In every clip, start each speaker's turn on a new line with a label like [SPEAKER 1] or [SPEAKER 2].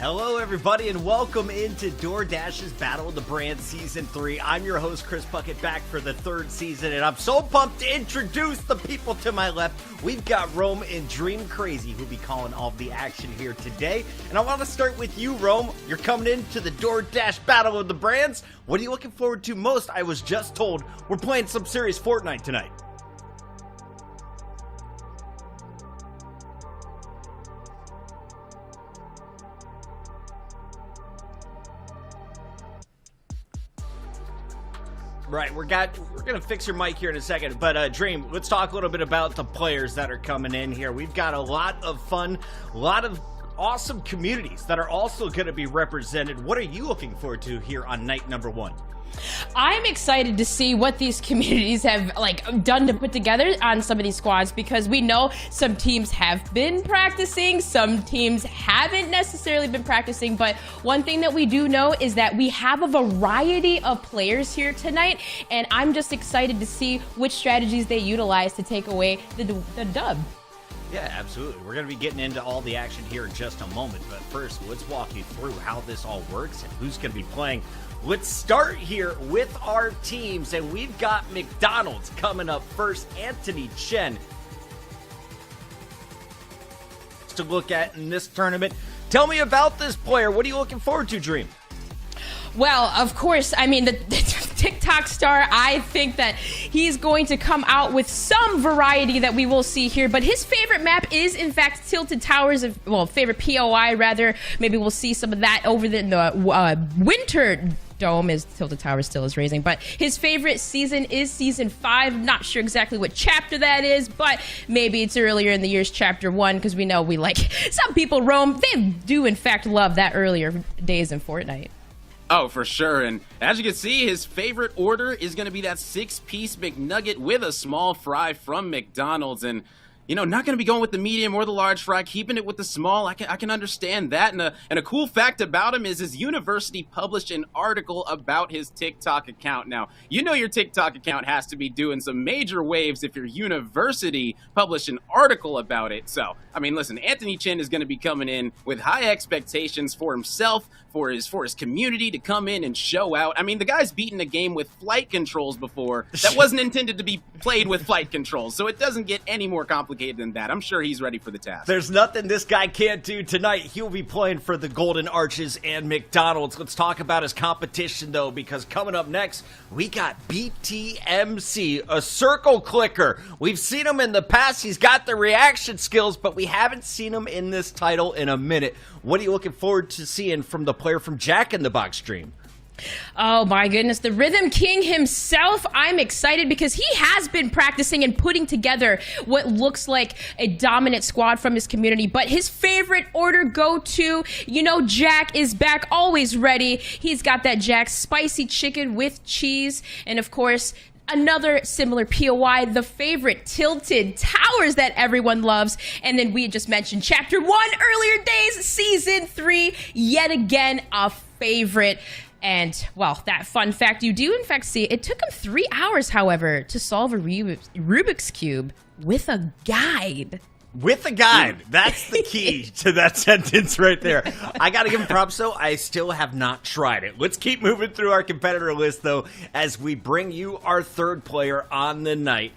[SPEAKER 1] Hello, everybody, and welcome into DoorDash's Battle of the Brands Season 3. I'm your host, Chris Bucket, back for the third season, and I'm so pumped to introduce the people to my left. We've got Rome and Dream Crazy, who'll be calling all of the action here today. And I want to start with you, Rome. You're coming into the DoorDash Battle of the Brands. What are you looking forward to most? I was just told we're playing some serious Fortnite tonight. Right, we're gonna fix your mic here in a second, but Dream, let's talk a little bit about the players that are coming in here. We've got a lot of fun, a lot of awesome communities that are also going to be represented. What are you looking forward to here on night number one?
[SPEAKER 2] I'm excited to see what these communities have done to put together on some of these squads, because we know some teams have been practicing, some teams haven't necessarily been practicing, but one thing that we do know is that we have a variety of players here tonight, and I'm just excited to see which strategies they utilize to take away the dub.
[SPEAKER 1] Yeah, absolutely. We're going to be getting into all the action here in just a moment, but first, let's walk you through how this all works and who's going to be playing. Let's start here with our teams, and we've got McDonald's coming up first. AntonyChenn to look at in this tournament. Tell me about this player. What are you looking forward to, Dream?
[SPEAKER 2] Well, of course, I mean, the TikTok star, I think that he's going to come out with some variety that we will see here, but his favorite map is, in fact, Tilted Towers, favorite POI, rather. Maybe we'll see some of that over in the Winter Dome, as Tilted Towers still is raising, but his favorite season is Season 5. Not sure exactly what chapter that is, but maybe it's earlier in the year's Chapter 1, because we know some people roam. They do, in fact, love that earlier days in Fortnite.
[SPEAKER 3] Oh, for sure. And as you can see, his favorite order is going to be that 6-piece McNugget with a small fry from McDonald's. And, you know, not going to be going with the medium or the large fry, keeping it with the small. I can understand that. And a cool fact about him is his university published an article about his TikTok account. Now, you know your TikTok account has to be doing some major waves if your university published an article about it. So, I mean, listen, AntonyChenn is going to be coming in with high expectations for himself, for his community to come in and show out. I mean, the guy's beaten a game with flight controls before that wasn't intended to be played with flight controls, so it doesn't get any more complicated than that. I'm sure he's ready for the task.
[SPEAKER 1] There's nothing this guy can't do tonight. He'll be playing for the Golden Arches and McDonald's. Let's talk about his competition, though, because coming up next, we got BTMC, a circle clicker. We've seen him in the past. He's got the reaction skills, but we haven't seen him in this title in a minute. What are you looking forward to seeing from the player from Jack in the Box, Dream?
[SPEAKER 2] Oh my goodness, the Rhythm King himself. I'm excited because he has been practicing and putting together what looks like a dominant squad from his community. But his favorite order go-to, you know, Jack is back, always ready. He's got that Jack spicy chicken with cheese, and of course, another similar POI, the favorite Tilted Towers that everyone loves. And then we just mentioned Chapter 1 earlier days, Season 3, yet again a favorite. And, well, that fun fact, you do in fact see, it took him 3 hours, however, to solve a Rubik's Cube with a guide.
[SPEAKER 1] With a guide. That's the key to that sentence right there. I got to give him props, though. I still have not tried it. Let's keep moving through our competitor list, though, as we bring you our third player on the night,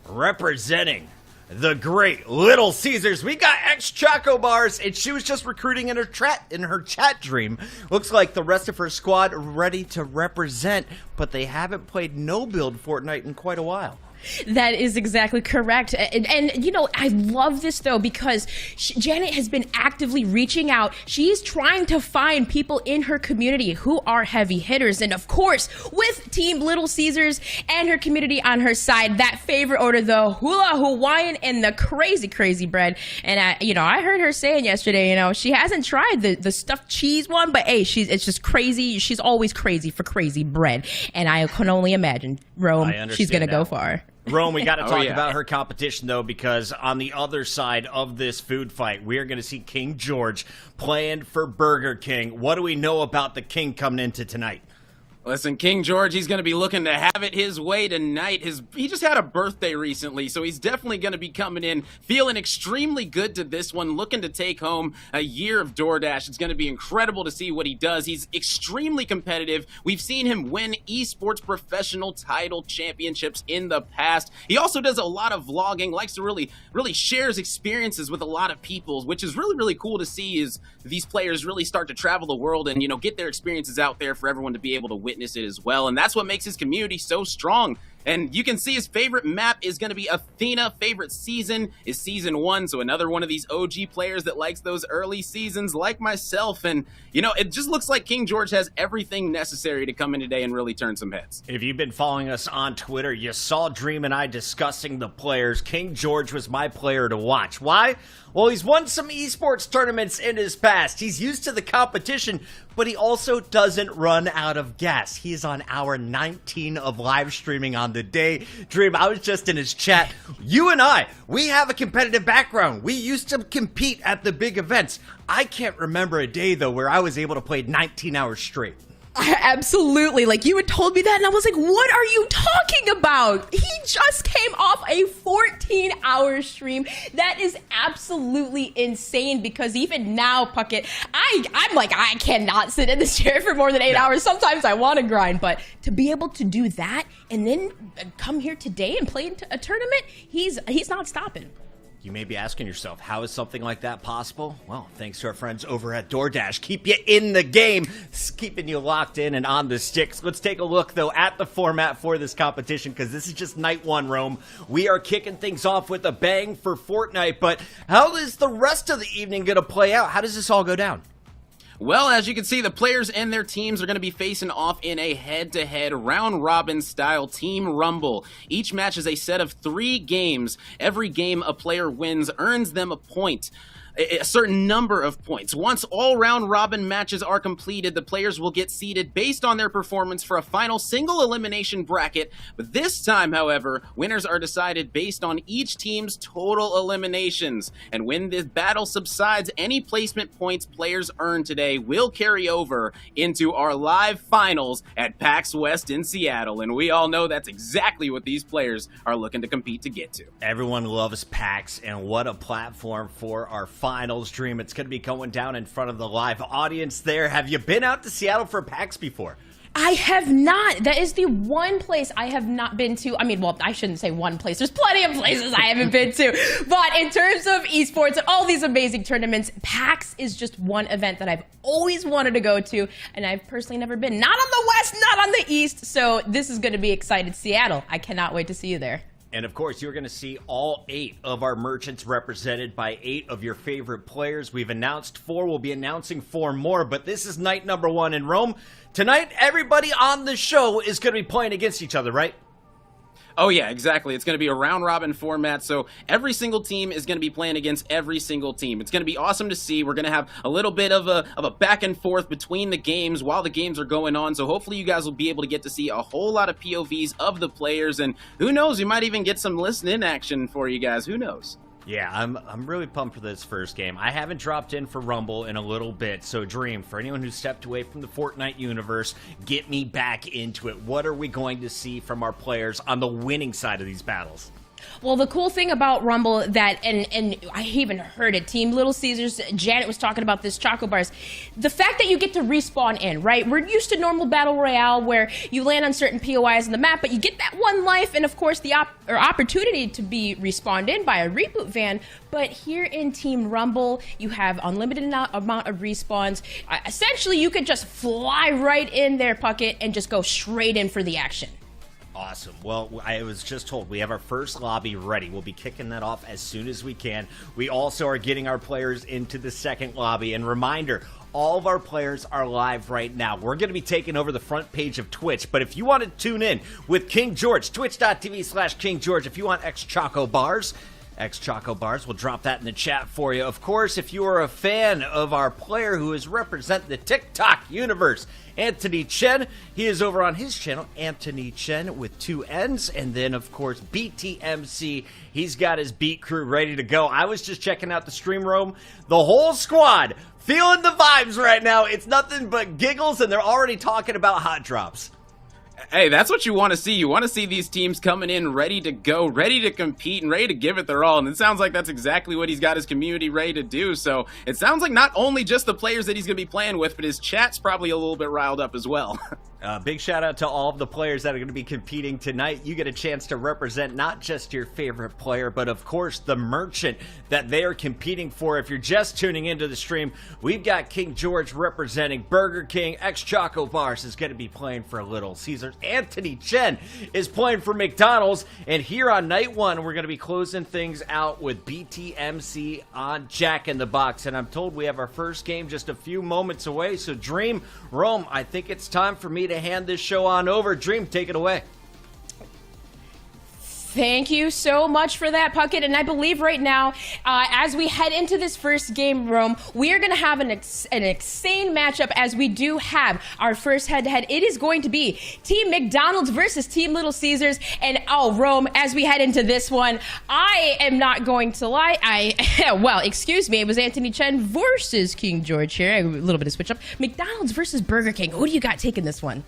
[SPEAKER 1] representing the great Little Caesars. We got XChocoBars, and she was just recruiting in her chat, Dream. Looks like the rest of her squad ready to represent, but they haven't played no-build Fortnite in quite a while.
[SPEAKER 2] That is exactly correct. And you know, I love this, though, because Janet has been actively reaching out. She's trying to find people in her community who are heavy hitters. And, of course, with Team Little Caesars and her community on her side, that favorite order, the Hula Hawaiian and the crazy, crazy bread. And, I heard her saying yesterday, she hasn't tried the stuffed cheese one, but, hey, it's just crazy. She's always crazy for crazy bread. And I can only imagine, Rome, she's going to go far.
[SPEAKER 1] Rome, we got to talk about her competition, though, because on the other side of this food fight, we're going to see KingGeorge playing for Burger King. What do we know about the King coming into tonight?
[SPEAKER 3] Listen, King George, he's going to be looking to have it his way tonight. He just had a birthday recently, so he's definitely going to be coming in feeling extremely good to this one, looking to take home a year of DoorDash. It's going to be incredible to see what he does. He's extremely competitive. We've seen him win esports professional title championships in the past. He also does a lot of vlogging, likes to really shares experiences with a lot of people, which is really cool to see as these players really start to travel the world and, get their experiences out there for everyone to be able to witness it as well. And that's what makes his community so strong. And you can see his favorite map is going to be Athena. Favorite season is season 1. So another one of these OG players that likes those early seasons like myself. And, it just looks like King George has everything necessary to come in today and really turn some heads.
[SPEAKER 1] If you've been following us on Twitter, you saw Dream and I discussing the players. King George was my player to watch. Why? Well, he's won some esports tournaments in his past. He's used to the competition, but he also doesn't run out of gas. He is on hour 19 of live streaming on the day. Dream, I was just in his chat. You and I, we have a competitive background. We used to compete at the big events. I can't remember a day, though, where I was able to play 19 hours straight.
[SPEAKER 2] Absolutely. Like, you had told me that, and I was like, what are you talking about? He just came off a 14-hour stream. That is absolutely insane, because even now, Puckett, I'm like, I cannot sit in this chair for more than 8 hours. Sometimes I want to grind, but to be able to do that and then come here today and play in a tournament, he's not stopping.
[SPEAKER 1] You may be asking yourself, how is something like that possible? Well, thanks to our friends over at DoorDash. Keep you in the game, keeping you locked in and on the sticks. Let's take a look, though, at the format for this competition, because this is just night 1, Rome. We are kicking things off with a bang for Fortnite, but how is the rest of the evening going to play out? How does this all go down?
[SPEAKER 3] Well, as you can see, the players and their teams are going to be facing off in a head-to-head round-robin style Team Rumble. Each match is a set of 3 games. Every game a player wins earns them a point. A certain number of points. Once all round-robin matches are completed, the players will get seeded based on their performance for a final single elimination bracket. But this time, however, winners are decided based on each team's total eliminations. And when the battle subsides, any placement points players earn today will carry over into our live finals at PAX West in Seattle. And we all know that's exactly what these players are looking to compete to get to.
[SPEAKER 1] Everyone loves PAX, and what a platform for our finals, Dream. It's going to be going down in front of the live audience there. Have you been out to Seattle for PAX before?
[SPEAKER 2] I have not. That is the one place I have not been to. I mean, well, I shouldn't say one place. There's plenty of places I haven't been to. But in terms of esports and all these amazing tournaments, PAX is just one event that I've always wanted to go to, and I've personally never been. Not on the West, not on the East. So this is going to be exciting. Seattle, I cannot wait to see you there.
[SPEAKER 1] And of course, you're going to see all 8 of our merchants represented by 8 of your favorite players. We've announced 4. We'll be announcing 4 more, but this is night number 1 in Rome. Tonight, everybody on the show is going to be playing against each other, right?
[SPEAKER 3] Oh yeah, exactly. It's going to be a round-robin format, so every single team is going to be playing against every single team. It's going to be awesome to see. We're going to have a little bit of a back and forth between the games while the games are going on, so hopefully you guys will be able to get to see a whole lot of POVs of the players, and who knows, we might even get some listen-in action for you guys. Who knows?
[SPEAKER 1] Yeah, I'm really pumped for this first game. I haven't dropped in for Rumble in a little bit, so Dream, for anyone who stepped away from the Fortnite universe, get me back into it. What are we going to see from our players on the winning side of these battles?
[SPEAKER 2] Well, the cool thing about Rumble that, and I even heard it, Team Little Caesars, Janet was talking about this, CHOCOBars, the fact that you get to respawn in, right? We're used to normal Battle Royale where you land on certain POIs in the map, but you get that one life and, of course, the opportunity to be respawned in by a reboot van. But here in Team Rumble, you have unlimited amount of respawns. Essentially, you could just fly right in there, Puckett, and just go straight in for the action.
[SPEAKER 1] Awesome. Well, I was just told we have our first lobby ready. We'll be kicking that off as soon as we can. We also are getting our players into the second lobby. And reminder, all of our players are live right now. We're going to be taking over the front page of Twitch. But if you want to tune in with King George, twitch.tv/KingGeorge. If you want XChocoBars, XChocoBars. We'll drop that in the chat for you. Of course, if you are a fan of our player who is representing the TikTok universe, AntonyChenn, he is over on his channel, AntonyChenn with 2 N's. And then, of course, BTMC. He's got his beat crew ready to go. I was just checking out the stream room. The whole squad feeling the vibes right now. It's nothing but giggles, and they're already talking about hot drops.
[SPEAKER 3] Hey, that's what you want to see. You want to see these teams coming in ready to go, ready to compete, and ready to give it their all. And it sounds like that's exactly what he's got his community ready to do. So it sounds like not only just the players that he's going to be playing with, but his chat's probably a little bit riled up as well.
[SPEAKER 1] Big shout out to all of the players that are going to be competing tonight. You get a chance to represent not just your favorite player, but of course the merchant that they are competing for. If you're just tuning into the stream, we've got KingGeorge representing Burger King. XChocoBars is going to be playing for Little Caesars. AntonyChenn is playing for McDonald's. And here on night one, we're going to be closing things out with BTMC on Jack in the Box. And I'm told we have our first game just a few moments away. So Dream, Rome, I think it's time for me to hand this show on over. Dream, take it away.
[SPEAKER 2] Thank you so much for that, Puckett. And I believe right now, as we head into this first game, Rome, we are going to have an insane matchup as we do have our first head-to-head. It is going to be Team McDonald's versus Team Little Caesars. And, Rome, as we head into this one, I am not going to lie. Well, excuse me, it was AntonyChenn versus KingGeorge here. A little bit of switch up. McDonald's versus Burger King. Who do you got taking this one?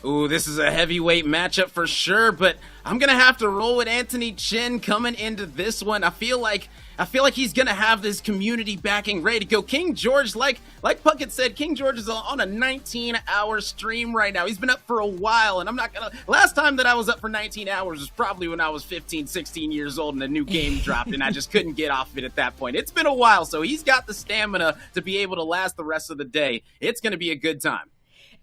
[SPEAKER 3] Ooh, this is a heavyweight matchup for sure, but I'm going to have to roll with AntonyChenn coming into this one. I feel like he's going to have this community backing ready to go. KingGeorge, like Puckett said, KingGeorge is on a 19-hour stream right now. He's been up for a while, and I'm not going to... Last time that I was up for 19 hours was probably when I was 15, 16 years old and a new game dropped, and I just couldn't get off it at that point. It's been a while, so he's got the stamina to be able to last the rest of the day. It's going to be a good time.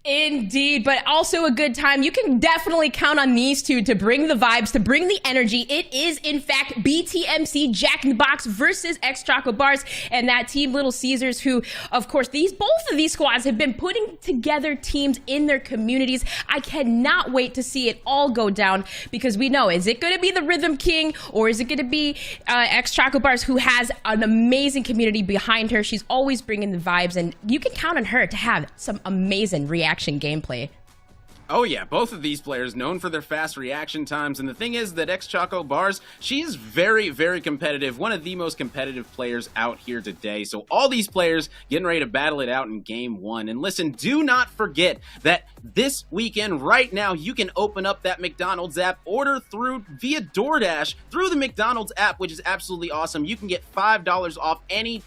[SPEAKER 2] Indeed, but also a good time. You can definitely count on these two to bring the vibes, to bring the energy. It is, in fact, BTMC Jack in the Box versus XChocoBars and that team Little Caesars, who, of course, both of these squads have been putting together teams in their communities. I cannot wait to see it all go down because we know, is it going to be the Rhythm King or is it going to be XChocoBars, who has an amazing community behind her? She's always bringing the vibes, and you can count on her to have some amazing reaction gameplay.
[SPEAKER 3] Oh yeah, both of these players known for their fast reaction times, and the thing is that XChocoBars, she's very, very competitive, one of the most competitive players out here today. So all these players getting ready to battle it out in game one. And listen, do not forget that this weekend, right now, you can open up that McDonald's app, order via DoorDash through the McDonald's app, which is absolutely awesome. You can get $5 off any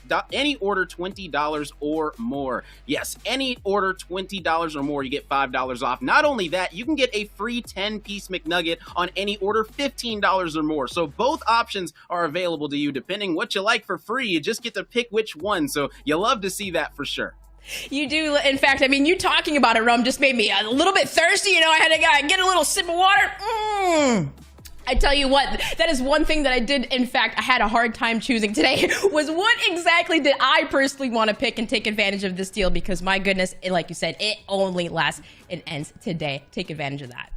[SPEAKER 3] order $20 or more. Yes, any order $20 or more, you get $5 off. Not only that, you can get a free 10-piece McNugget on any order $15 or more. So both options are available to you depending what you like for free. You just get to pick which one. So you love to see that for sure.
[SPEAKER 2] You do. In fact, I mean, you talking about it, Rum, just made me a little bit thirsty. You know, I had to get a little sip of water. I tell you what, that is one thing that I did. In fact, I had a hard time choosing today was what exactly did I personally want to pick and take advantage of this deal, because my goodness, like you said, it only lasts and ends today. Take advantage of that.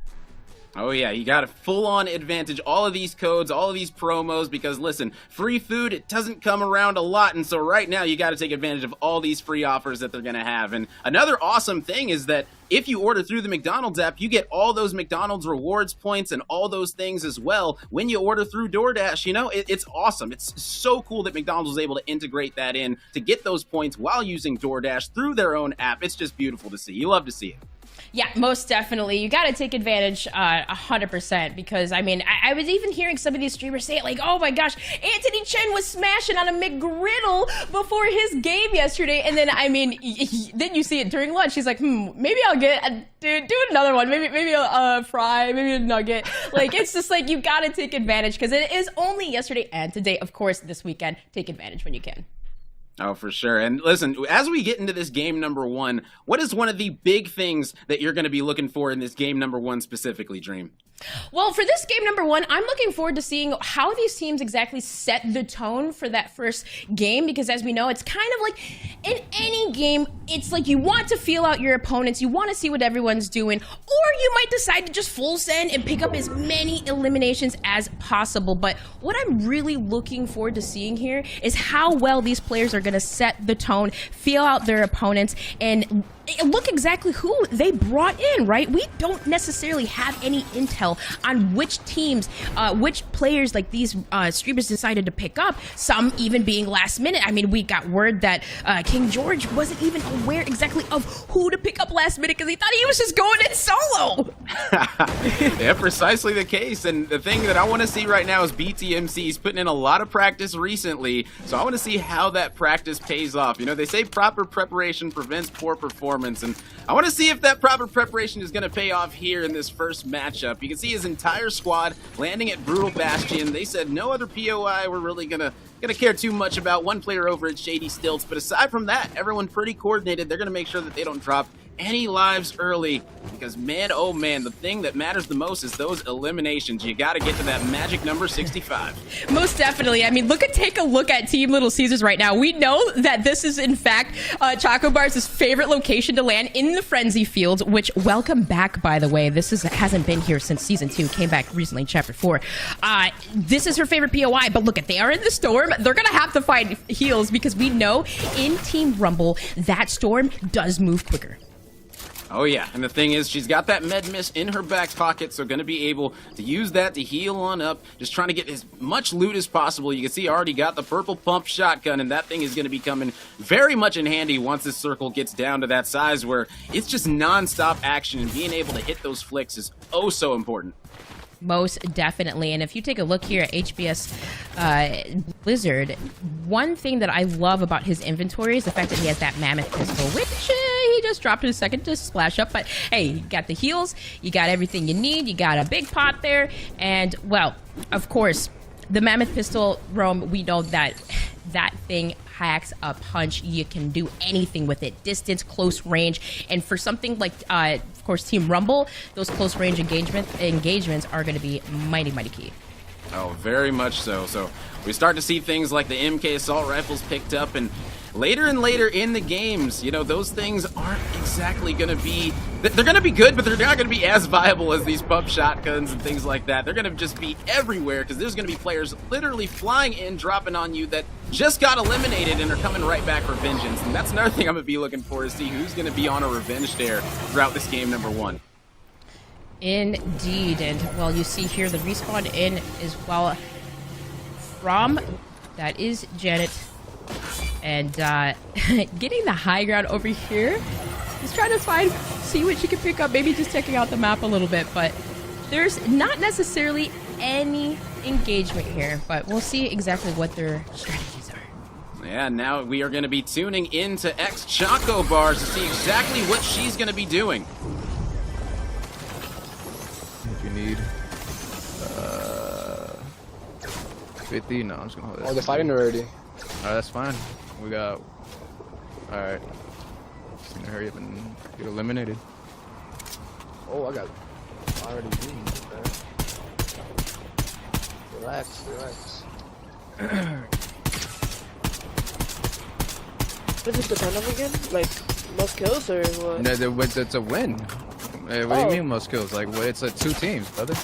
[SPEAKER 3] Oh yeah, you got a full-on advantage. All of these codes, all of these promos, because listen, free food, it doesn't come around a lot, and so right now you got to take advantage of all these free offers that they're going to have. And another awesome thing is that if you order through the McDonald's app, you get all those McDonald's rewards points and all those things as well when you order through DoorDash. You know, it's awesome. It's so cool that McDonald's was able to integrate that in to get those points while using DoorDash through their own app. It's just beautiful to see. You love to see it.
[SPEAKER 2] Yeah, most definitely. You got to take advantage 100%, because, I mean, I was even hearing some of these streamers say it, like, oh my gosh, AntonyChenn was smashing on a McGriddle before his game yesterday. And then, I mean, then you see it during lunch. He's like, maybe I'll get, do another one. Maybe a fry, maybe a nugget. Like, it's just like, you got to take advantage, because it is only yesterday and today, of course, this weekend. Take advantage when you can.
[SPEAKER 3] Oh, for sure. And listen, as we get into this game number one, what is one of the big things that you're going to be looking for in this game number one specifically, Dream?
[SPEAKER 2] Well, for this game number 1, I'm looking forward to seeing how these teams exactly set the tone for that first game, because as we know, it's kind of like in any game, it's like you want to feel out your opponents, you want to see what everyone's doing, or you might decide to just full send and pick up as many eliminations as possible. But what I'm really looking forward to seeing here is how well these players are going to set the tone, feel out their opponents, and look exactly who they brought in, right? We don't necessarily have any intel on which teams, which players like these streamers decided to pick up, some even being last minute. I mean, we got word that KingGeorge wasn't even aware exactly of who to pick up last minute because he thought he was just going in solo.
[SPEAKER 3] Yeah, precisely the case. And the thing that I want to see right now is BTMC. He's putting in a lot of practice recently, so I want to see how that practice pays off. You know, they say proper preparation prevents poor performance, and I want to see if that proper preparation is going to pay off here in this first matchup. You can see his entire squad landing at Brutal Bastion. They said no other POI were really gonna care too much about. One player over at Shady Stilts, but aside from that, everyone pretty coordinated. They're gonna make sure that they don't drop any lives early, because man, oh man, the thing that matters the most is those eliminations. You got to get to that magic number 65.
[SPEAKER 2] Most definitely. I mean, take a look at Team Little Caesars right now. We know that this is in fact XChocoBars' favorite location to land in the Frenzy Fields, which, welcome back, by the way. This hasn't been here since season 2, came back recently in chapter 4. This is her favorite POI, but look, they are in the storm. They're gonna have to find heals, because we know in Team Rumble that storm does move quicker.
[SPEAKER 3] Oh yeah, and the thing is, she's got that med miss in her back pocket, so gonna be able to use that to heal on up, just trying to get as much loot as possible. You can see already got the purple pump shotgun, and that thing is gonna be coming very much in handy once this circle gets down to that size where it's just non-stop action, and being able to hit those flicks is oh so important.
[SPEAKER 2] Most definitely. And if you take a look here at HBS Blizzard, one thing that I love about his inventory is the fact that he has that mammoth pistol, which he just dropped in a second to splash up. But hey, you got the heals, you got everything you need, you got a big pot there, and well, of course, the mammoth pistol, Rome, we know that that thing packs a punch. You can do anything with it, distance, close range, and for something like of course Team Rumble, those close range engagements are going to be mighty key.
[SPEAKER 3] Oh, very much so. So we start to see things like the MK assault rifles picked up, and later and later in the games, you know, those things aren't exactly going to be, they're going to be good, but they're not going to be as viable as these pump shotguns and things like that. They're going to just be everywhere, because there's going to be players literally flying in, dropping on you that just got eliminated and are coming right back for vengeance. And that's another thing I'm going to be looking for, to see who's going to be on a revenge dare throughout this game number 1.
[SPEAKER 2] Indeed. And well, you see here the respawn in as well from, that is Janet. And getting the high ground over here. He's trying to see what she can pick up, maybe just checking out the map a little bit, but there's not necessarily any engagement here, but we'll see exactly what their strategies are.
[SPEAKER 3] Yeah, now we are going to be tuning into XChocoBars to see exactly what she's going to be doing.
[SPEAKER 4] If you need 50, no, I'm just gonna hold it.
[SPEAKER 5] Oh, they're fighting already.
[SPEAKER 4] Alright, that's fine. We got. Alright. Just gonna hurry up and get eliminated.
[SPEAKER 5] Oh, I got already beaten. Relax.
[SPEAKER 6] What does it depend on again? Like, most kills or what?
[SPEAKER 4] No, it's a win. What do you mean most kills? Like, it's 2 teams, brother.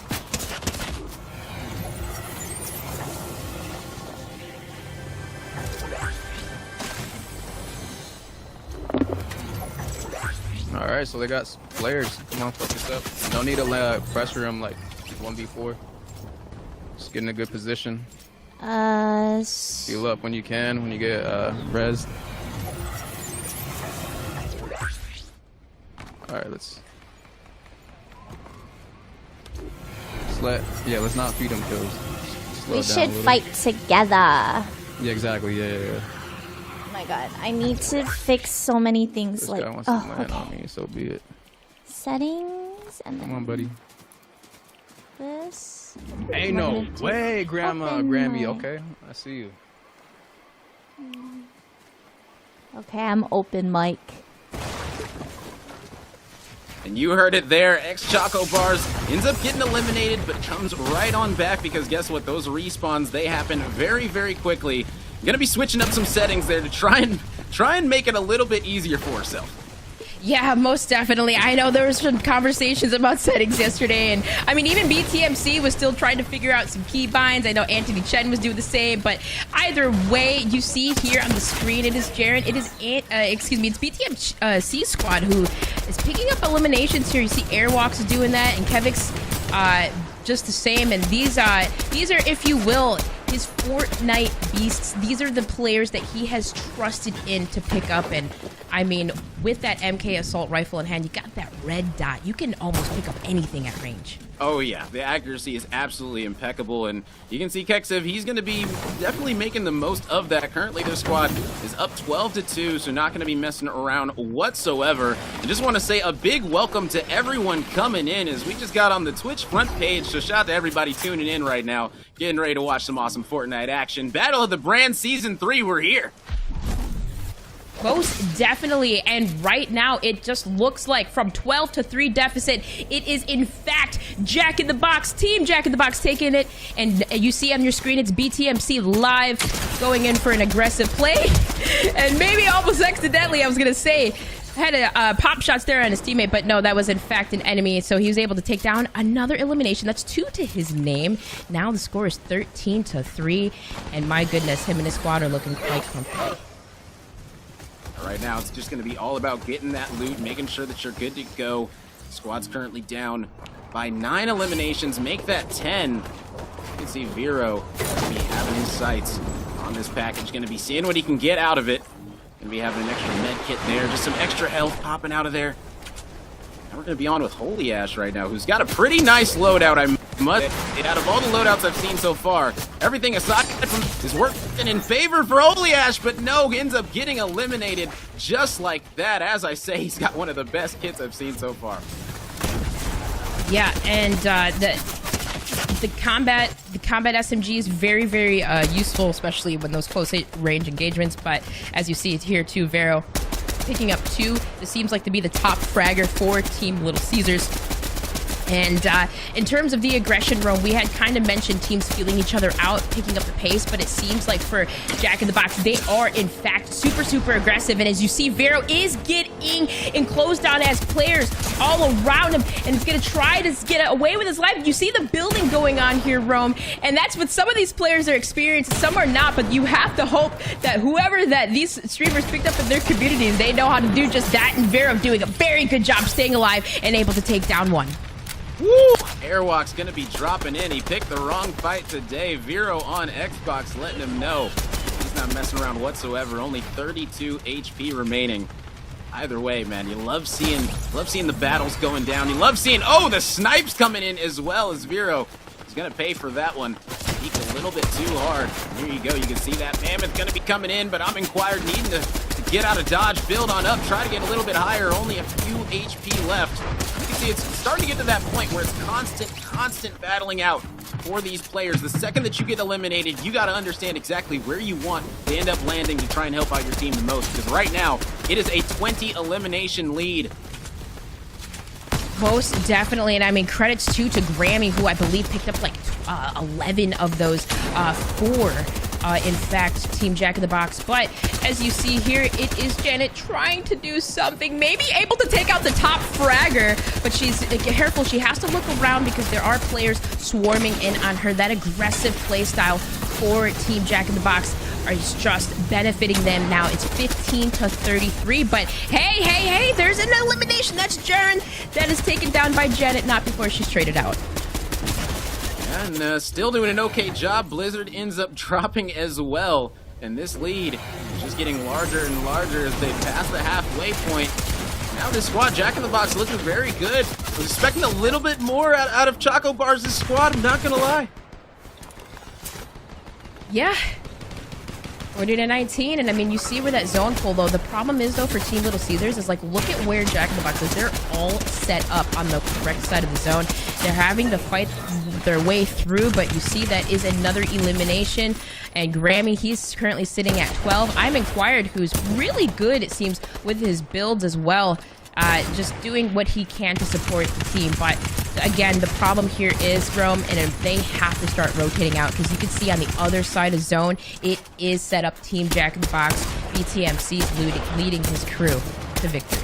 [SPEAKER 4] Alright, so they got players. Come on, focus up. No need to pressure them like 1v4. Just get in a good position. Heal up when you can, when you get rezzed. Alright, let's not feed them kills.
[SPEAKER 7] We should fight together.
[SPEAKER 4] Yeah, exactly. Yeah.
[SPEAKER 7] Oh my god, I need to fix so many things.
[SPEAKER 4] This
[SPEAKER 7] like,
[SPEAKER 4] guy wants to land on me, so be it.
[SPEAKER 7] Settings, and then
[SPEAKER 4] come on, buddy.
[SPEAKER 7] This.
[SPEAKER 4] Ain't no way, Grammy. Okay, I see you.
[SPEAKER 7] Okay, I'm open mic.
[SPEAKER 3] And you heard it there, XChocoBars ends up getting eliminated, but comes right on back because guess what? Those respawns, they happen very, very quickly. I'm gonna be switching up some settings there to try and make it a little bit easier for herself.
[SPEAKER 2] Yeah, most definitely. I know there was some conversations about settings yesterday, and I mean, even BTMC was still trying to figure out some keybinds. I know AntonyChenn was doing the same, but either way, you see here on the screen, it is Jaren. It is, it's BTMC squad who is picking up eliminations here. You see Airwalks is doing that, and Kevix just the same. And these are, if you will, his Fortnite beasts. These are the players that he has trusted in to pick up. And I mean, with that MK assault rifle in hand, you got that red dot. You can almost pick up anything at range.
[SPEAKER 3] Oh yeah, the accuracy is absolutely impeccable, and you can see Kexev, he's going to be definitely making the most of that. Currently, their squad is up 12-2, so not going to be messing around whatsoever. I just want to say a big welcome to everyone coming in as we just got on the Twitch front page, so shout out to everybody tuning in right now, getting ready to watch some awesome Fortnite action. Battle of the Brand Season 3, we're here.
[SPEAKER 2] Most definitely, and right now it just looks like from 12-3 deficit, it is in fact Jack in the Box, Team Jack in the Box taking it, and you see on your screen it's BTMC live going in for an aggressive play, and maybe almost accidentally, I was gonna say, had a pop shots there on his teammate, but no, that was in fact an enemy, so he was able to take down another elimination. That's 2 to his name. Now the score is 13-3, and my goodness, him and his squad are looking quite comfortable.
[SPEAKER 3] Right now, it's just going to be all about getting that loot, making sure that you're good to go. Squad's currently down by 9 eliminations. Make that 10. You can see Vero going to be having his sights on this package. Going to be seeing what he can get out of it. Going to be having an extra med kit there. Just some extra health popping out of there. Now we're going to be on with Holy Ash right now, who's got a pretty nice loadout, I must say. Out of all the loadouts I've seen so far, everything aside from is working in favor for Holy Ash, but no, ends up getting eliminated just like that. As I say, he's got one of the best kits I've seen so far.
[SPEAKER 2] Yeah, and the combat SMG is very, very useful, especially when those close range engagements. But as you see here too, Vero picking up 2. This seems like to be the top fragger for Team Little Caesars. And in terms of the aggression roam, we had kind of mentioned teams feeling each other out, picking up the pace, but it seems like for Jack in the Box, they are in fact super, super aggressive. And as you see, Vero is getting enclosed on as players all around him, and he's going to try to get away with his life. You see the building going on here, Rome, and that's what some of these players are experiencing. Some are not, but you have to hope that whoever that these streamers picked up in their communities, they know how to do just that, and Vero doing a very good job staying alive and able to take down one.
[SPEAKER 3] Woo! Airwalk's gonna be dropping in. He picked the wrong fight today. Vero on Xbox letting him know he's not messing around whatsoever. Only 32 HP remaining. Either way, man, you love seeing the battles going down. You love seeing, oh, the snipes coming in as well as Vero. He's gonna pay for that one. Peeked a little bit too hard. There you go. You can see that Mammoth gonna be coming in, but I'm inquired needing to get out of dodge, build on up, try to get a little bit higher. Only a few HP left. See, it's starting to get to that point where it's constant battling out for these players. The second that you get eliminated, you got to understand exactly where you want to end up landing to try and help out your team the most. Because right now, it is a 20 elimination lead.
[SPEAKER 2] Most definitely, and I mean, credits too to Grammy, who I believe picked up like 11 of those 4. In fact, Team Jack in the Box. But as you see here, it is Janet trying to do something, maybe able to take out the top fragger, but she's careful. She has to look around because there are players swarming in on her. That aggressive play style for Team Jack in the Box is just benefiting them now. It's 15-33, but hey, there's an elimination. That's Jaren. That is taken down by Janet, not before she's traded out.
[SPEAKER 3] And still doing an okay job. Blizzard ends up dropping as well. And this lead is just getting larger and larger as they pass the halfway point. Now this squad, Jack in the Box, looking very good. I was expecting a little bit more out of ChocoBars' squad, I'm not going to lie.
[SPEAKER 2] Yeah. 40-19, and I mean, you see where that zone pull, though. The problem is, though, for Team Little Caesars is, like, look at where Jack in the Box is. They're all set up on the correct side of the zone. They're having to fight their way through, but you see that is another elimination. And Grammy, he's currently sitting at 12. I'm Inquired, who's really good, it seems, with his builds as well. just doing what he can to support the team. But again, the problem here is Rome, and they have to start rotating out because you can see on the other side of zone, it is set up Team Jack in the Box. BTMC is leading his crew to victory.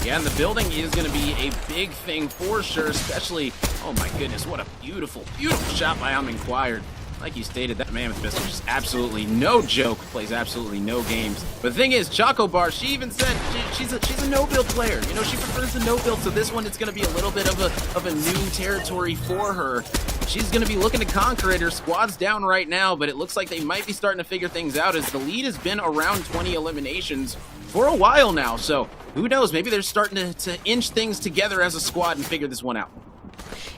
[SPEAKER 3] Yeah, and the building is going to be a big thing for sure, especially, oh my goodness, what a beautiful, beautiful shot by Inquired. Like you stated, that Mammoth Pistol is just absolutely no joke, plays absolutely no games. But the thing is, ChocoBars, she even said she's a no-build player. You know, she prefers the no-build, so this one, it's going to be a little bit of a new territory for her. She's going to be looking to conquer it. Her squad's down right now, but it looks like they might be starting to figure things out as the lead has been around 20 eliminations for a while now. So who knows? Maybe they're starting to inch things together as a squad and figure this one out.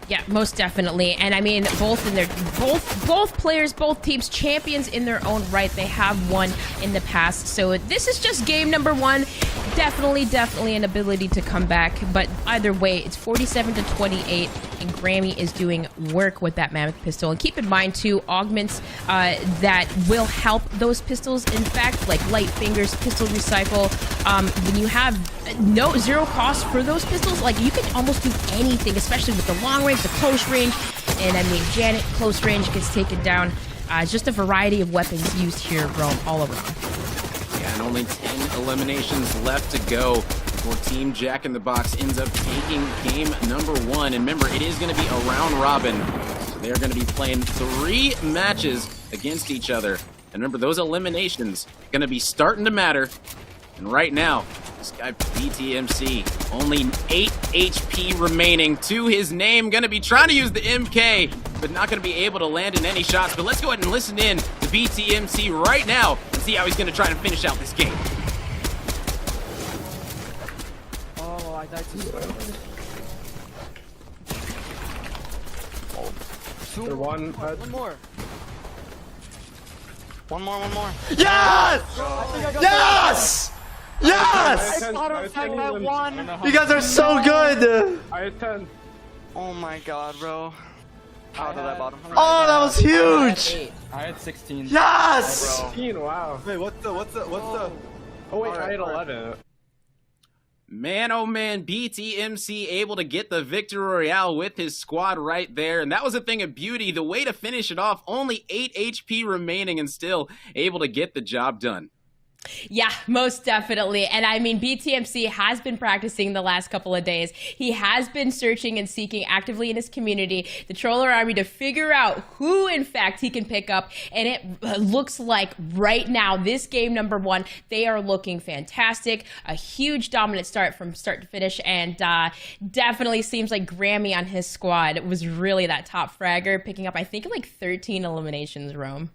[SPEAKER 2] Yeah, most definitely. And I mean, both players, both teams, champions in their own right. They have won in the past. So this is just game number one. Definitely an ability to come back. But either way, it's 47-28, and Grammy is doing work with that Mammoth Pistol. And keep in mind, too, augments that will help those pistols. In fact, like Light Fingers, Pistol Recycle, when you have zero cost for those pistols, like you can almost do anything, especially with the long range, the close range, and I mean Janet close range gets taken down. Just a variety of weapons used here, Rome, all around.
[SPEAKER 3] Yeah, and only 10 eliminations left to go before Team Jack in the Box ends up taking game number one. And remember, it is going to be a round robin, so they're going to be playing 3 matches against each other. And remember, those eliminations are going to be starting to matter. And right now, this guy BTMC, only 8 HP remaining to his name. Gonna be trying to use the MK, but not gonna be able to land in any shots. But let's go ahead and listen in to BTMC right now and see how he's gonna try to finish out this game.
[SPEAKER 6] Oh, I died to
[SPEAKER 5] One
[SPEAKER 6] more.
[SPEAKER 8] One more.
[SPEAKER 1] Yes! Yes! Yes!
[SPEAKER 8] I thought of that one.
[SPEAKER 1] You guys are so good!
[SPEAKER 5] I had 10.
[SPEAKER 8] Oh my god, bro. How did I bottom?
[SPEAKER 1] Oh, that was huge!
[SPEAKER 9] I had 16.
[SPEAKER 1] Yes!
[SPEAKER 5] 16, wow.
[SPEAKER 9] Wait, what's the?
[SPEAKER 5] Oh wait, I had 11.
[SPEAKER 3] Man, oh man, BTMC able to get the Victory Royale with his squad right there. And that was a thing of beauty. The way to finish it off, only 8 HP remaining and still able to get the job done.
[SPEAKER 2] Yeah, most definitely. And I mean, BTMC has been practicing the last couple of days. He has been searching and seeking actively in his community, the Troller Army, to figure out who, in fact, he can pick up. And it looks like right now, this game number one, they are looking fantastic. A huge dominant start from start to finish. And definitely seems like Grammy on his squad was really that top fragger, picking up, I think, like 13 eliminations, Rome.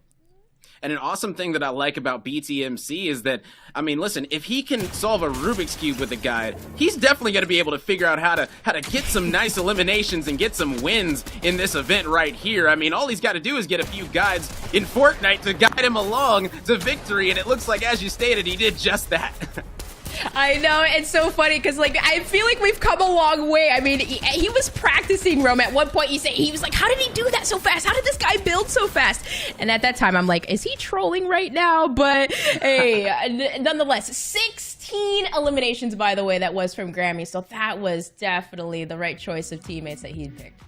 [SPEAKER 3] And an awesome thing that I like about BTMC is that, I mean, listen, if he can solve a Rubik's Cube with a guide, he's definitely going to be able to figure out how to get some nice eliminations and get some wins in this event right here. I mean, all he's got to do is get a few guides in Fortnite to guide him along to victory, and it looks like, as you stated, he did just that.
[SPEAKER 2] I know, it's so funny because, like, I feel like we've come a long way. I mean, he was practicing, Rome. At one point, he was like, how did he do that so fast? How did this guy build so fast? And at that time, I'm like, is he trolling right now? But, hey, nonetheless, 16 eliminations, by the way, that was from Grammy. So that was definitely the right choice of teammates that he'd picked.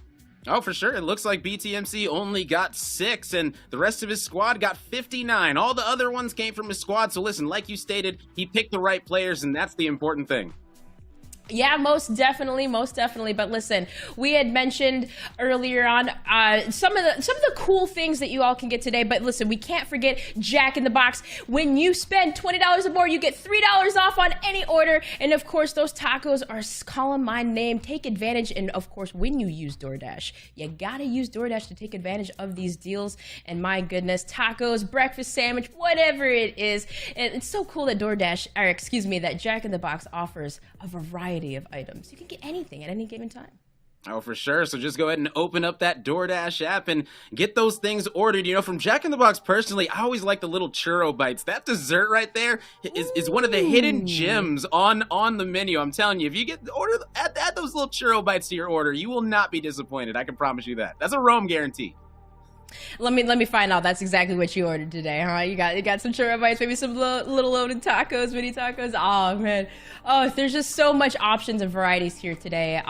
[SPEAKER 3] Oh, for sure. It looks like BTMC only got 6, and the rest of his squad got 59. All the other ones came from his squad. So listen, like you stated, he picked the right players, and that's the important thing.
[SPEAKER 2] Yeah, most definitely. But listen, we had mentioned earlier on some of the cool things that you all can get today. But listen, we can't forget Jack in the Box. When you spend $20 or more, you get $3 off on any order. And of course, those tacos are calling my name. Take advantage. And of course, when you use DoorDash, you gotta use DoorDash to take advantage of these deals. And my goodness, tacos, breakfast sandwich, whatever it is. And it's so cool that that Jack in the Box offers a variety of items. You can get anything at any given time.
[SPEAKER 3] Oh, for sure. So just go ahead and open up that DoorDash app and get those things ordered. You know, from Jack in the Box, personally, I always like the little churro bites. That dessert right there is one of the hidden gems on the menu. I'm telling you, if you add those little churro bites to your order, you will not be disappointed. I can promise you that. That's a Rome guarantee.
[SPEAKER 2] Let me find out. That's exactly what you ordered today, huh? You got some churro bites, maybe some little loaded tacos, mini tacos. Oh man, oh, there's just so much options and varieties here today.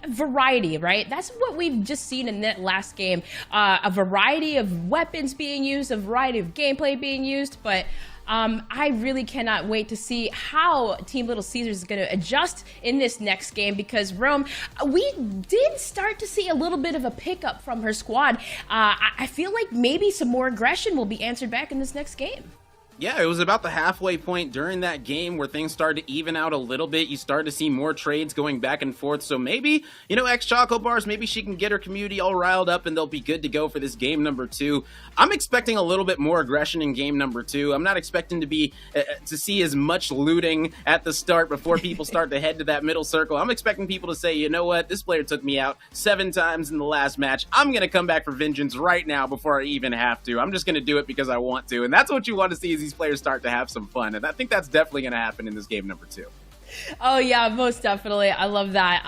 [SPEAKER 2] Variety, right? That's what we've just seen in that last game. A variety of weapons being used, a variety of gameplay being used, but I really cannot wait to see how Team Little Caesars is going to adjust in this next game, because Rome, we did start to see a little bit of a pickup from her squad. I feel like maybe some more aggression will be answered back in this next game.
[SPEAKER 3] Yeah, it was about the halfway point during that game where things started to even out a little bit. You started to see more trades going back and forth. So maybe, XChocoBars, maybe she can get her community all riled up and they'll be good to go for this game number 2. I'm expecting a little bit more aggression in game number 2. I'm not expecting to see as much looting at the start before people start to head to that middle circle. I'm expecting people to say, you know what, this player took me out 7 times in the last match. I'm going to come back for vengeance right now before I even have to. I'm just going to do it because I want to. And that's what you want to see is these players start to have some fun, and I think that's definitely going to happen in this game number 2.
[SPEAKER 2] Oh yeah, most definitely. I love that.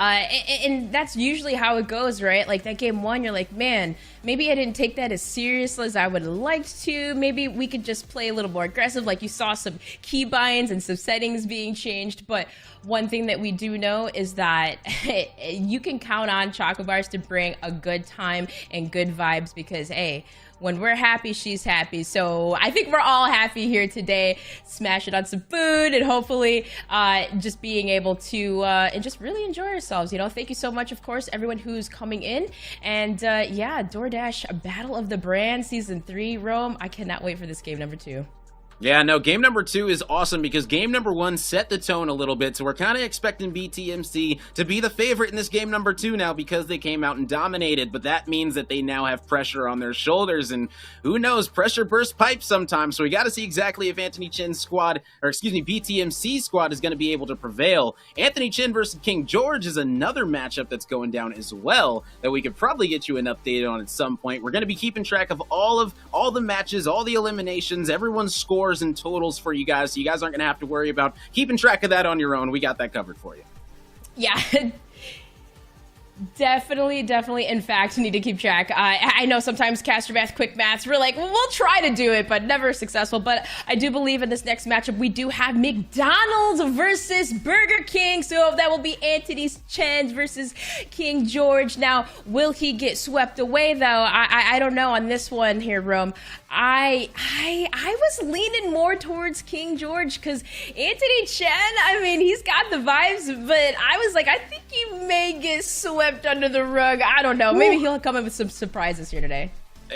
[SPEAKER 2] And that's usually how it goes, right? Like that game 1, you're like, man, maybe I didn't take that as serious as I would have liked to. Maybe we could just play a little more aggressive. Like you saw some keybinds and some settings being changed. But one thing that we do know is that you can count on ChocoBars to bring a good time and good vibes, because, hey, when we're happy, she's happy. So I think we're all happy here today. Smash it on some food and hopefully just being able to and just really enjoy ourselves. Thank you so much, of course, everyone who's coming in. And yeah, DoorDash Battle of the Brand Season 3, Rome. I cannot wait for this game number 2.
[SPEAKER 3] Yeah, no, game number 2 is awesome because game number 1 set the tone a little bit, so we're kind of expecting BTMC to be the favorite in this game number 2 now because they came out and dominated, but that means that they now have pressure on their shoulders, and who knows, pressure bursts pipes sometimes, so we got to see exactly if AntonyChenn's squad, or excuse me, BTMC's squad is going to be able to prevail. AntonyChenn versus KingGeorge is another matchup that's going down as well that we could probably get you an update on at some point. We're going to be keeping track of all the matches, all the eliminations, everyone's scores and totals for you guys, so you guys aren't going to have to worry about keeping track of that on your own. We got that covered for you.
[SPEAKER 2] Yeah. Definitely. In fact, need to keep track. I know sometimes Caster Math, Quick Maths, we're like, well, we'll try to do it, but never successful. But I do believe in this next matchup, we do have McDonald's versus Burger King. So that will be AntonyChenn versus KingGeorge. Now, will he get swept away, though? I don't know on this one here, Rome. I was leaning more towards KingGeorge because AntonyChenn, he's got the vibes, but I was like, I think he may get swept under the rug. I don't know. Maybe he'll come in with some surprises here today.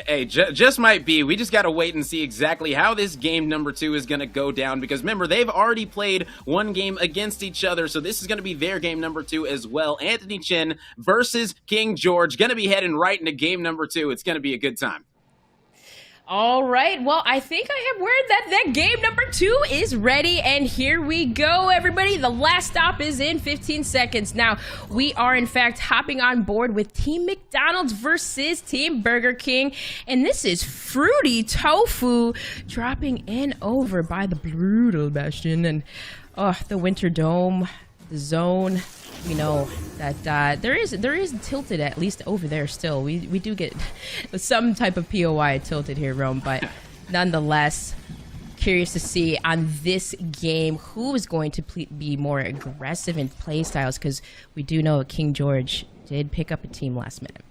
[SPEAKER 3] Hey, just might be. We just got to wait and see exactly how this game number 2 is going to go down, because remember, they've already played one game against each other, so this is going to be their game number 2 as well. AntonyChenn versus KingGeorge, going to be heading right into game number 2. It's going to be a good time.
[SPEAKER 2] All right, well, I think I have word that game number 2 is ready, and here we go, everybody. The last stop is in 15 seconds. Now, we are, in fact, hopping on board with Team McDonald's versus Team Burger King, and this is Fruity Tofu dropping in over by the Brutal Bastion, and the Winter Dome, the Zone. We know that there is tilted, at least over there still. We do get some type of POI tilted here, Rome, but nonetheless, curious to see on this game who is going to be more aggressive in play styles, because we do know KingGeorge did pick up a team last minute.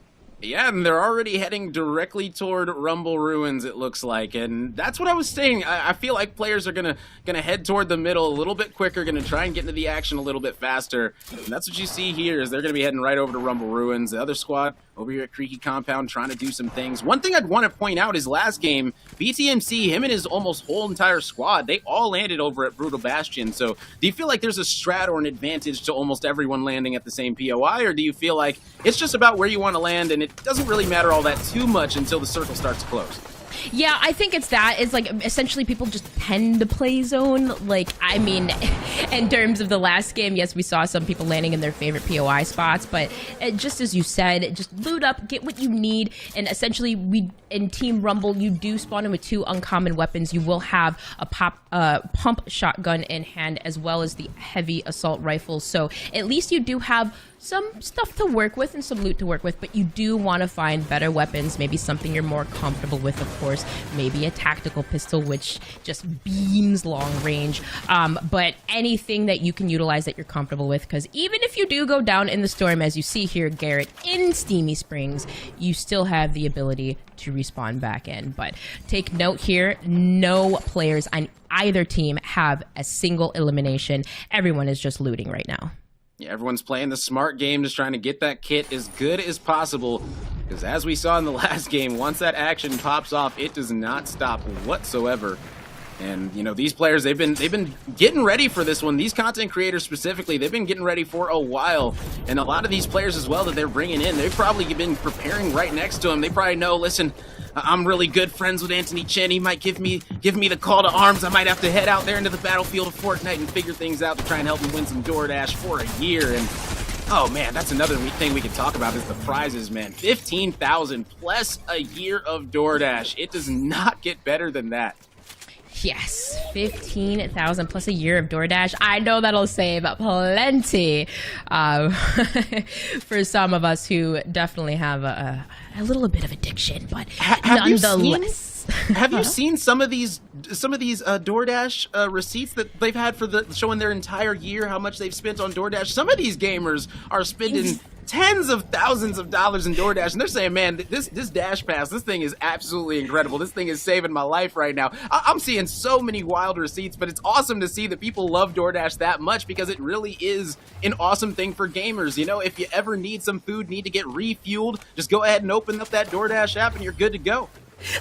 [SPEAKER 3] Yeah, and they're already heading directly toward Rumble Ruins, it looks like, and that's what I was saying. I feel like players are gonna head toward the middle a little bit quicker, gonna try and get into the action a little bit faster, and that's what you see here, is they're gonna be heading right over to Rumble Ruins. The other squad over here at Creaky Compound trying to do some things. One thing I'd want to point out is last game, BTMC, him and his almost whole entire squad, they all landed over at Brutal Bastion, so do you feel like there's a strat or an advantage to almost everyone landing at the same POI, or do you feel like it's just about where you want to land and it doesn't really matter all that too much until the circle starts to close?
[SPEAKER 2] Yeah, I think it's that. It's like essentially people just tend to play zone. Like, in terms of the last game, yes, we saw some people landing in their favorite POI spots, but just as you said, just loot up, get what you need, and essentially in Team Rumble, you do spawn in with 2 uncommon weapons. You will have a pump shotgun in hand, as well as the heavy assault rifles. So at least you do have some stuff to work with and some loot to work with, but you do want to find better weapons, maybe something you're more comfortable with, of course, maybe a tactical pistol, which just beams long range, but anything that you can utilize that you're comfortable with, because even if you do go down in the storm, as you see here, Garrett, in Steamy Springs, you still have the ability to respawn back in. But take note here, no players on either team have a single elimination. Everyone is just looting right now.
[SPEAKER 3] Yeah, everyone's playing the smart game, just trying to get that kit as good as possible. Because as we saw in the last game, once that action pops off, it does not stop whatsoever. And, you know, these players, they've been getting ready for this one. These content creators specifically, they've been getting ready for a while. And a lot of these players as well that they're bringing in, they've probably been preparing right next to him. They probably know, listen, I'm really good friends with AntonyChenn. He might give me the call to arms. I might have to head out there into the battlefield of Fortnite and figure things out to try and help him win some DoorDash for a year. And oh man, that's another thing we can talk about is the prizes, man. 15,000 plus a year of DoorDash. It does not get better than that.
[SPEAKER 2] Yes, 15,000 plus a year of DoorDash. I know that'll save plenty for some of us who definitely have a little bit of addiction, but nonetheless.
[SPEAKER 3] Have you seen some of these DoorDash receipts that they've had for showing their entire year, how much they've spent on DoorDash? Some of these gamers are spending tens of thousands of dollars in DoorDash, and they're saying, man, this Dash Pass, this thing is absolutely incredible. This thing is saving my life right now. I'm seeing so many wild receipts, but it's awesome to see that people love DoorDash that much because it really is an awesome thing for gamers. You know, if you ever need some food, need to get refueled, just go ahead and open up that DoorDash app and you're good to go.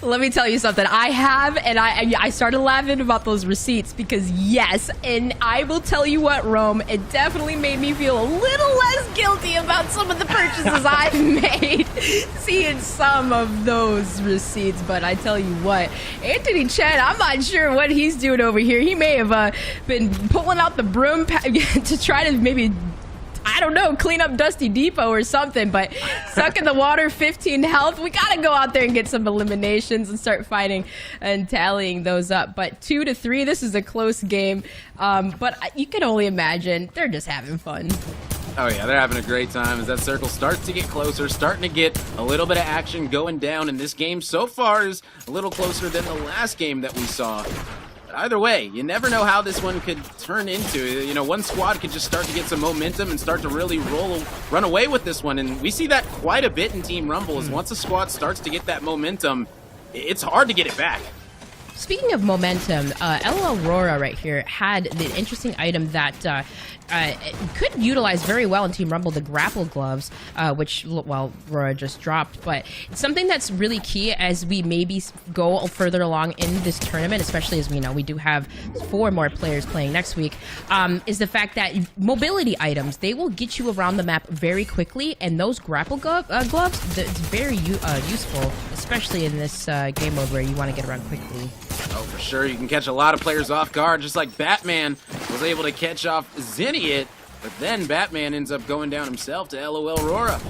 [SPEAKER 2] Let me tell you something. I have, and I started laughing about those receipts because yes, and I will tell you what, Rome, it definitely made me feel a little less guilty about some of the purchases I've made, seeing some of those receipts. But I tell you what, AntonyChenn, I'm not sure what he's doing over here. He may have been pulling out the broom to try to maybe, I don't know, clean up Dusty Depot or something, but stuck in the water, 15 health. We gotta go out there and get some eliminations and start fighting and tallying those up. But 2-3, this is a close game. But you can only imagine they're just having fun.
[SPEAKER 3] Oh yeah, they're having a great time as that circle starts to get closer, starting to get a little bit of action going down. And this game so far is a little closer than the last game that we saw. Either way, you never know how this one could turn into. You know, one squad could just start to get some momentum and start to really run away with this one. And we see that quite a bit in Team Rumble is once a squad starts to get that momentum, it's hard to get it back.
[SPEAKER 2] Speaking of momentum, Ella Aurora right here had the interesting item that could utilize very well in Team Rumble, the grapple gloves, which, well, Aurora just dropped. But it's something that's really key as we maybe go further along in this tournament, especially as we know we do have 4 more players playing next week, is the fact that mobility items, they will get you around the map very quickly, and those grapple gloves, it's very useful, especially in this game mode where you want to get around quickly.
[SPEAKER 3] Oh, for sure. You can catch a lot of players off guard, just like Batman was able to catch off Zenyatt, but then Batman ends up going down himself to LOL Aurora.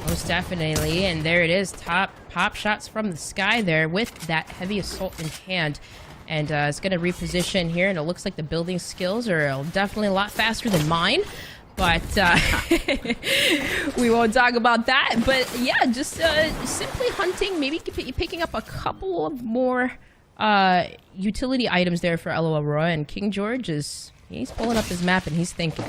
[SPEAKER 2] Most definitely, and there it is. Pop shots from the sky there with that heavy assault in hand. And it's going to reposition here, and it looks like the building skills are definitely a lot faster than mine. But we won't talk about that. But yeah, just simply hunting, maybe picking up a couple of more utility items there for Ella Aurora. And KingGeorge he's pulling up his map and he's thinking.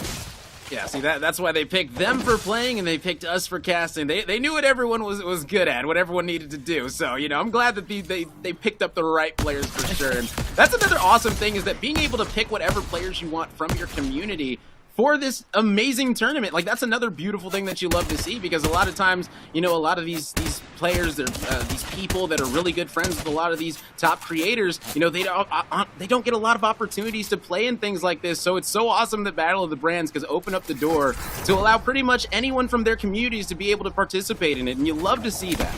[SPEAKER 3] Yeah, see, that's why they picked them for playing and they picked us for casting. They knew what everyone was good at, what everyone needed to do. So, you know, I'm glad that they picked up the right players for sure. And that's another awesome thing is that being able to pick whatever players you want from your community for this amazing tournament. Like, that's another beautiful thing that you love to see, because a lot of times, you know, a lot of these players, these people that are really good friends with a lot of these top creators, you know, they don't get a lot of opportunities to play in things like this. So it's so awesome that Battle of the Brands can open up the door to allow pretty much anyone from their communities to be able to participate in it, and you love to see that.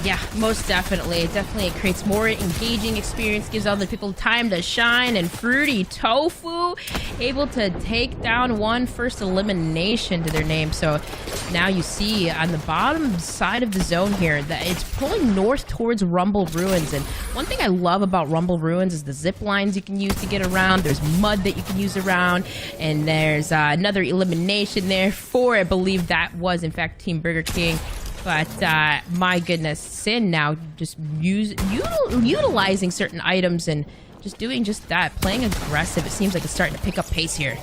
[SPEAKER 2] Yeah, most definitely. It definitely creates more engaging experience, gives other people time to shine, and Fruity Tofu able to take down one first elimination to their name. So now you see on the bottom side of the zone here that it's pulling north towards Rumble Ruins. And one thing I love about Rumble Ruins is the zip lines you can use to get around. There's mud that you can use around, and there's another elimination there for, I believe that was in fact Team Burger King. But my goodness, Sin now just utilizing certain items and just doing just that, playing aggressive. It seems like it's starting to pick up pace here.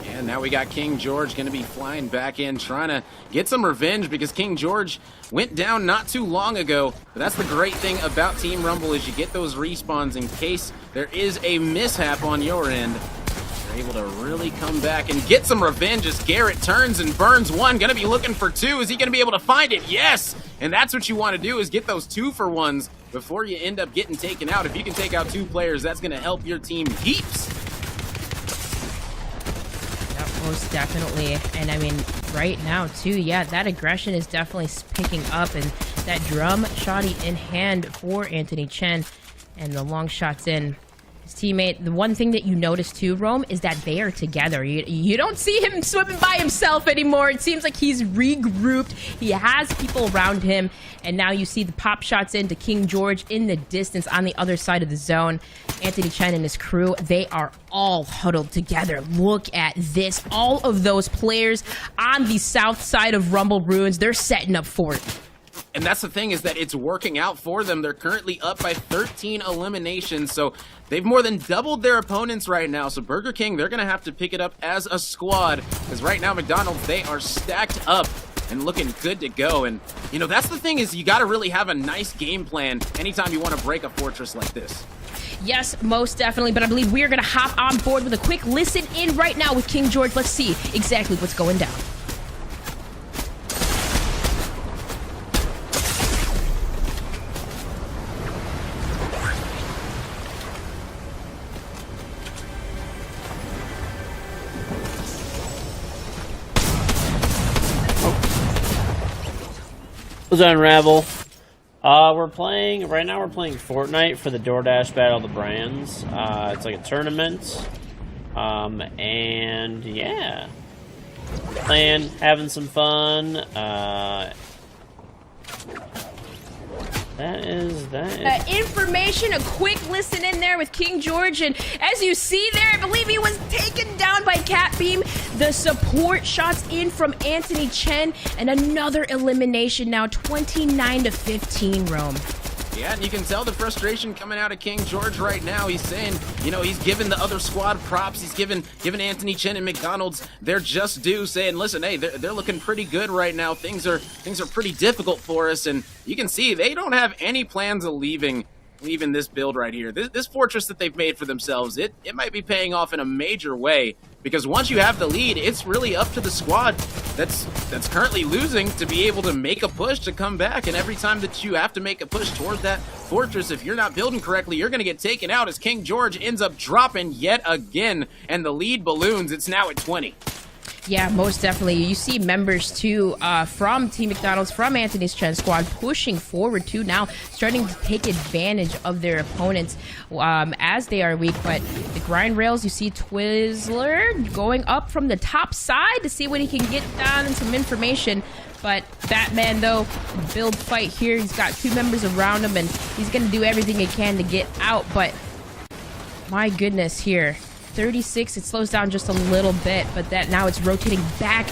[SPEAKER 3] And now we got KingGeorge going to be flying back in, trying to get some revenge because KingGeorge went down not too long ago. But that's the great thing about Team Rumble is you get those respawns in case there is a mishap on your end. You're able to really come back and get some revenge as Garrett turns and burns one. Going to be looking for two. Is he going to be able to find it? Yes! And that's what you want to do is get those 2-for-1s before you end up getting taken out. If you can take out 2 players, that's going to help your team heaps.
[SPEAKER 2] Most definitely. And I mean, right now too, yeah, that aggression is definitely picking up, and that drum shotty in hand for AntonyChenn, and the long shots in. His teammate, the one thing that you notice too, Rome, is that they are together. You don't see him swimming by himself anymore. It seems like he's regrouped. He has people around him, and now you see the pop shots into KingGeorge in the distance on the other side of the zone. AntonyChenn and his crew, they are all huddled together. Look at this. All of those players on the south side of Rumble Ruins, they're setting up for it.
[SPEAKER 3] And that's the thing is that it's working out for them. They're currently up by 13 eliminations, so they've more than doubled their opponents right now. So Burger King, they're going to have to pick it up as a squad because right now McDonald's, they are stacked up and looking good to go. And, you know, that's the thing is you got to really have a nice game plan anytime you want to break a fortress like this.
[SPEAKER 2] Yes, most definitely, but I believe we are going to hop on board with a quick listen in right now with KingGeorge. Let's see exactly what's going down.
[SPEAKER 9] What's on Unravel? We're playing Fortnite for the DoorDash Battle of the Brands. It's like a tournament. And yeah. Playing, having some fun. That is
[SPEAKER 2] information, a quick listen in there with KingGeorge, and as you see there, I believe he was taken down by Cat Beam. The support shots in from AntonyChenn, and another elimination now, 29-15, Rome.
[SPEAKER 3] Yeah, and you can tell the frustration coming out of KingGeorge right now. He's saying, you know, he's giving the other squad props. He's giving AntonyChenn and McDonald's their just due, saying, listen, hey, they're looking pretty good right now. Things are pretty difficult for us, and you can see they don't have any plans of leaving this build right here. This fortress that they've made for themselves, it might be paying off in a major way, because once you have the lead, it's really up to the squad that's currently losing to be able to make a push to come back. And every time that you have to make a push toward that fortress, if you're not building correctly, you're going to get taken out as KingGeorge ends up dropping yet again, and the lead balloons. It's now at 20.
[SPEAKER 2] Yeah, most definitely. You see members, too, from Team McDonald's, from AntonyChenn squad, pushing forward, too, now starting to take advantage of their opponents as they are weak. But the grind rails, you see Twizzler going up from the top side to see what he can get down and some information. But Batman, though, build fight here. He's got 2 members around him, and he's going to do everything he can to get out. But my goodness here. 36, it slows down just a little bit, but that now it's rotating back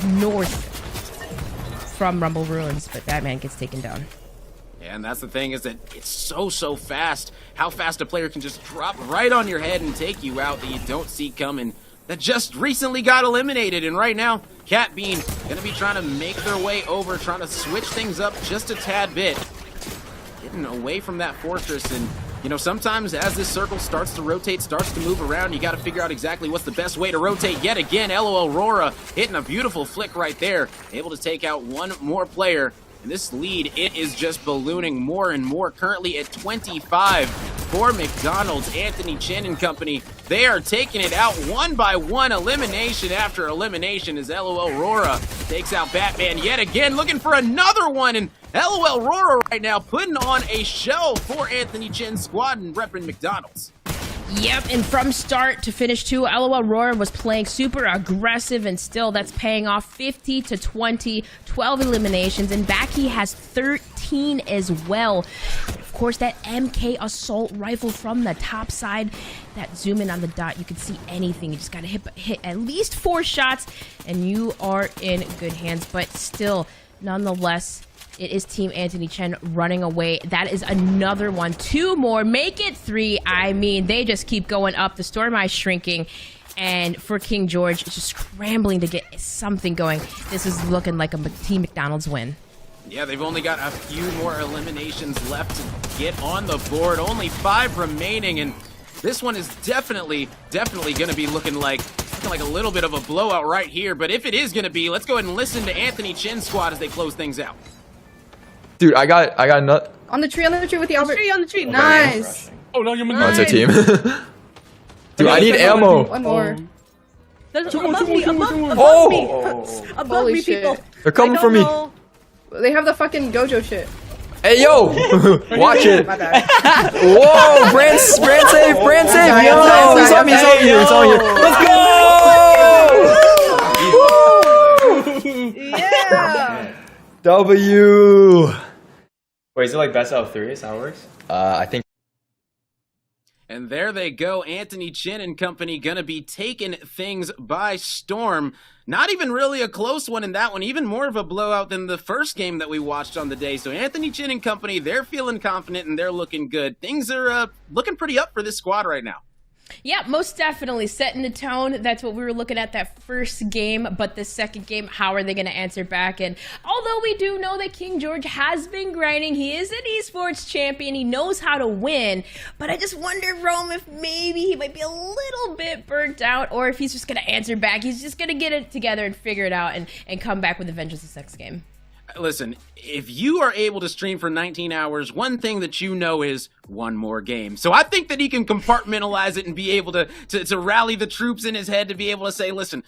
[SPEAKER 2] north from Rumble Ruins, but Batman gets taken down.
[SPEAKER 3] Yeah, and that's the thing is that it's so fast. How fast a player can just drop right on your head and take you out that you don't see coming. That just recently got eliminated, and right now, Cat Bean gonna be trying to make their way over, trying to switch things up just a tad bit. Getting away from that fortress, and you know, sometimes as this circle starts to rotate, starts to move around, you got to figure out exactly what's the best way to rotate. Yet again, LOL Aurora hitting a beautiful flick right there, able to take out one more player. And this lead, it is just ballooning more and more, currently at 25. for McDonald's. AntonyChenn and company, they are taking it out one by one, elimination after elimination, as LOL Aurora takes out Batman yet again, looking for another one. And LOL Aurora right now putting on a show for AntonyChenn's squad and repping McDonald's.
[SPEAKER 2] Yep, and from start to finish too, LOL Roar was playing super aggressive, and still that's paying off. 50 to 20, 12 eliminations, and Baki has 13 as well. Of course, that MK assault rifle from the top side, that zoom in on the dot, you can see anything. You just gotta hit at least 4 shots, and you are in good hands. But still, nonetheless, it is Team AntonyChenn running away. That is another one. 2 more. Make it 3. I mean, they just keep going up. The storm eye shrinking. And for KingGeorge, it's just scrambling to get something going. This is looking like a Team McDonald's win.
[SPEAKER 3] Yeah, they've only got a few more eliminations left to get on the board. Only 5 remaining, and this one is definitely going to be looking like a little bit of a blowout right here. But if it is going to be, let's go ahead and listen to AntonyChenn's squad as they close things out.
[SPEAKER 10] Dude, I got a nut.
[SPEAKER 6] On the tree with the Albert. On the tree. Nice.
[SPEAKER 8] Oh no, you're
[SPEAKER 10] Oh, it's a team. Dude, I need ammo.
[SPEAKER 6] One more.
[SPEAKER 8] There's above me,
[SPEAKER 6] Above me, people.
[SPEAKER 10] They're coming for me.
[SPEAKER 6] They have the fucking Gojo shit.
[SPEAKER 10] Hey, yo! Watch it.
[SPEAKER 6] My bad.
[SPEAKER 10] Whoa! Brand safe! Yo! He's on here! Let's go!
[SPEAKER 6] Yeah.
[SPEAKER 10] W!
[SPEAKER 5] Wait, is it like best out of 3? Is that how it works?
[SPEAKER 10] I think.
[SPEAKER 3] And there they go. AntonyChenn and company gonna be taking things by storm. Not even really a close one in that one. Even more of a blowout than the first game that we watched on the day. So AntonyChenn and company, they're feeling confident and they're looking good. Things are looking pretty up for this squad right now.
[SPEAKER 2] Yeah, most definitely setting the tone. That's what we were looking at that first game, but the second game, how are they going to answer back? And although we do know that KingGeorge has been grinding, he is an esports champion, he knows how to win, but I just wonder, Rome, if maybe he might be a little bit burnt out, or if he's just going to answer back. He's just going to get it together and figure it out and come back with a vengeance this next game.
[SPEAKER 3] Listen, if you are able to stream for 19 hours, one thing that you know is one more game. So I think that he can compartmentalize it and be able to rally the troops in his head to be able to say, listen,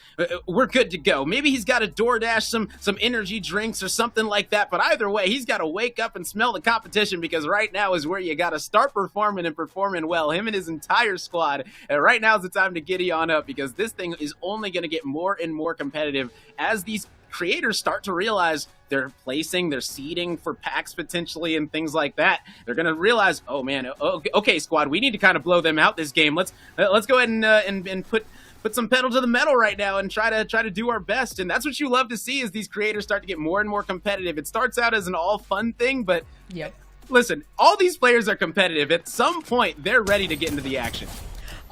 [SPEAKER 3] we're good to go. Maybe he's got to DoorDash some energy drinks or something like that. But either way, he's got to wake up and smell the competition, because right now is where you got to start performing and performing well. Him and his entire squad. And right now is the time to giddy on up, because this thing is only going to get more and more competitive as these creators start to realize they're placing, they're seeding for packs potentially and things like that. They're gonna realize, oh man, okay, squad, we need to kind of blow them out this game. Let's go ahead and put some pedal to the metal right now and try to do our best. And that's what you love to see, is these creators start to get more and more competitive. It starts out as an all fun thing, but
[SPEAKER 2] Yep.
[SPEAKER 3] Listen, all these players are competitive. At some point, they're ready to get into the action.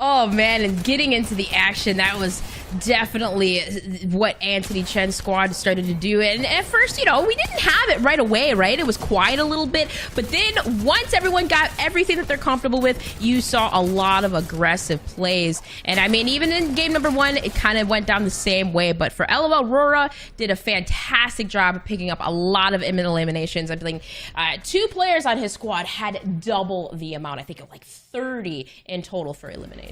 [SPEAKER 2] Oh man, and getting into the action, that was definitely what AntonyChenn's squad started to do. And at first, you know, we didn't have it right away, right? It was quiet a little bit, but then once everyone got everything that they're comfortable with, you saw a lot of aggressive plays. And I mean, even in game number 1, it kind of went down the same way, but for LOL Aurora, did a fantastic job of picking up a lot of eliminations. I believe 2 players on his squad had double the amount. I think of like 30 in total for eliminations.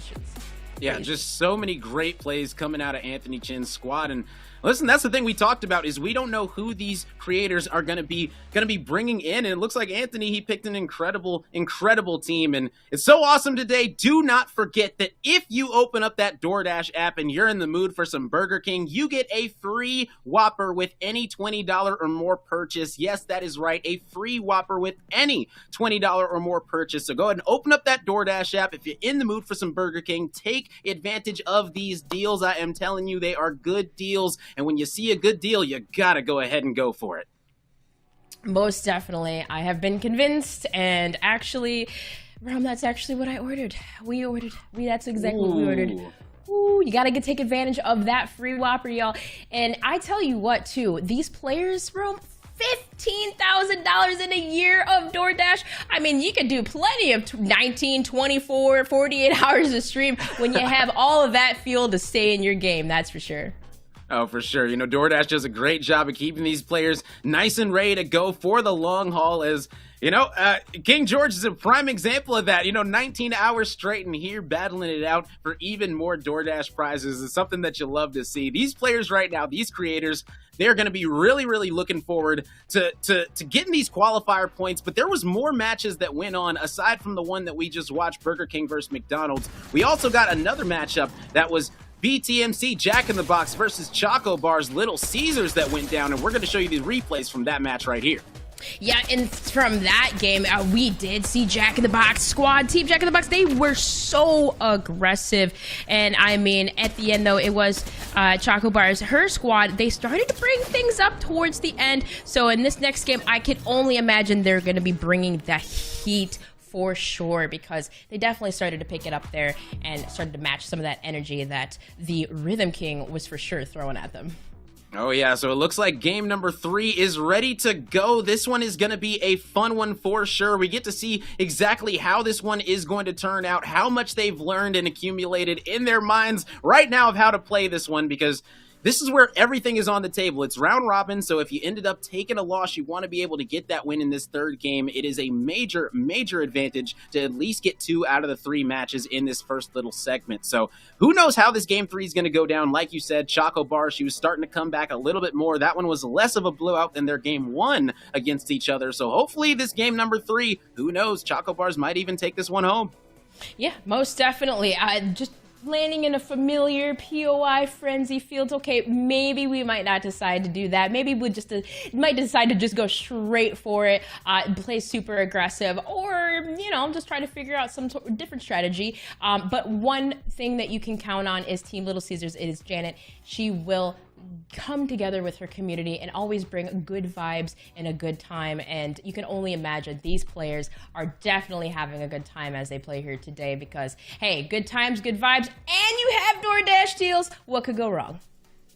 [SPEAKER 3] Yeah, just so many great plays coming out of AntonyChenn's squad. And listen, that's the thing we talked about, is we don't know who these creators are going to be bringing in. And it looks like Anthony, he picked an incredible team. And it's so awesome today. Do not forget that if you open up that DoorDash app and you're in the mood for some Burger King, you get a free Whopper with any $20 or more purchase. Yes, that is right. A free Whopper with any $20 or more purchase. So go ahead and open up that DoorDash app. If you're in the mood for some Burger King, take advantage of these deals. I am telling you, they are good deals. And when you see a good deal, you gotta go ahead and go for it.
[SPEAKER 2] Most definitely. I have been convinced, and actually, Ram, that's actually what I ordered. That's exactly what we ordered. Ooh, you gotta take advantage of that free Whopper, y'all. And I tell you what, too, these players, Ram, $15,000 in a year of DoorDash. I mean, you could do plenty of 19, 24, 48 hours of stream when you have all of that fuel to stay in your game, that's for sure.
[SPEAKER 3] Oh, for sure. You know, DoorDash does a great job of keeping these players nice and ready to go for the long haul. As you know, KingGeorge is a prime example of that. You know, 19 hours straight in here battling it out for even more DoorDash prizes is something that you love to see. These players right now, these creators, they're going to be really, really looking forward to getting these qualifier points. But there was more matches that went on aside from the one that we just watched, Burger King versus McDonald's. We also got another matchup that was BTMC Jack in the Box versus XChocoBars Little Caesars that went down, and we're going to show you the replays from that match right here.
[SPEAKER 2] Yeah, and from that game, we did see Jack in the Box squad, Team Jack in the Box. They were so aggressive. And I mean, at the end, though, it was XChocoBars, her squad. They started to bring things up towards the end. So in this next game, I can only imagine they're going to be bringing the heat for sure, because they definitely started to pick it up there and started to match some of that energy that the Rhythm King was for sure throwing at them.
[SPEAKER 3] Oh yeah, so it looks like game number 3 is ready to go. This one is going to be a fun one for sure. We get to see exactly how this one is going to turn out, how much they've learned and accumulated in their minds right now of how to play this one, because this is where everything is on the table. It's round robin, so if you ended up taking a loss, you want to be able to get that win in this third game. It is a major, major advantage to at least get 2 out of the 3 matches in this first little segment. So who knows how this game 3 is going to go down. Like you said, XChocoBars, she was starting to come back a little bit more. That one was less of a blowout than their game 1 against each other. So hopefully this game number 3, who knows, XChocoBars might even take this one home.
[SPEAKER 2] Yeah, most definitely. Just landing in a familiar POI frenzy field. Okay, maybe we might not decide to do that. Maybe we just might decide to just go straight for it, play super aggressive, or, you know, just try to figure out some different strategy. But one thing that you can count on is Team Little Caesars. It is Janet. She will come together with her community and always bring good vibes and a good time, and you can only imagine these players are definitely having a good time as they play here today, because hey, good times, good vibes, and you have DoorDash deals. What could go wrong?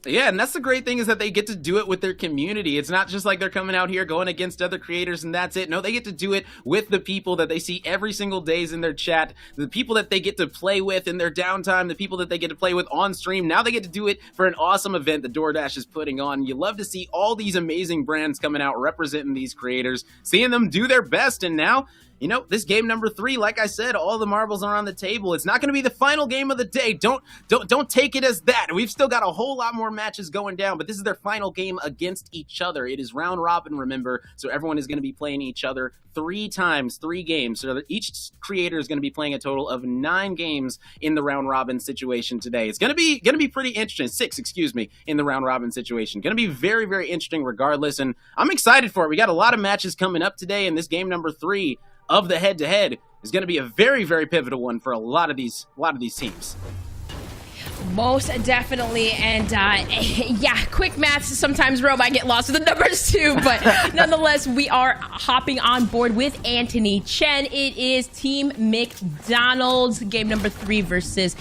[SPEAKER 3] Yeah, and that's the great thing, is that they get to do it with their community. It's not just like they're coming out here going against other creators and that's it. No, they get to do it with the people that they see every single day in their chat, the people that they get to play with in their downtime, the people that they get to play with on stream. Now they get to do it for an awesome event that DoorDash is putting on. You love to see all these amazing brands coming out representing these creators, seeing them do their best. And now, you know, this game number 3, like I said, all the marbles are on the table. It's not going to be the final game of the day. Don't take it as that. We've still got a whole lot more matches going down, but this is their final game against each other. It is round robin, remember, so everyone is going to be playing each other 3 times, 3 games. So each creator is going to be playing a total of 9 games in the round robin situation today. It's going to be pretty interesting. 6, excuse me, in the round robin situation. Going to be very, very interesting regardless, and I'm excited for it. We got a lot of matches coming up today, and this game number 3 of the head-to-head is going to be a very, very pivotal one for a lot of these teams.
[SPEAKER 2] Most definitely, and yeah, quick maths. Sometimes, Rome, I get lost with the numbers too, but nonetheless, we are hopping on board with AntonyChenn. It is Team McDonald's, game number 3 versus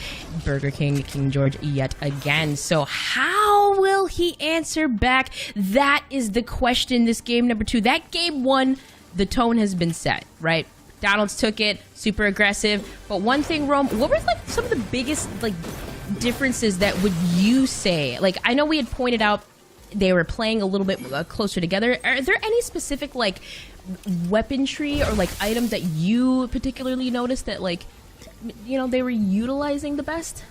[SPEAKER 2] Burger King, KingGeorge yet again. So how will he answer back? That is the question. This game number 2, that game 1, the tone has been set, right? McDonald's took it, super aggressive. But one thing, Rome, what were like some of the biggest like differences that would you say? Like, I know we had pointed out they were playing a little bit closer together. Are there any specific like weaponry or like items that you particularly noticed that, like, you know, they were utilizing the best?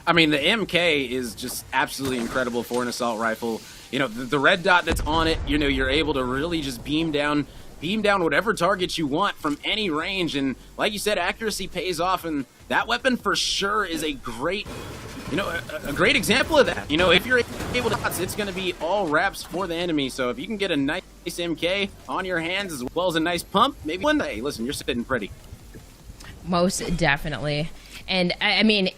[SPEAKER 3] I mean, the MK is just absolutely incredible for an assault rifle. You know, the red dot that's on it, you know, you're able to really just beam down whatever target you want from any range, and like you said, accuracy pays off, and that weapon for sure is a great, you know, a great example of that. You know, if you're able to, it's going to be all wraps for the enemy, so if you can get a nice MK on your hands as well as a nice pump, maybe one day, listen, you're sitting pretty.
[SPEAKER 2] Most definitely. And I mean,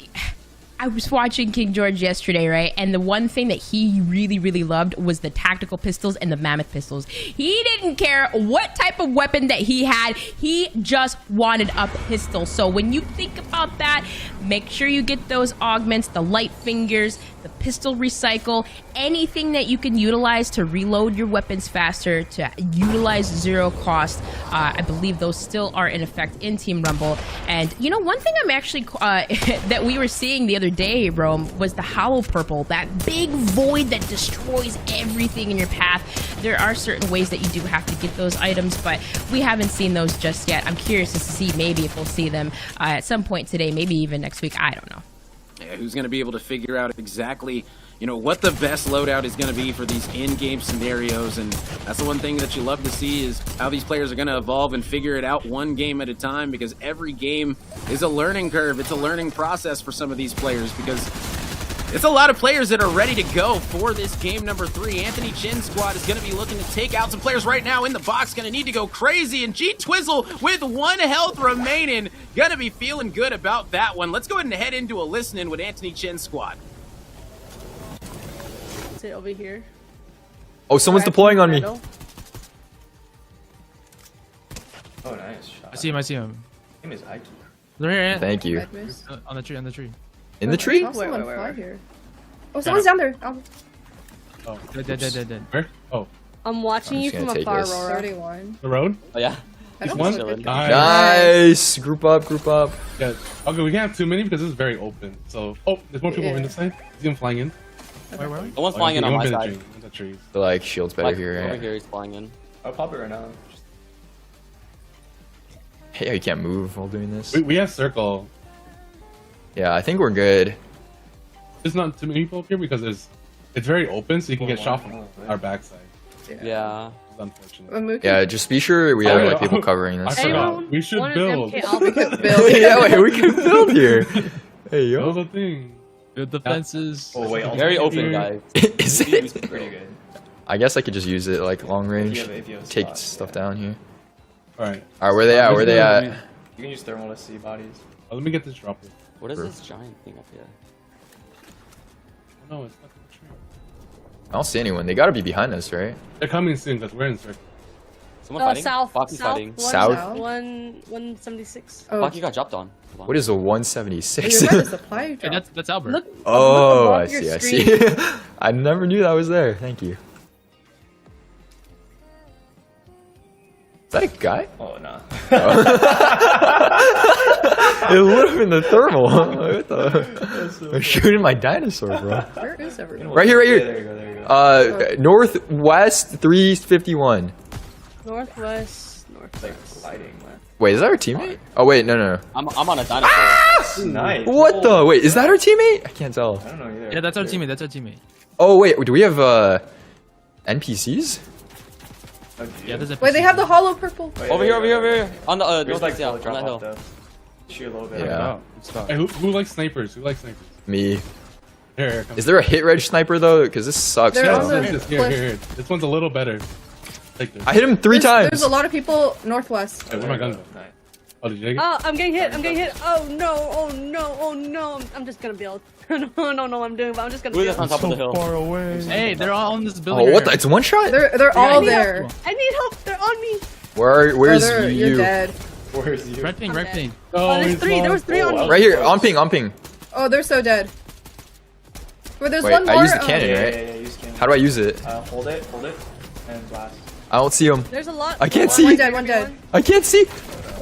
[SPEAKER 2] I was watching KingGeorge yesterday, right? And the one thing that he really, really loved was the tactical pistols and the mammoth pistols. He didn't care what type of weapon that he had. He just wanted a pistol. So when you think about that, make sure you get those augments, the light fingers, the pistol recycle, anything that you can utilize to reload your weapons faster, to utilize zero cost. I believe those still are in effect in Team Rumble. And you know, one thing I'm actually that we were seeing the other day, Rome, was the hollow purple, that big void that destroys everything in your path. There are certain ways that you do have to get those items, but we haven't seen those just yet. I'm curious to see maybe if we'll see them at some point today, maybe even next week. I don't know.
[SPEAKER 3] Yeah, who's going to be able to figure out exactly, you know, what the best loadout is going to be for these in-game scenarios? And that's the one thing that you love to see, is how these players are going to evolve and figure it out one game at a time, because every game is a learning curve. It's a learning process for some of these players, because it's a lot of players that are ready to go for this game number 3. AntonyChenn squad is going to be looking to take out some players right now in the box. Going to need to go crazy. And G-Twizzle with 1 health remaining. Going to be feeling good about that one. Let's go ahead and head into a listen-in with AntonyChenn squad.
[SPEAKER 6] Sit over here.
[SPEAKER 10] Oh, someone's deploying on me.
[SPEAKER 5] Oh, nice shot.
[SPEAKER 11] I see him. I see him.
[SPEAKER 5] Name is Ike.
[SPEAKER 11] They're here, Ant.
[SPEAKER 10] Thank you.
[SPEAKER 11] On the tree. On the tree.
[SPEAKER 10] In the tree?
[SPEAKER 6] Wait. Here. Oh, someone's down there.
[SPEAKER 11] Oh, dead.
[SPEAKER 5] Where? Oh.
[SPEAKER 6] I'm watching
[SPEAKER 10] I'm
[SPEAKER 6] you
[SPEAKER 10] just
[SPEAKER 6] from
[SPEAKER 10] gonna take
[SPEAKER 6] afar,
[SPEAKER 10] this.
[SPEAKER 6] Aurora. 31.
[SPEAKER 5] The road?
[SPEAKER 9] Oh yeah.
[SPEAKER 6] I don't
[SPEAKER 5] one?
[SPEAKER 6] know if it-
[SPEAKER 10] Nice. Group up.
[SPEAKER 5] Yeah. Okay, we can't have too many because this is very open. So, oh, there's more people over this side. See him flying in.
[SPEAKER 11] Where?
[SPEAKER 9] The one's flying in on my side.
[SPEAKER 5] The trees.
[SPEAKER 10] So, like, shield's better
[SPEAKER 9] Like,
[SPEAKER 10] here,
[SPEAKER 9] over
[SPEAKER 10] right?
[SPEAKER 9] here, he's flying in.
[SPEAKER 5] I'll pop it right now.
[SPEAKER 10] Hey, you can't move while doing this.
[SPEAKER 5] We have circle.
[SPEAKER 10] Yeah, I think we're good.
[SPEAKER 5] There's not too many people up here because it's very open, so you can get shot from our backside.
[SPEAKER 9] Yeah.
[SPEAKER 5] It's unfortunate.
[SPEAKER 10] Yeah, just be sure we have like people covering
[SPEAKER 5] I
[SPEAKER 10] this.
[SPEAKER 5] forgot. We should build.
[SPEAKER 10] Yeah, wait, we can build here. Hey, yo.
[SPEAKER 5] Build a thing.
[SPEAKER 11] Good defenses.
[SPEAKER 5] Oh wait,
[SPEAKER 9] Very open, guys.
[SPEAKER 10] Is it?
[SPEAKER 5] pretty good.
[SPEAKER 10] I guess I could just use it like long range. Take stuff down here.
[SPEAKER 5] Alright.
[SPEAKER 10] Alright, where they at? Where they at?
[SPEAKER 5] You can use thermal to see bodies. Oh, let me get this dropper.
[SPEAKER 9] What is this giant thing up here?
[SPEAKER 5] No, it's not the tree.
[SPEAKER 10] I don't see anyone. They gotta be behind us, right?
[SPEAKER 5] They're coming soon because we're in circle.
[SPEAKER 9] Someone fighting?
[SPEAKER 6] South.
[SPEAKER 9] Foxy's fighting.
[SPEAKER 10] South?
[SPEAKER 6] 176.
[SPEAKER 9] Foxy got dropped on. Hold on.
[SPEAKER 10] What is a 176?
[SPEAKER 11] Hey, that's Albert.
[SPEAKER 6] Look,
[SPEAKER 10] Oh,
[SPEAKER 6] look
[SPEAKER 10] I
[SPEAKER 6] above your
[SPEAKER 10] see, I
[SPEAKER 6] screen.
[SPEAKER 10] see. I never knew that was there. Thank you. Is that a guy?
[SPEAKER 5] Oh, nah.
[SPEAKER 10] It would have been the thermal. What the? I'm shooting my dinosaur, bro.
[SPEAKER 6] Where is everyone?
[SPEAKER 10] Right here, right here.
[SPEAKER 5] There you go.
[SPEAKER 10] Northwest 351.
[SPEAKER 6] Northwest.
[SPEAKER 10] Wait, is that our teammate? Oh wait, no.
[SPEAKER 9] I'm on a dinosaur.
[SPEAKER 5] Nice.
[SPEAKER 10] What the? Wait, is that our teammate? I can't tell.
[SPEAKER 5] I don't know either.
[SPEAKER 11] Yeah, that's our teammate.
[SPEAKER 10] Oh wait, do we have NPCs?
[SPEAKER 11] Yeah, there's a.
[SPEAKER 6] Wait, they have the hollow purple.
[SPEAKER 9] Over here. On the north, yeah, on that hill.
[SPEAKER 5] Shoot a little bit.
[SPEAKER 10] Yeah.
[SPEAKER 5] Hey, who likes snipers? Who likes snipers?
[SPEAKER 10] Me.
[SPEAKER 5] Here, come.
[SPEAKER 10] Is there a hit reg sniper though? Because this sucks.
[SPEAKER 6] They're
[SPEAKER 10] bro.
[SPEAKER 6] on the-
[SPEAKER 5] Here. This one's a little better. Take this.
[SPEAKER 10] I hit him 3 times.
[SPEAKER 6] There's a lot of people northwest.
[SPEAKER 5] Hey, where my gun go? Oh, did you take it?
[SPEAKER 6] Oh, I'm getting hit. Oh no. I'm just gonna build. I don't know what I'm doing, but I'm just gonna
[SPEAKER 9] Who's
[SPEAKER 6] build.
[SPEAKER 9] on top of the hill?
[SPEAKER 11] Hey, they're all on this building.
[SPEAKER 10] Oh, what the? It's one shot?
[SPEAKER 6] They're all
[SPEAKER 11] need
[SPEAKER 6] there.
[SPEAKER 11] help.
[SPEAKER 6] I need help. They're on me.
[SPEAKER 10] Where's
[SPEAKER 6] You're
[SPEAKER 10] you?
[SPEAKER 6] dead.
[SPEAKER 5] Where's you?
[SPEAKER 11] Red ping.
[SPEAKER 6] Oh, there's 3. There was 3 on me.
[SPEAKER 10] Right here, on ping.
[SPEAKER 6] Oh, they're so dead. Wait, there's
[SPEAKER 10] Wait,
[SPEAKER 6] one more.
[SPEAKER 10] I used the cannon, right?
[SPEAKER 5] Yeah, use cannon.
[SPEAKER 10] How do I use it?
[SPEAKER 5] Hold it, and blast.
[SPEAKER 10] I don't see him.
[SPEAKER 6] There's a lot.
[SPEAKER 10] I can't see.
[SPEAKER 6] One dead.
[SPEAKER 10] I can't see.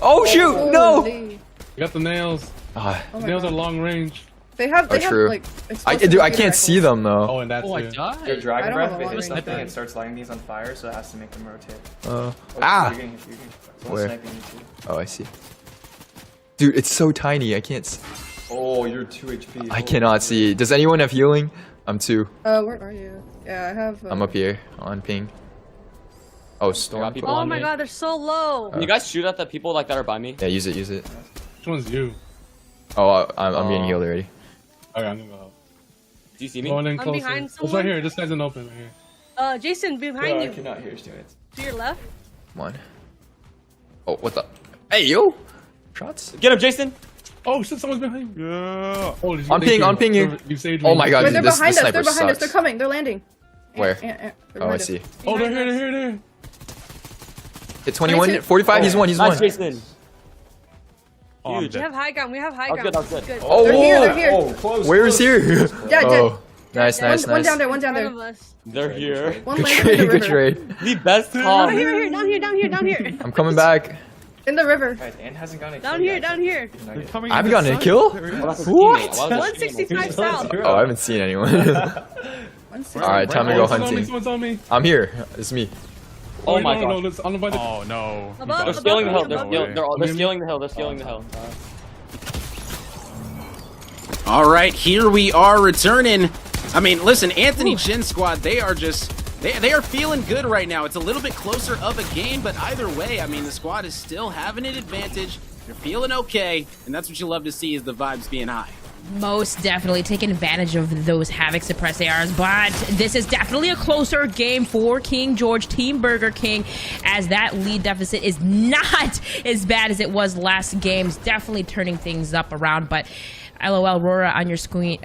[SPEAKER 10] Oh shoot! No.
[SPEAKER 6] Holy.
[SPEAKER 5] You got the nails.
[SPEAKER 10] Ah,
[SPEAKER 6] Oh my
[SPEAKER 5] Nails
[SPEAKER 6] God.
[SPEAKER 5] are long range.
[SPEAKER 6] They have
[SPEAKER 10] true.
[SPEAKER 6] like.
[SPEAKER 10] I can't see them though.
[SPEAKER 5] Oh, and that's
[SPEAKER 11] Oh, I
[SPEAKER 5] it.
[SPEAKER 11] died.
[SPEAKER 5] Your
[SPEAKER 6] I
[SPEAKER 5] dragon
[SPEAKER 6] don't
[SPEAKER 5] breath,
[SPEAKER 6] have a
[SPEAKER 5] it
[SPEAKER 6] long
[SPEAKER 5] hits
[SPEAKER 6] range.
[SPEAKER 5] something and starts lighting these on fire, so it has to make them rotate.
[SPEAKER 10] Ah.
[SPEAKER 5] You can.
[SPEAKER 10] Where?
[SPEAKER 5] Sniping you too.
[SPEAKER 10] Oh, I see. Dude, it's so tiny. I can't.
[SPEAKER 5] Oh, you're 2 HP.
[SPEAKER 10] I cannot see. Does anyone have healing? I'm 2.
[SPEAKER 6] Where are you? Yeah, I have.
[SPEAKER 10] I'm up here on ping. Oh, storm.
[SPEAKER 9] people
[SPEAKER 6] Oh
[SPEAKER 9] on
[SPEAKER 6] my
[SPEAKER 9] me.
[SPEAKER 6] God, they're so low.
[SPEAKER 9] Can you guys shoot at the people like that are by me?
[SPEAKER 10] Yeah, use it.
[SPEAKER 5] Which one's you?
[SPEAKER 10] Oh, I'm getting healed already.
[SPEAKER 5] Okay, I'm gonna go help.
[SPEAKER 9] Do you see me?
[SPEAKER 5] Going in
[SPEAKER 6] I'm
[SPEAKER 5] closer.
[SPEAKER 6] behind
[SPEAKER 5] It's right
[SPEAKER 6] someone.
[SPEAKER 5] here. This guy's an open right here.
[SPEAKER 6] Jason, behind you.
[SPEAKER 5] cannot hear students.
[SPEAKER 6] To your left.
[SPEAKER 10] Come on. Oh, what the? Hey, yo! Shots?
[SPEAKER 9] Get him, Jason.
[SPEAKER 5] Oh shit! Someone's behind you. Yeah. Oh, did you
[SPEAKER 10] On
[SPEAKER 5] thank
[SPEAKER 10] ping,
[SPEAKER 5] you.
[SPEAKER 10] on ping you.
[SPEAKER 5] You saved me.
[SPEAKER 10] Oh my god,
[SPEAKER 6] Wait,
[SPEAKER 10] dude,
[SPEAKER 6] they're
[SPEAKER 10] this
[SPEAKER 6] behind us.
[SPEAKER 10] sniper
[SPEAKER 6] They're behind us.
[SPEAKER 10] sucks.
[SPEAKER 6] They're coming. They're landing.
[SPEAKER 10] Where?
[SPEAKER 6] They're
[SPEAKER 10] Oh, I
[SPEAKER 6] behind us.
[SPEAKER 10] see.
[SPEAKER 5] Oh, they're
[SPEAKER 6] Behind
[SPEAKER 5] here.
[SPEAKER 6] us.
[SPEAKER 5] They're here.
[SPEAKER 10] Hit 21,
[SPEAKER 6] 22.
[SPEAKER 10] 45, he's one, he's
[SPEAKER 9] Nice,
[SPEAKER 10] one.
[SPEAKER 9] Jason.
[SPEAKER 5] Oh, I'm
[SPEAKER 6] We
[SPEAKER 5] dead.
[SPEAKER 6] have high ground. We have high
[SPEAKER 9] I was
[SPEAKER 6] ground.
[SPEAKER 9] good, I was good.
[SPEAKER 6] Good.
[SPEAKER 10] Oh,
[SPEAKER 7] They're here.
[SPEAKER 10] Where's here?
[SPEAKER 7] Dead.
[SPEAKER 10] Oh, nice, nice,
[SPEAKER 7] One
[SPEAKER 10] nice.
[SPEAKER 7] down there. One down
[SPEAKER 6] One
[SPEAKER 7] there.
[SPEAKER 6] of us.
[SPEAKER 9] They're here.
[SPEAKER 7] One
[SPEAKER 10] Good
[SPEAKER 7] landed in
[SPEAKER 10] trade,
[SPEAKER 7] the
[SPEAKER 10] good
[SPEAKER 7] river.
[SPEAKER 10] trade.
[SPEAKER 9] The best
[SPEAKER 6] Down
[SPEAKER 9] call.
[SPEAKER 6] here, down here, down here, down here.
[SPEAKER 10] I'm coming back.
[SPEAKER 7] In the river.
[SPEAKER 6] Down here, down here.
[SPEAKER 10] I haven't gotten a kill?
[SPEAKER 9] What?
[SPEAKER 6] 165 south.
[SPEAKER 10] Oh, I haven't seen anyone. Alright, time to go hunting.
[SPEAKER 5] Someone's on me.
[SPEAKER 10] I'm here. It's me.
[SPEAKER 9] Oh my
[SPEAKER 5] no,
[SPEAKER 9] god.
[SPEAKER 5] let's on the by the. Oh no.
[SPEAKER 6] Above,
[SPEAKER 9] They're scaling the hill. They're
[SPEAKER 6] above,
[SPEAKER 9] scaling. They're scaling the hill. They're scaling the hill.
[SPEAKER 3] All right, here we are returning. I mean, listen, AntonyChenn squad, they are just they are feeling good right now. It's a little bit closer of a game, but either way, I mean, the squad is still having an advantage. They're feeling okay, and that's what you love to see is the vibes being high.
[SPEAKER 2] Most definitely taking advantage of those Havoc suppress ARs, but this is definitely a closer game for KingGeorge, Team Burger King, as that lead deficit is not as bad as it was last game's. Definitely turning things up around, but LOL Aurora on your screen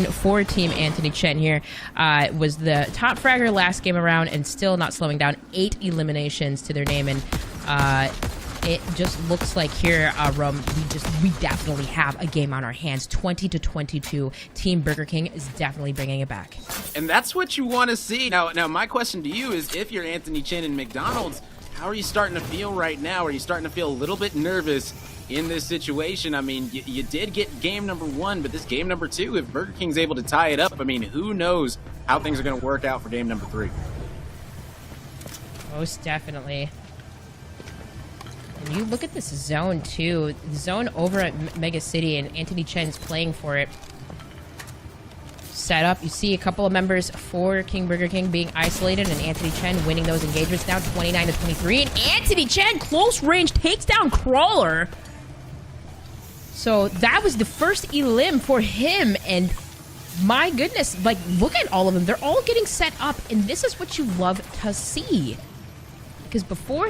[SPEAKER 2] for Team AntonyChenn here was the top fragger last game around and still not slowing down. 8 eliminations to their name, and it just looks like here, we definitely have a game on our hands. 20-22. Team Burger King is definitely bringing it back.
[SPEAKER 3] And that's what you want to see. Now, my question to you is, if you're AntonyChenn and McDonald's, how are you starting to feel right now? Are you starting to feel a little bit nervous in this situation? I mean, you did get game number 1, but this game number 2, if Burger King's able to tie it up, I mean, who knows how things are going to work out for game number 3.
[SPEAKER 2] Most definitely. And you look at this zone too. The zone over at Mega City, and AntonyChenn's playing for it. Set up. You see a couple of members for King Burger King being isolated, and AntonyChenn winning those engagements now 29-23. And AntonyChenn close range takes down Crawler. So that was the first elim for him, and my goodness, like, look at all of them. They're all getting set up, and this is what you love to see. Because before,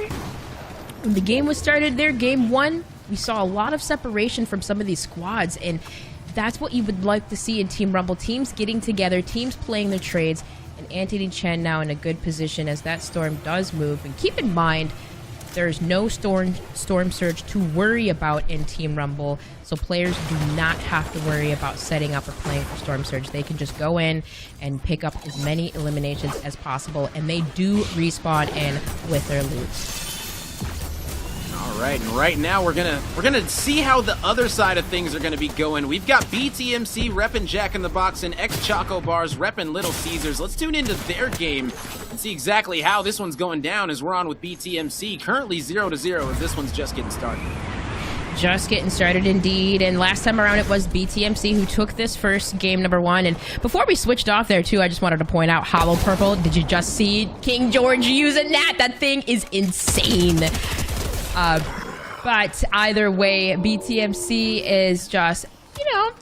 [SPEAKER 2] when the game was started there, game 1, we saw a lot of separation from some of these squads, and that's what you would like to see in Team Rumble. Teams getting together, teams playing their trades, and AntonyChenn now in a good position as that storm does move. And keep in mind, there's no storm surge to worry about in Team Rumble, so players do not have to worry about setting up or playing for storm surge. They can just go in and pick up as many eliminations as possible, and they do respawn in with their loot.
[SPEAKER 3] All right, and right now we're gonna see how the other side of things are gonna be going. We've got BTMC repping Jack in the Box and XChocoBars repping Little Caesars. Let's tune into their game and see exactly how this one's going down as we're on with BTMC. Currently 0-0 as this one's just getting started.
[SPEAKER 2] Just getting started indeed, and last time around it was BTMC who took this first game number 1. And before we switched off there too, I just wanted to point out Hollow Purple. Did you just see KingGeorge using that? That thing is insane. But either way, BTMC is just,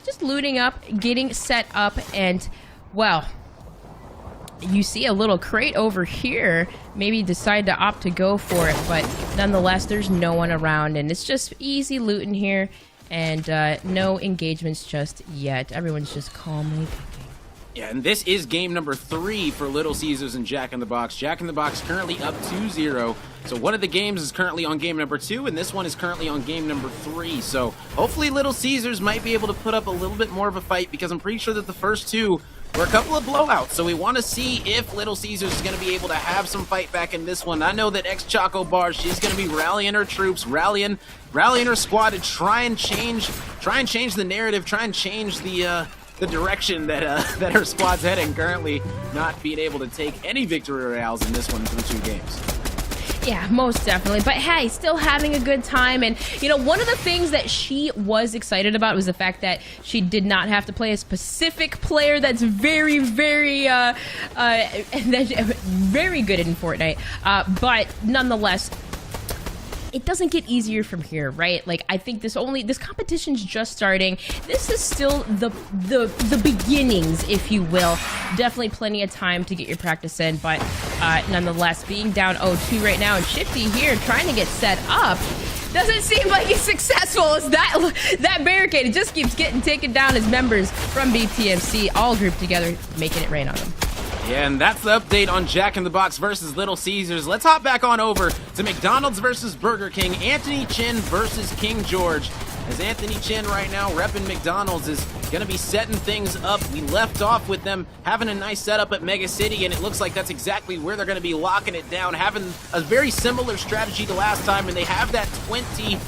[SPEAKER 2] just looting up, getting set up, and, well, you see a little crate over here. Maybe decide to opt to go for it, but nonetheless, there's no one around, and it's just easy looting here, and no engagements just yet. Everyone's just calmly picking.
[SPEAKER 3] Yeah, and this is game number 3 for Little Caesars and Jack in the Box. Jack in the Box currently up 2-0. So one of the games is currently on game number 2, and this one is currently on game number 3. So hopefully Little Caesars might be able to put up a little bit more of a fight, because I'm pretty sure that the first 2 were a couple of blowouts. So we want to see if Little Caesars is going to be able to have some fight back in this one. I know that XChocoBars, she's going to be rallying her troops, rallying her squad to try and change the narrative, try and change the direction that her squad's heading, currently not being able to take any victory royales in this one through 2 games.
[SPEAKER 2] Yeah, most definitely. But hey, still having a good time. And, one of the things that she was excited about was the fact that she did not have to play a specific player that's very, very, very good in Fortnite. But nonetheless, it doesn't get easier from here, right? Like, I think this competition's just starting. This is still the beginnings, if you will. Definitely plenty of time to get your practice in, but nonetheless, being down 0-2 right now, and Shifty here trying to get set up doesn't seem like he's successful as that barricade. It just keeps getting taken down as members from BTMC all grouped together, making it rain on them.
[SPEAKER 3] Yeah, and that's the update on Jack in the Box versus Little Caesars. Let's hop back on over to McDonald's versus Burger King, AntonyChenn versus KingGeorge. as AntonyChenn right now repping McDonald's is going to be setting things up. We left off with them having a nice setup at Mega City, and it looks like that's exactly where they're going to be locking it down, having a very similar strategy to last time, and they have that 20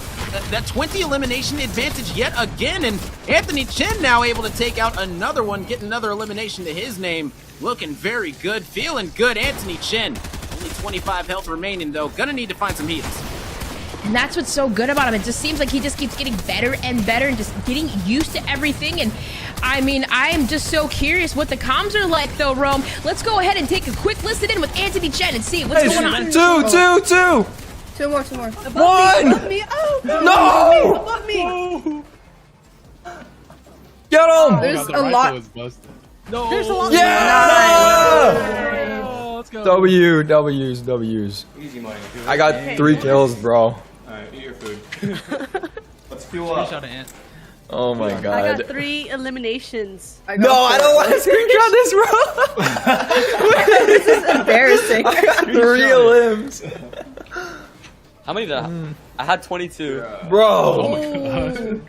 [SPEAKER 3] elimination advantage yet again, and AntonyChenn now able to take out another one, get another elimination to his name. Looking very good, feeling good. AntonyChenn, only 25 health remaining though, gonna need to find some heals.
[SPEAKER 2] And that's what's so good about him. It just seems like he just keeps getting better and better and just getting used to everything. And I mean, I am just so curious what the comms are like though, Rome. Let's go ahead and take a quick listen in with AntonyChenn and see what's going on.
[SPEAKER 10] Two.
[SPEAKER 6] Two more.
[SPEAKER 10] One.
[SPEAKER 6] Above me. Oh,
[SPEAKER 10] No!
[SPEAKER 6] Above me.
[SPEAKER 10] Get him!
[SPEAKER 6] There's
[SPEAKER 5] The
[SPEAKER 6] a
[SPEAKER 5] rifle
[SPEAKER 6] lot.
[SPEAKER 5] is busted.
[SPEAKER 11] No.
[SPEAKER 6] There's a lot.
[SPEAKER 10] Yeah!
[SPEAKER 11] Oh, let's go.
[SPEAKER 10] W's.
[SPEAKER 8] Easy money.
[SPEAKER 10] I got 3 kills, bro.
[SPEAKER 8] Alright, eat your food. Let's fuel up.
[SPEAKER 11] Screenshot of Ant.
[SPEAKER 10] Oh my
[SPEAKER 6] I
[SPEAKER 10] god.
[SPEAKER 6] got 3 eliminations.
[SPEAKER 10] No, I don't want to screenshot this, bro.
[SPEAKER 6] This is embarrassing.
[SPEAKER 10] I got 3 limbs.
[SPEAKER 12] How many did I had 22.
[SPEAKER 10] Bro.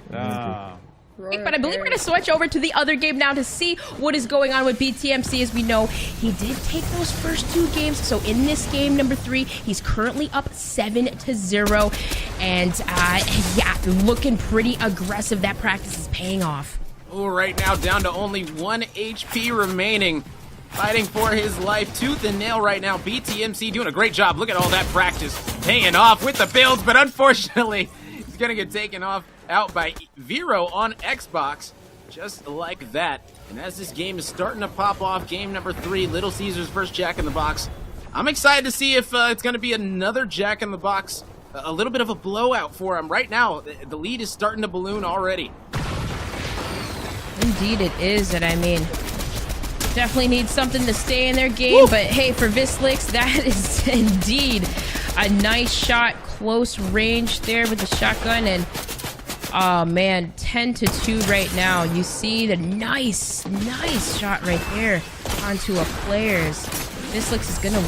[SPEAKER 2] But I believe we're going to switch over to the other game now to see what is going on with BTMC. As we know, he did take those first 2 games. So in this game, number 3, he's currently up 7-0. And yeah, looking pretty aggressive. That practice is paying off.
[SPEAKER 3] Oh, right now down to only 1 HP remaining. Fighting for his life, tooth and nail right now. BTMC doing a great job. Look at all that practice paying off with the builds, but unfortunately, he's gonna get taken out by Vero on Xbox, just like that. And as this game is starting to pop off, game number 3, Little Caesars first Jack in the Box. I'm excited to see if it's gonna be another Jack in the Box. A little bit of a blowout for him. Right now, the lead is starting to balloon already.
[SPEAKER 2] Indeed it is, and I mean, definitely need something to stay in their game. But hey, for Vislix, that is indeed a nice shot, close range there with the shotgun. And oh man, 10-2 right now. You see the nice shot right there onto a player's. Vislix is gonna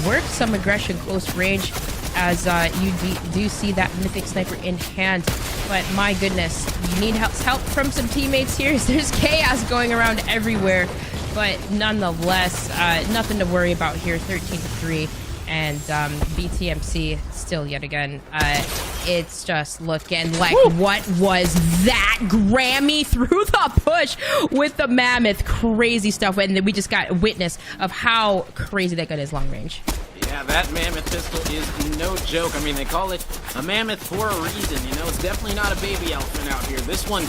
[SPEAKER 2] work some aggression close range, as you do see that mythic sniper in hand. But my goodness, you need help from some teammates here. There's chaos going around everywhere. But nonetheless, nothing to worry about here. 13-3, and BTMC still yet again. It's just looking like what was that? Grammy through the push with the mammoth. Crazy stuff, and then we just got a witness of how crazy that gun is long range.
[SPEAKER 3] Yeah, that mammoth pistol is no joke. I mean, they call it a mammoth for a reason. You know, it's definitely not a baby elephant out here. This one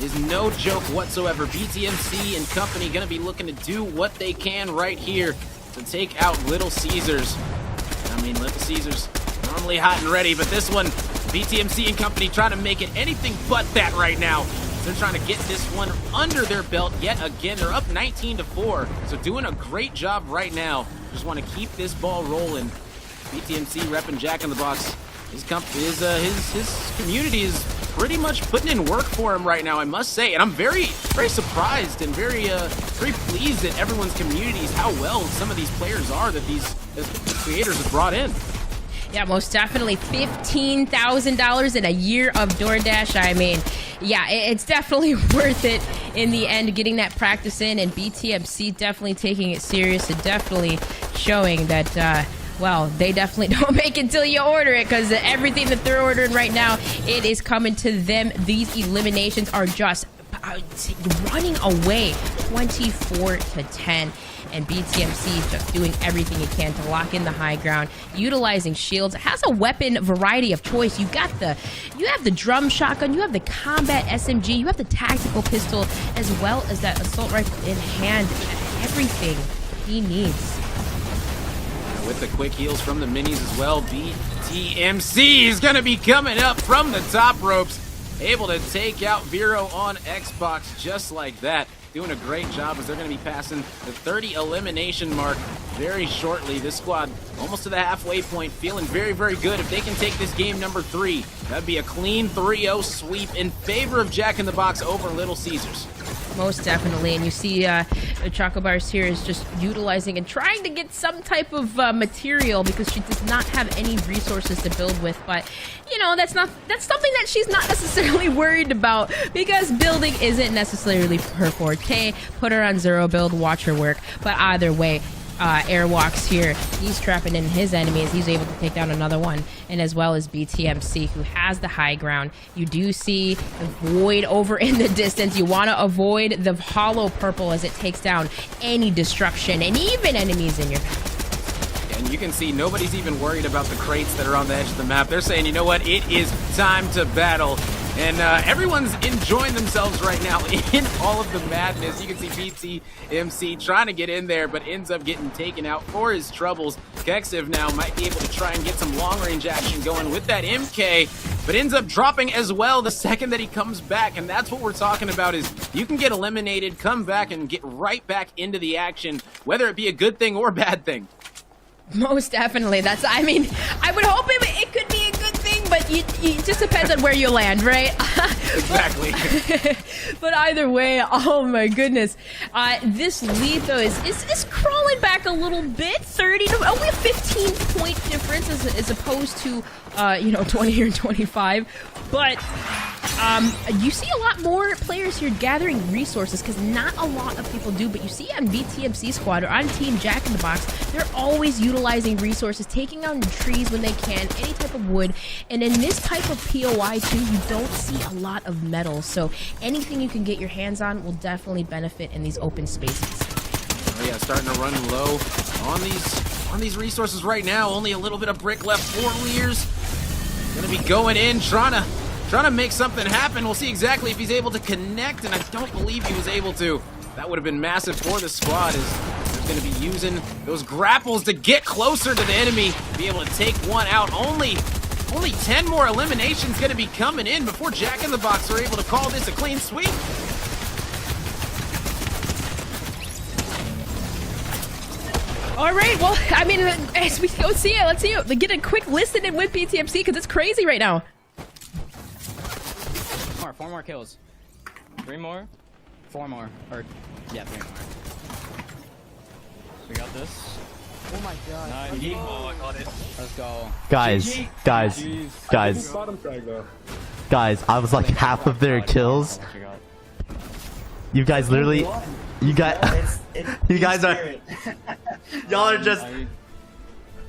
[SPEAKER 3] is no joke whatsoever. BTMC and company gonna be looking to do what they can right here to take out Little Caesars. I mean, Little Caesars normally hot and ready, but this one, BTMC and company trying to make it anything but that right now. They're trying to get this one under their belt yet again. They're up 19-4, so doing a great job right now. Just want to keep this ball rolling. BTMC repping Jack in the Box. His community is pretty much putting in work for him right now, I must say. And I'm very surprised and very pleased at everyone's communities, how well some of these players are that these creators have brought in.
[SPEAKER 2] Yeah, most definitely. $15,000 in a year of DoorDash. I mean, yeah, it's definitely worth it in the end, getting that practice in, and BTMC definitely taking it serious and definitely showing that, well, they definitely don't make it till you order it, because everything that they're ordering right now, it is coming to them. These eliminations are just running away 24-10. And BTMC just doing everything he can to lock in the high ground, utilizing shields. It has a weapon variety of choice. You have the drum shotgun, you have the combat SMG, you have the tactical pistol, as well as that assault rifle in hand. Everything he needs.
[SPEAKER 3] With the quick heals from the minis as well, BTMC is going to be coming up from the top ropes, able to take out Vero on Xbox just like that. Doing a great job, as they're going to be passing the 30 elimination mark very shortly. This squad almost to the halfway point, feeling very, very good. If they can take this game number 3, that'd be a clean 3-0 sweep in favor of Jack in the Box over Little Caesars.
[SPEAKER 2] Most definitely, and you see ChocoBars here is just utilizing and trying to get some type of material because she does not have any resources to build with. But you know, that's something that she's not necessarily worried about because building isn't necessarily her forte. Put her on 0 build, watch her work. But either way, Airwalks here, he's trapping in his enemies. He's able to take down another one, and as well as BTMC, who has the high ground. You do see the void over in the distance. You want to avoid the hollow purple as it takes down any destruction and even enemies in your path.
[SPEAKER 3] And you can see nobody's even worried about the crates that are on the edge of the map. They're saying, you know what, it is time to battle. And everyone's enjoying themselves right now in all of the madness. You can see BTMC trying to get in there, but ends up getting taken out for his troubles. Kexiv now might be able to try and get some long-range action going with that MK, but ends up dropping as well the second that he comes back. And that's what we're talking about, is you can get eliminated, come back, and get right back into the action, whether it be a good thing or a bad thing.
[SPEAKER 2] Most definitely. I mean, I would hope it could be a good thing, but it just depends on where you land, right?
[SPEAKER 3] Exactly.
[SPEAKER 2] But either way, oh my goodness. This lead, though, is crawling back a little bit. 30 to only a 15-point difference as opposed to, 20 or 25. But you see a lot more players here gathering resources because not a lot of people do. But you see on BTMC squad or on Team Jack in the Box, they're always utilizing resources, taking out trees when they can, any type of wood. And in this type of POI too, you don't see a lot of metals. So anything you can get your hands on will definitely benefit in these open spaces.
[SPEAKER 3] Oh yeah, starting to run low on these resources right now. Only a little bit of brick left for Lears. Gonna be going in, trying to make something happen. We'll see exactly if he's able to connect, and I don't believe he was able to. That would have been massive for the squad, as they're going to be using those grapples to get closer to the enemy, be able to take one out. Only 10 more eliminations going to be coming in before Jack in the Box are able to call this a clean sweep.
[SPEAKER 2] All right, well, I mean, as we go see it, let's see it. Get a quick listen in with BTMC because it's crazy right now.
[SPEAKER 12] 4 more kills. 3 more. 4 more. Or, yeah, 3 more. So we got this.
[SPEAKER 8] Oh my god.
[SPEAKER 12] Nice. Oh, I got it. Let's go.
[SPEAKER 10] Guys, I was like half of their kills. You guys literally, you guys are, y'all are just,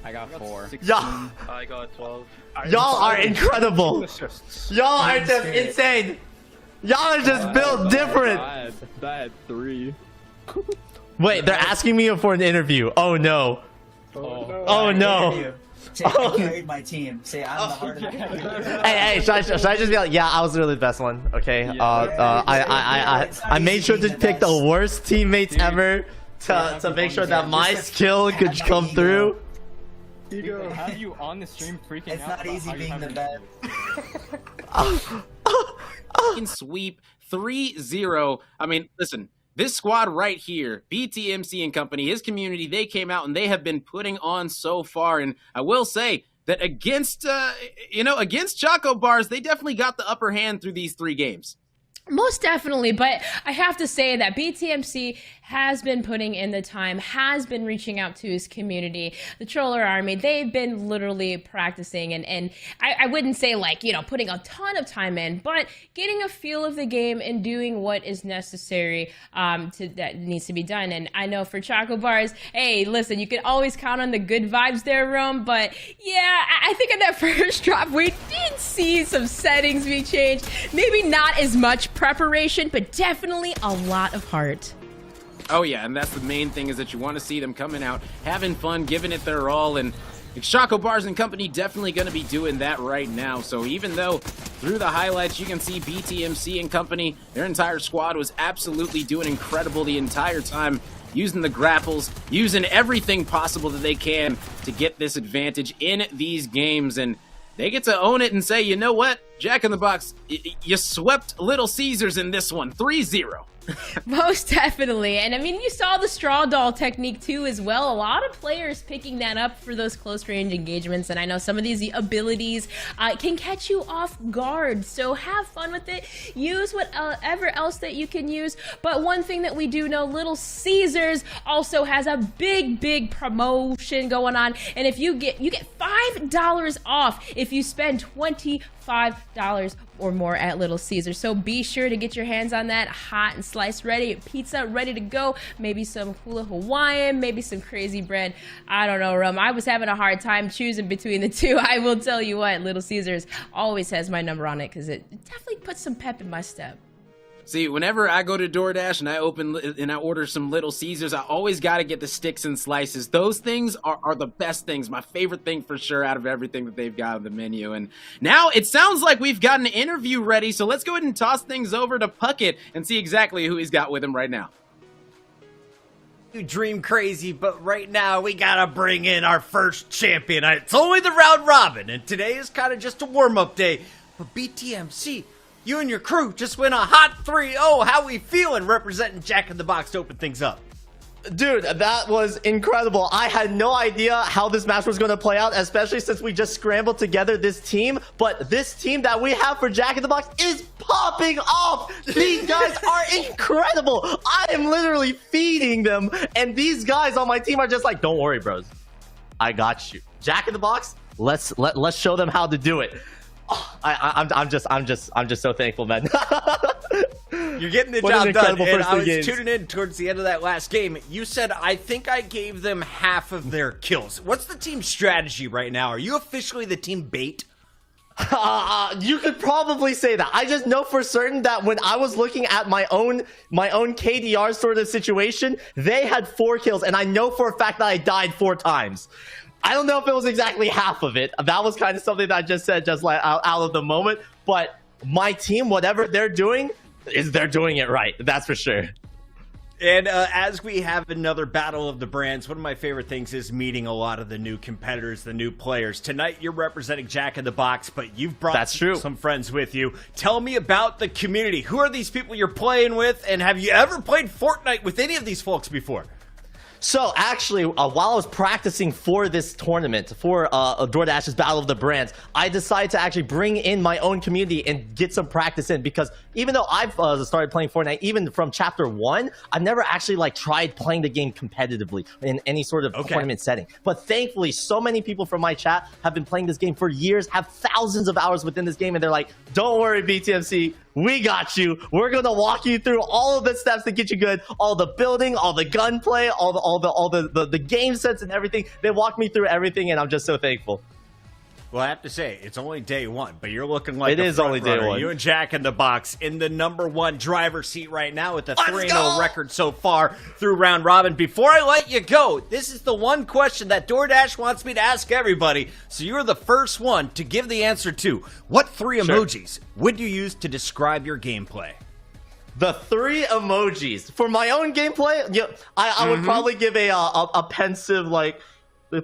[SPEAKER 12] I got 4.
[SPEAKER 10] y'all,
[SPEAKER 11] I got 12.
[SPEAKER 10] y'all are incredible. Y'all are just insane. Y'all are just built different.
[SPEAKER 11] Bad 3.
[SPEAKER 10] Wait, they're asking me for an interview. Oh no. Oh no.
[SPEAKER 13] Say, I carried my team. Say, I'm the heart of the
[SPEAKER 10] Hey, should I just be like, yeah, I was really the best one, okay? I made sure to pick the worst teammates ever to make sure that my skill could come through.
[SPEAKER 12] Dude, have you on the stream freaking
[SPEAKER 13] It's
[SPEAKER 12] out?
[SPEAKER 13] not easy being the best.
[SPEAKER 3] Can sweep 3-0. I mean, listen, this squad right here, BTMC and company, his community, they came out and they have been putting on so far. And I will say that against ChocoBars, they definitely got the upper hand through these 3 games.
[SPEAKER 2] Most definitely, but I have to say that BTMC has been putting in the time, has been reaching out to his community. The Troller Army, they've been literally practicing, and I wouldn't say like, putting a ton of time in, but getting a feel of the game and doing what is necessary that needs to be done. And I know for ChocoBars, hey, listen, you can always count on the good vibes there, Rome, but yeah, I think in that first drop, we did see some settings be changed. Maybe not as much preparation, but definitely a lot of heart.
[SPEAKER 3] Oh yeah, and that's the main thing, is that you want to see them coming out, having fun, giving it their all, and XChocoBars and company definitely going to be doing that right now. So even though through the highlights you can see BTMC and company, their entire squad was absolutely doing incredible the entire time, using the grapples, using everything possible that they can to get this advantage in these games, and they get to own it and say, you know what? Jack in the Box, you swept Little Caesars in this one, 3-0.
[SPEAKER 2] Most definitely. And I mean, you saw the straw doll technique too as well. A lot of players picking that up for those close range engagements. And I know some of these abilities can catch you off guard. So have fun with it. Use whatever else that you can use. But one thing that we do know, Little Caesars also has a big promotion going on. And if you get $5 off if you spend $25 or more at Little Caesars. So be sure to get your hands on that hot and sliced ready pizza ready to go. Maybe some hula Hawaiian, maybe some crazy bread. I don't know, Rum. I was having a hard time choosing between the two. I will tell you what, Little Caesars always has my number on it because it definitely puts some pep in my step.
[SPEAKER 3] See, whenever I go to DoorDash and I order some Little Caesars, I always got to get the sticks and slices. Those things are the best things. My favorite thing for sure out of everything that they've got on the menu. And now it sounds like we've got an interview ready, so let's go ahead and toss things over to Puckett and see exactly who he's got with him right now.
[SPEAKER 1] You dream crazy, but right now we gotta bring in our first champion. It's only the round robin, and today is kind of just a warm-up day. But BTMC, you and your crew just went a hot 3-0. How we feeling representing Jack in the Box to open things up?
[SPEAKER 10] Dude, that was incredible. I had no idea how this match was going to play out, especially since we just scrambled together this team. But this team that we have for Jack in the Box is popping off. These guys are incredible. I am literally feeding them. And these guys on my team are just like, don't worry, bros. I got you. Jack in the Box, let's show them how to do it. Oh, I'm just so thankful, man.
[SPEAKER 1] You're getting the job done. And I was tuning in towards the end of that last game. You said, I think I gave them half of their kills. What's the team strategy right now? Are you officially the team bait?
[SPEAKER 10] You could probably say that. I just know for certain that when I was looking at my own KDR sort of situation, they had 4 kills, and I know for a fact that I died 4 times. I don't know if it was exactly half of it. That was kind of something that I just said just like out of the moment. But my team, whatever they're doing, they're doing it right. That's for sure.
[SPEAKER 1] And as we have another battle of the brands, one of my favorite things is meeting a lot of the new competitors, the new players. Tonight, you're representing Jack in the Box, but you've brought some friends with you. Tell me about the community. Who are these people you're playing with? And have you ever played Fortnite with any of these folks before?
[SPEAKER 10] So actually, while I was practicing for this tournament, for DoorDash's Battle of the Brands, I decided to actually bring in my own community and get some practice in, because even though I've started playing Fortnite, even from Chapter 1, I've never actually tried playing the game competitively in any sort of tournament setting. But thankfully, so many people from my chat have been playing this game for years, have thousands of hours within this game, and they're like, don't worry, BTMC, we got you. We're going to walk you through all of the steps to get you good, all the building, all the gunplay, all the game sets and everything. They walked me through everything, and I'm just so thankful.
[SPEAKER 1] Well, I have to say, it's only day 1, but you're looking like
[SPEAKER 10] it is only day 1.
[SPEAKER 1] You and Jack in the Box in the #1 driver's seat right now with a 3-0 record so far through round robin. Before I let you go, this is the one question that DoorDash wants me to ask everybody, so you're the first one to give the answer to. What 3 emojis would you use to describe your gameplay?
[SPEAKER 10] The 3 emojis. For my own gameplay, I would probably give a pensive,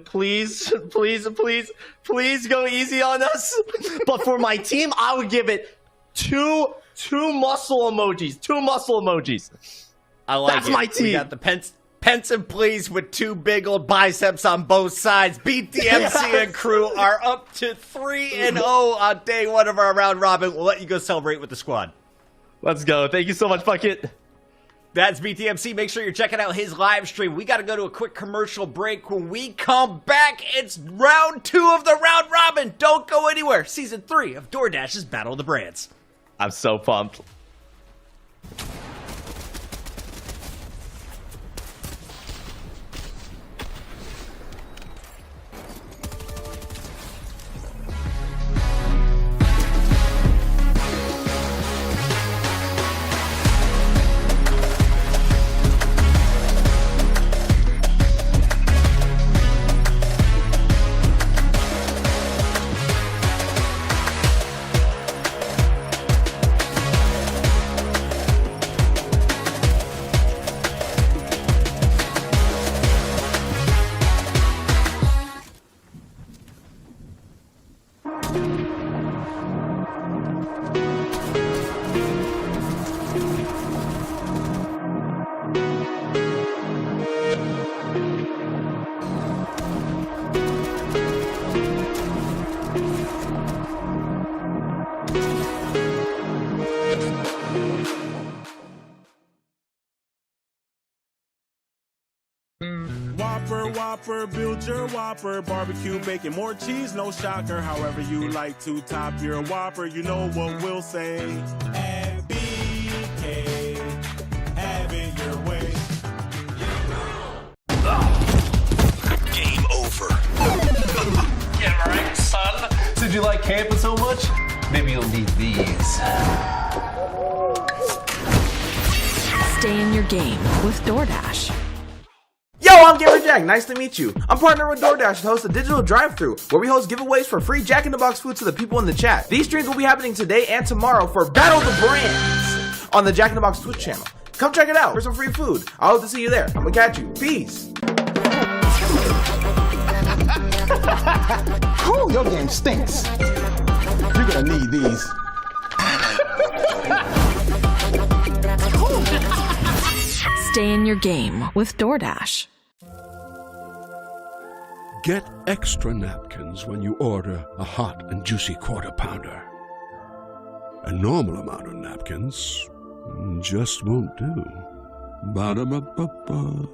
[SPEAKER 10] please go easy on us. But for my team, I would give it two muscle emojis. 2 muscle emojis.
[SPEAKER 1] I like
[SPEAKER 10] That's
[SPEAKER 1] it.
[SPEAKER 10] my team.
[SPEAKER 1] We got the pensive please with 2 big old biceps on both sides. BTMC and crew are up to 3-0 on day 1 of our round robin. We'll let you go celebrate with the squad.
[SPEAKER 10] Let's go. Thank you so much, Puckett.
[SPEAKER 1] That's BTMC. Make sure you're checking out his live stream. We got to go to a quick commercial break. When we come back, it's round 2 of the round robin. Don't go anywhere. Season 3 of DoorDash's Battle of the Brands.
[SPEAKER 10] I'm so pumped.
[SPEAKER 14] Whopper, build your Whopper. Barbecue, bacon, more cheese, no shocker. However you like to top your Whopper, you know what we'll say. At BK, have it your way.
[SPEAKER 15] Game over. Yeah, right, son. Did you like camping so much? Maybe you'll need these.
[SPEAKER 16] Stay in your game with DoorDash.
[SPEAKER 17] Yo, I'm KingGeorge Jack. Nice to meet you. I'm partnered with DoorDash to host a digital drive-thru where we host giveaways for free Jack in the Box food to the people in the chat. These streams will be happening today and tomorrow for Battle the Brands on the Jack in the Box Twitch channel. Come check it out for some free food. I hope to see you there. I'm gonna catch you. Peace.
[SPEAKER 18] Whew, your game stinks. You're gonna need these.
[SPEAKER 16] Stay in your game with DoorDash.
[SPEAKER 19] Get extra napkins when you order a hot and juicy Quarter Pounder. A normal amount of napkins just won't do. Ba-da-ba-ba-ba.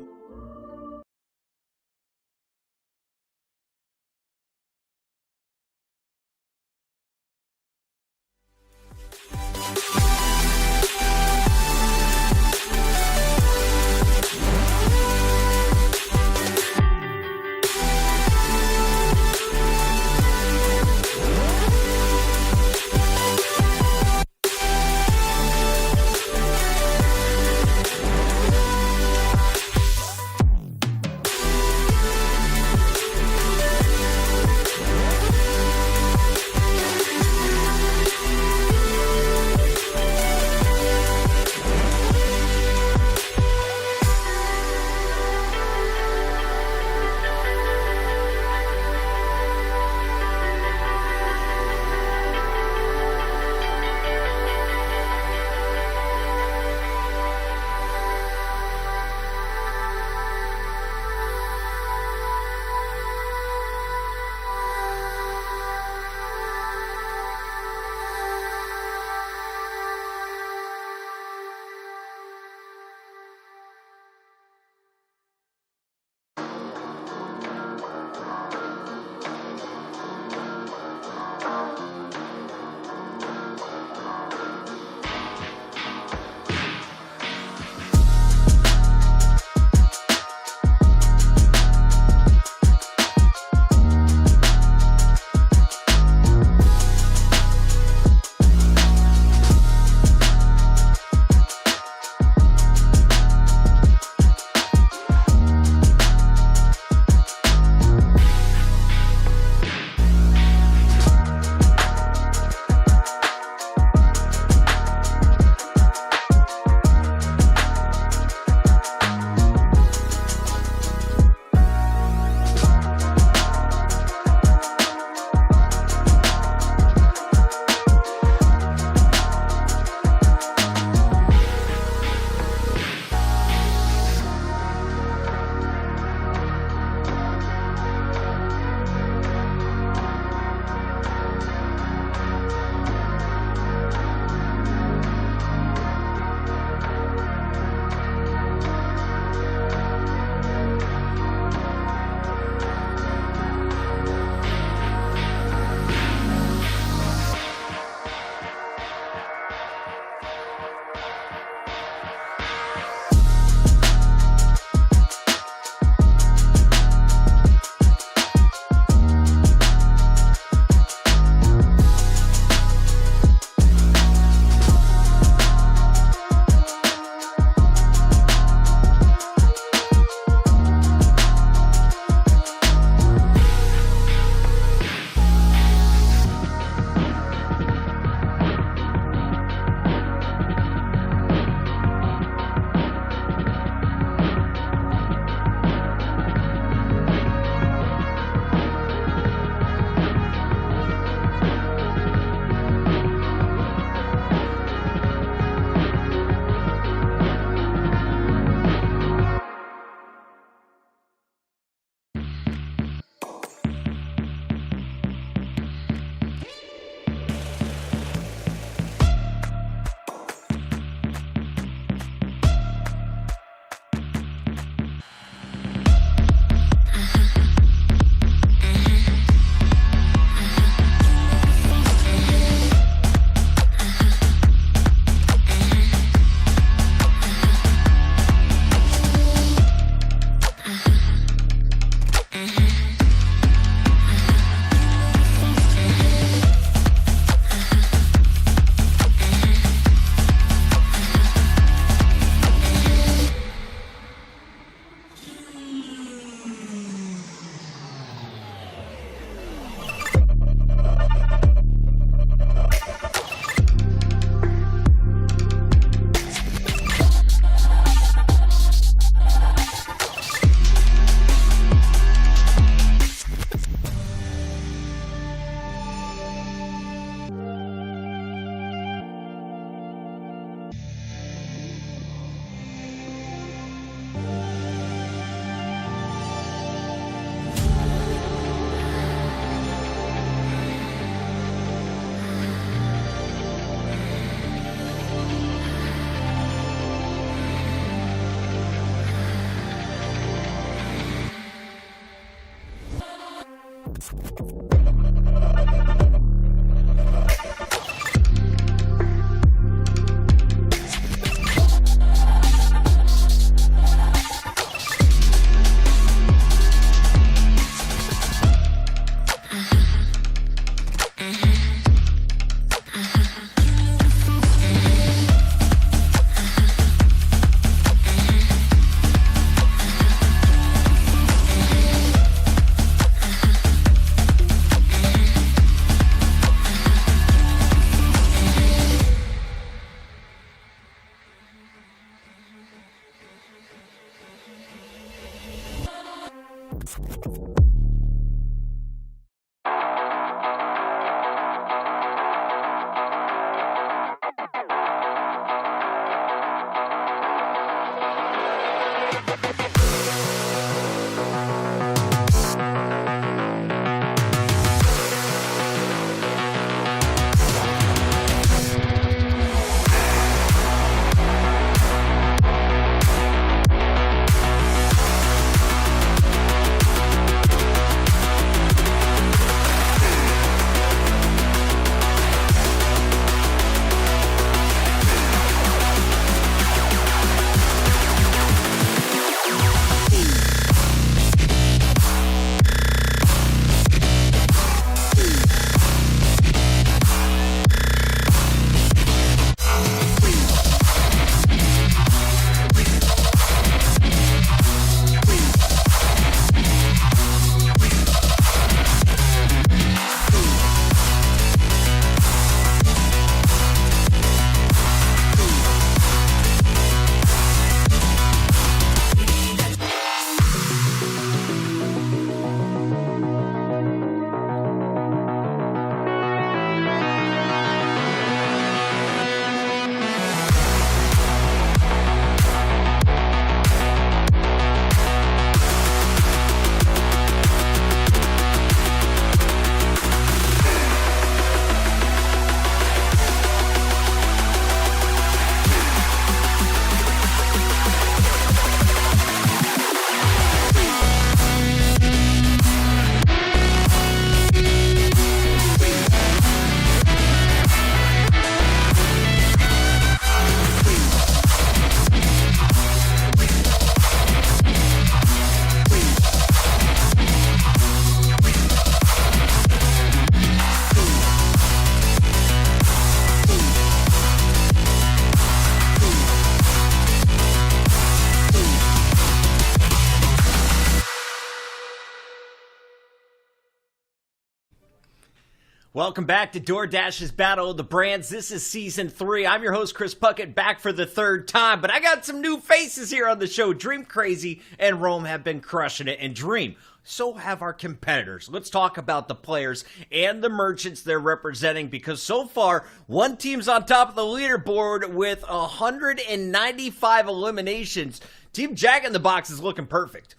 [SPEAKER 1] Welcome back to DoorDash's Battle of the Brands. This is Season 3. I'm your host, Chris Puckett, back for the third time. But I got some new faces here on the show. Dream Crazy and Rome have been crushing it. And Dream, so have our competitors. Let's talk about the players and the merchants they're representing, because so far, one team's on top of the leaderboard with 195 eliminations. Team Jack in the Box is looking perfect.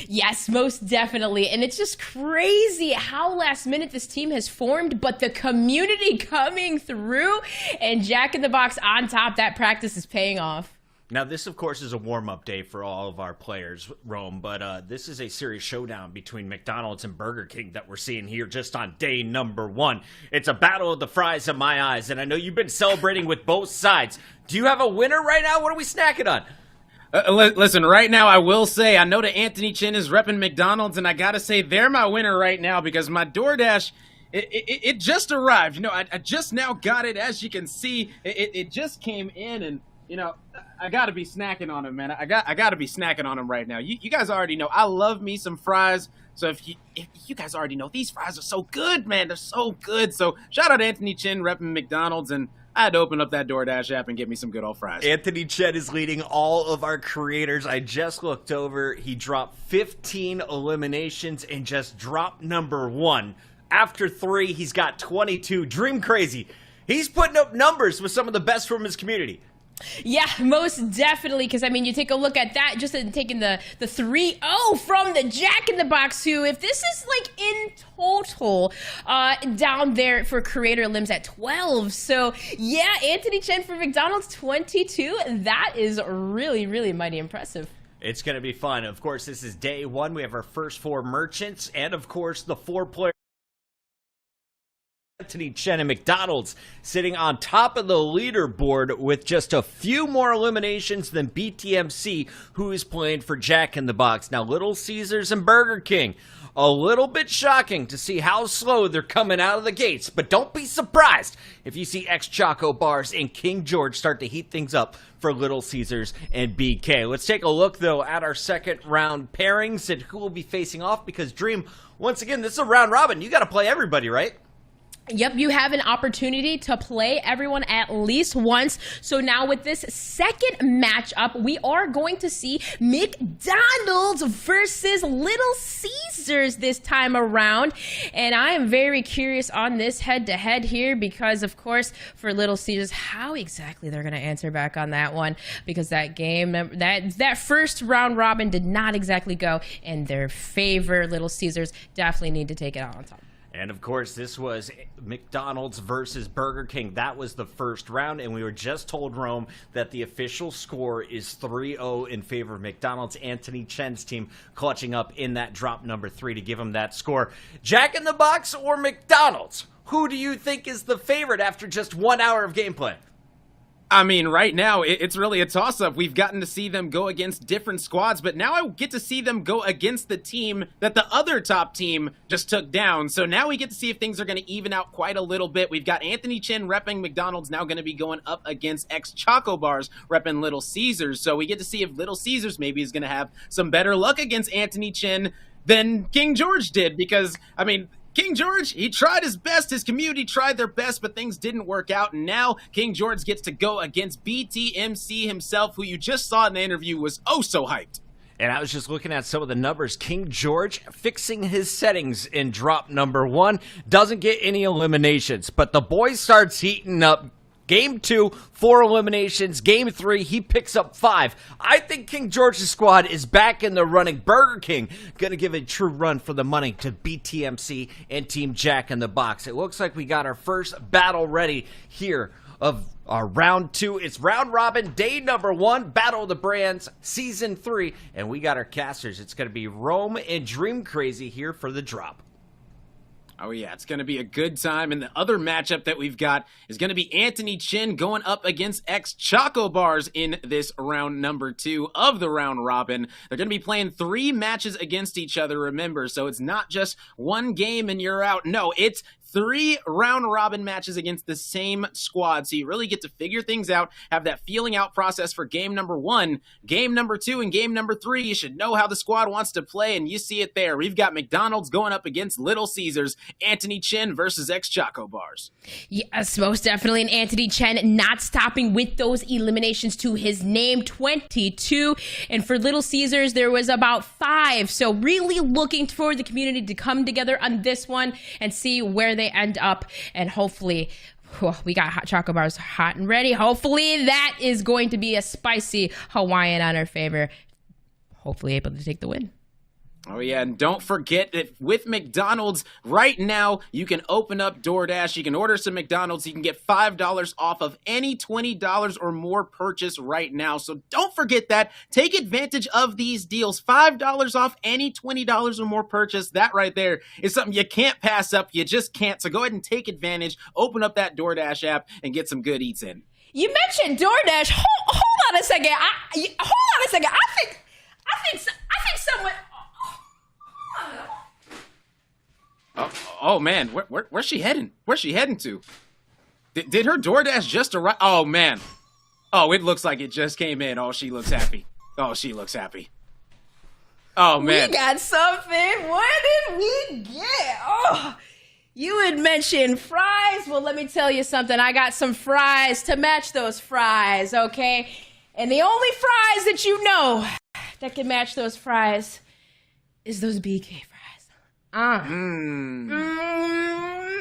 [SPEAKER 2] Yes, most definitely. And it's just crazy how last minute this team has formed, but the community coming through and Jack in the Box on top. That practice is paying off.
[SPEAKER 1] Now, this, of course, is a warm-up day for all of our players, Rome, but this is a serious showdown between McDonald's and Burger King that we're seeing here just on day number 1. It's a battle of the fries in my eyes, and I know you've been celebrating with both sides. Do you have a winner right now? What are we snacking on?
[SPEAKER 3] Listen, right now I will say, I know that AntonyChenn is repping McDonald's, and I gotta say they're my winner right now because my DoorDash, it just arrived. You know, I just now got it. As you can see, it just came in, and you know, I gotta be snacking on them, man. I gotta be snacking on them right now. You guys already know I love me some fries. So if you guys already know, these fries are so good, man. They're so good. So shout out to AntonyChenn repping McDonald's, and I had to open up that DoorDash app and get me some good old fries.
[SPEAKER 1] AntonyChenn is leading all of our creators. I just looked over. He dropped 15 eliminations and just dropped number 1. After 3, he's got 22. Dream Crazy. He's putting up numbers with some of the best from his community.
[SPEAKER 2] Yeah, most definitely, because, I mean, you take a look at that, just in taking the 3-0 from the Jack in the Box, who, if this is, like, in total, down there for creator limbs at 12. So, yeah, AntonyChenn for McDonald's, 22. That is really, really mighty impressive.
[SPEAKER 1] It's going to be fun. Of course, this is day 1. We have our first 4 merchants, and, of course, the 4 players. AntonyChenn and McDonald's sitting on top of the leaderboard with just a few more eliminations than BTMC, who is playing for Jack in the Box. Now, Little Caesars and Burger King, a little bit shocking to see how slow they're coming out of the gates, but don't be surprised if you see XChocoBars and KingGeorge start to heat things up for Little Caesars and BK. Let's take a look, though, at our second round pairings and who will be facing off, because Dream, once again, this is a round robin. You got to play everybody, right?
[SPEAKER 2] Yep, you have an opportunity to play everyone at least once. So now with this second matchup, we are going to see McDonald's versus Little Caesars this time around. And I am very curious on this head-to-head here because, of course, for Little Caesars, how exactly they're going to answer back on that one, because that game, that first round robin did not exactly go in their favor. Little Caesars definitely need to take it out on top.
[SPEAKER 1] And, of course, this was McDonald's versus Burger King. That was the first round, and we were just told, Rome, that the official score is 3-0 in favor of McDonald's. AntonyChenn's team clutching up in that drop number 3 to give him that score. Jack in the Box or McDonald's? Who do you think is the favorite after just 1 hour of gameplay?
[SPEAKER 3] I mean, right now, it's really a toss-up. We've gotten to see them go against different squads, but now I get to see them go against the team that the other top team just took down. So now we get to see if things are going to even out quite a little bit. We've got AntonyChenn repping McDonald's now going to be going up against XChocoBars repping Little Caesars. So we get to see if Little Caesars maybe is going to have some better luck against AntonyChenn than KingGeorge did, because, I mean, KingGeorge, he tried his best, his community tried their best, but things didn't work out, and now KingGeorge gets to go against BTMC himself, who you just saw in the interview was oh so hyped.
[SPEAKER 1] And I was just looking at some of the numbers. KingGeorge fixing his settings in drop number 1, doesn't get any eliminations, but the boy starts heating up. Game 2, 4 eliminations. Game 3, he picks up 5. I think KingGeorge's squad is back in the running. Burger King going to give a true run for the money to BTMC and Team Jack in the Box. It looks like we got our first battle ready here of our round 2. It's round robin, day number 1, Battle of the Brands, season 3. And we got our casters. It's going to be Rome and Dream Crazy here for the drop.
[SPEAKER 3] Oh, yeah, it's going to be a good time. And the other matchup that we've got is going to be AntonyChenn going up against XChocoBars in this round number 2 of the round robin. They're going to be playing 3 matches against each other, remember. So it's not just one game and you're out. No, it's 3 round robin matches against the same squad. So you really get to figure things out, have that feeling out process for game number 1, game number 2, and game number 3. You should know how the squad wants to play, and you see it there. We've got McDonald's going up against Little Caesars, AntonyChenn versus XChocoBars.
[SPEAKER 2] Yes, most definitely. And AntonyChenn not stopping with those eliminations to his name, 22. And for Little Caesars, there was about 5. So really looking for the community to come together on this one and see where they end up. And hopefully, we got hot choco bars hot and ready. Hopefully that is going to be a spicy Hawaiian on our favor. Hopefully able to take the win.
[SPEAKER 3] Oh, yeah, and don't forget that with McDonald's right now, you can open up DoorDash. You can order some McDonald's. You can get $5 off of any $20 or more purchase right now. So don't forget that. Take advantage of these deals. $5 off any $20 or more purchase. That right there is something you can't pass up. You just can't. So go ahead and take advantage. Open up that DoorDash app and get some good eats in.
[SPEAKER 2] You mentioned DoorDash. Hold on a second. I think someone...
[SPEAKER 3] Oh man, where's she heading? Where's she heading to? Did her DoorDash just arrive? Oh man. Oh, it looks like it just came in. Oh, she looks happy. Oh, she looks happy. Oh man.
[SPEAKER 2] We got something. What did we get? Oh, you had mentioned fries. Well, let me tell you something. I got some fries to match those fries, okay? And the only fries that you know that can match those fries is those BK fries.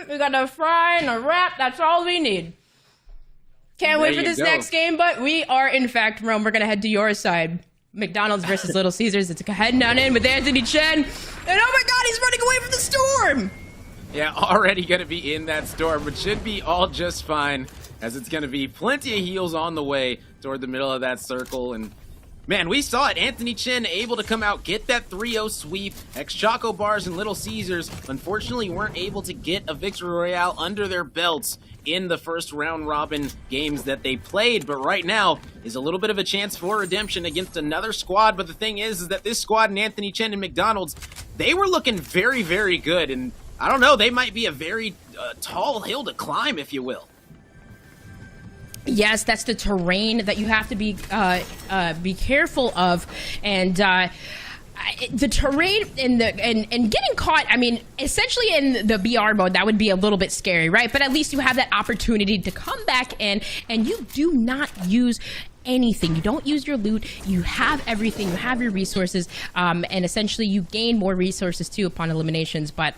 [SPEAKER 2] We got a fry and a wrap. That's all we need. Can't wait for this next game, but we are, in fact, Rome. We're going to head to your side. McDonald's versus Little Caesars. It's heading on in with AntonyChenn. And oh my God, he's running away from the storm.
[SPEAKER 3] Yeah, already going to be in that storm, but should be all just fine, as it's going to be plenty of heals on the way toward the middle of that circle. And man, we saw it. AntonyChenn able to come out, get that 3-0 sweep. XChocoBars and Little Caesars, unfortunately, weren't able to get a victory royale under their belts in the first round robin games that they played. But right now is a little bit of a chance for redemption against another squad. But the thing is that this squad and AntonyChenn and McDonald's, they were looking very, very good. And I don't know, they might be a very tall hill to climb, if you will.
[SPEAKER 2] Yes, that's the terrain that you have to be careful of, and the terrain and getting caught. I mean, essentially in the BR mode, that would be a little bit scary, right? But at least you have that opportunity to come back in, and you do not use anything. You don't use your loot. You have everything. You have your resources, and essentially you gain more resources too upon eliminations. But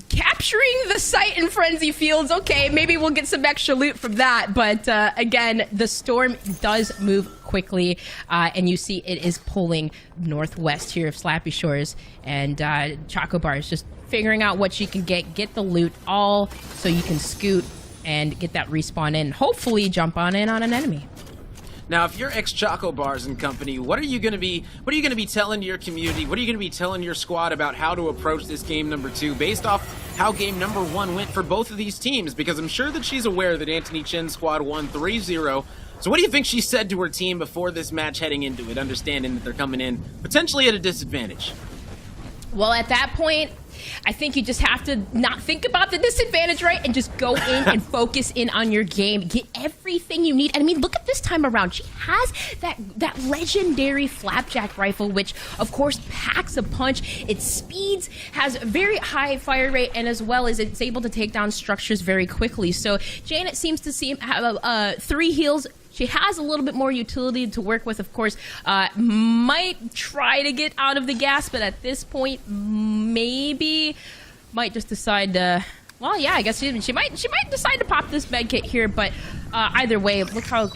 [SPEAKER 2] capturing the site in Frenzy Fields, okay, maybe we'll get some extra loot from that, but again, the storm does move quickly, and you see it is pulling northwest here of Slappy Shores, and Chocobar is just figuring out what she can get the loot all so you can scoot and get that respawn in, hopefully jump on in on an enemy.
[SPEAKER 3] Now, if you're XChocoBars and company, what are you going to be telling your community? What are you going to be telling your squad about how to approach this game number 2 based off how game number 1 went for both of these teams? Because I'm sure that she's aware that AntonyChenn's squad won 3-0. So what do you think she said to her team before this match heading into it, understanding that they're coming in potentially at a disadvantage?
[SPEAKER 2] Well, at that point, I think you just have to not think about the disadvantage, right? And just go in and focus in on your game. Get everything you need. And I mean, look at this time around. She has that legendary flapjack rifle, which, of course, packs a punch. It speeds, has a very high fire rate, and as well as it's able to take down structures very quickly. So Janet seems to have 3 heals. She has a little bit more utility to work with, of course. Might try to get out of the gas, but at this point, maybe might just decide to... Well, yeah, I guess she might decide to pop this med kit here, but either way, look how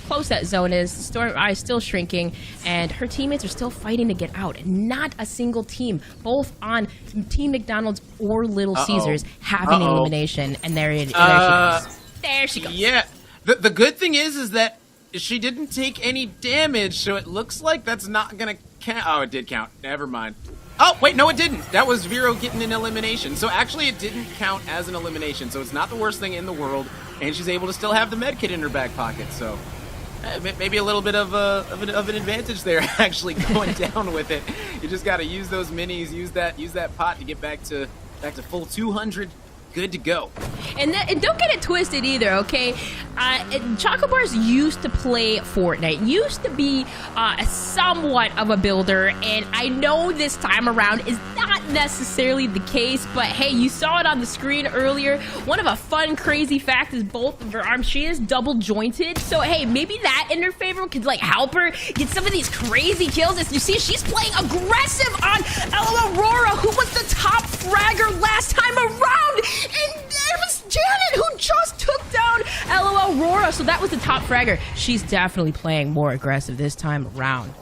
[SPEAKER 2] close that zone is. Storm Eye is still shrinking, and her teammates are still fighting to get out. Not a single team, both on Team McDonald's or Little Caesars, having elimination. And there she goes. There she goes.
[SPEAKER 3] Yeah. The good thing is that she didn't take any damage, so it looks like that's not gonna count. Oh, it did count. Never mind. Oh, wait, no, it didn't. That was Vero getting an elimination. So actually, it didn't count as an elimination. So it's not the worst thing in the world, and she's able to still have the med kit in her back pocket. So maybe a little bit of an advantage there, actually going down with it. You just got to use those minis, use that pot to get back to full 200 good to go.
[SPEAKER 2] And don't get it twisted either, okay? ChocoBars used to play Fortnite, used to be somewhat of a builder, and I know this time around is not necessarily the case, but hey, you saw it on the screen earlier. One of a fun, crazy fact is both of her arms, she is double jointed, so hey, maybe that in her favor could like help her get some of these crazy kills. As you see, she's playing aggressive on Aurora, who was the top fragger last time around, and it was Janet who just took down Aurora, so that was the top fragger. She's definitely playing more aggressive this time around.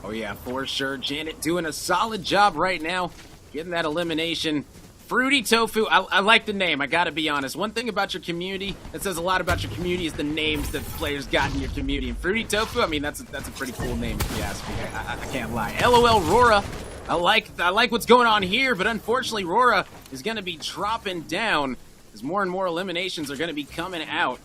[SPEAKER 3] Oh yeah, for sure. Janet doing a solid job right now, getting that elimination. Fruity Tofu, I like the name, I gotta be honest. One thing about your community that says a lot about your community is the names that the players got in your community. And Fruity Tofu, I mean, that's a pretty cool name if you ask me. I can't lie. LOL Rora, I like what's going on here, but unfortunately Rora is gonna be dropping down as more and more eliminations are gonna be coming out.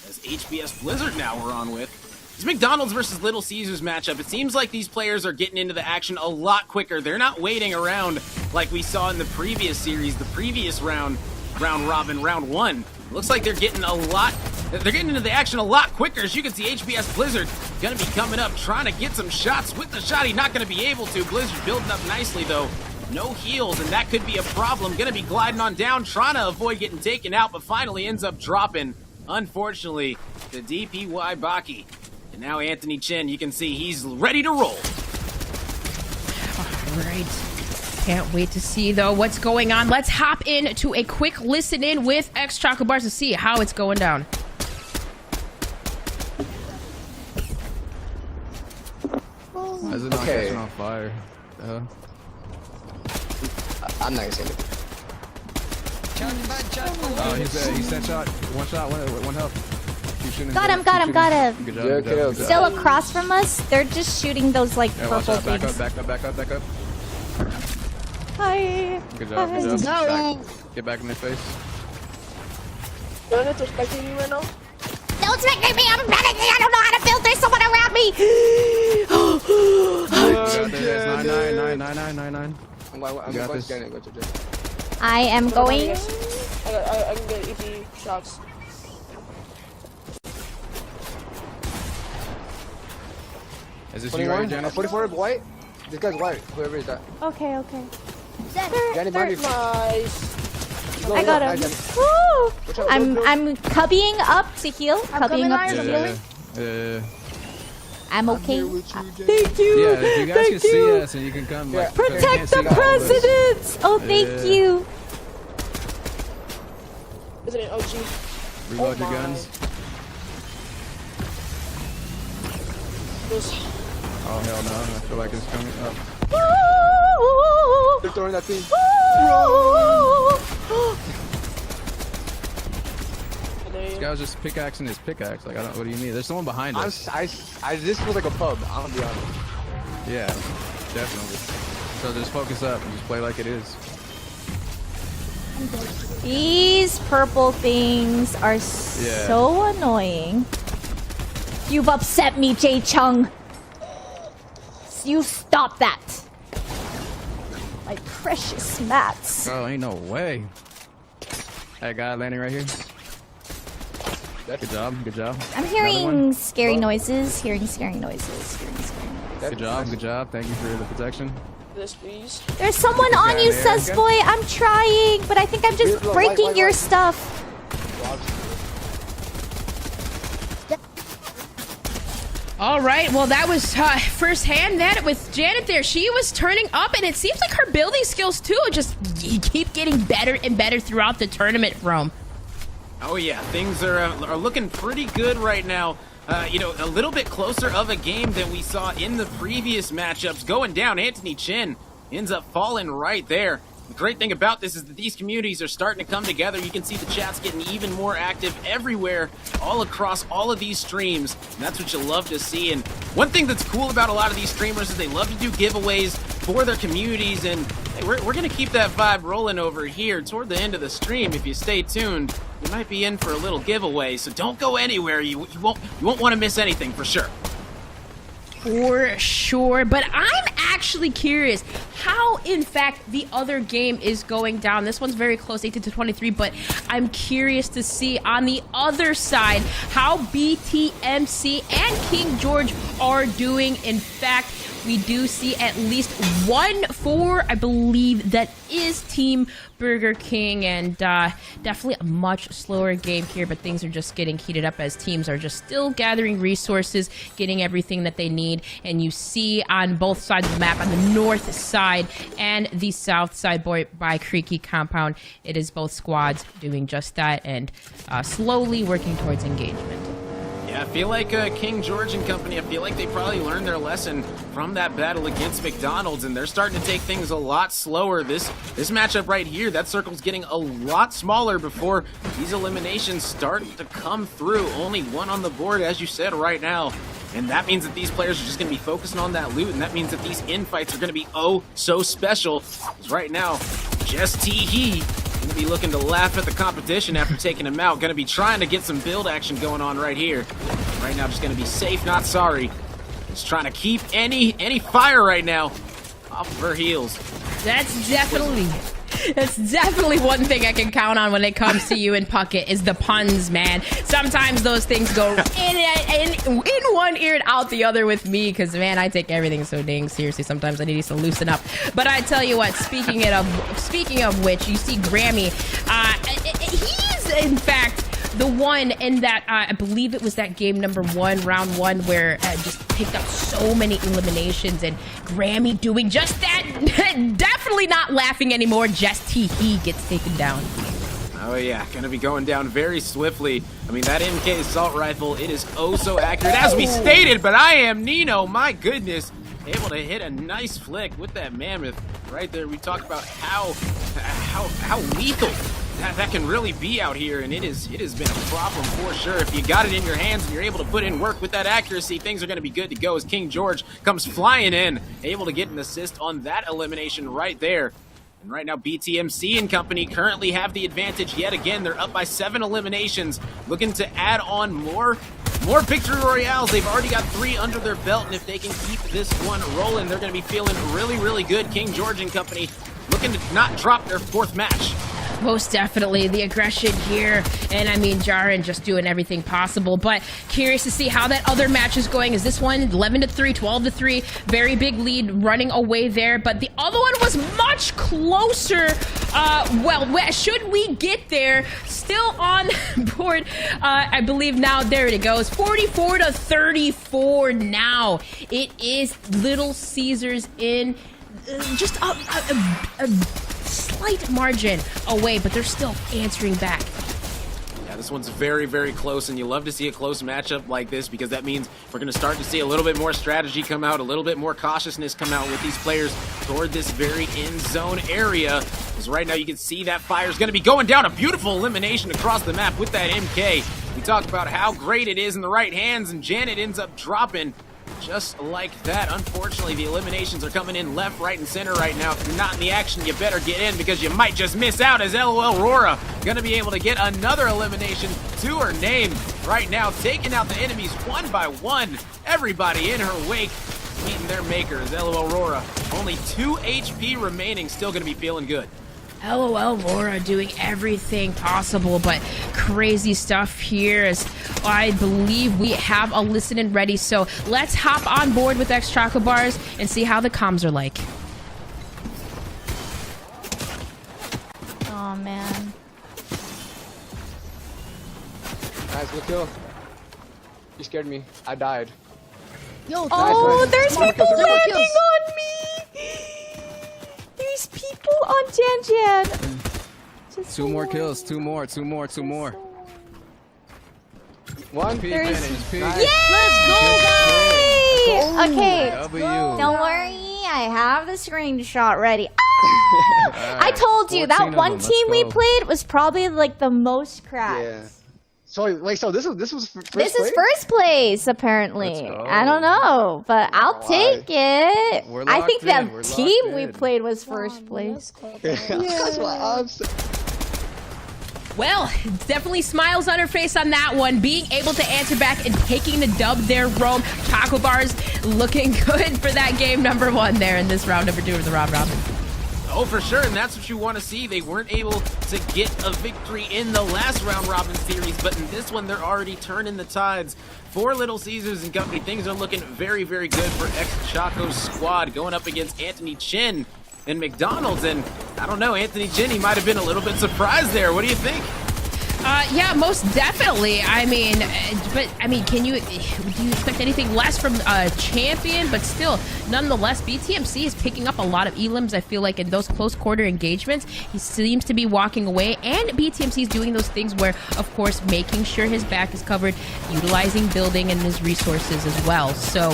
[SPEAKER 3] As HBS Blizzard now we're on with. It's McDonald's versus Little Caesars matchup. It seems like these players are getting into the action a lot quicker. They're not waiting around like we saw in the previous series, the previous round robin, round one. It looks like they're getting into the action a lot quicker. As you can see, HBS Blizzard gonna be coming up, trying to get some shots. With the shot, he's not gonna be able to. Blizzard building up nicely though. No heals, and that could be a problem. Gonna be gliding on down, trying to avoid getting taken out, but finally ends up dropping, unfortunately, the DPY Baki. And now AntonyChenn, you can see he's ready to roll.
[SPEAKER 2] All right. Can't wait to see, though, what's going on. Let's hop into a quick listen in with XChocoBars to see how it's going down.
[SPEAKER 4] Why is it not catching on fire?
[SPEAKER 12] I'm not gonna say it.
[SPEAKER 4] Oh, he's that shot. One shot, one health.
[SPEAKER 7] Got him.
[SPEAKER 4] Good job, good job.
[SPEAKER 7] Still across from us, they're just shooting those like
[SPEAKER 4] Yeah,
[SPEAKER 7] purple
[SPEAKER 4] watch out.
[SPEAKER 7] things.
[SPEAKER 4] Back up.
[SPEAKER 7] Hi.
[SPEAKER 4] Good job, good job.
[SPEAKER 6] No.
[SPEAKER 4] Get back in their face.
[SPEAKER 6] You're not expecting me right now?
[SPEAKER 7] Don't expect me. I'm panicking. I don't know how to build. There's someone around me.
[SPEAKER 4] There's 9.
[SPEAKER 12] I'm going to Janet. Go to Janet.
[SPEAKER 7] I am going.
[SPEAKER 6] I can get EP shots.
[SPEAKER 4] Is this you right, Janet?
[SPEAKER 12] 44 white? This guy's white, whoever is that.
[SPEAKER 7] Okay.
[SPEAKER 12] Janet, behind you.
[SPEAKER 6] Nice.
[SPEAKER 7] I got him. Woo! I'm cubbying up to heal. Cubbying up to heal. I'm okay. Thank you.
[SPEAKER 4] Yeah, if you guys can see us and you can come. Like,
[SPEAKER 7] Protect the presidents. Oh, thank you.
[SPEAKER 6] Is it an OG?
[SPEAKER 4] Reload your guns. Oh hell no! I feel like it's coming up.
[SPEAKER 12] They're throwing that thing.
[SPEAKER 4] This guy was just pickaxing his pickaxe. Like I don't. What do you mean? There's someone behind us.
[SPEAKER 12] This feels like a pub. I'll be honest.
[SPEAKER 4] Yeah, definitely. So just focus up and just play like it is.
[SPEAKER 7] These purple things are so annoying. You've upset me, Jae Chung. You stop that. My precious mats.
[SPEAKER 4] Oh, ain't no way. That guy landing right here. Good job.
[SPEAKER 7] I'm hearing scary noises.
[SPEAKER 4] Good job. Thank you for the protection.
[SPEAKER 6] This, please.
[SPEAKER 7] There's someone on you, Susboy. I'm trying, but I think I'm just breaking your stuff.
[SPEAKER 2] All right, well, that was firsthand that with Janet there. She was turning up, and it seems like her building skills, too, just keep getting better and better throughout the tournament, Rome.
[SPEAKER 3] Oh yeah, things are looking pretty good right now. A little bit closer of a game than we saw in the previous matchups. Going down, AntonyChenn ends up falling right there. The great thing about this is that these communities are starting to come together. You can see the chat's getting even more active everywhere, all across all of these streams. And that's what you love to see. And one thing that's cool about a lot of these streamers is they love to do giveaways for their communities. And hey, we're going to keep that vibe rolling over here toward the end of the stream. If you stay tuned, you might be in for a little giveaway. So don't go anywhere. You won't want to miss anything for sure.
[SPEAKER 2] For sure, but I'm actually curious how, in fact, the other game is going down. This one's very close, 18-23, but I'm curious to see on the other side how BTMC and KingGeorge are doing. In fact, we do see at least 1-4, I believe that is Team Burger King, and definitely a much slower game here, but things are just getting heated up as teams are just still gathering resources, getting everything that they need. And you see on both sides of the map, on the north side and the south side by Creaky Compound, it is both squads doing just that and slowly working towards engagement.
[SPEAKER 3] Yeah, I feel like KingGeorge and company, I feel like they probably learned their lesson from that battle against McDonald's, and they're starting to take things a lot slower. This matchup right here, that circle's getting a lot smaller before these eliminations start to come through. Only one on the board, as you said, right now. And that means that these players are just going to be focusing on that loot, and that means that these infights are going to be oh so special. Because right now, just Tee going to be looking to laugh at the competition after taking him out. Going to be trying to get some build action going on right here. Right now, just going to be safe, not sorry. Just trying to keep any fire right now off of her heels.
[SPEAKER 2] That's definitely one thing I can count on when it comes to you and Puckett is the puns, man. Sometimes those things go in one ear and out the other with me, because, man, I take everything so dang seriously. Sometimes I need to loosen up. But I tell you what, speaking of which, you see Grammy. He's, in fact, the one in that, I believe it was that game number 1, round 1, where just picked up so many eliminations, and Grammy doing just that. Definitely not laughing anymore. Just he gets taken down.
[SPEAKER 3] Oh yeah, gonna be going down very swiftly. I mean, that MK assault rifle, it is oh so accurate, as we stated, but I am Nino, my goodness, able to hit a nice flick with that mammoth right there. We talked about how lethal that can really be out here, and it has been a problem for sure. If you got it in your hands and you're able to put in work with that accuracy, things are going to be good to go as KingGeorge comes flying in, able to get an assist on that elimination right there. And right now, BTMC and company currently have the advantage yet again. They're up by 7 eliminations, looking to add on more victory royales. They've already got 3 under their belt, and if they can keep this one rolling, they're going to be feeling really, really good. KingGeorge and company looking to not drop their 4th match.
[SPEAKER 2] Most definitely the aggression here, and I mean Jaren just doing everything possible, but curious to see how that other match is going. Is this one 11-3, 12-3, very big lead running away there, but the other one was much closer. Should we get there? Still on board, I believe now. There it goes, 44-34 now. It is Little Caesars in just a slight margin away, but they're still answering back.
[SPEAKER 3] Yeah, this one's very, very close, and you love to see a close matchup like this, because that means we're going to start to see a little bit more strategy come out, a little bit more cautiousness come out with these players toward this very end zone area. Because right now you can see that fire is going to be going down. A beautiful elimination across the map with that MK. We talked about how great it is in the right hands, and Janet ends up dropping just like that. Unfortunately, the eliminations are coming in left, right, and center right now. If you're not in the action, you better get in, because you might just miss out, as LOL Aurora gonna be able to get another elimination to her name right now, taking out the enemies one by one. Everybody in her wake meeting their makers. LOL Aurora, only 2 HP remaining, still gonna be feeling good.
[SPEAKER 2] LOL Laura doing everything possible, but crazy stuff here, as I believe we have a listening ready. So let's hop on board with XChocoBars and see how the comms are like.
[SPEAKER 7] Oh man.
[SPEAKER 12] Guys, look yo. You scared me. I died.
[SPEAKER 7] Yo,
[SPEAKER 12] nice.
[SPEAKER 7] There's people landing on me! There's people on Jan.
[SPEAKER 4] 2 more kills, 2 more. 1 peak finish, peak.
[SPEAKER 7] Yeah! Let's go, guys! Okay, don't worry, I have the screenshot ready. I told you, that one team we played was probably like the most cracked.
[SPEAKER 12] Yeah. So wait, so this was first
[SPEAKER 7] This
[SPEAKER 12] place?
[SPEAKER 7] is first place, apparently. I don't know, but I'll take it. I think the team we played was first place.
[SPEAKER 12] That's what I'm saying.
[SPEAKER 2] Well, definitely smiles on her face on that one. Being able to answer back and taking the dub there, Rome. XChocoBars looking good for that game number 1 there in this round number 2 of the round robin.
[SPEAKER 3] Oh, for sure, and that's what you want to see. They weren't able to get a victory in the last round robin series, but in this one, they're already turning the tides. For Little Caesars and company, things are looking very, very good for XChoco's squad going up against AntonyChenn and McDonald's. And I don't know, AntonyChenn, he might have been a little bit surprised there. What do you think?
[SPEAKER 2] Yeah, most definitely. I mean, do you expect anything less from a champion? But still, nonetheless, BTMC is picking up a lot of elims. I feel like in those close quarter engagements, he seems to be walking away, and BTMC is doing those things where, of course, making sure his back is covered, utilizing building and his resources as well. So,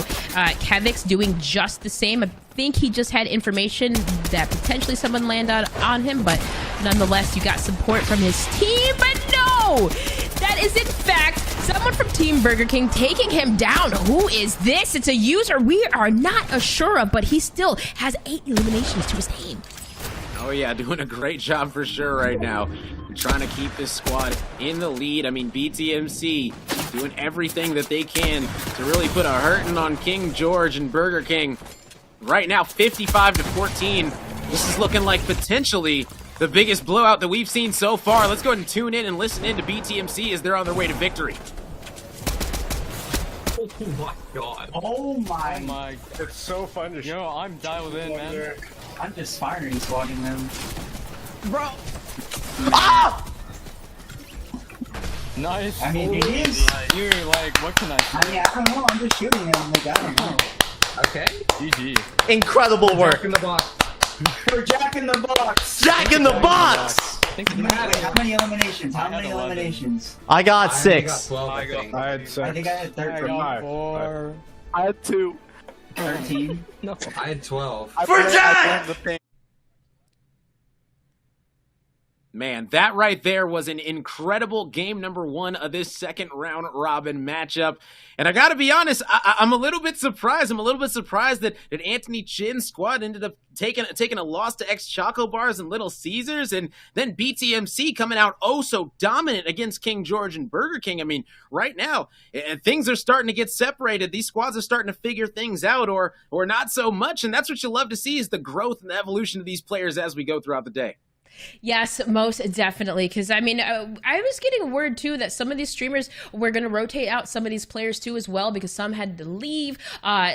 [SPEAKER 2] Kevik's doing just the same. I think he just had information that potentially someone landed on him, but nonetheless, you got support from his team. But no, that is in fact someone from Team Burger King taking him down. Who is this? It's a user we are not sure of, but he still has 8 eliminations to his name.
[SPEAKER 3] Oh yeah, doing a great job for sure right now. Trying to keep this squad in the lead. I mean, BTMC doing everything that they can to really put a hurting on KingGeorge and Burger King. Right now, 55-14. This is looking like potentially the biggest blowout that we've seen so far. Let's go ahead and tune in and listen in to BTMC as they're on their way to victory.
[SPEAKER 11] Oh my god.
[SPEAKER 13] Oh my.
[SPEAKER 11] Oh my. It's so fun to Yo, I'm dialed in, man.
[SPEAKER 13] I'm just firing squatting them.
[SPEAKER 11] Bro!
[SPEAKER 10] Ah!
[SPEAKER 11] Nice.
[SPEAKER 13] I mean, it is.
[SPEAKER 11] You're like, what can I say?
[SPEAKER 13] I mean, I don't know. I'm just shooting him. Like, I don't know.
[SPEAKER 11] Okay. GG.
[SPEAKER 10] Incredible work.
[SPEAKER 13] Jack in the box. For Jack in the box.
[SPEAKER 10] Jack in the box.
[SPEAKER 13] Wait, how many eliminations? How many eliminations?
[SPEAKER 10] I got 6.
[SPEAKER 11] I had 6.
[SPEAKER 13] I think I had 13.
[SPEAKER 11] I got 4. I had 2.
[SPEAKER 13] 13.
[SPEAKER 11] No.
[SPEAKER 8] I had 12.
[SPEAKER 10] For Jack!
[SPEAKER 3] Man, that right there was an incredible game number 1 of this second round robin matchup. And I gotta be honest, I'm a little bit surprised. I'm a little bit surprised that AntonyChenn's squad ended up taking a loss to XChocoBars and Little Caesars, and then BTMC coming out oh so dominant against KingGeorge and Burger King. I mean, right now, things are starting to get separated. These squads are starting to figure things out, or not so much, and that's what you love to see, is the growth and the evolution of these players as we go throughout the day.
[SPEAKER 2] Yes, most definitely. Because, I mean, I was getting word, too, that some of these streamers were going to rotate out some of these players, too, as well, because some had to leave.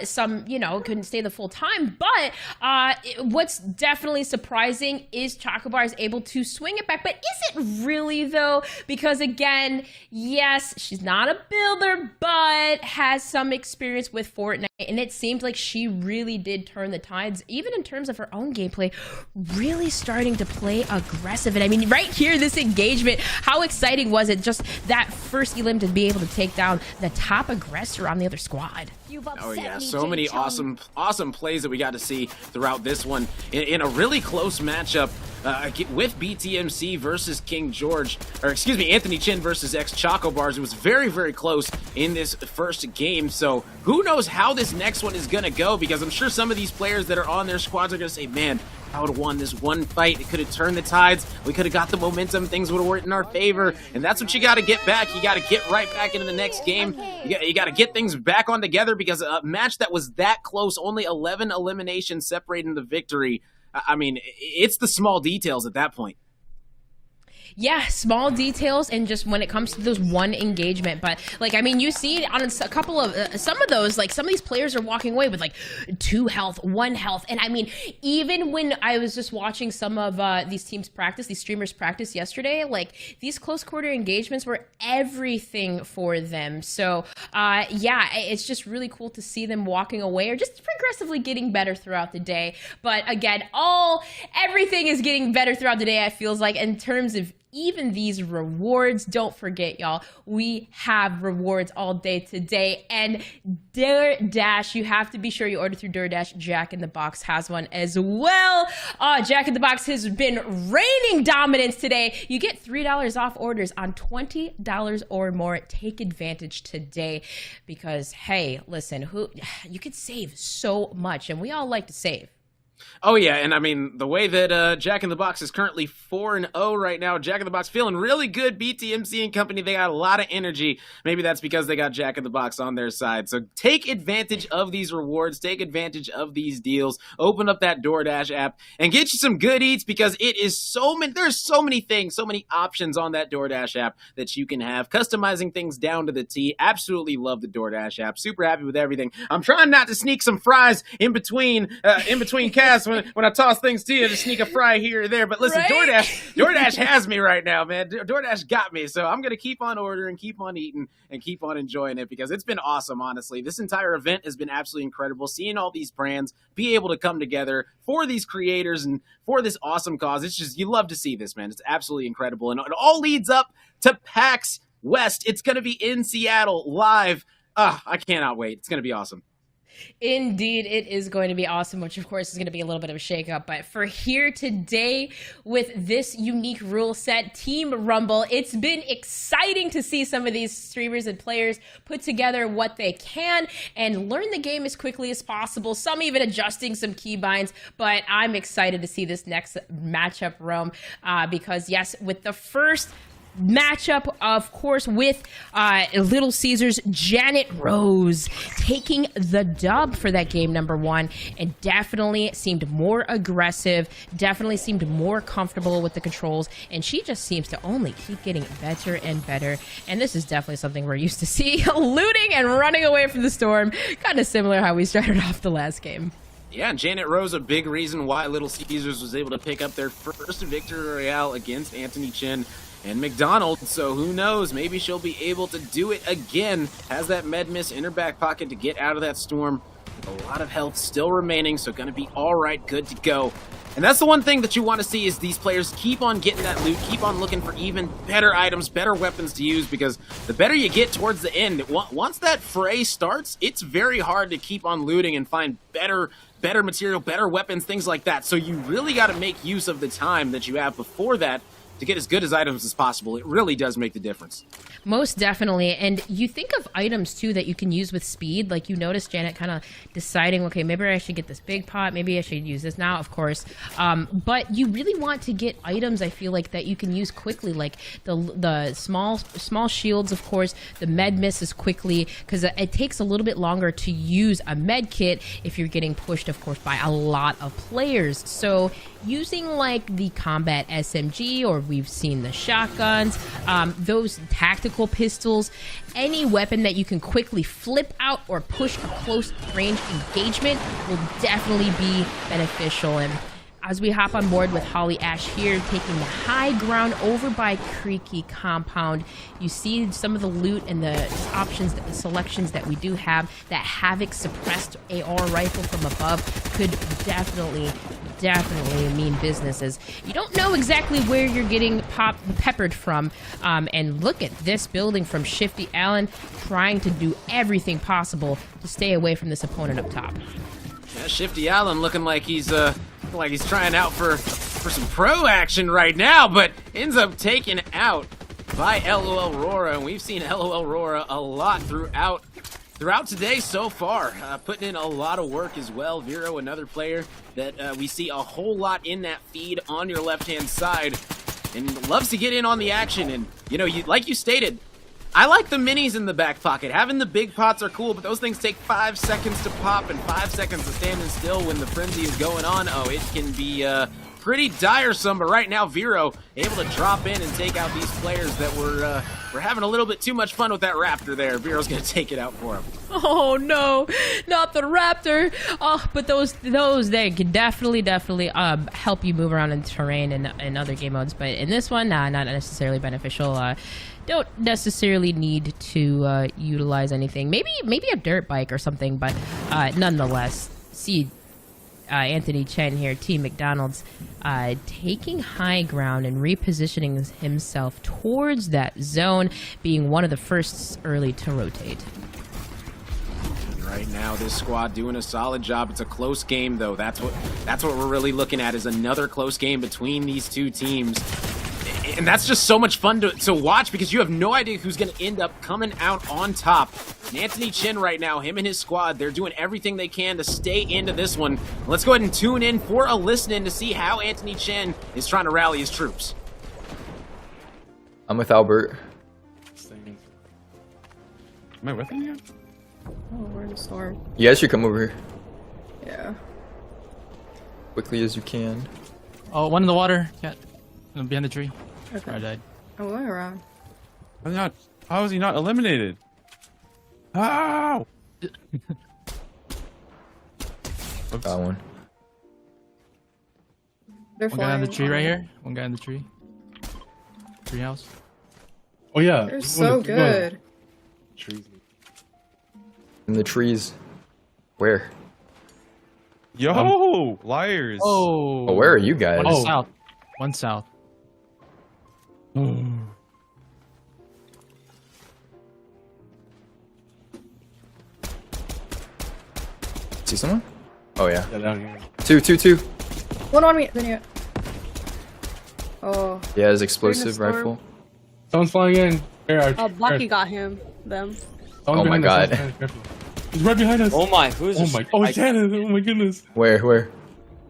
[SPEAKER 2] Some, couldn't stay the full time. But what's definitely surprising is XChocoBars able to swing it back. But is it really, though? Because, again, yes, she's not a builder, but has some experience with Fortnite. And it seemed like she really did turn the tides, even in terms of her own gameplay, really starting to play aggressive. And I mean, right here, this engagement, how exciting was it? Just that first elim to be able to take down the top aggressor on the other squad.
[SPEAKER 3] Oh yeah, so many awesome plays that we got to see throughout this one in a really close matchup with BTMC versus KingGeorge, or excuse me, AntonyChenn versus XChocoBars. It was very, very close in this first game. So who knows how this next one is gonna go, because I'm sure some of these players that are on their squads are gonna say, man, I would have won this one fight. It could have turned the tides. We could have got the momentum. Things would have worked in our favor. And that's what you got to get back. You got to get right back into the next game. You got to get things back on together, because a match that was that close, only 11 eliminations separating the victory. I mean, it's the small details at that point.
[SPEAKER 2] Yeah, small details, and just when it comes to those one engagement. But, like, I mean, you see on a couple of, some of those, like, some of these players are walking away with, like, 2 health, 1 health. And, I mean, even when I was just watching some of these teams practice, these streamers practice yesterday, like, these close quarter engagements were everything for them. So, yeah, it's just really cool to see them walking away, or just progressively getting better throughout the day. But, again, everything is getting better throughout the day, I feels like, in terms of even these rewards. Don't forget, y'all, we have rewards all day today. And DoorDash, you have to be sure you order through DoorDash. Jack in the Box has one as well. Jack in the Box has been reigning dominance today. You get $3 off orders on $20 or more. Take advantage today, because, hey, listen, you could save so much, and we all like to save.
[SPEAKER 3] Oh, yeah, and I mean, the way that Jack in the Box is currently 4-0 right now, Jack in the Box feeling really good. BTMC and company, they got a lot of energy. Maybe that's because they got Jack in the Box on their side. So take advantage of these rewards, take advantage of these deals, open up that DoorDash app, and get you some good eats because it is there's so many things, so many options on that DoorDash app that you can have, customizing things down to the T. Absolutely love the DoorDash app. Super happy with everything. I'm trying not to sneak some fries in between casts when I toss things to you to sneak a fry here or there. But listen, right? DoorDash has me right now, man. DoorDash got me. So I'm going to keep on ordering, keep on eating, and keep on enjoying it because it's been awesome, honestly. This entire event has been absolutely incredible. Seeing all these brands be able to come together for these creators and for this awesome cause. It's just, you love to see this, man. It's absolutely incredible. And it all leads up to PAX West. It's going to be in Seattle live. I cannot wait. It's going to be awesome.
[SPEAKER 2] Indeed, it is going to be awesome, which of course is going to be a little bit of a shakeup. But for here today with this unique rule set, Team Rumble, it's been exciting to see some of these streamers and players put together what they can and learn the game as quickly as possible. Some even adjusting some keybinds, but I'm excited to see this next matchup, Rome, because yes, with the first matchup, of course, with Little Caesars, Janet Rose taking the dub for that game number 1, and definitely seemed more aggressive, definitely seemed more comfortable with the controls, and she just seems to only keep getting better and better. And this is definitely something we're used to see, looting and running away from the storm, kind of similar how we started off the last game.
[SPEAKER 3] Yeah, and Janet Rose, a big reason why Little Caesars was able to pick up their first victory royale against AntonyChenn and McDonald, so who knows, maybe she'll be able to do it again. Has that med miss in her back pocket to get out of that storm. A lot of health still remaining, so gonna be all right, good to go. And that's the one thing that you want to see is these players keep on getting that loot, keep on looking for even better items, better weapons to use, because the better you get towards the end, once that fray starts, it's very hard to keep on looting and find better material, better weapons, things like that. So you really got to make use of the time that you have before that to get as good as items as possible. It really does make the difference.
[SPEAKER 2] Most definitely. And you think of items too that you can use with speed. Like you notice Janet kind of deciding, okay, maybe I should get this big pot, maybe I should use this now, of course. But you really want to get items, I feel like, that you can use quickly, like the small shields, of course, the med misses quickly, because it takes a little bit longer to use a med kit if you're getting pushed, of course, by a lot of players. So using like the combat SMG, or we've seen the shotguns, those tactical pistols, any weapon that you can quickly flip out or push a close range engagement will definitely be beneficial. And as we hop on board with Holly Ash here, taking the high ground over by Creaky Compound, you see some of the loot and the options, the selections that we do have. That Havoc suppressed AR rifle from above could definitely mean business, as you don't know exactly where you're getting peppered from. And look at this building from Shifty Allen, trying to do everything possible to stay away from this opponent up top.
[SPEAKER 3] Yeah, Shifty Allen looking like he's trying out for some pro action right now, but ends up taken out by LOL Aurora, and we've seen LOL Aurora a lot throughout today so far, putting in a lot of work as well. Vero, another player that we see a whole lot in that feed on your left-hand side, and loves to get in on the action. And, you know, like you stated, I like the minis in the back pocket. Having the big pots are cool, but those things take 5 seconds to pop and 5 seconds to standing still when the frenzy is going on. Oh, it can be pretty tiresome, but right now Vero able to drop in and take out these players that were having a little bit too much fun with that Raptor there. Vero's gonna take it out for him.
[SPEAKER 2] Oh no, not the Raptor. Oh, but those they can definitely help you move around in terrain and in other game modes, but in this one, not necessarily beneficial. Don't necessarily need to utilize anything. Maybe a dirt bike or something, but nonetheless, see AntonyChenn here, Team McDonald's, taking high ground and repositioning himself towards that zone, being one of the first early to rotate.
[SPEAKER 3] Right now, this squad doing a solid job. It's a close game, though. That's what we're really looking at, is another close game between these two teams. And that's just so much fun to watch because you have no idea who's going to end up coming out on top. And AntonyChenn right now, him and his squad, they're doing everything they can to stay into this one. Let's go ahead and tune in for a listen to see how AntonyChenn is trying to rally his troops.
[SPEAKER 20] I'm with Albert.
[SPEAKER 5] Am I with him yet?
[SPEAKER 21] Oh, we're in a storm.
[SPEAKER 20] You guys should come over here.
[SPEAKER 21] Yeah.
[SPEAKER 20] Quickly as you can.
[SPEAKER 12] Oh, one in the water. Cat. Behind the tree.
[SPEAKER 21] Okay.
[SPEAKER 12] I died.
[SPEAKER 21] I'm going around.
[SPEAKER 5] How is he not eliminated? Ow!
[SPEAKER 20] Got one.
[SPEAKER 21] They're
[SPEAKER 12] One guy on the
[SPEAKER 21] flying
[SPEAKER 12] tree right
[SPEAKER 21] on-
[SPEAKER 12] here. One guy in the tree. Tree house.
[SPEAKER 5] Oh yeah.
[SPEAKER 21] They're so good.
[SPEAKER 5] Trees.
[SPEAKER 20] In the trees. Where?
[SPEAKER 5] Yo, liars.
[SPEAKER 12] Oh.
[SPEAKER 20] Oh, where are you guys?
[SPEAKER 12] One south. One south.
[SPEAKER 20] See someone? Oh yeah.
[SPEAKER 5] Yeah, down here.
[SPEAKER 20] Two.
[SPEAKER 21] One on me. Then oh.
[SPEAKER 20] Yeah, his explosive
[SPEAKER 6] storm.
[SPEAKER 20] rifle.
[SPEAKER 5] Someone's flying in. Here,
[SPEAKER 6] Oh, Blocky got him. Them.
[SPEAKER 20] Oh my god.
[SPEAKER 5] He's right behind us.
[SPEAKER 9] Oh my, who's
[SPEAKER 5] Oh my. Oh, it's Shannon. Oh my goodness.
[SPEAKER 20] Where?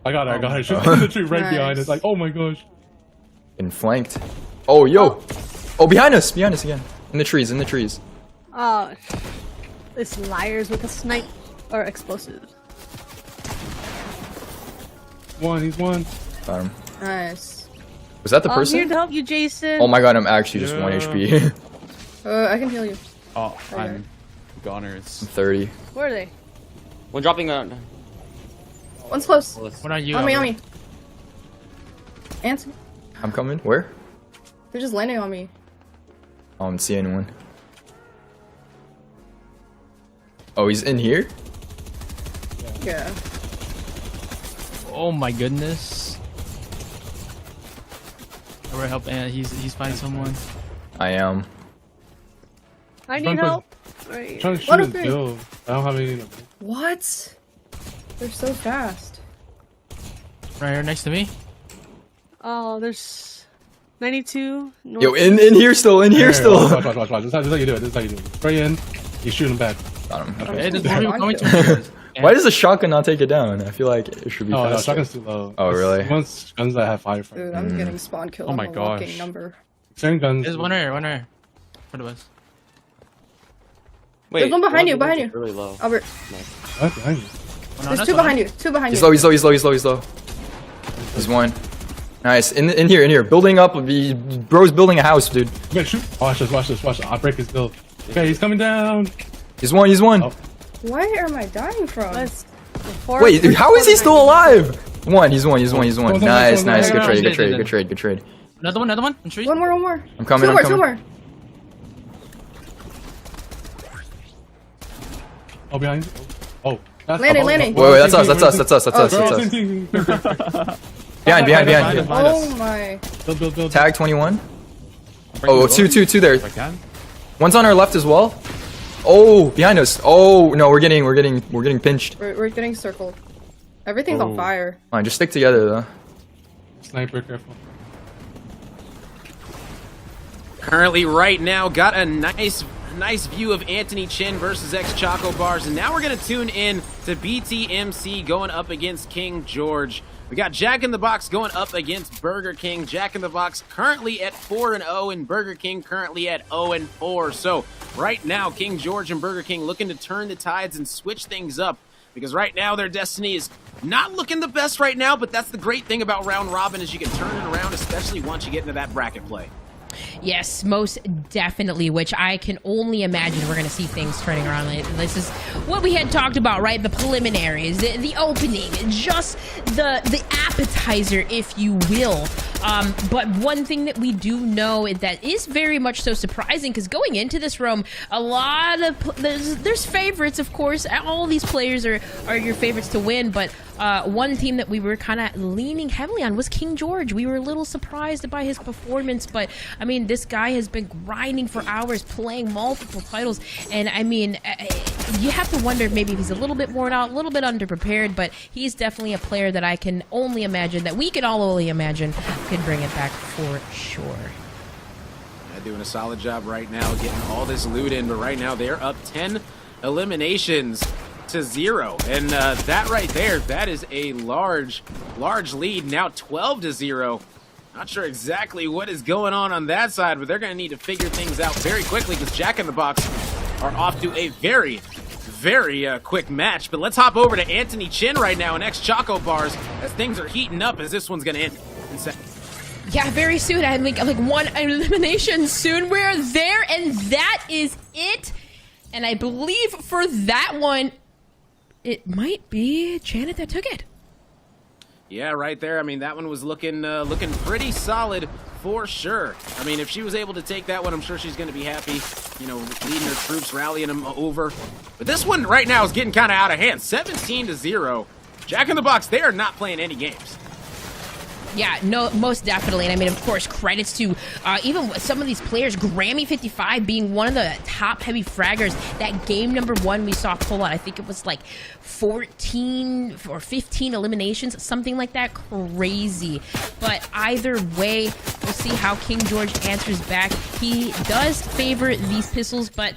[SPEAKER 5] I got her. She's in the tree right behind us. Like, oh my gosh.
[SPEAKER 20] Getting flanked. Oh, yo. Oh, behind us again. In the trees.
[SPEAKER 6] Oh, it's liars with a snipe or explosives.
[SPEAKER 5] He's one.
[SPEAKER 20] Got him.
[SPEAKER 21] Nice.
[SPEAKER 20] Was that the
[SPEAKER 6] I'm
[SPEAKER 20] person?
[SPEAKER 6] here to help you, Jason.
[SPEAKER 20] Oh my god, I'm actually just 1 HP.
[SPEAKER 21] I can heal you.
[SPEAKER 11] Oh,
[SPEAKER 21] Okay.
[SPEAKER 11] I'm goners.
[SPEAKER 20] 30.
[SPEAKER 6] Where are they?
[SPEAKER 9] One dropping on.
[SPEAKER 21] One's close.
[SPEAKER 12] What are you?
[SPEAKER 21] On me. Answer.
[SPEAKER 20] I'm coming. Where?
[SPEAKER 21] They're just landing on me.
[SPEAKER 20] I don't see anyone. Oh, he's in here?
[SPEAKER 21] Yeah.
[SPEAKER 12] Oh my goodness. We're help, and he's fighting someone.
[SPEAKER 20] I am.
[SPEAKER 6] I need help. Right.
[SPEAKER 5] I'm trying to
[SPEAKER 21] One
[SPEAKER 5] shoot
[SPEAKER 21] of
[SPEAKER 5] his
[SPEAKER 21] three.
[SPEAKER 5] bill. I don't have any.
[SPEAKER 21] What? They're so fast.
[SPEAKER 12] Right here next to me.
[SPEAKER 6] Oh, there's 92.
[SPEAKER 20] Yo, in here still.
[SPEAKER 5] Watch. This is how you do it. Spray in. You shoot him back.
[SPEAKER 20] Got him.
[SPEAKER 5] Okay.
[SPEAKER 12] Hey, there's more people coming to me.
[SPEAKER 20] Why does the shotgun not take it down? I feel like it should be
[SPEAKER 5] Oh, no,
[SPEAKER 20] faster.
[SPEAKER 5] shotgun's too low.
[SPEAKER 20] Oh, really?
[SPEAKER 5] He wants guns that have fire.
[SPEAKER 21] Dude, I'm getting spawn killed.
[SPEAKER 5] Oh my
[SPEAKER 21] I'm a walking
[SPEAKER 5] gosh.
[SPEAKER 21] number.
[SPEAKER 5] Same guns.
[SPEAKER 12] There's one here. In front of us.
[SPEAKER 9] Wait,
[SPEAKER 21] There's one behind you.
[SPEAKER 9] Really low.
[SPEAKER 21] Albert.
[SPEAKER 5] What behind you?
[SPEAKER 21] There's two behind you. Two behind
[SPEAKER 20] He's
[SPEAKER 21] you.
[SPEAKER 20] low. There's one. Nice. In here. Building up. Bro's building a house, dude.
[SPEAKER 5] You gotta shoot. Watch this. I'll break his build. Okay, he's coming down.
[SPEAKER 20] He's one.
[SPEAKER 5] Oh.
[SPEAKER 21] Where am I dying from?
[SPEAKER 20] Wait, how is he still alive? He's one. Nice. Good trade.
[SPEAKER 12] Another one. In tree.
[SPEAKER 21] One more.
[SPEAKER 20] I'm coming.
[SPEAKER 21] Two more.
[SPEAKER 5] Oh, behind you. Oh.
[SPEAKER 21] Landing.
[SPEAKER 20] Wait, that's us. Behind.
[SPEAKER 21] Oh my.
[SPEAKER 5] Build.
[SPEAKER 20] Tag 21. Oh, two there. One's on our left as well. Oh, behind us. Oh no, we're getting pinched.
[SPEAKER 21] We're getting circled. Everything's on fire.
[SPEAKER 20] Come on, just stick together though.
[SPEAKER 5] Sniper, careful.
[SPEAKER 3] Currently, right now, got a nice view of AntonyChenn versus XChocoBars, and now we're gonna tune in to BTMC going up against KingGeorge. We got Jack in the Box going up against Burger King. Jack in the Box currently at 4-0, and Burger King currently at 0-4. So right now, KingGeorge and Burger King looking to turn the tides and switch things up, because right now their destiny is not looking the best right now. But that's the great thing about round robin, is you can turn it around, especially once you get into that bracket play.
[SPEAKER 2] Yes, most definitely, which I can only imagine we're going to see things turning around. This is what we had talked about, right? The preliminaries, the opening, just the appetizer, if you will. But one thing that we do know that is very much so surprising, because going into this room, a lot of there's favorites, of course. All these players are your favorites to win, but one team that we were kind of leaning heavily on was KingGeorge. We were a little surprised by his performance, but I mean, this guy has been grinding for hours, playing multiple titles, and I mean, you have to wonder maybe if he's a little bit worn out, a little bit underprepared, but he's definitely a player that I can only imagine, that we can all only imagine, could bring it back for sure.
[SPEAKER 3] Yeah, doing a solid job right now, getting all this loot in, but right now they're up 10 eliminations to 0, and that right there, that is a large lead. Now 12 to 0. Not sure exactly what is going on that side, but they're going to need to figure things out very quickly because Jack in the Box are off to a very quick match. But let's hop over to AntonyChenn right now in XChocoBars as things are heating up, as this one's going to end in second.
[SPEAKER 2] Yeah, very soon. I think like one elimination soon. We're there, and that is it. And I believe for that one, it might be Janet that took it.
[SPEAKER 3] Yeah, right there. I mean, that one was looking pretty solid for sure. I mean, if she was able to take that one, I'm sure she's going to be happy, you know, leading her troops, rallying them over. But this one right now is getting kind of out of hand. 17 to 0. Jack in the Box, they are not playing any games.
[SPEAKER 2] Yeah, no, most definitely. And I mean, of course, credits to even some of these players. Grammy55 being one of the top heavy fraggers. That game number 1 we saw pull out, I think it was like 14 or 15 eliminations, something like that. Crazy. But either way, we'll see how KingGeorge answers back. He does favor these pistols, but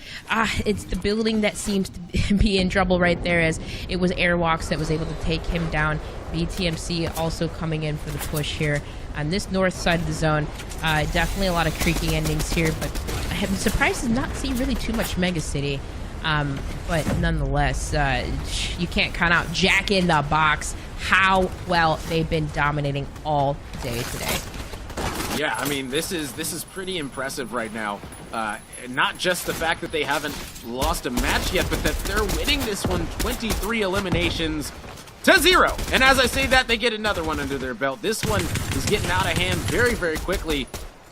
[SPEAKER 2] it's the building that seems to be in trouble right there, as it was Airwalks that was able to take him down. BTMC also coming in for the push here on this north side of the zone. Definitely a lot of creaky endings here, but I'm surprised to not see really too much Mega City. But nonetheless, you can't count out Jack in the Box, how well they've been dominating all day today.
[SPEAKER 3] Yeah, I mean, this is pretty impressive right now. Not just the fact that they haven't lost a match yet, but that they're winning this one 23 eliminations to 0. And as I say that, they get another one under their belt. This one is getting out of hand very quickly.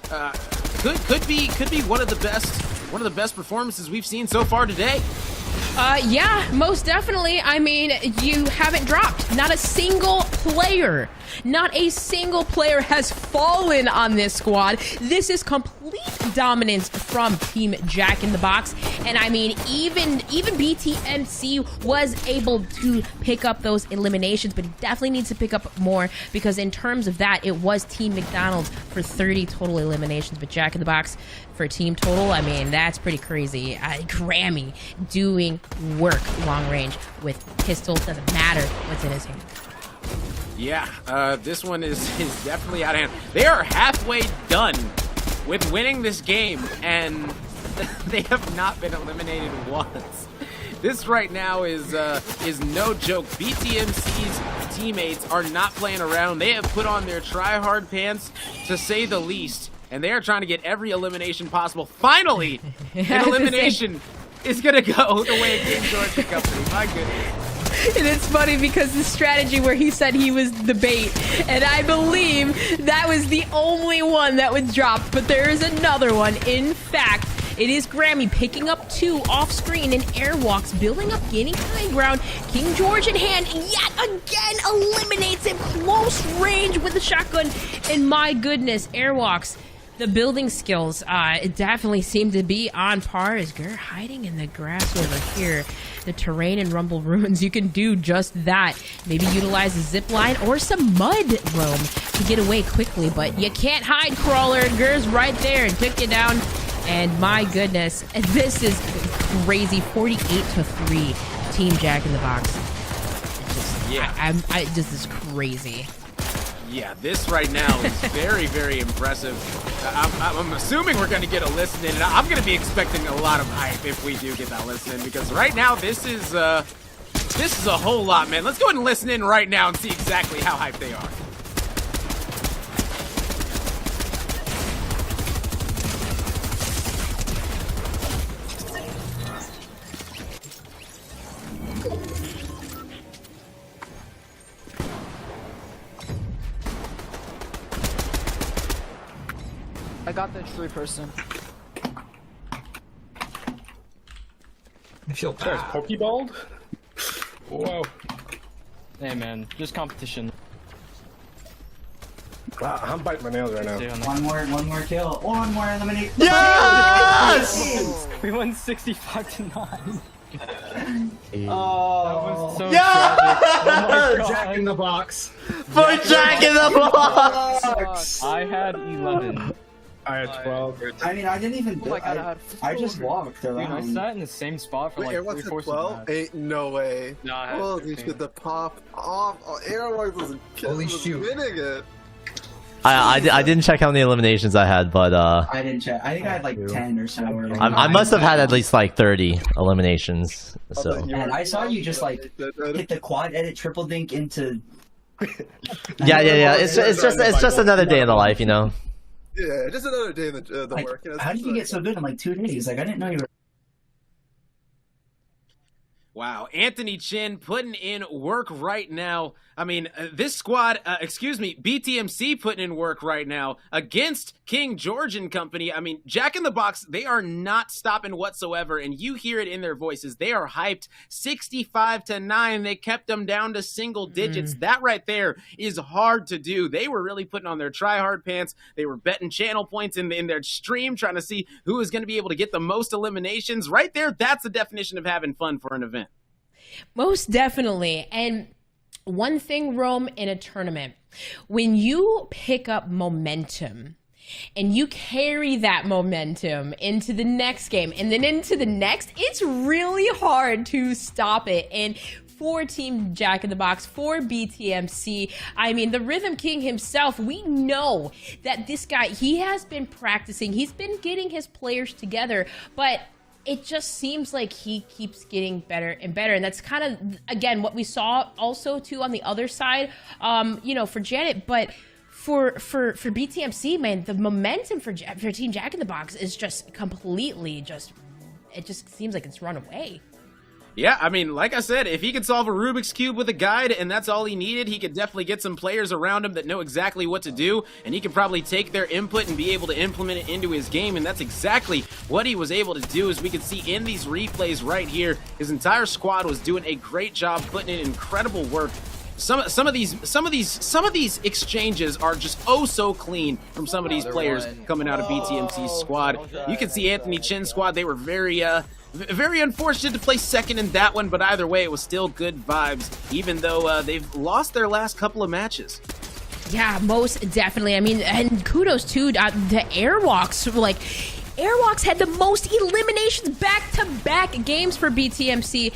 [SPEAKER 3] Could be one of the best performances we've seen so far today.
[SPEAKER 2] Yeah, most definitely. I mean, you haven't dropped. Not a single player has fallen on this squad. This is complete dominance from Team Jack in the Box. And I mean, even BTMC was able to pick up those eliminations, but he definitely needs to pick up more, because in terms of that, it was Team McDonald's for 30 total eliminations, but Jack in the Box for team total, I mean, that's pretty crazy. Grammy doing work long range with pistols, doesn't matter what's in his hand.
[SPEAKER 3] Yeah, this one is definitely out of hand. They are halfway done with winning this game, and they have not been eliminated once. This right now is no joke. BTMC's teammates are not playing around. They have put on their try-hard pants, to say the least, and they are trying to get every elimination possible. Finally, an elimination is going to go the way KingGeorge and company. My goodness.
[SPEAKER 2] And it's funny because the strategy where he said he was the bait, and I believe that was the only one that was dropped, but there is another one. In fact, it is Grammy picking up 2 off screen and Airwalks, building up, gaining high ground. KingGeorge in hand, yet again eliminates him close range with the shotgun. And my goodness, Airwalks, the building skills definitely seem to be on par, as Gur hiding in the grass over here. The terrain in Rumble Ruins, you can do just that. Maybe utilize a zip line or some mud roam to get away quickly, but you can't hide, Crawler. Gur's right there and took you down. And my goodness, this is crazy. 48-3, Team Jack in the Box. This is crazy.
[SPEAKER 3] Yeah, this right now is very impressive. I'm assuming we're going to get a listen in, and I'm going to be expecting a lot of hype if we do get that listen in, because right now this is a whole lot, man. Let's go ahead and listen in right now and see exactly how hyped they are.
[SPEAKER 12] I got the true person.
[SPEAKER 11] I feel bad. Pokeballed? Whoa.
[SPEAKER 12] Hey man, just competition.
[SPEAKER 11] I'm biting my nails right now.
[SPEAKER 13] One more kill. One more elimination.
[SPEAKER 10] Yes!
[SPEAKER 12] We won 65-9.
[SPEAKER 13] Oh,
[SPEAKER 12] that was so
[SPEAKER 10] Yes!
[SPEAKER 12] tragic. Oh
[SPEAKER 11] Jack in the box.
[SPEAKER 10] For Jack in the box!
[SPEAKER 12] I had 11.
[SPEAKER 11] I had 12.
[SPEAKER 13] I mean, I didn't even.
[SPEAKER 12] Oh my God,
[SPEAKER 13] I just walked around.
[SPEAKER 12] Dude, I sat in the same spot for like 3/4 of the match.
[SPEAKER 15] Ain't no way.
[SPEAKER 12] No, I had
[SPEAKER 15] Holy
[SPEAKER 12] 15.
[SPEAKER 15] shit, the pop off. Airlock was winning it.
[SPEAKER 10] I didn't check how many eliminations I had, but
[SPEAKER 13] I didn't check. I think I had like 10 or so.
[SPEAKER 10] I must have had at least like 30 eliminations. So
[SPEAKER 13] And I saw you just like hit the quad edit triple dink into.
[SPEAKER 10] yeah. It's just another day in the life, you know.
[SPEAKER 15] Yeah, just another day in the
[SPEAKER 13] Like,
[SPEAKER 15] work. You know,
[SPEAKER 13] how did you get so good in like 2 days? Like I didn't know you were.
[SPEAKER 3] Wow, AntonyChenn putting in work right now. I mean, this squad, BTMC putting in work right now against KingGeorge and company. I mean, Jack in the Box, they are not stopping whatsoever, and you hear it in their voices. They are hyped 65-9. They kept them down to single digits. That right there is hard to do. They were really putting on their try-hard pants. They were betting channel points in their stream, trying to see who is going to be able to get the most eliminations. Right there, that's the definition of having fun for an event.
[SPEAKER 2] Most definitely. And one thing, Rome, in a tournament, when you pick up momentum and you carry that momentum into the next game and then into the next, it's really hard to stop it. And for Team Jack in the Box, for BTMC, I mean, the Rhythm King himself, we know that this guy, he has been practicing, he's been getting his players together, but it just seems like he keeps getting better and better. And that's kind of, again, what we saw also too on the other side, you know, for Janet. But for BTMC, man, the momentum for Team Jack in the Box is just completely it just seems like it's run away.
[SPEAKER 3] Yeah, I mean, like I said, if he could solve a Rubik's Cube with a guide and that's all he needed, he could definitely get some players around him that know exactly what to do, and he could probably take their input and be able to implement it into his game, and that's exactly what he was able to do. As we can see in these replays right here, his entire squad was doing a great job, putting in incredible work. Some of these exchanges are just oh so clean from some of these players coming out of BTMC's squad. You can see AntonyChenn's squad, they were very unfortunate to place second in that one, but either way, it was still good vibes, even though they've lost their last couple of matches.
[SPEAKER 2] Yeah, most definitely. I mean, and kudos to the Airwalks. Like, Airwalks had the most eliminations back-to-back games for BTMC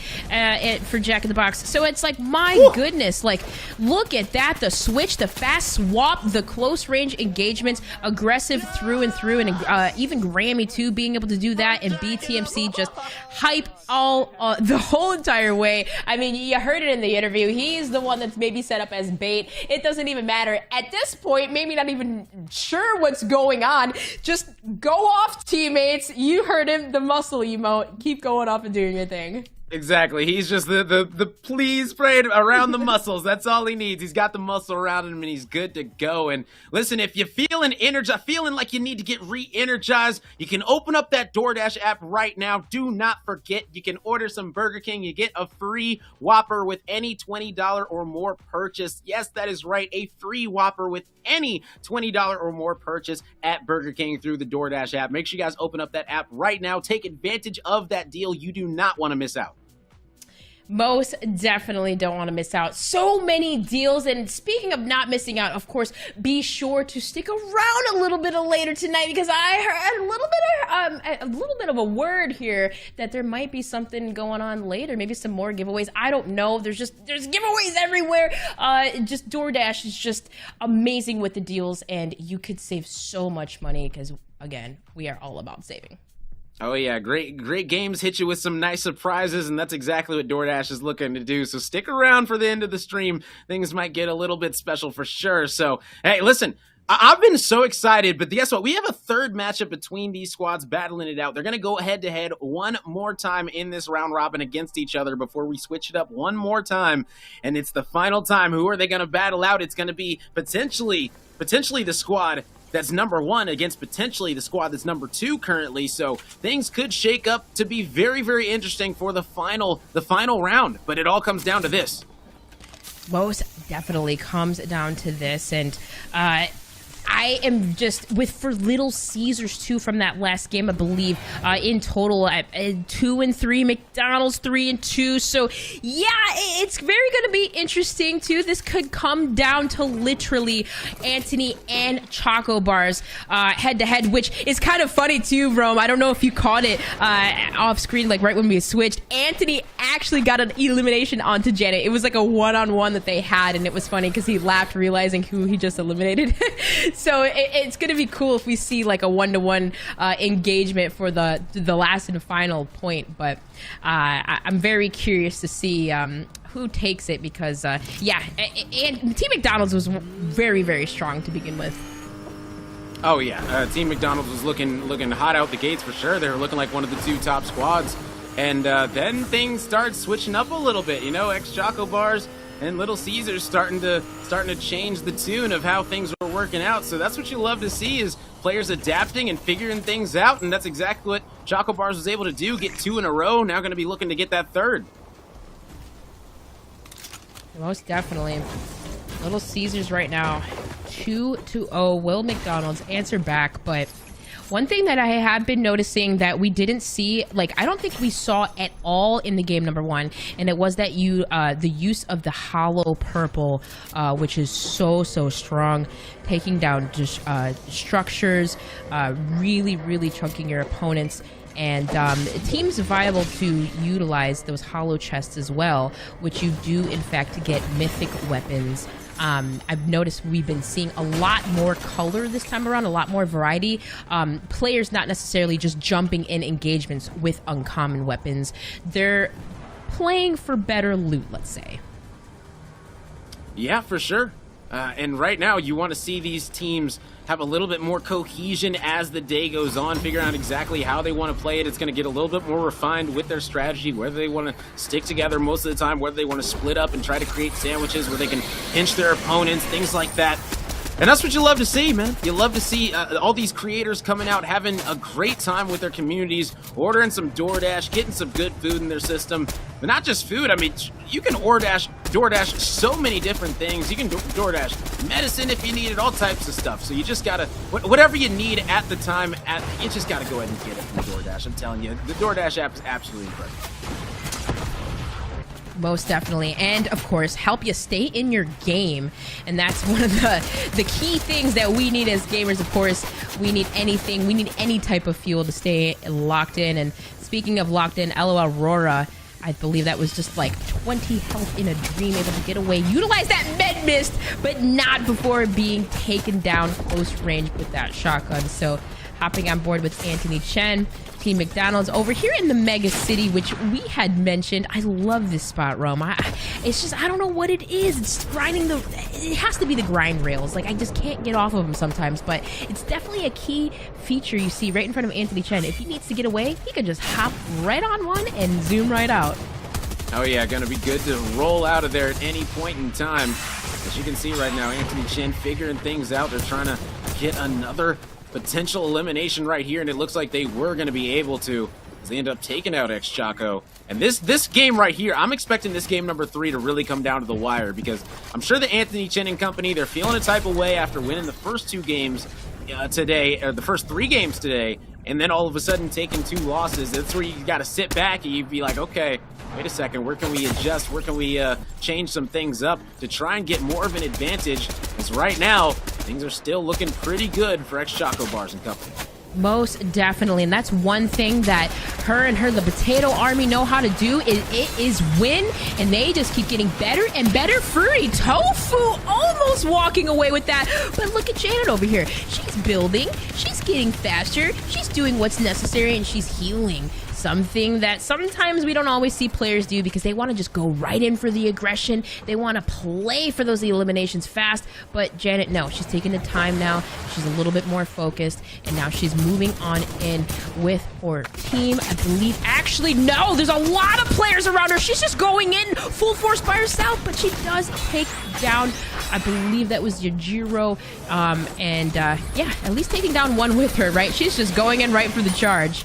[SPEAKER 2] for Jack in the Box. So it's like, my goodness, like, look at that. The switch, the fast swap, the close-range engagements, aggressive through and through, and even Grammy, too, being able to do that, and BTMC just hype the whole entire way. I mean, you heard it in the interview. He's the one that's maybe set up as bait. It doesn't even matter. At this point, maybe not even sure what's going on. Just go off, teammates. You heard him, the muscle emote. Keep going off and doing your thing.
[SPEAKER 3] Exactly. He's just the please praying around the muscles. That's all he needs. He's got the muscle around him and he's good to go. And listen, if you're feeling like you need to get re-energized, you can open up that DoorDash app right now. Do not forget, you can order some Burger King. You get a free Whopper with any $20 or more purchase. Yes, that is right. A free Whopper with any $20 or more purchase at Burger King through the DoorDash app. Make sure you guys open up that app right now. Take advantage of that deal. You do not want to miss out.
[SPEAKER 2] Most definitely don't want to miss out. So many deals. And speaking of not missing out, of course, be sure to stick around a little bit later tonight, because I heard a little bit of a word here that there might be something going on later. Maybe some more giveaways. I don't know. There's giveaways everywhere. Just DoorDash is just amazing with the deals, and you could save so much money because, again, we are all about saving.
[SPEAKER 3] Oh yeah, great games hit you with some nice surprises, and that's exactly what DoorDash is looking to do. So stick around for the end of the stream. Things might get a little bit special for sure. So, hey, listen, I've been so excited, but guess what? We have a third matchup between these squads battling it out. They're going to go head-to-head one more time in this round robin against each other before we switch it up one more time, and it's the final time. Who are they going to battle out? It's going to be potentially the squad that's number one against potentially the squad that's number two currently. So things could shake up to be very, very interesting for the final round. But it all comes down to this.
[SPEAKER 2] Most definitely comes down to this, and I am just for Little Caesars too from that last game, I believe, in total at 2-3, McDonald's 3-2. So yeah, it's very going to be interesting too. This could come down to literally Antony and ChocoBars head to head, which is kind of funny too, Rome. I don't know if you caught it off screen, like right when we switched. Antony actually got an elimination onto Janet. It was like a one-on-one that they had, and it was funny because he laughed realizing who he just eliminated. So it's going to be cool if we see like a one-to-one engagement for the last and final point. But I'm very curious to see who takes it because, yeah, and Team McDonald's was very, very strong to begin with.
[SPEAKER 3] Oh yeah, Team McDonald's was looking hot out the gates for sure. They were looking like one of the 2 top squads, and then things started switching up a little bit. You know, XChocoBars and Little Caesars starting to change the tune of how things were working out. So that's what you love to see, is players adapting and figuring things out, and that's exactly what ChocoBars was able to do. Get 2 in a row. Now going to be looking to get that 3rd.
[SPEAKER 2] Most definitely. Little Caesars right now 2-0. Will McDonald's answer back, but one thing that I have been noticing that we didn't see, like I don't think we saw at all in the game number 1, and it was that the use of the hollow purple, which is so strong, taking down just structures, really chunking your opponents. And teams viable to utilize those hollow chests as well, which you do in fact get mythic weapons. I've noticed we've been seeing a lot more color this time around, a lot more variety. Players not necessarily just jumping in engagements with uncommon weapons. They're playing for better loot, let's say.
[SPEAKER 3] Yeah, for sure. And right now, you want to see these teams have a little bit more cohesion as the day goes on, figuring out exactly how they want to play it. It's going to get a little bit more refined with their strategy, whether they want to stick together most of the time, whether they want to split up and try to create sandwiches where they can pinch their opponents, things like that. And that's what you love to see, man. You love to see all these creators coming out, having a great time with their communities, ordering some DoorDash, getting some good food in their system. But not just food. I mean, you can DoorDash so many different things. You can DoorDash medicine if you need it, all types of stuff. So you just gotta, whatever you need at the time, you just gotta go ahead and get it from DoorDash. I'm telling you, the DoorDash app is absolutely incredible.
[SPEAKER 2] Most definitely. And of course, help you stay in your game. And that's one of the key things that we need as gamers. Of course, we need any type of fuel to stay locked in. And speaking of locked in, LOL Aurora, I believe that was just like 20 health in a dream, able to get away, utilize that med mist, but not before being taken down close range with that shotgun. So hopping on board with AntonyChenn, Team McDonald's over here in the Mega City, which we had mentioned. I love this spot, Rome. It's just, I don't know what it is. It's grinding it has to be the grind rails. Like, I just can't get off of them sometimes, but it's definitely a key feature you see right in front of AntonyChenn. If he needs to get away, he can just hop right on one and zoom right out.
[SPEAKER 3] Oh yeah, gonna be good to roll out of there at any point in time. As you can see right now, AntonyChenn figuring things out. They're trying to get another potential elimination right here, and it looks like they were going to be able to, as they end up taking out XChoco. And this game right here, I'm expecting this game number 3 to really come down to the wire, because I'm sure the AntonyChenn and company, they're feeling a type of way after winning the first 2 games today, or the first 3 games today, and then all of a sudden taking 2 losses. That's where you got to sit back and you be like, okay, wait a second, where can we adjust? Where can we change some things up to try and get more of an advantage? Because right now, things are still looking pretty good for XChocoBars and company.
[SPEAKER 2] Most definitely, and that's one thing that the Potato Army know how to do is win, and they just keep getting better and better. Furry Tofu almost walking away with that, but look at Janet over here. She's building, she's getting faster, she's doing what's necessary, and she's healing. Something that sometimes we don't always see players do, because they want to just go right in for the aggression. They want to play for those eliminations fast. But Janet, no, she's taking the time now. She's a little bit more focused, and now she's moving on in with her team. I believe, actually, no, there's a lot of players around her. She's just going in full force by herself, but she does take down, I believe that was Yajiro, yeah, at least taking down one with her, right? She's just going in right for the charge.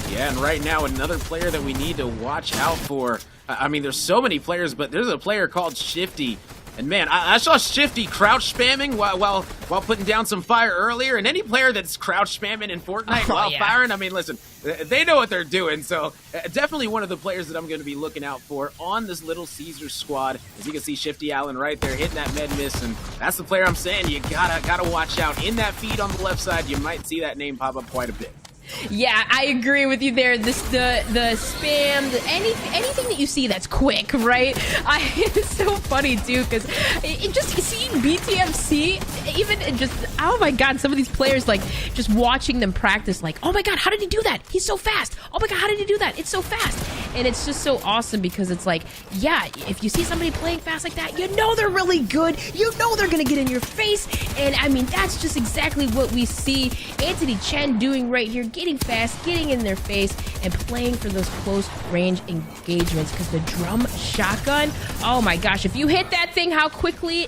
[SPEAKER 3] Yeah, and right now, another player that we need to watch out for. I mean, there's so many players, but there's a player called Shifty. And man, I saw Shifty crouch spamming while putting down some fire earlier. And any player that's crouch spamming in Fortnite while firing, I mean, listen, they know what they're doing. So definitely one of the players that I'm going to be looking out for on this Little Caesar squad. As you can see, Shifty Allen right there hitting that med miss, and that's the player I'm saying you gotta watch out. In that feed on the left side, you might see that name pop up quite a bit.
[SPEAKER 2] Yeah, I agree with you there. The spam, anything that you see that's quick, right? It's so funny too, because just seeing BTMC, even just, oh my god, some of these players, like just watching them practice, like, oh my god, how did he do that? He's so fast. Oh my god, how did he do that? It's so fast. And it's just so awesome because it's like, yeah, if you see somebody playing fast like that, you know they're really good. You know they're gonna get in your face. And I mean, that's just exactly what we see AntonyChenn doing right here. Getting fast, getting in their face, and playing for those close range engagements, because the drum shotgun, oh my gosh, if you hit that thing, how quickly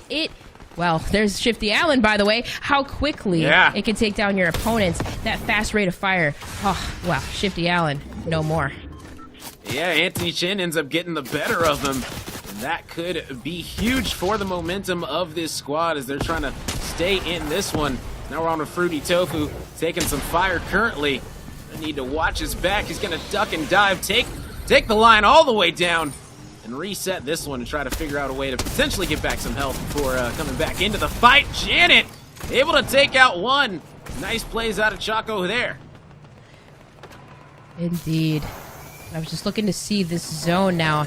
[SPEAKER 2] well, there's Shifty Allen, by the way, how quickly it can take down your opponents. That fast rate of fire. Oh, wow, Shifty Allen, no more.
[SPEAKER 3] Yeah, AntonyChenn ends up getting the better of him. And that could be huge for the momentum of this squad as they're trying to stay in this one. Now we're on with Fruity Tofu, taking some fire currently. I need to watch his back. He's going to duck and dive, take the line all the way down, and reset this one and try to figure out a way to potentially get back some health before coming back into the fight. Janet able to take out one. Nice plays out of Choco there.
[SPEAKER 2] Indeed. I was just looking to see this zone now,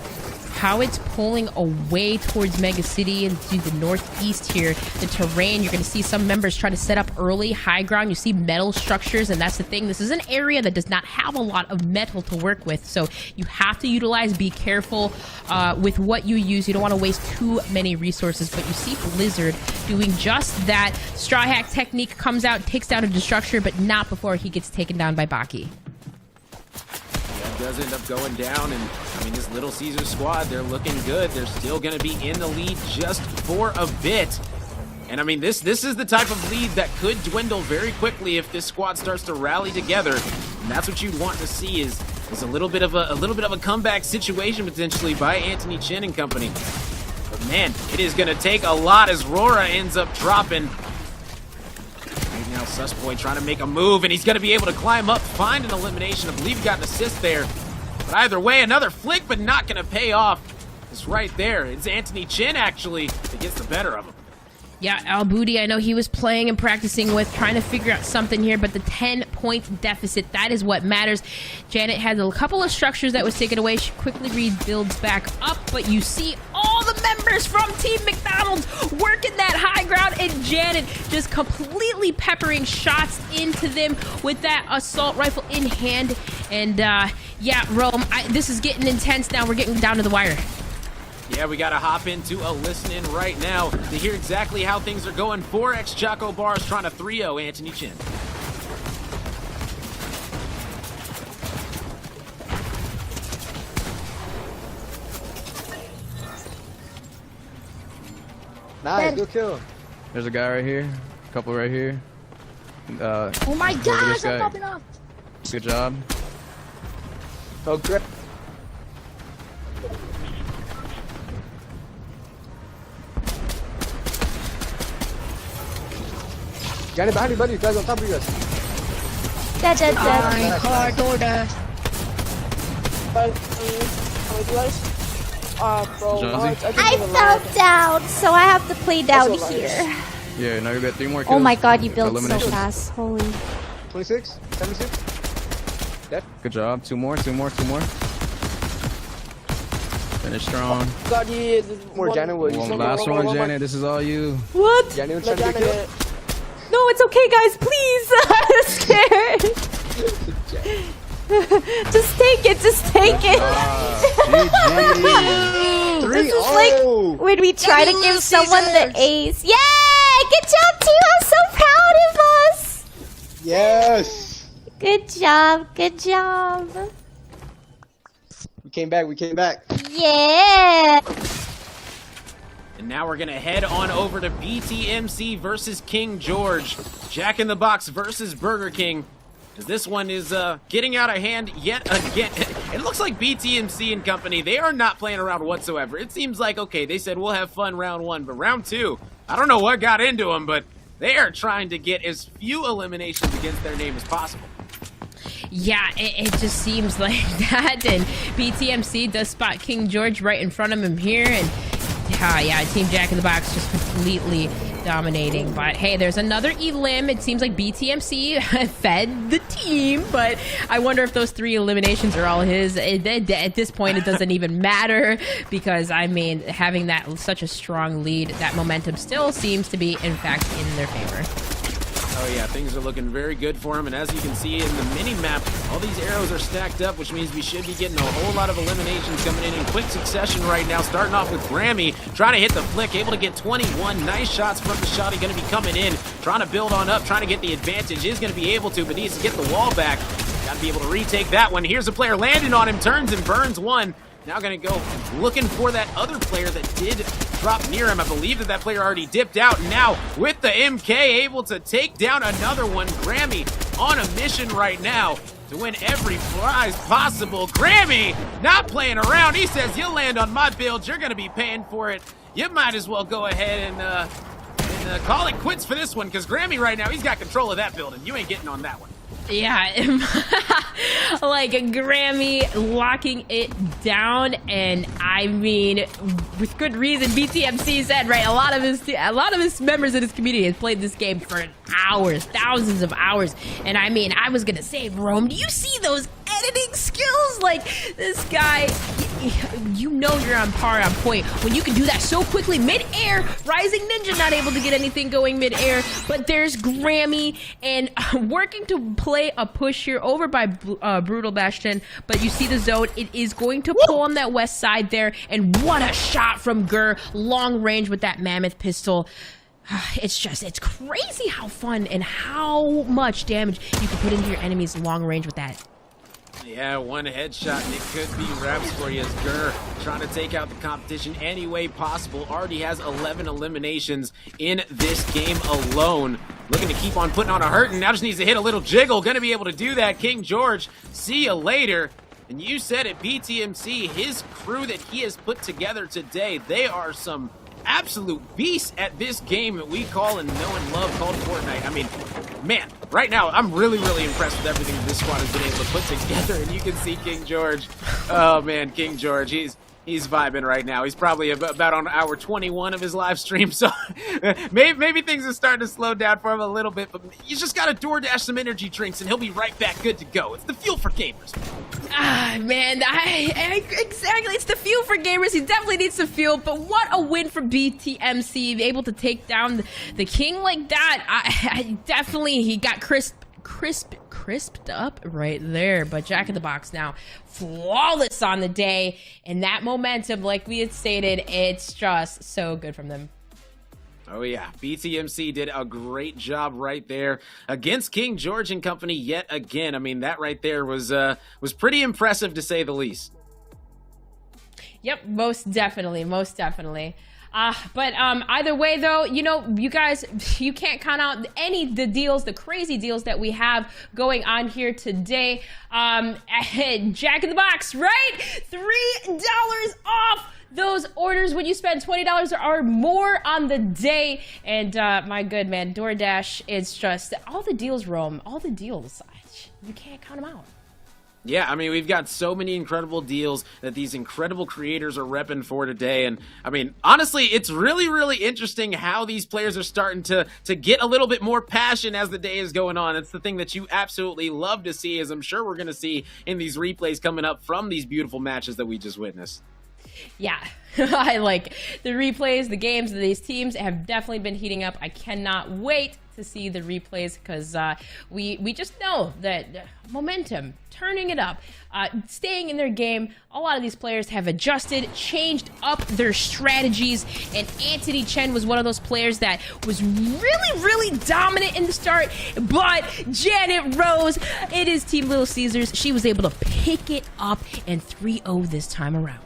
[SPEAKER 2] how it's pulling away towards Mega City and to the northeast here. The terrain, you're going to see some members try to set up early, high ground. You see metal structures, and that's the thing. This is an area that does not have a lot of metal to work with, so you have to utilize, be careful with what you use. You don't want to waste too many resources, but you see Blizzard doing just that. Straw Hack technique comes out, takes down a Destructure, but not before he gets taken down by Baki.
[SPEAKER 3] Does end up going down, and I mean, this Little Caesar squad, they're looking good. They're still going to be in the lead just for a bit. And I mean, this is the type of lead that could dwindle very quickly if this squad starts to rally together. And that's what you'd want to see is a little bit of a comeback situation potentially by AntonyChenn and company. But man, it is going to take a lot as Rora ends up dropping. Right now, Susboy trying to make a move, and he's going to be able to climb up, find an elimination. I believe he got an assist there. But either way, another flick, but not going to pay off. It's right there. It's AntonyChenn, actually, that gets the better of him.
[SPEAKER 2] Yeah, Al Booty, I know he was playing and practicing with, trying to figure out something here, but the 10-point deficit, that is what matters. Janet had a couple of structures that was taken away. She quickly rebuilds back up, but you see all the members from Team McDonald's working that high ground, and Janet just completely peppering shots into them with that assault rifle in hand. And yeah, Rome, this is getting intense now. We're getting down to the wire.
[SPEAKER 3] Yeah, we got to hop into a listen-in right now to hear exactly how things are going for XChocoBars trying to 3-0 AntonyChenn.
[SPEAKER 11] Nice, good kill.
[SPEAKER 4] There's a guy right here, a couple right here.
[SPEAKER 7] Oh my gosh, I'm popping off.
[SPEAKER 4] Good job.
[SPEAKER 11] Oh, great. Got it behind you, buddy. You guys on top of you guys.
[SPEAKER 7] Dead.
[SPEAKER 6] Car DoorDash.
[SPEAKER 7] I fell down, so I have to play down here.
[SPEAKER 4] Yeah, now you got 3 more kills.
[SPEAKER 7] Oh my god, you built so fast. Holy.
[SPEAKER 11] 26, 76. Dead.
[SPEAKER 4] Good job. 2 more. Finish strong.
[SPEAKER 11] God, yeah. More Janet.
[SPEAKER 4] One last one, Janet. This is all you.
[SPEAKER 7] What?
[SPEAKER 11] Janet trying to get killed.
[SPEAKER 7] No, it's okay, guys. Please. I'm scared. Just take it. This is like when we try to give someone the ace. Yay! Good job, team. I'm so proud of us.
[SPEAKER 11] Yes.
[SPEAKER 7] Good job.
[SPEAKER 11] We came back.
[SPEAKER 7] Yeah.
[SPEAKER 3] And now we're going to head on over to BTMC versus KingGeorge. Jack in the Box versus Burger King. This one is getting out of hand yet again. It looks like BTMC and company, they are not playing around whatsoever. It seems like, okay, they said we'll have fun round 1, but round 2, I don't know what got into them, but they are trying to get as few eliminations against their name as possible.
[SPEAKER 2] Yeah, it just seems like that, and BTMC does spot KingGeorge right in front of him here, and yeah, Team Jack in the Box just completely dominating. But hey, there's another elim. It seems like BTMC fed the team, but I wonder if those 3 eliminations are all his. At this point, it doesn't even matter, because I mean, having that such a strong lead, that momentum still seems to be, in fact, in their favor.
[SPEAKER 3] Oh yeah, things are looking very good for him, and as you can see in the mini-map, all these arrows are stacked up, which means we should be getting a whole lot of eliminations coming in quick succession right now, starting off with Grammy, trying to hit the flick, able to get 21 nice shots from the shotty, going to be coming in, trying to build on up, trying to get the advantage, is going to be able to, but needs to get the wall back, got to be able to retake that one. Here's a player landing on him, turns and burns one. Now going to go looking for that other player that did drop near him. I believe that player already dipped out. And now with the MK able to take down another one. Grammy on a mission right now to win every prize possible. Grammy not playing around. He says, you'll land on my build. You're going to be paying for it. You might as well go ahead and call it quits for this one, because Grammy right now, he's got control of that build, and you ain't getting on that one.
[SPEAKER 2] Yeah, like Grammy locking it down, and I mean, with good reason. BTMC said, right, a lot of his members in his community has played this game for hours, thousands of hours, and I mean, I was gonna say, Rome, do you see those editing skills? Like, this guy, you know you're on par, on point, when you can do that so quickly mid-air. Rising Ninja not able to get anything going mid-air, but there's Grammy, and working to play a push here over by Brutal Bastion, but you see the zone, it is going to pull on that west side there, and what a shot from Gur, long range with that mammoth pistol. It's crazy how fun and how much damage you can put into your enemies long range with that.
[SPEAKER 3] Yeah, one headshot and it could be wraps for you, as Gur trying to take out the competition any way possible. Already has 11 eliminations in this game alone. Looking to keep on putting on a hurt, and now just needs to hit a little jiggle. Gonna be able to do that. KingGeorge, see you later. And you said it, BTMC, his crew that he has put together today, they are some absolute beasts at this game that we call and know and love, called Fortnite. I mean, man, right now, I'm really, really impressed with everything that this squad has been able to put together, and you can see KingGeorge. Oh, man, KingGeorge, he's vibing right now. He's probably about on hour 21 of his live stream, so maybe things are starting to slow down for him a little bit, but you just got to DoorDash some energy drinks, and he'll be right back good to go. It's the fuel for gamers.
[SPEAKER 2] Ah, man, exactly. It's the fuel for gamers. He definitely needs the fuel, but what a win for BTMC, able to take down the king like that. I definitely, he got crisped up right there, but Jack in the Box now flawless on the day, and that momentum, like we had stated, it's just so good from them.
[SPEAKER 3] Oh yeah, BTMC did a great job right there against KingGeorge and company yet again. I mean, that right there was pretty impressive, to say the least.
[SPEAKER 2] Yep, most definitely. But either way, though, you know, you guys, you can't count out the crazy deals that we have going on here today. Jack in the Box, right? $3 off those orders when you spend $20 or more on the day. And my good man, DoorDash is just all the deals, Rome, all the deals. You can't count them out.
[SPEAKER 3] Yeah, I mean, we've got so many incredible deals that these incredible creators are repping for today. And, I mean, honestly, it's really, really interesting how these players are starting to get a little bit more passion as the day is going on. It's the thing that you absolutely love to see, as I'm sure we're going to see in these replays coming up from these beautiful matches that we just witnessed.
[SPEAKER 2] Yeah, I like the replays. The games of these teams have definitely been heating up. I cannot wait to see the replays, because we just know that momentum, turning it up, staying in their game. A lot of these players have adjusted, changed up their strategies, and AntonyChenn was one of those players that was really, really dominant in the start, but Janet Rose, it is Team Little Caesars. She was able to pick it up and 3-0 this time around.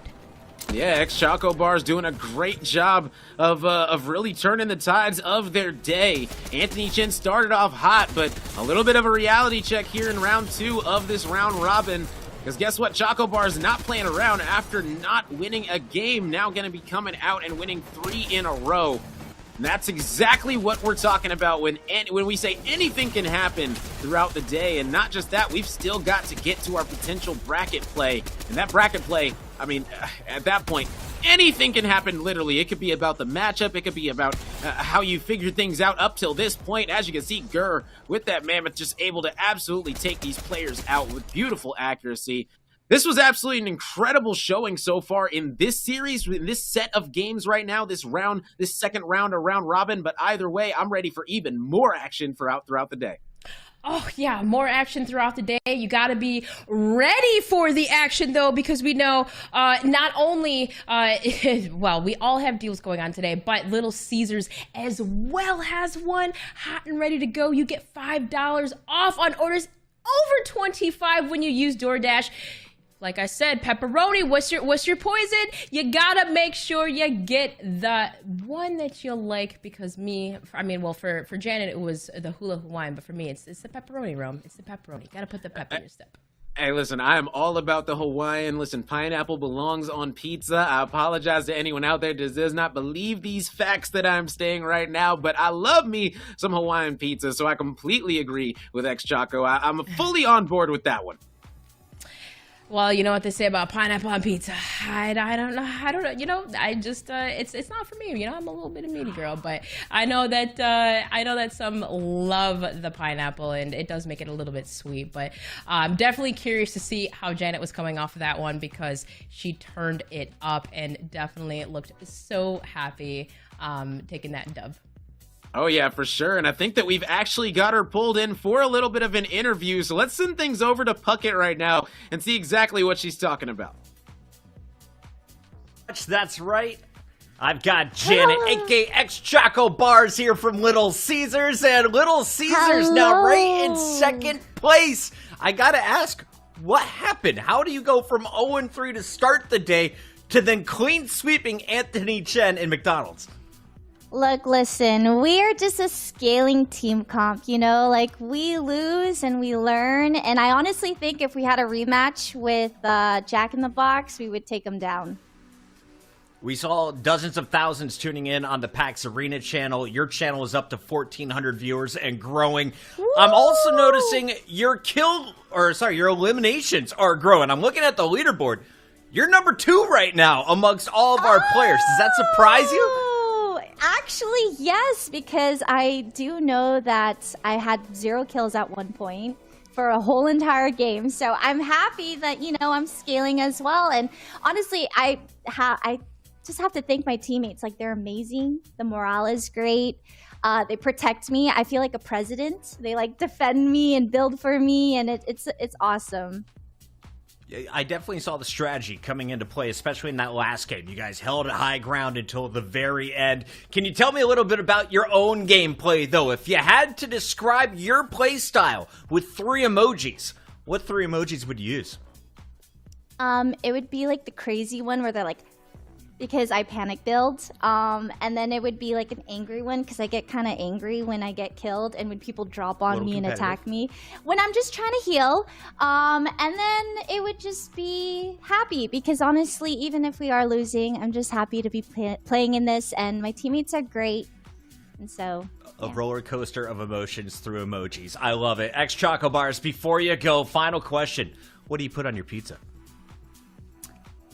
[SPEAKER 3] Yeah, XChocoBars doing a great job of really turning the tides of their day. AntonyChenn started off hot, but a little bit of a reality check here in round 2 of this round robin. Because guess what? ChocoBars not playing around after not winning a game. Now going to be coming out and winning 3 in a row. And that's exactly what we're talking about when we say anything can happen throughout the day. And not just that, we've still got to get to our potential bracket play. And that bracket play, I mean, at that point, anything can happen, literally. It could be about the matchup. It could be about how you figure things out up till this point. As you can see, Gurr, with that mammoth, just able to absolutely take these players out with beautiful accuracy. This was absolutely an incredible showing so far in this series, in this set of games right now, this second round of round robin. But either way, I'm ready for even more action throughout the day.
[SPEAKER 2] Oh, yeah, more action throughout the day. You got to be ready for the action, though, because we know not only, well, we all have deals going on today, but Little Caesars as well has one hot and ready to go. You get $5 off on orders over $25 when you use DoorDash. Like I said, pepperoni, what's your poison? You gotta make sure you get the one that you like, because for Janet, it was the hula Hawaiian, but for me, it's the pepperoni, Rome. It's the pepperoni. Gotta put the pepper in your step.
[SPEAKER 3] Hey, listen, I am all about the Hawaiian. Listen, pineapple belongs on pizza. I apologize to anyone out there that does not believe these facts that I'm saying right now, but I love me some Hawaiian pizza, so I completely agree with XChoco. I'm fully on board with that one.
[SPEAKER 2] Well, you know what they say about pineapple on pizza. I don't know. You know, I just it's not for me. You know, I'm a little bit of meaty girl, but I know that some love the pineapple, and it does make it a little bit sweet. But I'm definitely curious to see how Janet was coming off of that one, because she turned it up and definitely looked so happy taking that dub.
[SPEAKER 3] Oh, yeah, for sure. And I think that we've actually got her pulled in for a little bit of an interview. So let's send things over to Puckett right now and see exactly what she's talking about.
[SPEAKER 1] That's right. I've got Janet, aka XChocoBars, here from Little Caesars. And Little Caesars now right in second place. I got to ask, what happened? How do you go from 0-3 to start the day to then clean sweeping AntonyChenn and McDonald's?
[SPEAKER 7] Look, listen, we are just a scaling team comp, you know? Like, we lose and we learn, and I honestly think if we had a rematch with Jack in the Box, we would take him down.
[SPEAKER 1] We saw dozens of thousands tuning in on the PAX Arena channel. Your channel is up to 1,400 viewers and growing. Woo! I'm also noticing your eliminations are growing. I'm looking at the leaderboard. You're number 2 right now amongst all of our players. Does that surprise you?
[SPEAKER 7] Actually, yes, because I do know that I had 0 kills at one point for a whole entire game. So I'm happy that, you know, I'm scaling as well. And honestly, I just have to thank my teammates. Like, they're amazing. The morale is great. They protect me. I feel like a president. They like defend me and build for me, and it's awesome.
[SPEAKER 1] I definitely saw the strategy coming into play, especially in that last game. You guys held it high ground until the very end. Can you tell me a little bit about your own gameplay, though? If you had to describe your play style with 3 emojis, what 3 emojis would you use?
[SPEAKER 7] It would be like the crazy one where they're like, because I panic build. And then it would be like an angry one, because I get kind of angry when I get killed and when people drop on me and attack me. When I'm just trying to heal. And then it would just be happy, because honestly, even if we are losing, I'm just happy to be playing in this, and my teammates are great. And so...
[SPEAKER 1] A roller coaster of emotions through emojis. I love it. XChocoBars, before you go, final question. What do you put on your pizza?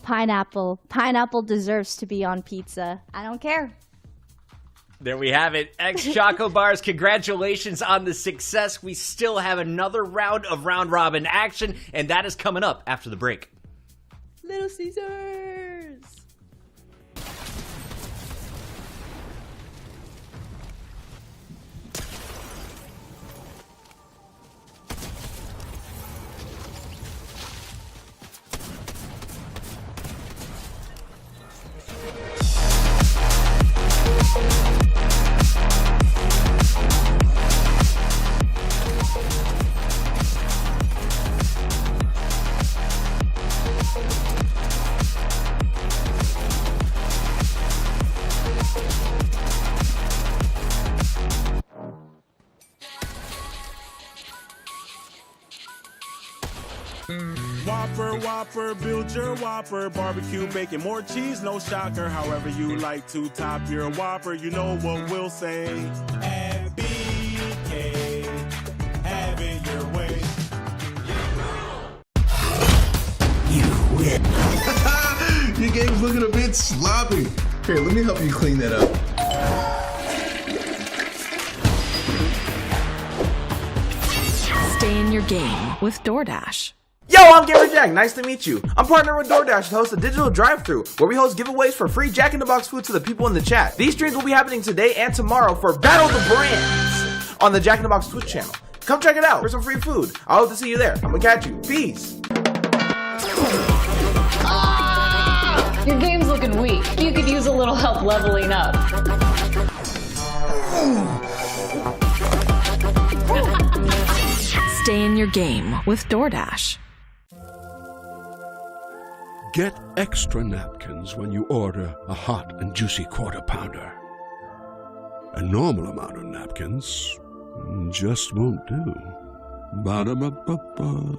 [SPEAKER 7] Pineapple. Pineapple deserves to be on pizza. I don't care.
[SPEAKER 1] There we have it. XChocoBars, congratulations on the success. We still have another round of round robin action, and that is coming up after the break.
[SPEAKER 2] Little Caesars.
[SPEAKER 14] Whopper, Whopper, build your Whopper. Barbecue, bacon, more cheese, no shocker. However you like to top your Whopper, you know what we'll say. BK, have it your way.
[SPEAKER 15] You win. Your game's looking a bit sloppy. Here, let me help you clean that up.
[SPEAKER 16] Stay in your game with DoorDash.
[SPEAKER 17] Yo, I'm Gamer Jack. Nice to meet you. I'm partnered with DoorDash to host a digital drive-thru where we host giveaways for free Jack in the Box food to the people in the chat. These streams will be happening today and tomorrow for Battle the Brands on the Jack in the Box Twitch channel. Come check it out for some free food. I hope to see you there. I'm gonna catch you. Peace.
[SPEAKER 22] Your game's looking weak. You could use a little help leveling up.
[SPEAKER 16] Stay in your game with DoorDash.
[SPEAKER 19] Get extra napkins when you order a hot and juicy Quarter Pounder. A normal amount of napkins just won't do. Ba-da-ba-ba-ba.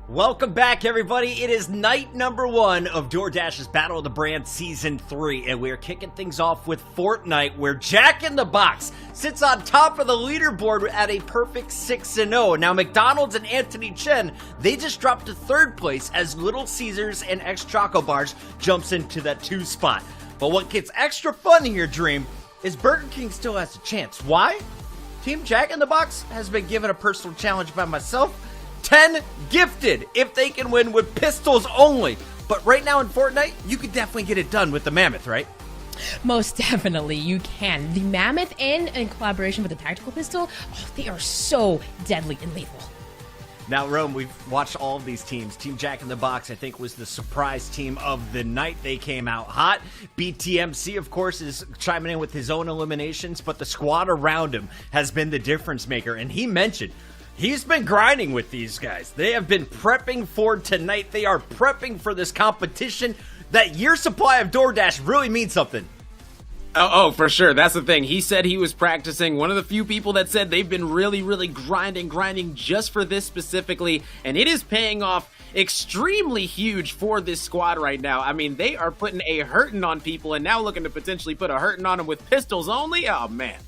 [SPEAKER 1] Welcome back, everybody. It is night number 1 of DoorDash's Battle of the Brand Season 3, and we're kicking things off with Fortnite, where Jack in the Box sits on top of the leaderboard at a perfect 6-0. Now, McDonald's and AntonyChenn, they just dropped to 3rd place as Little Caesars and XChocoBars jumps into that 2 spot. But what gets extra fun here, Dream, is Burger King still has a chance. Why? Team Jack in the Box has been given a personal challenge by myself. 10 gifted if they can win with pistols only. But right now in Fortnite, you could definitely get it done with the Mammoth, right?
[SPEAKER 2] Most definitely, you can. The Mammoth and in collaboration with the Tactical Pistol, they are so deadly and lethal.
[SPEAKER 1] Now, Rome, we've watched all of these teams. Team Jack in the Box, I think, was the surprise team of the night. They came out hot. BTMC, of course, is chiming in with his own eliminations, but the squad around him has been the difference maker. And he mentioned he's been grinding with these guys. They have been prepping for tonight. They are prepping for this competition. That year supply of DoorDash really means something.
[SPEAKER 3] Oh, for sure. That's the thing. He said he was practicing. One of the few people that said they've been really grinding just for this specifically. And it is paying off extremely huge for this squad right now. I mean, they are putting a hurting on people and now looking to potentially put a hurting on them with pistols only. Oh, man.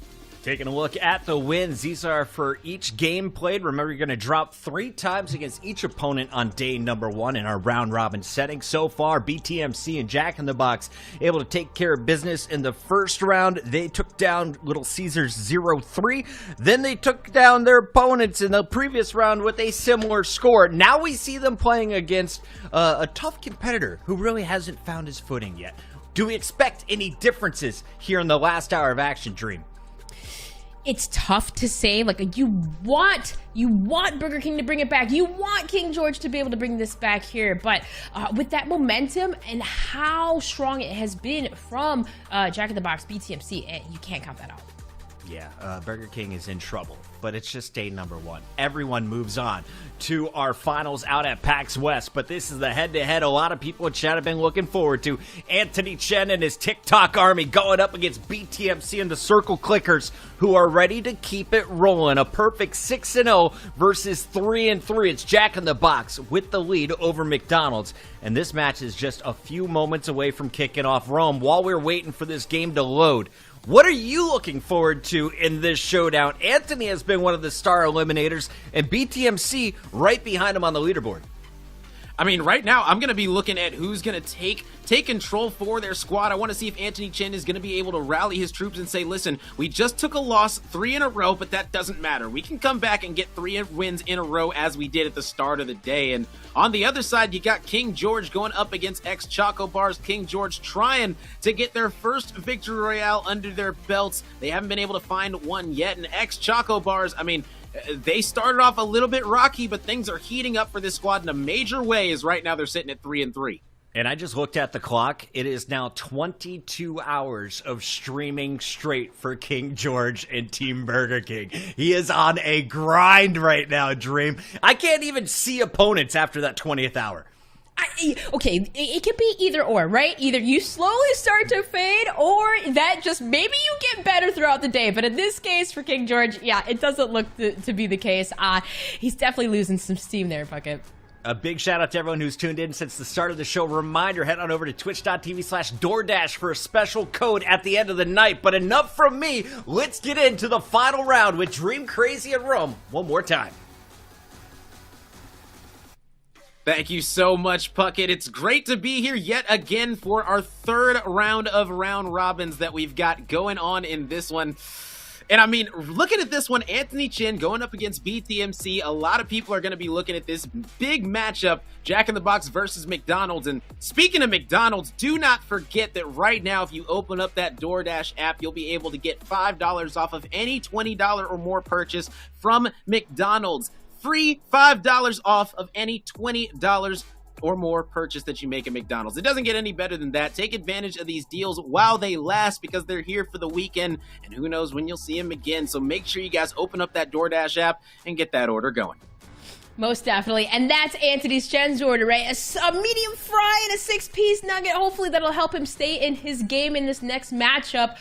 [SPEAKER 1] Taking a look at the wins, these are for each game played. Remember, you're going to drop 3 times against each opponent on day number 1 in our round-robin setting. So far, BTMC and Jack in the Box able to take care of business in the first round. They took down Little Caesars 0-3. Then they took down their opponents in the previous round with a similar score. Now we see them playing against a tough competitor who really hasn't found his footing yet. Do we expect any differences here in the last hour of action, Dream?
[SPEAKER 2] It's tough to say. Like, you want Burger King to bring it back. You want KingGeorge to be able to bring this back here. But with that momentum and how strong it has been from Jack in the Box, BTMC, you can't count that out.
[SPEAKER 1] Yeah, Burger King is in trouble, but it's just day number 1. Everyone moves on to our finals out at PAX West, but this is the head-to-head a lot of people in chat have been looking forward to. AntonyChenn and his TikTok army going up against BTMC and the Circle Clickers, who are ready to keep it rolling. A perfect 6-0 versus 3-3. It's Jack in the Box with the lead over McDonald's, and this match is just a few moments away from kicking off. Rome, while we're waiting for this game to load, what are you looking forward to in this showdown? Anthony has been one of the star eliminators, and BTMC right behind him on the leaderboard.
[SPEAKER 3] I mean, right now, I'm going to be looking at who's going to take control for their squad. I want to see if AntonyChenn is going to be able to rally his troops and say, listen, we just took a loss 3 in a row, but that doesn't matter. We can come back and get 3 wins in a row as we did at the start of the day. And on the other side, you got KingGeorge going up against XChocoBars. KingGeorge trying to get their first victory royale under their belts. They haven't been able to find one yet. And XChocoBars, I mean, they started off a little bit rocky, but things are heating up for this squad in a major way, as right now they're sitting at 3-3.
[SPEAKER 1] And I just looked at the clock. It is now 22 hours of streaming straight for KingGeorge and Team Burger King. He is on a grind right now, Dream. I can't even see opponents after that 20th hour.
[SPEAKER 2] Okay, it could be either or, right? Either you slowly start to fade, or that just maybe you get better throughout the day. But in this case, for KingGeorge, yeah, it doesn't look to be the case. He's definitely losing some steam there, Bucket.
[SPEAKER 1] A big shout out to everyone who's tuned in since the start of the show. Reminder, head on over to twitch.tv/DoorDash for a special code at the end of the night. But enough from me. Let's get into the final round with Dream, Crazy, and Rome one more time.
[SPEAKER 3] Thank you so much, Puckett. It's great to be here yet again for our 3rd round of round robins that we've got going on in this one. And I mean, looking at this one, AntonyChenn going up against BTMC, a lot of people are going to be looking at this big matchup, Jack in the Box versus McDonald's. And speaking of McDonald's, do not forget that right now, if you open up that DoorDash app, you'll be able to get $5 off of any $20 or more purchase from McDonald's. Free $5 off of any $20 or more purchase that you make at McDonald's. It doesn't get any better than that. Take advantage of these deals while they last, because they're here for the weekend, and who knows when you'll see them again. So make sure you guys open up that DoorDash app and get that order going.
[SPEAKER 2] Most definitely. And that's AntonyChenn's order, right? A medium fry and a 6-piece nugget. Hopefully that'll help him stay in his game in this next matchup,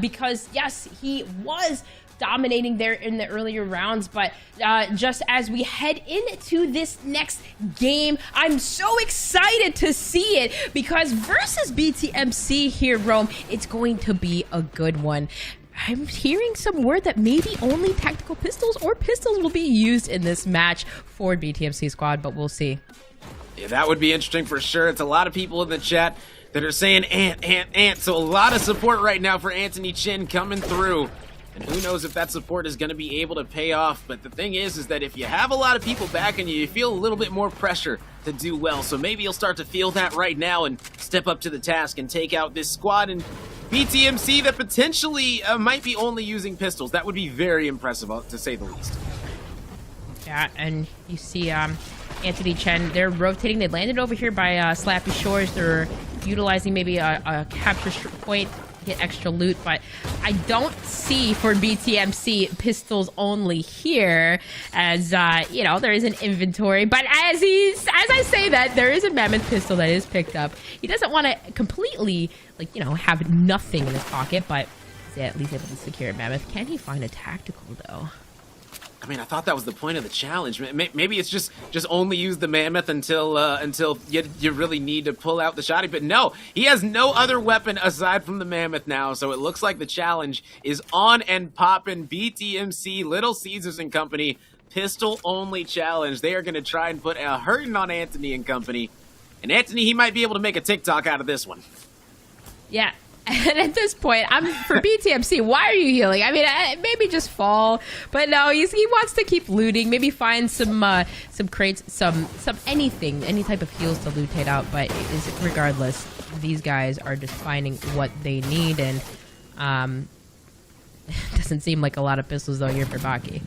[SPEAKER 2] because yes, he was dominating there in the earlier rounds. But just as we head into this next game, I'm so excited to see it because versus BTMC here, Rome, it's going to be a good one. I'm hearing some word that maybe only tactical pistols or pistols will be used in this match for BTMC squad, but we'll see.
[SPEAKER 3] Yeah, that would be interesting for sure. It's a lot of people in the chat that are saying Ant. So a lot of support right now for AntonyChenn coming through. And who knows if that support is going to be able to pay off. But the thing is that if you have a lot of people backing you, you feel a little bit more pressure to do well. So maybe you'll start to feel that right now and step up to the task and take out this squad. And BTMC that potentially might be only using pistols. That would be very impressive, to say the least.
[SPEAKER 2] Yeah, and you see AntonyChenn, they're rotating. They landed over here by Slappy Shores. They're utilizing maybe a capture point, get extra loot, but I don't see for BTMC pistols only here, as you know, there is an inventory. But as I say that, there is a Mammoth pistol that is picked up. He doesn't want to completely, like, you know, have nothing in his pocket, but he's at least able to secure a Mammoth. Can he find a tactical though?
[SPEAKER 3] I mean, I thought that was the point of the challenge. Maybe it's just only use the Mammoth until you really need to pull out the shotty. But no, he has no other weapon aside from the Mammoth now. So it looks like the challenge is on and popping. BTMC, Little Caesars and company, pistol only challenge. They are going to try and put a hurting on Antony and company. And Antony, he might be able to make a TikTok out of this one.
[SPEAKER 2] Yeah. And at this point, I'm for BTMC. Why are you healing? I mean, maybe just fall, but no, he wants to keep looting. Maybe find some crates, some anything, any type of heals to lootate out. But regardless, these guys are just finding what they need, and it doesn't seem like a lot of pistols though here for Baki.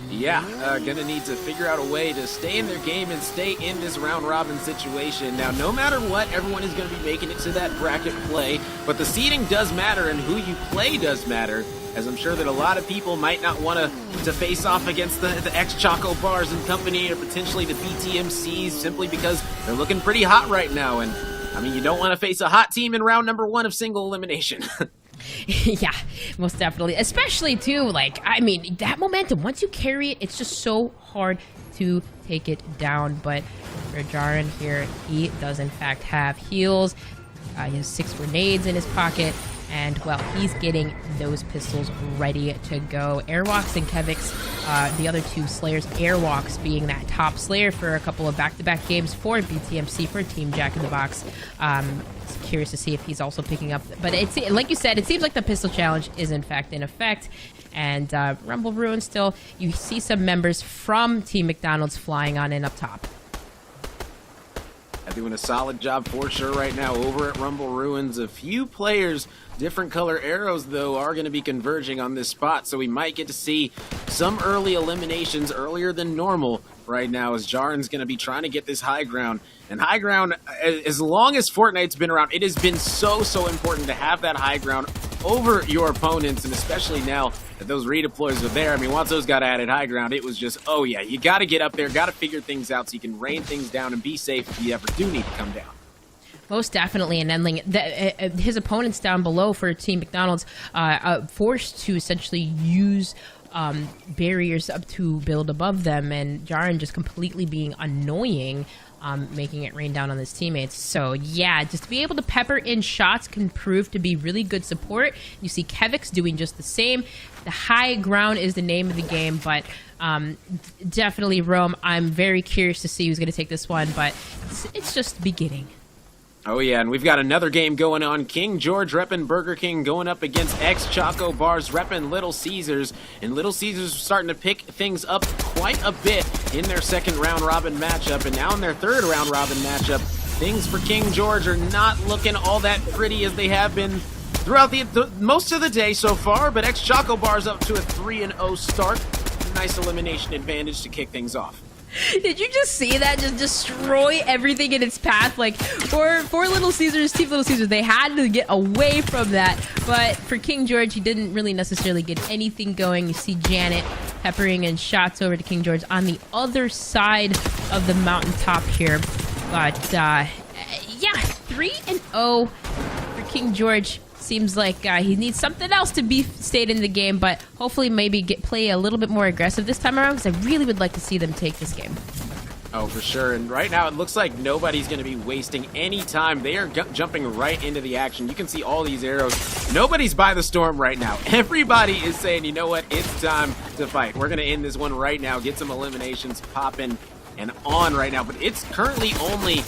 [SPEAKER 3] Yeah, gonna need to figure out a way to stay in their game and stay in this round-robin situation. Now, no matter what, everyone is gonna be making it to that bracket play, but the seeding does matter and who you play does matter, as I'm sure that a lot of people might not want to face off against the XChocoBars and company, or potentially the BTMCs, simply because they're looking pretty hot right now. And, I mean, you don't want to face a hot team in round number 1 of single elimination.
[SPEAKER 2] Yeah, most definitely. Especially, too, like, I mean, that momentum, once you carry it, it's just so hard to take it down. But for Jaren here, he does, in fact, have heals. He has 6 grenades in his pocket. And, well, he's getting those pistols ready to go. Airwalks and Kevix, the other 2 Slayers. Airwalks being that top Slayer for a couple of back-to-back games for BTMC, for Team Jack in the Box. Curious to see if he's also picking up. But it's like you said, it seems like the pistol challenge is, in fact, in effect. And Rumble Ruins still, you see some members from Team McDonald's flying on in up top.
[SPEAKER 3] Doing a solid job for sure right now over at Rumble Ruins. A few players, different color arrows though, are going to be converging on this spot, so we might get to see some early eliminations earlier than normal right now, as Jaren's going to be trying to get this high ground. And high ground, as long as Fortnite's been around, it has been so important to have that high ground over your opponents, and especially now that those redeploys are there. I mean, once those got added high ground, it was just, oh yeah, you got to get up there, got to figure things out so you can rain things down and be safe if you ever do need to come down.
[SPEAKER 2] Most definitely, and then his opponents down below for Team McDonald's forced to essentially use barriers up to build above them, and Jaren just completely being annoying, making it rain down on his teammates. So yeah, just to be able to pepper in shots can prove to be really good support. You see Kevix doing just the same. The high ground is the name of the game, but definitely Rome, I'm very curious to see who's going to take this one, but it's just beginning.
[SPEAKER 3] Oh yeah, and we've got another game going on. KingGeorge repping Burger King going up against XChocoBars repping Little Caesars. And Little Caesars are starting to pick things up quite a bit in their second round-robin matchup. And now in their third round-robin matchup, things for KingGeorge are not looking all that pretty as they have been throughout the most of the day so far. But XChocoBars up to a 3-0 start. Nice elimination advantage to kick things off.
[SPEAKER 2] Did you just see that? Just destroy everything in its path. Like, for Little Caesars, Team Little Caesars, they had to get away from that. But for KingGeorge, he didn't really necessarily get anything going. You see Janet peppering in shots over to KingGeorge on the other side of the mountaintop here. But, yeah, 3-0 for KingGeorge. Seems like he needs something else to be stayed in the game, but hopefully maybe play a little bit more aggressive this time around, because I really would like to see them take this game.
[SPEAKER 3] Oh, for sure. And right now, it looks like nobody's going to be wasting any time. They are jumping right into the action. You can see all these arrows. Nobody's by the storm right now. Everybody is saying, you know what? It's time to fight. We're going to end this one right now, get some eliminations popping and on right now. But it's currently only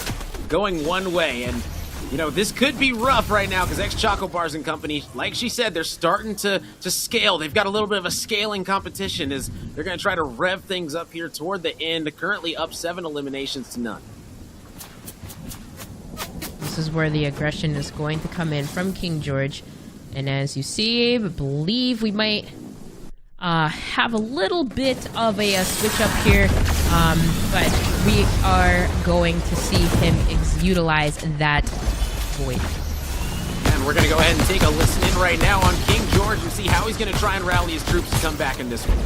[SPEAKER 3] going one way. And, you know, this could be rough right now because XChocoBars and company, like she said, they're starting to scale. They've got a little bit of a scaling competition as they're going to try to rev things up here toward the end. Currently up 7 eliminations to none.
[SPEAKER 2] This is where the aggression is going to come in from KingGeorge. And as you see, I believe we might have a little bit of a switch up here. But we are going to see him utilize that void.
[SPEAKER 3] And we're going to go ahead and take a listen in right now on KingGeorge and see how he's going to try and rally his troops to come back in this one.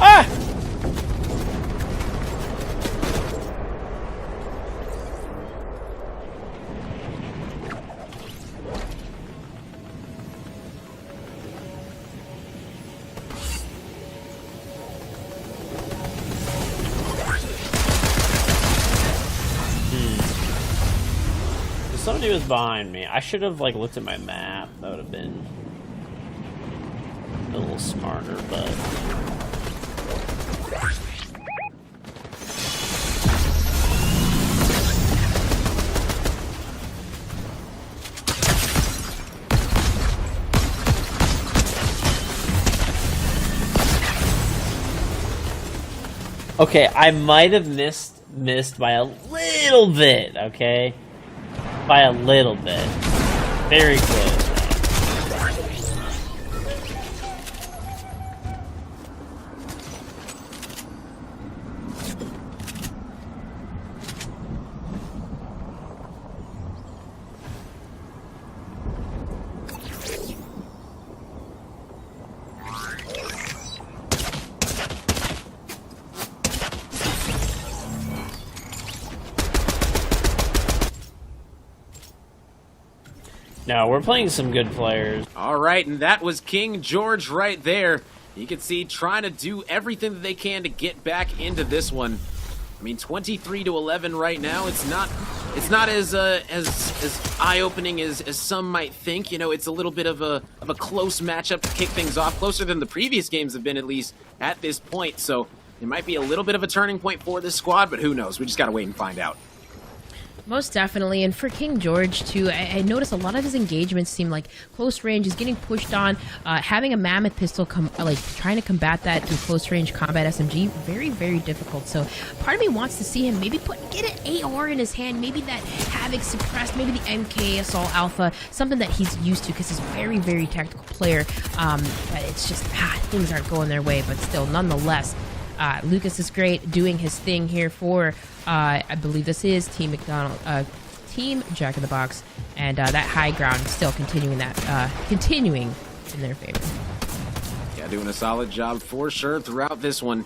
[SPEAKER 9] Ah! Somebody was behind me. I should have looked at my map. That would have been a little smarter, but okay, I might have missed by a little bit, okay? By a little bit. Very close. No, we're playing some good players.
[SPEAKER 3] All right, and that was KingGeorge right there. You can see trying to do everything that they can to get back into this one. I mean, 23-11 right now. It's not as eye-opening as some might think. You know, it's a little bit of a close matchup to kick things off, closer than the previous games have been, at least at this point. So it might be a little bit of a turning point for this squad, but who knows? We just got to wait and find out.
[SPEAKER 2] Most definitely, and for KingGeorge too, I noticed a lot of his engagements seem like close range. He's getting pushed on, having a mammoth pistol, trying to combat that through close range combat SMG, very, very difficult. So part of me wants to see him maybe get an AR in his hand, maybe that Havoc suppressed, maybe the MK Assault Alpha, something that he's used to because he's a very, very tactical player. But it's just things aren't going their way, but still, nonetheless. Lucas is great doing his thing here for, I believe this is Team McDonald, Team Jack in the Box, and that high ground still continuing in their favor.
[SPEAKER 3] Yeah, doing a solid job for sure throughout this one.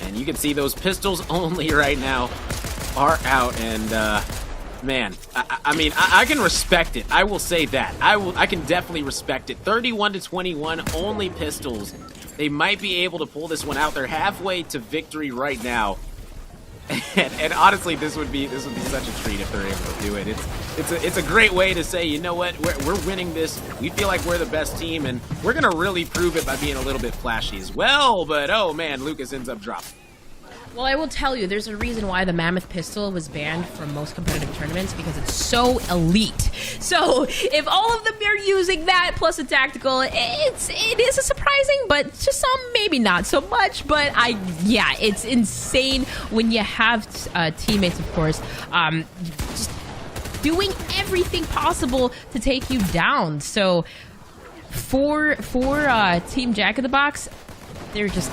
[SPEAKER 3] And you can see those pistols only right now are out, and man, I mean, I can respect it. I will say that. I can definitely respect it. 31-21, only pistols. They might be able to pull this one out. They're halfway to victory right now. And honestly, this would be such a treat if they're able to do it. It's a great way to say, you know what, we're winning this. We feel like we're the best team, and we're gonna really prove it by being a little bit flashy as well. But oh man, Lucas ends up dropping.
[SPEAKER 2] Well, I will tell you, there's a reason why the Mammoth pistol was banned from most competitive tournaments, because it's so elite. So if all of them are using that plus a tactical, it is a surprising, but to some maybe not so much. But it's insane when you have teammates, of course, just doing everything possible to take you down. So for Team Jack in the Box, they're just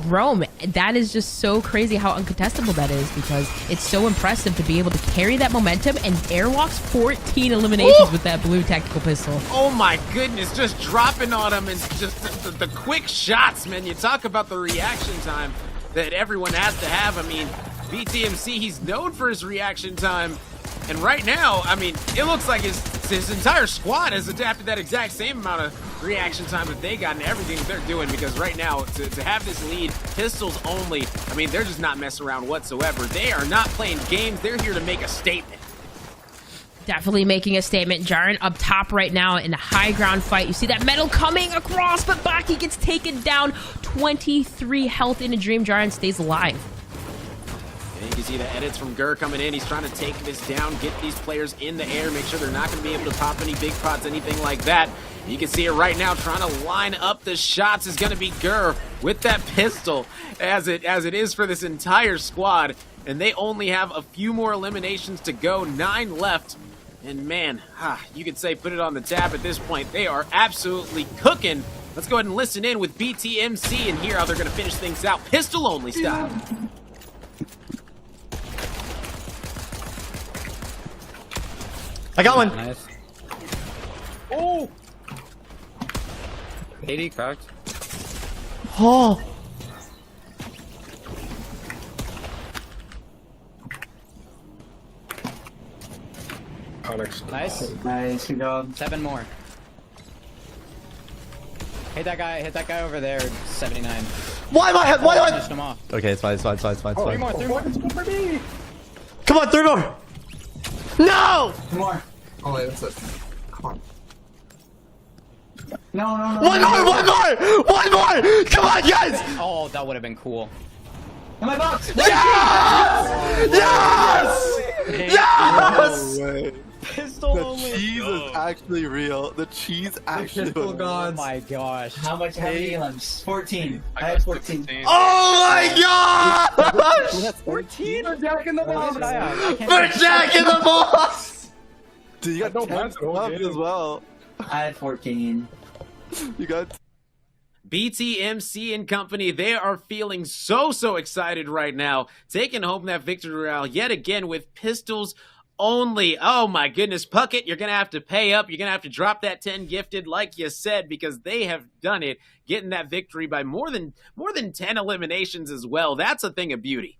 [SPEAKER 2] Rome. That is just so crazy how uncontestable that is, because it's so impressive to be able to carry that momentum and airwalks 14 eliminations with that blue tactical pistol.
[SPEAKER 3] Oh my goodness, just dropping on them and just the quick shots, man. You talk about the reaction time that everyone has to have. I mean, BTMC, he's known for his reaction time. And right now, I mean, it looks like his entire squad has adapted that exact same amount of reaction time that they got and everything that they're doing, because right now, to have this lead, pistols only, I mean, they're just not messing around whatsoever. They are not playing games. They're here to make a statement.
[SPEAKER 2] Definitely making a statement. Jaren up top right now in a high ground fight. You see that metal coming across, but Baki gets taken down. 23 health in a dream. Jaren stays alive.
[SPEAKER 3] And you can see the edits from Gur coming in. He's trying to take this down, get these players in the air, make sure they're not going to be able to pop any big pots, anything like that. You can see it right now, trying to line up the shots is going to be Gur with that pistol, as it is for this entire squad. And they only have a few more eliminations to go, 9 left. And man, you could say put it on the tab at this point. They are absolutely cooking. Let's go ahead and listen in with BTMC and hear how they're going to finish things out, pistol only style.
[SPEAKER 10] I got one.
[SPEAKER 12] Nice.
[SPEAKER 3] Oh!
[SPEAKER 12] 80 cracked.
[SPEAKER 10] Oh.
[SPEAKER 12] Nice.
[SPEAKER 13] Nice, good job.
[SPEAKER 12] 7 more. Hit that guy over there, 79.
[SPEAKER 10] Why am I? Why do I?
[SPEAKER 12] Finished him off.
[SPEAKER 10] Okay, it's fine. It's fine. It's fine. It's fine. It's
[SPEAKER 12] Three
[SPEAKER 10] fine.
[SPEAKER 12] more. For me.
[SPEAKER 10] Come on, 3 more. No!
[SPEAKER 13] 2 more.
[SPEAKER 11] Oh, wait, that's it. Come on.
[SPEAKER 13] No.
[SPEAKER 10] One more! Come on, guys!
[SPEAKER 12] Oh, that would have been cool.
[SPEAKER 13] In my box!
[SPEAKER 10] Yes! Yes!
[SPEAKER 11] No way.
[SPEAKER 12] Pistol
[SPEAKER 11] The
[SPEAKER 12] only.
[SPEAKER 11] cheese is actually real. The cheese actually
[SPEAKER 12] Oh
[SPEAKER 11] was.
[SPEAKER 12] my gosh.
[SPEAKER 13] How many limbs? 14. I had 14.
[SPEAKER 10] Oh my god!
[SPEAKER 11] That's 14 for Jack in the
[SPEAKER 12] Box.
[SPEAKER 10] For Jack in the Box!
[SPEAKER 11] Dude, you got 10 clubs as well.
[SPEAKER 13] I had 14.
[SPEAKER 11] You got...
[SPEAKER 3] BTMC and company, they are feeling so excited right now, taking home that victory royale yet again with pistols only. Oh my goodness, Puckett, you're gonna have to pay up. You're gonna have to drop that 10 gifted, like you said, because they have done it, getting that victory by more than 10 eliminations as well. That's a thing of beauty.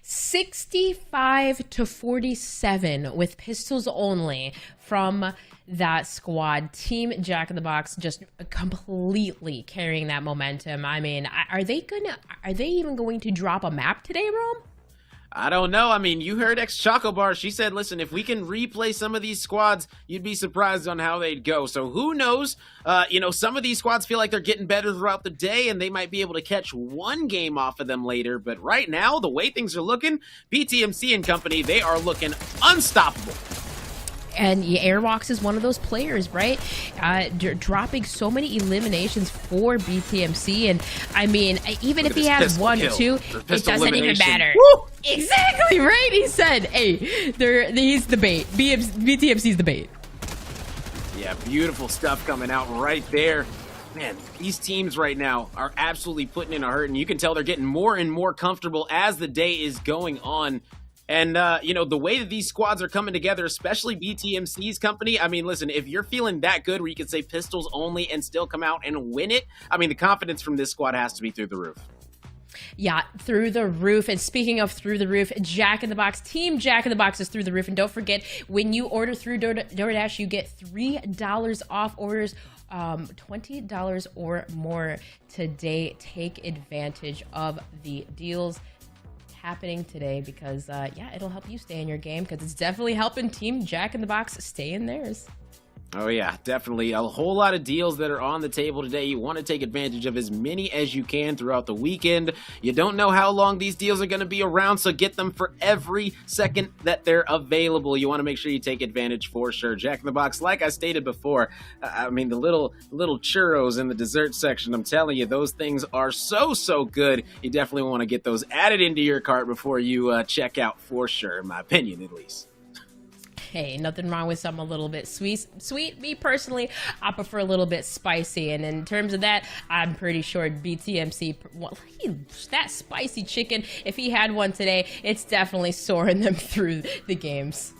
[SPEAKER 2] 65 to 47 with pistols only from that squad. Team Jack in the Box just completely carrying that momentum. I mean, are they even going to drop a map today, Rome?
[SPEAKER 3] I don't know. I mean, you heard XChocoBars. She said, listen, if we can replay some of these squads, you'd be surprised on how they'd go. So who knows? Some of these squads feel like they're getting better throughout the day, and they might be able to catch one game off of them later. But right now, the way things are looking, BTMC and company, they are looking unstoppable.
[SPEAKER 2] And Airwalks is one of those players, right? Dropping so many eliminations for BTMC. And I mean, even if he has 1 or 2, it doesn't even matter. Woo! Exactly, right? He said, hey, he's the bait. BTMC's the bait.
[SPEAKER 3] Yeah, beautiful stuff coming out right there. Man, these teams right now are absolutely putting in a hurt, and you can tell they're getting more and more comfortable as the day is going on. And, the way that these squads are coming together, especially BTMC's company, I mean, listen, if you're feeling that good where you can say pistols only and still come out and win it, I mean, the confidence from this squad has to be through the roof.
[SPEAKER 2] Yeah, through the roof. And speaking of through the roof, Jack in the Box, Team Jack in the Box is through the roof. And don't forget, when you order through DoorDash, you get $3 off orders, $20 or more today. Take advantage of the deals happening today because it'll help you stay in your game, because it's definitely helping Team Jack in the Box stay in theirs.
[SPEAKER 3] Oh yeah, definitely a whole lot of deals that are on the table today. You want to take advantage of as many as you can throughout the weekend. You don't know how long these deals are going to be around, so get them for every second that they're available. You want to make sure you take advantage for sure. Jack in the Box, like I stated before, I mean, the little churros in the dessert section, I'm telling you, those things are so good. You definitely want to get those added into your cart before you check out for sure, in my opinion at least.
[SPEAKER 2] Hey, nothing wrong with something a little bit sweet. Me personally, I prefer a little bit spicy. And in terms of that, I'm pretty sure BTMC, that spicy chicken, if he had one today, it's definitely soaring them through the games.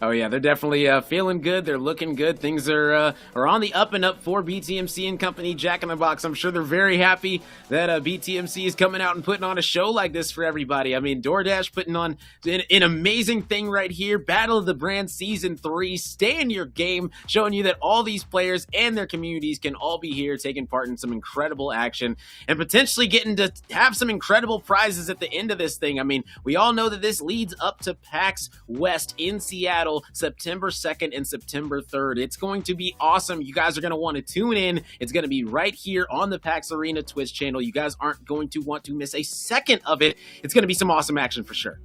[SPEAKER 3] Oh yeah, they're definitely feeling good. They're looking good. Things are on the up and up for BTMC and company. Jack in the Box. I'm sure they're very happy that BTMC is coming out and putting on a show like this for everybody. I mean, DoorDash putting on an amazing thing right here. Battle of the Brands Season 3. Stay in your game, showing you that all these players and their communities can all be here, taking part in some incredible action, and potentially getting to have some incredible prizes at the end of this thing. I mean, we all know that this leads up to PAX West in Seattle, September 2nd and September 3rd. It's going to be awesome. You guys are going to want to tune in. It's going to be right here on the PAX Arena Twitch channel. You guys aren't going to want to miss a second of it. It's going to be some awesome action for sure.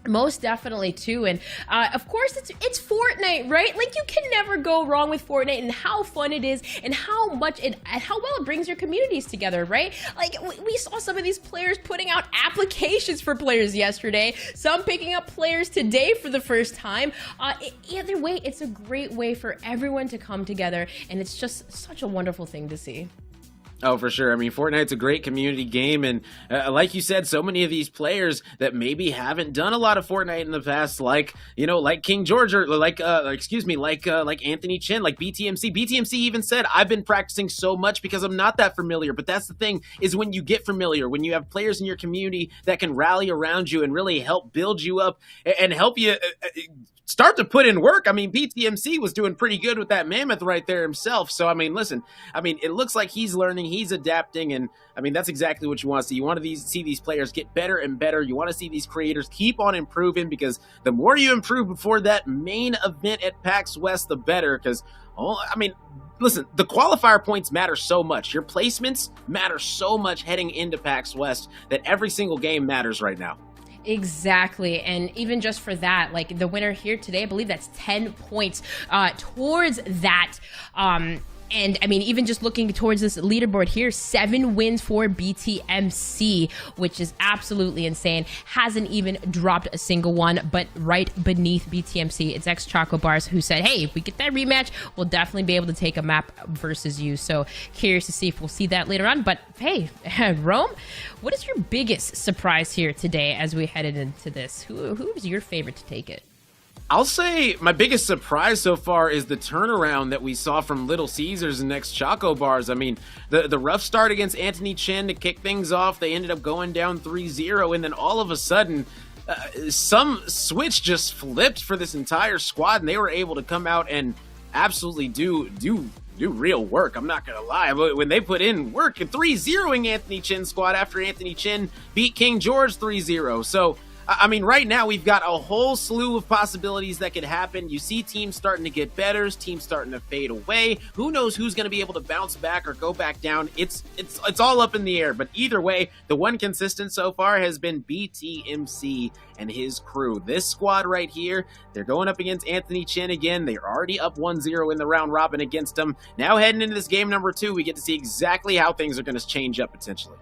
[SPEAKER 2] Most definitely too, and of course it's Fortnite, right? Like, you can never go wrong with Fortnite, and how fun it is, and how well it brings your communities together, right? Like, we saw some of these players putting out applications for players yesterday, some picking up players today for the first time. Either way, it's a great way for everyone to come together, and it's just such a wonderful thing to see.
[SPEAKER 3] Oh, for sure. I mean, Fortnite's a great community game, and like you said, so many of these players that maybe haven't done a lot of Fortnite in the past, like KingGeorge, or like AntonyChenn, like BTMC. BTMC even said, I've been practicing so much because I'm not that familiar. But that's the thing, is when you get familiar, when you have players in your community that can rally around you and really help build you up and help you start to put in work. I mean, BTMC was doing pretty good with that mammoth right there himself. So, I mean, listen, I mean, it looks like he's learning, he's adapting, and I mean, that's exactly what you want to see. You want to see these players get better and better. You want to see these creators keep on improving, because the more you improve before that main event at PAX West, the better. Because, I mean, listen, the qualifier points matter so much. Your placements matter so much heading into PAX West that every single game matters right now.
[SPEAKER 2] Exactly, and even just for that, like, the winner here today, I believe that's 10 points towards that. And I mean, even just looking towards this leaderboard here, 7 wins for BTMC, which is absolutely insane. Hasn't even dropped a single one, but right beneath BTMC, it's XChocoBars, who said, hey, if we get that rematch, we'll definitely be able to take a map versus you. So curious to see if we'll see that later on. But hey, Rome, what is your biggest surprise here today as we headed into this? Who is your favorite to take it?
[SPEAKER 3] I'll say my biggest surprise so far is the turnaround that we saw from Little Caesars and XChocoBars. I mean, the rough start against AntonyChenn to kick things off, they ended up going down 3-0, and then all of a sudden, some switch just flipped for this entire squad, and they were able to come out and absolutely do real work. I'm not gonna lie, but when they put in work, 3-0ing AntonyChenn squad after AntonyChenn beat KingGeorge 3-0. So, I mean, right now we've got a whole slew of possibilities that could happen. You see teams starting to get better, teams starting to fade away. Who knows who's going to be able to bounce back or go back down? It's all up in the air. But either way, the one consistent so far has been BTMC and his crew. This squad right here, they're going up against AntonyChenn again. They're already up 1-0 in the round robin against them. Now heading into this game number 2, we get to see exactly how things are going to change up potentially.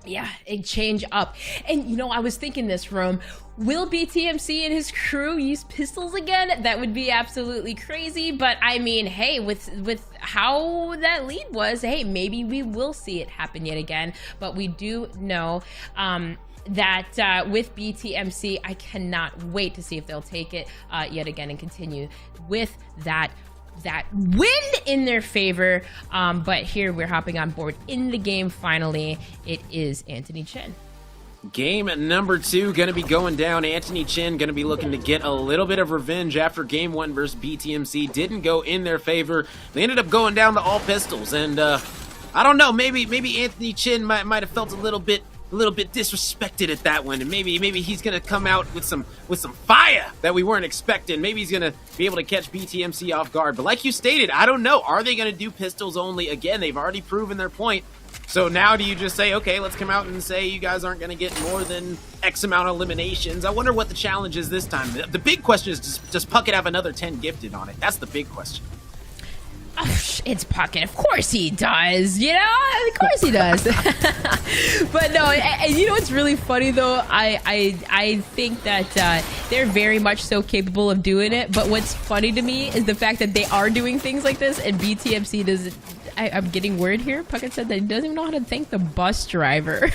[SPEAKER 2] Yeah, it change up. And, you know, I was thinking this, Rome. Will BTMC and his crew use pistols again? That would be absolutely crazy. But, I mean, hey, with how that lead was, hey, maybe we will see it happen yet again. But we do know that with BTMC, I cannot wait to see if they'll take it yet again and continue with that win in their favor. But here we're hopping on board in the game finally. It is AntonyChenn.
[SPEAKER 3] Game number 2 going to be going down. AntonyChenn going to be looking to get a little bit of revenge after game 1 versus BTMC. Didn't go in their favor. They ended up going down to all pistols. And I don't know, maybe AntonyChenn might have felt a little bit disrespected at that one, and maybe he's gonna come out with some fire that we weren't expecting. Maybe he's gonna be able to catch BTMC off guard. But like you stated, I don't know. Are they gonna do pistols only? Again, they've already proven their point. So now do you just say, okay, let's come out and say you guys aren't gonna get more than X amount of eliminations? I wonder what the challenge is this time. The big question is, does Puckett have another 10 gifted on it? That's the big question.
[SPEAKER 2] Oh, it's Puckett. Of course he does. You know, of course he does. But no, and you know what's really funny though? I think that they're very much so capable of doing it. But what's funny to me is the fact that they are doing things like this, and BTMC doesn't. I'm getting word here. Puckett said that he doesn't even know how to thank the bus driver.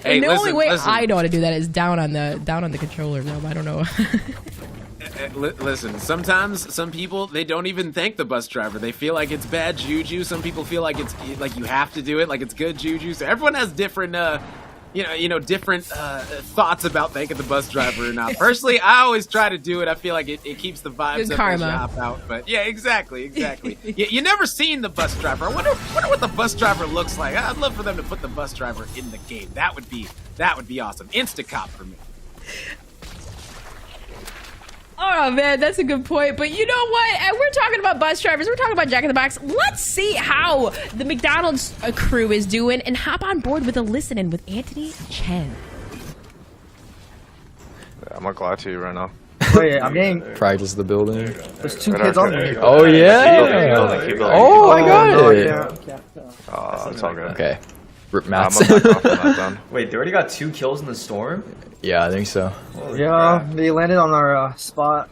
[SPEAKER 3] Hey,
[SPEAKER 2] and the only way
[SPEAKER 3] listen.
[SPEAKER 2] I know how to do that is down on the controller. No, I don't know.
[SPEAKER 3] Listen, sometimes some people, they don't even thank the bus driver. They feel like it's bad juju. Some people feel like it's like you have to do it, like it's good juju. So everyone has different different thoughts about thanking the bus driver or not. Personally, I always try to do it. I feel like it keeps the vibes
[SPEAKER 2] Good
[SPEAKER 3] up
[SPEAKER 2] karma.
[SPEAKER 3] as you hop out. But yeah, exactly. You never seen the bus driver. I wonder what the bus driver looks like. I'd love for them to put the bus driver in the game. That would be awesome. Insta-cop for me.
[SPEAKER 2] Oh man, that's a good point. But you know what? And we're talking about bus drivers. We're talking about Jack in the Box. Let's see how the McDonald's crew is doing and hop on board with a listen-in with AntonyChenn.
[SPEAKER 8] I'm gonna lie to you right now.
[SPEAKER 18] Wait, I'm getting
[SPEAKER 20] Practice the building.
[SPEAKER 18] There's 2 kids on me.
[SPEAKER 20] Oh yeah.
[SPEAKER 8] Keep building.
[SPEAKER 20] Oh, I got
[SPEAKER 18] No,
[SPEAKER 20] it.
[SPEAKER 18] I can't.
[SPEAKER 8] It's all good.
[SPEAKER 20] Okay. Rip
[SPEAKER 8] I'm
[SPEAKER 20] mats.
[SPEAKER 8] gonna back off on that then.
[SPEAKER 10] Wait, they already got 2 kills in the storm?
[SPEAKER 20] Yeah, I think so.
[SPEAKER 18] Yeah, they landed on our spot.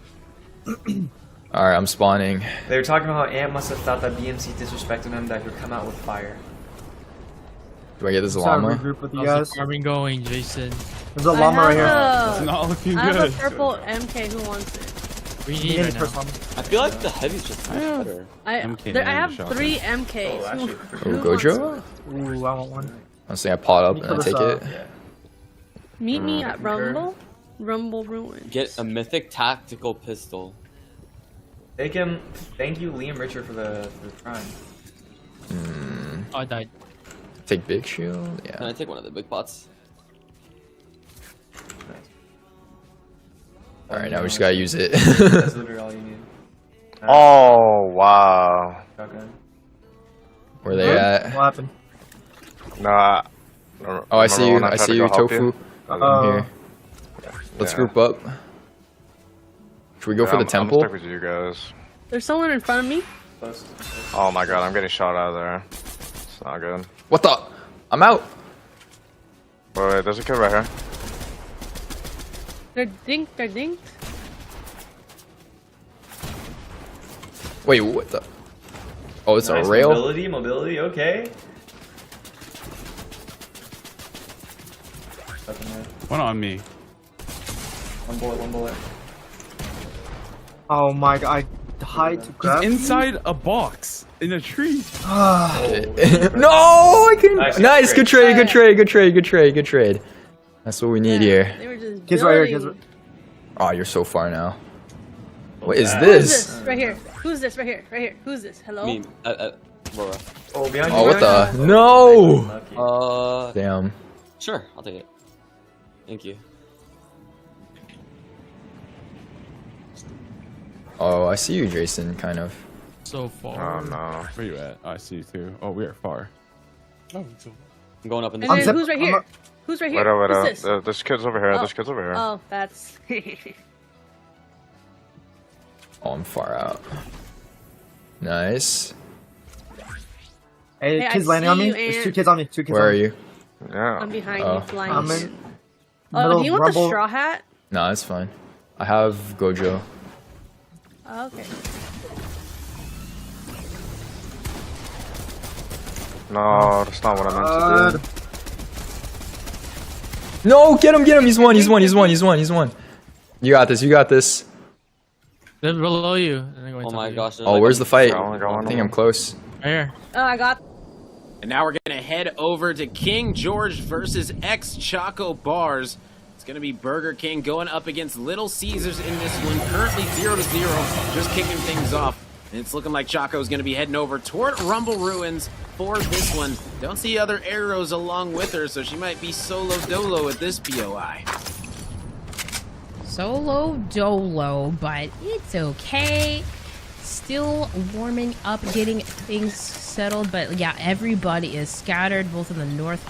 [SPEAKER 20] Alright, I'm spawning.
[SPEAKER 10] They were talking about how Ant must have thought that BMC disrespected him, that he would come out with fire.
[SPEAKER 20] Do I get this
[SPEAKER 18] Sorry,
[SPEAKER 20] llama?
[SPEAKER 18] regroup with you
[SPEAKER 23] How's
[SPEAKER 18] guys.
[SPEAKER 23] the farming going, Jason?
[SPEAKER 18] There's a llama right here.
[SPEAKER 6] It's
[SPEAKER 5] not looking
[SPEAKER 6] I have
[SPEAKER 5] good.
[SPEAKER 6] a purple MK. Who wants it?
[SPEAKER 23] We
[SPEAKER 18] You
[SPEAKER 23] need
[SPEAKER 18] need
[SPEAKER 23] right
[SPEAKER 18] the
[SPEAKER 23] now.
[SPEAKER 18] first llama.
[SPEAKER 12] I feel like the heavy's just much better.
[SPEAKER 6] I
[SPEAKER 5] MK
[SPEAKER 6] have
[SPEAKER 5] shot.
[SPEAKER 6] 3 MKs.
[SPEAKER 10] Oh, actually,
[SPEAKER 6] Who
[SPEAKER 20] Oh,
[SPEAKER 6] wants
[SPEAKER 20] Gojo?
[SPEAKER 18] Ooh, I want one.
[SPEAKER 20] I'm saying I pot up
[SPEAKER 18] You
[SPEAKER 20] and I
[SPEAKER 18] put
[SPEAKER 20] take
[SPEAKER 18] us
[SPEAKER 20] it.
[SPEAKER 6] it? Meet me at Rumble. Rumble Ruins.
[SPEAKER 12] Get a mythic tactical pistol.
[SPEAKER 10] Thank him. Thank you, Liam Richard, for the prime.
[SPEAKER 23] Oh, I died.
[SPEAKER 20] Take big shield.
[SPEAKER 12] Can
[SPEAKER 20] Yeah.
[SPEAKER 12] I take one of the big pots?
[SPEAKER 20] Alright, now we just gotta use it.
[SPEAKER 10] That's literally all you need.
[SPEAKER 8] Oh wow.
[SPEAKER 10] Shotgun.
[SPEAKER 20] Where they at?
[SPEAKER 18] What happened?
[SPEAKER 8] Nah.
[SPEAKER 20] Oh, I see you.
[SPEAKER 8] Remember when
[SPEAKER 20] I
[SPEAKER 8] tried
[SPEAKER 20] see
[SPEAKER 8] to
[SPEAKER 20] you,
[SPEAKER 8] go help
[SPEAKER 20] Tofu. I'm here. Let's group up. Should we go for the temple?
[SPEAKER 8] I'm stuck with you guys.
[SPEAKER 6] There's someone in front of me.
[SPEAKER 8] Oh my god, I'm getting shot out of there. It's not good.
[SPEAKER 20] What the? I'm out.
[SPEAKER 8] Wait, there's a kid right here.
[SPEAKER 6] They're dinked. They're dinked.
[SPEAKER 20] Wait, what the? Oh, it's
[SPEAKER 10] Nice
[SPEAKER 20] a rail?
[SPEAKER 10] Mobility, okay.
[SPEAKER 5] One on me.
[SPEAKER 10] One bullet.
[SPEAKER 18] Oh my god, I died to grab
[SPEAKER 5] He's inside a box in a tree.
[SPEAKER 20] No, I couldn't. Nice, good trade, good trade, good trade, good trade, good trade. That's what we need here.
[SPEAKER 6] They were just
[SPEAKER 18] Kids right here,
[SPEAKER 6] building.
[SPEAKER 18] kids.
[SPEAKER 20] Oh, you're so far now. What is
[SPEAKER 6] Who's
[SPEAKER 20] this?
[SPEAKER 6] this? Right here. Who's this? Right here. Right here. Who's this? Hello?
[SPEAKER 12] Me, Laura.
[SPEAKER 10] Oh, behind you.
[SPEAKER 20] Oh, what
[SPEAKER 10] behind
[SPEAKER 20] the?
[SPEAKER 10] you.
[SPEAKER 20] No! Damn.
[SPEAKER 12] Sure, I'll take it. Thank you.
[SPEAKER 20] Oh, I see you, Jason, kind of.
[SPEAKER 23] So far.
[SPEAKER 8] Oh no.
[SPEAKER 5] Where you at? Oh, I see you too. Oh, we are far. Oh, so
[SPEAKER 12] I'm going up in
[SPEAKER 6] And
[SPEAKER 12] the
[SPEAKER 6] then who's right here? Who's right here?
[SPEAKER 8] Wait,
[SPEAKER 6] Who's this?
[SPEAKER 8] There's kids over here.
[SPEAKER 6] Oh.
[SPEAKER 8] There's kids over here.
[SPEAKER 6] Oh, that's.
[SPEAKER 20] Oh, I'm far out. Nice.
[SPEAKER 18] Hey,
[SPEAKER 6] Hey,
[SPEAKER 18] kids
[SPEAKER 6] I
[SPEAKER 18] landing on
[SPEAKER 6] see
[SPEAKER 18] me.
[SPEAKER 6] you,
[SPEAKER 18] There's
[SPEAKER 6] Ant.
[SPEAKER 18] 2 kids on me. 2 kids
[SPEAKER 20] Where
[SPEAKER 18] on
[SPEAKER 20] are
[SPEAKER 18] me.
[SPEAKER 20] you?
[SPEAKER 8] Yeah.
[SPEAKER 6] I'm behind
[SPEAKER 20] Oh.
[SPEAKER 6] you, flying.
[SPEAKER 18] I'm in
[SPEAKER 6] Oh,
[SPEAKER 18] middle
[SPEAKER 6] do you want
[SPEAKER 18] rumble.
[SPEAKER 6] the straw hat?
[SPEAKER 20] No, it's fine. I have Gojo.
[SPEAKER 6] Oh, okay.
[SPEAKER 8] No, that's not what I meant to do.
[SPEAKER 20] No, get him, get him. He's one, he's one, he's one, he's one, he's one. You got this, you got this.
[SPEAKER 23] They're below you.
[SPEAKER 12] Oh my gosh.
[SPEAKER 20] Oh, where's the fight?
[SPEAKER 8] Go on,
[SPEAKER 20] I think I'm close.
[SPEAKER 23] Right here.
[SPEAKER 6] Oh, I got.
[SPEAKER 3] And now we're gonna head over to KingGeorge versus XChocoBars. It's gonna be Burger King going up against Little Caesars in this one. Currently 0-0, just kicking things off. And it's looking like Choco's gonna be heading over toward Rumble Ruins for this one. Don't see other arrows along with her, so she might be solo dolo at this POI.
[SPEAKER 2] Solo dolo, but it's okay. Still warming up, getting things settled, but yeah, everybody is scattered, both in the north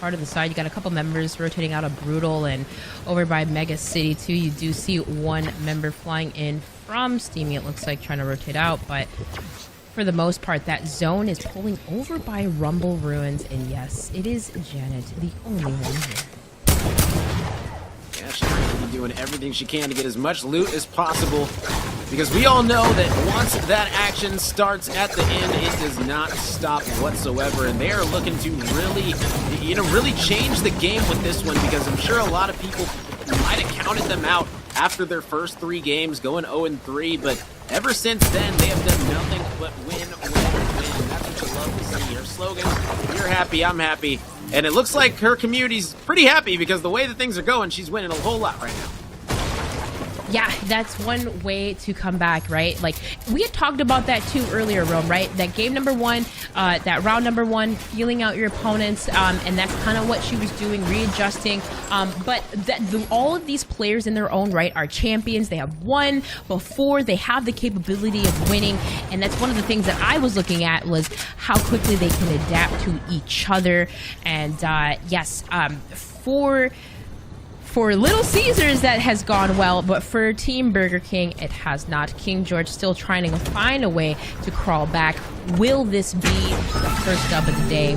[SPEAKER 2] part of the side. You got a couple members rotating out of Brutal, and over by Mega City too, you do see one member flying in from Steamy, it looks like, trying to rotate out, but for the most part, that zone is pulling over by Rumble Ruins, and yes, it is Janet, the only one here.
[SPEAKER 3] Yeah, she's going to be doing everything she can to get as much loot as possible, because we all know that once that action starts at the end, it does not stop whatsoever, and they are looking to really, really change the game with this one, because I'm sure a lot of people might have counted them out after their first 3 games, going 0-3. But ever since then, they have done nothing but win. That's what you love to see. Her slogan, if you're happy, I'm happy. And it looks like her community's pretty happy because the way that things are going, she's winning a whole lot right now.
[SPEAKER 2] Yeah, that's one way to come back, right? Like, we had talked about that too earlier, Rome, right? That game number 1, that round number 1, feeling out your opponents, and that's kind of what she was doing, readjusting. But all of these players in their own right are champions. They have won before. They have the capability of winning, and that's one of the things that I was looking at was how quickly they can adapt to each other. And yes, for Little Caesars, that has gone well, but for Team Burger King, it has not. KingGeorge still trying to find a way to crawl back. Will this be the first dub of the day?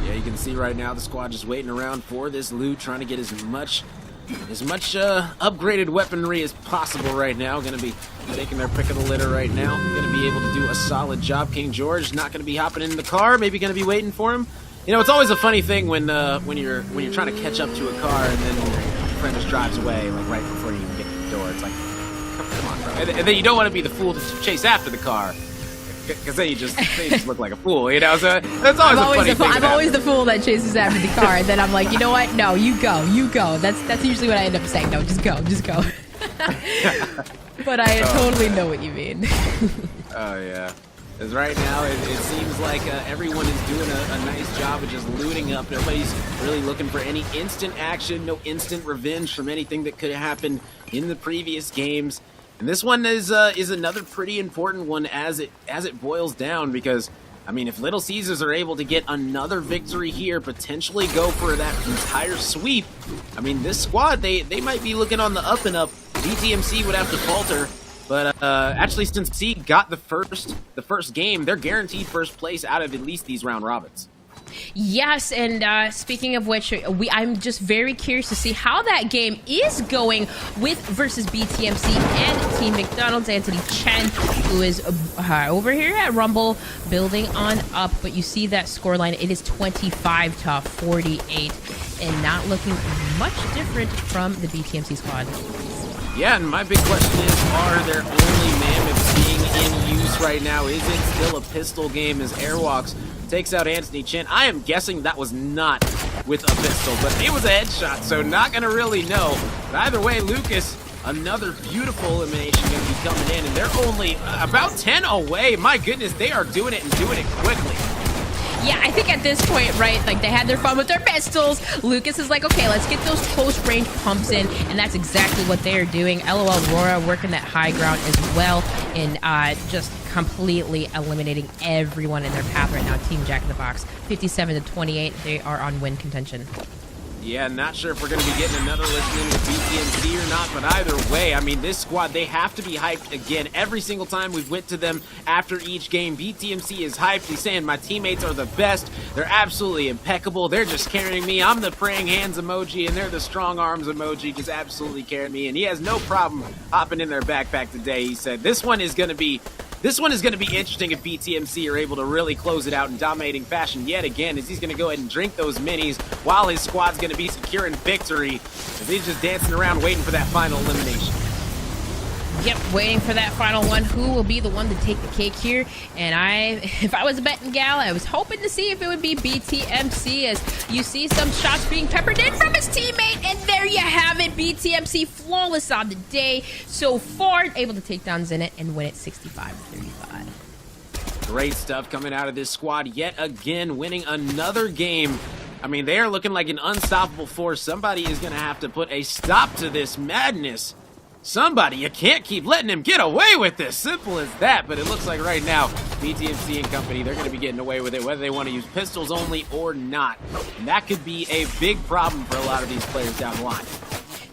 [SPEAKER 3] Yeah, you can see right now the squad just waiting around for this loot, trying to get as much upgraded weaponry as possible right now. Going to be taking their pick of the litter right now. Going to be able to do a solid job. KingGeorge not going to be hopping in the car, maybe going to be waiting for him. You know, it's always a funny thing when you're trying to catch up to a car and then your friend just drives away like right before you even get to the door. It's like, come on, bro. And then you don't want to be the fool to chase after the car because then you just look like a fool, you know. So that's always a funny thing.
[SPEAKER 2] I'm always the fool that chases after the car, and then I'm like, you know what? No, you go. That's usually what I end up saying. No, just go. But I totally know what you mean.
[SPEAKER 3] Oh yeah. Because right now, it seems like everyone is doing a nice job of just looting up. Nobody's really looking for any instant action, no instant revenge from anything that could have happened in the previous games. And this one is another pretty important one as it boils down, because, I mean, if Little Caesars are able to get another victory here, potentially go for that entire sweep, I mean, this squad, they might be looking on the up and up. BTMC would have to falter. But actually, since C got the first game, they're guaranteed first place out of at least these round robins.
[SPEAKER 2] Yes, and speaking of which, I'm just very curious to see how that game is going versus BTMC and Team McDonald's. AntonyChenn, who is over here at Rumble, building on up. But you see that scoreline; it is 25-48, and not looking much different from the BTMC squad.
[SPEAKER 3] Yeah, and my big question is, are there only mammoths being in use right now? Is it still a pistol game as Airwalks takes out AntonyChenn? I am guessing that was not with a pistol, but it was a headshot, so not going to really know. But either way, Lucas, another beautiful elimination going to be coming in, and they're only about 10 away. My goodness, they are doing it and doing it quickly.
[SPEAKER 2] Yeah, I think at this point, right, like they had their fun with their pistols. Lucas is like, okay, let's get those close-range pumps in, and that's exactly what they are doing. LOL Aurora working that high ground as well, and just completely eliminating everyone in their path right now. Team Jack in the Box, 57-28. They are on win contention.
[SPEAKER 3] Yeah, not sure if we're going to be getting another listening to BTMC or not, but either way, I mean, this squad, they have to be hyped again. Every single time we've went to them after each game, BTMC is hyped. He's saying, my teammates are the best. They're absolutely impeccable. They're just carrying me. I'm the praying hands emoji, and they're the strong arms emoji, just absolutely carrying me. And he has no problem hopping in their backpack today. He said, this one is going to be interesting if BTMC are able to really close it out in dominating fashion yet again, as he's going to go ahead and drink those minis while his squad's going to be securing victory, as he's just dancing around waiting for that final elimination.
[SPEAKER 2] Yep, waiting for that final one. Who will be the one to take the cake here? And if I was a betting gal, I was hoping to see if it would be BTMC, as you see some shots being peppered in from his teammate, and there you have it. BTMC flawless on the day so far, able to take down Zenit and win it 65-35.
[SPEAKER 3] Great stuff coming out of this squad yet again, winning another game. I mean, they are looking like an unstoppable force. Somebody is going to have to put a stop to this madness. Somebody, you can't keep letting him get away with this. Simple as that. But it looks like right now, BTMC and company, they're going to be getting away with it, whether they want to use pistols only or not. And that could be a big problem for a lot of these players down the line.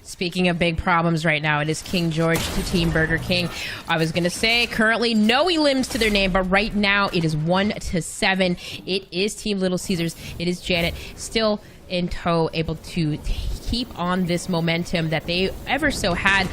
[SPEAKER 2] Speaking of big problems right now, it is KingGeorge to Team Burger King. I was going to say currently no elims to their name, but right now it is 1-7. It is Team Little Caesars. It is Janet. Still in tow, able to keep on this momentum that they ever so had,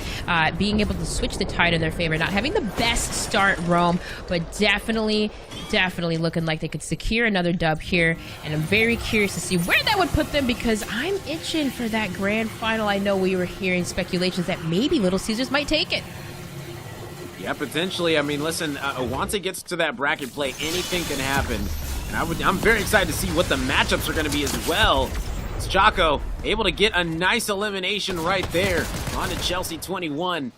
[SPEAKER 2] being able to switch the tide in their favor, not having the best start, Rome, but definitely looking like they could secure another dub here. And I'm very curious to see where that would put them, because I'm itching for that grand final. I know we were hearing speculations that maybe Little Caesars might take it.
[SPEAKER 3] Yeah, potentially. I mean, listen, once it gets to that bracket play, anything can happen. And I'm very excited to see what the matchups are going to be as well. It's Choco able to get a nice elimination right there. On to Chelsea 21.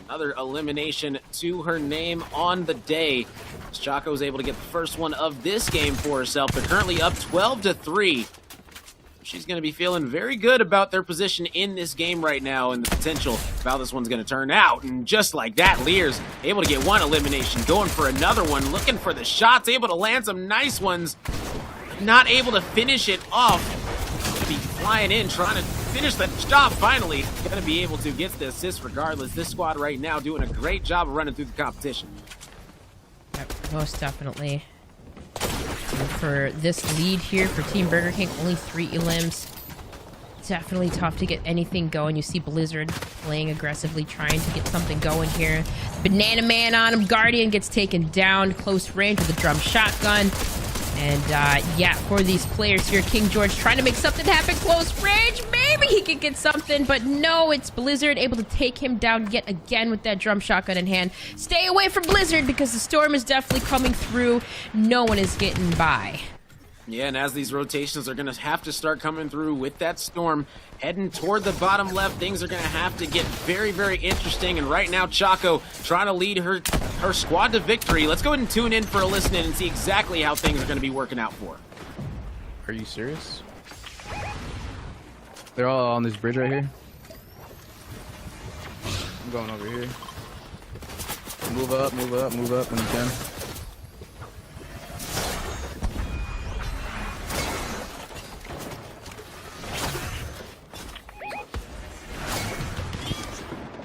[SPEAKER 3] Another elimination to her name on the day. Choco is able to get the first one of this game for herself. They're currently up 12-3. She's going to be feeling very good about their position in this game right now and the potential of how this one's going to turn out. And just like that, Lear's able to get one elimination, going for another one, looking for the shots, able to land some nice ones, not able to finish it off. Going to be flying in, trying to finish the job finally. Going to be able to get the assist regardless. This squad right now doing a great job of running through the competition.
[SPEAKER 2] Yep, most definitely. And for this lead here for Team Burger King, only 3 elims. Definitely tough to get anything going. You see Blizzard playing aggressively, trying to get something going here. Banana Man on him. Guardian gets taken down close range with a drum shotgun. And yeah, for these players here, KingGeorge trying to make something happen close range. Maybe he could get something, but no, it's Blizzard able to take him down yet again with that drum shotgun in hand. Stay away from Blizzard because the storm is definitely coming through. No one is getting by.
[SPEAKER 3] Yeah, and as these rotations are going to have to start coming through with that storm heading toward the bottom left, things are going to have to get very, very interesting. And right now, Choco trying to lead her squad to victory. Let's go ahead and tune in for a listen in and see exactly how things are going to be working out for her.
[SPEAKER 4] Are you serious? They're all on this bridge right here. I'm going over here. Move up when you can.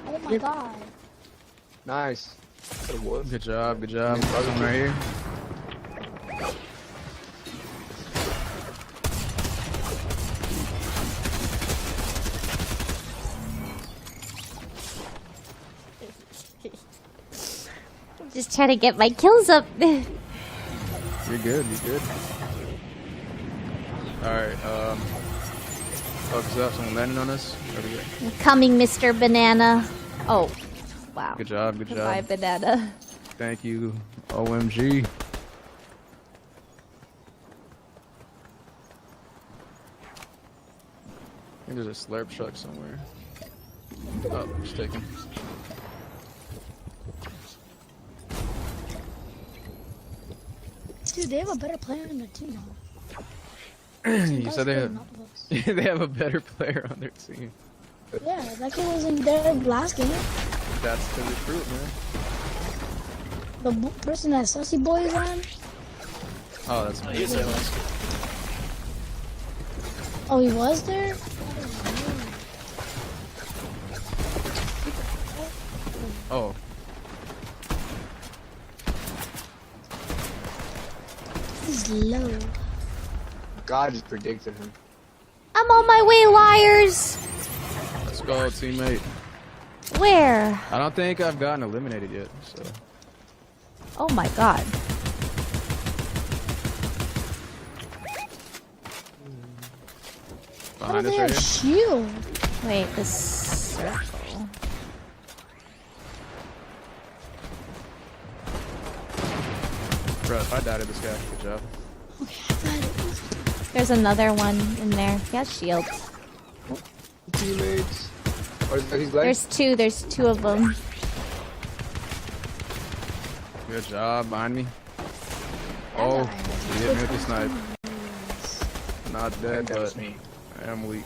[SPEAKER 6] Oh my god.
[SPEAKER 4] Nice. Good job. Something right here.
[SPEAKER 7] Just trying to get my kills up.
[SPEAKER 4] You're good. Alright, focus up. Someone landing on us. Over here.
[SPEAKER 7] I'm coming, Mr. Banana. Oh, wow.
[SPEAKER 4] Good job.
[SPEAKER 7] Goodbye, Banana.
[SPEAKER 4] Thank you. OMG. I think there's a slurp truck somewhere. Oh, just taken.
[SPEAKER 6] Dude, they have a better player on their team now.
[SPEAKER 4] You said they have a better player on their team.
[SPEAKER 6] Yeah, that kid was in their last game.
[SPEAKER 4] That's the recruit, man.
[SPEAKER 6] The person that Sussy Boy is on.
[SPEAKER 4] Oh, that's me.
[SPEAKER 6] Oh, he was there?
[SPEAKER 4] Oh.
[SPEAKER 6] He's low.
[SPEAKER 4] God just predicted him.
[SPEAKER 7] I'm on my way, liars.
[SPEAKER 4] Let's go, teammate.
[SPEAKER 7] Where?
[SPEAKER 4] I don't think I've gotten eliminated yet, so.
[SPEAKER 7] Oh my god.
[SPEAKER 4] Behind us right here.
[SPEAKER 6] Shield.
[SPEAKER 7] Wait, this circle.
[SPEAKER 4] Bro, if I died to this guy, good job.
[SPEAKER 7] There's another one in there. He has shields.
[SPEAKER 4] Teammates.
[SPEAKER 7] There's two of them.
[SPEAKER 4] Good job, behind me. Oh, he hit me with the snipe. Not dead, but I am weak.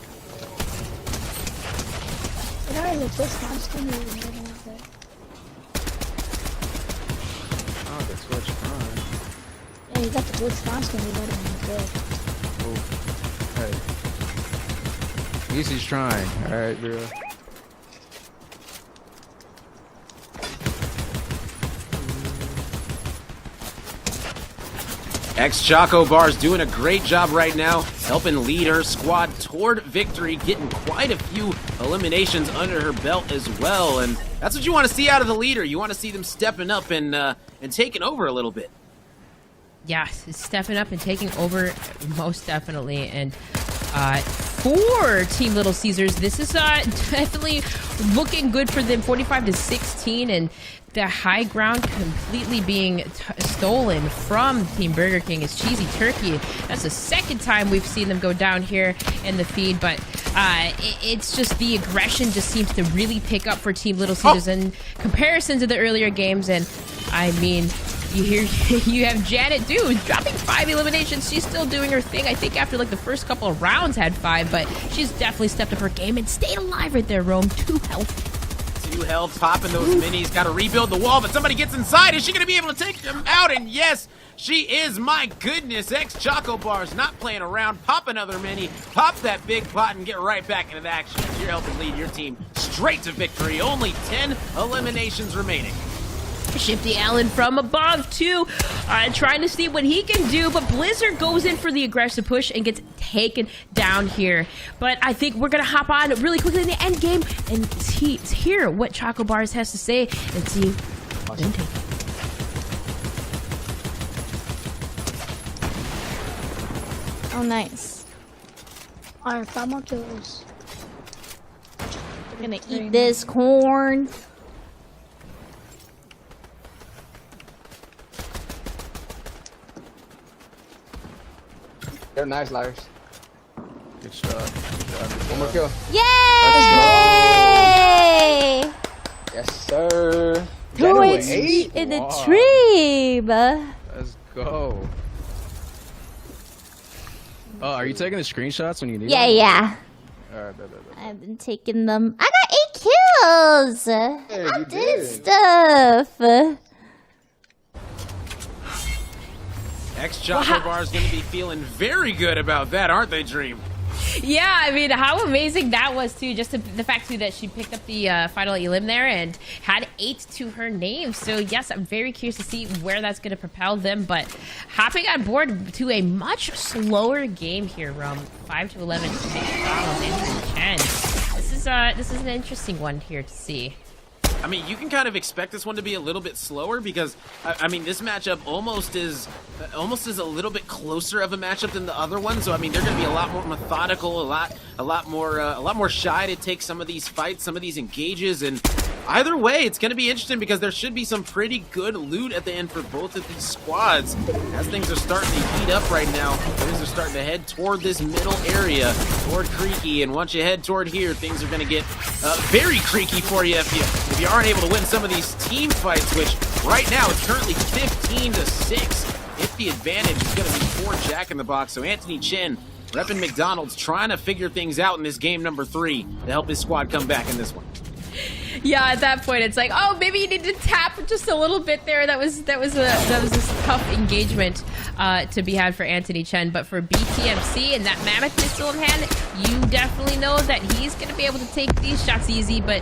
[SPEAKER 4] Oh, the Twitch Prime.
[SPEAKER 6] Yeah, you got the Twitch Prime skin, you better than good.
[SPEAKER 4] Hey. Easy's trying. Alright, bro.
[SPEAKER 3] XChocoBars doing a great job right now helping lead her squad toward victory, getting quite a few eliminations under her belt as well. And that's what you want to see out of the leader. You want to see them stepping up and taking over a little bit.
[SPEAKER 2] Yeah, stepping up and taking over most definitely. And for Team Little Caesars, this is definitely looking good for them. 45-16, and the high ground completely being stolen from Team Burger King is Cheesy Turkey. That's the second time we've seen them go down here in the feed, but it's just the aggression just seems to really pick up for Team Little Caesars in comparison to the earlier games. And I mean, you have Janet Dude dropping 5 eliminations. She's still doing her thing. I think after like the first couple of rounds had 5, but she's definitely stepped up her game and stayed alive right there, Rome. 2 health.
[SPEAKER 3] 2 health, popping those minis. Got to rebuild the wall, but somebody gets inside. Is she going to be able to take them out? And yes, she is. My goodness, XChocoBars not playing around. Pop another mini, pop that big pot, and get right back into action. You're helping lead your team straight to victory. Only 10 eliminations remaining.
[SPEAKER 2] Shifty Allen from above too, trying to see what he can do, but Blizzard goes in for the aggressive push and gets taken down here. But I think we're gonna hop on really quickly in the end game and hear what XChocoBars has to say and see them take it.
[SPEAKER 7] Oh, nice.
[SPEAKER 6] Alright, 5 more kills.
[SPEAKER 7] We're gonna eat this corn.
[SPEAKER 4] They're nice, Lars. Good job. One more kill.
[SPEAKER 7] Yay!
[SPEAKER 4] Yes, sir.
[SPEAKER 7] Throw it in the tree,
[SPEAKER 4] Let's go. Oh, are you taking the screenshots when you need them?
[SPEAKER 7] Yeah.
[SPEAKER 4] Alright,
[SPEAKER 7] I've been taking them. I got 8 kills. I did stuff.
[SPEAKER 3] XChocoBars going to be feeling very good about that, aren't they, Dream?
[SPEAKER 2] Yeah, I mean, how amazing that was, too. Just the fact, too, that she picked up the final elim there and had 8 to her name. So, yes, I'm very curious to see where that's going to propel them. But hopping on board to a much slower game here, 5-11 to McDonald, AntonyChenn. This is an interesting one here to see.
[SPEAKER 3] I mean, you can kind of expect this one to be a little bit slower because, I mean, this matchup almost is a little bit closer of a matchup than the other one. So, I mean, they're going to be a lot more methodical, a lot more shy to take some of these fights, some of these engages. And either way, it's going to be interesting because there should be some pretty good loot at the end for both of these squads. As things are starting to heat up right now, things are starting to head toward this middle area, toward Creaky. And once you head toward here, things are going to get very creaky for you if you aren't able to win some of these team fights, which right now is currently 15-6. If the advantage is going to be for Jack in the Box. So AntonyChenn repping McDonald's, trying to figure things out in this game number 3 to help his squad come back in this one.
[SPEAKER 2] Yeah, at that point, it's like, oh, maybe you need to tap just a little bit there. That was a tough engagement to be had for AntonyChenn, but for BTMC and that Mammoth pistol in hand, you definitely know that he's going to be able to take these shots easy, but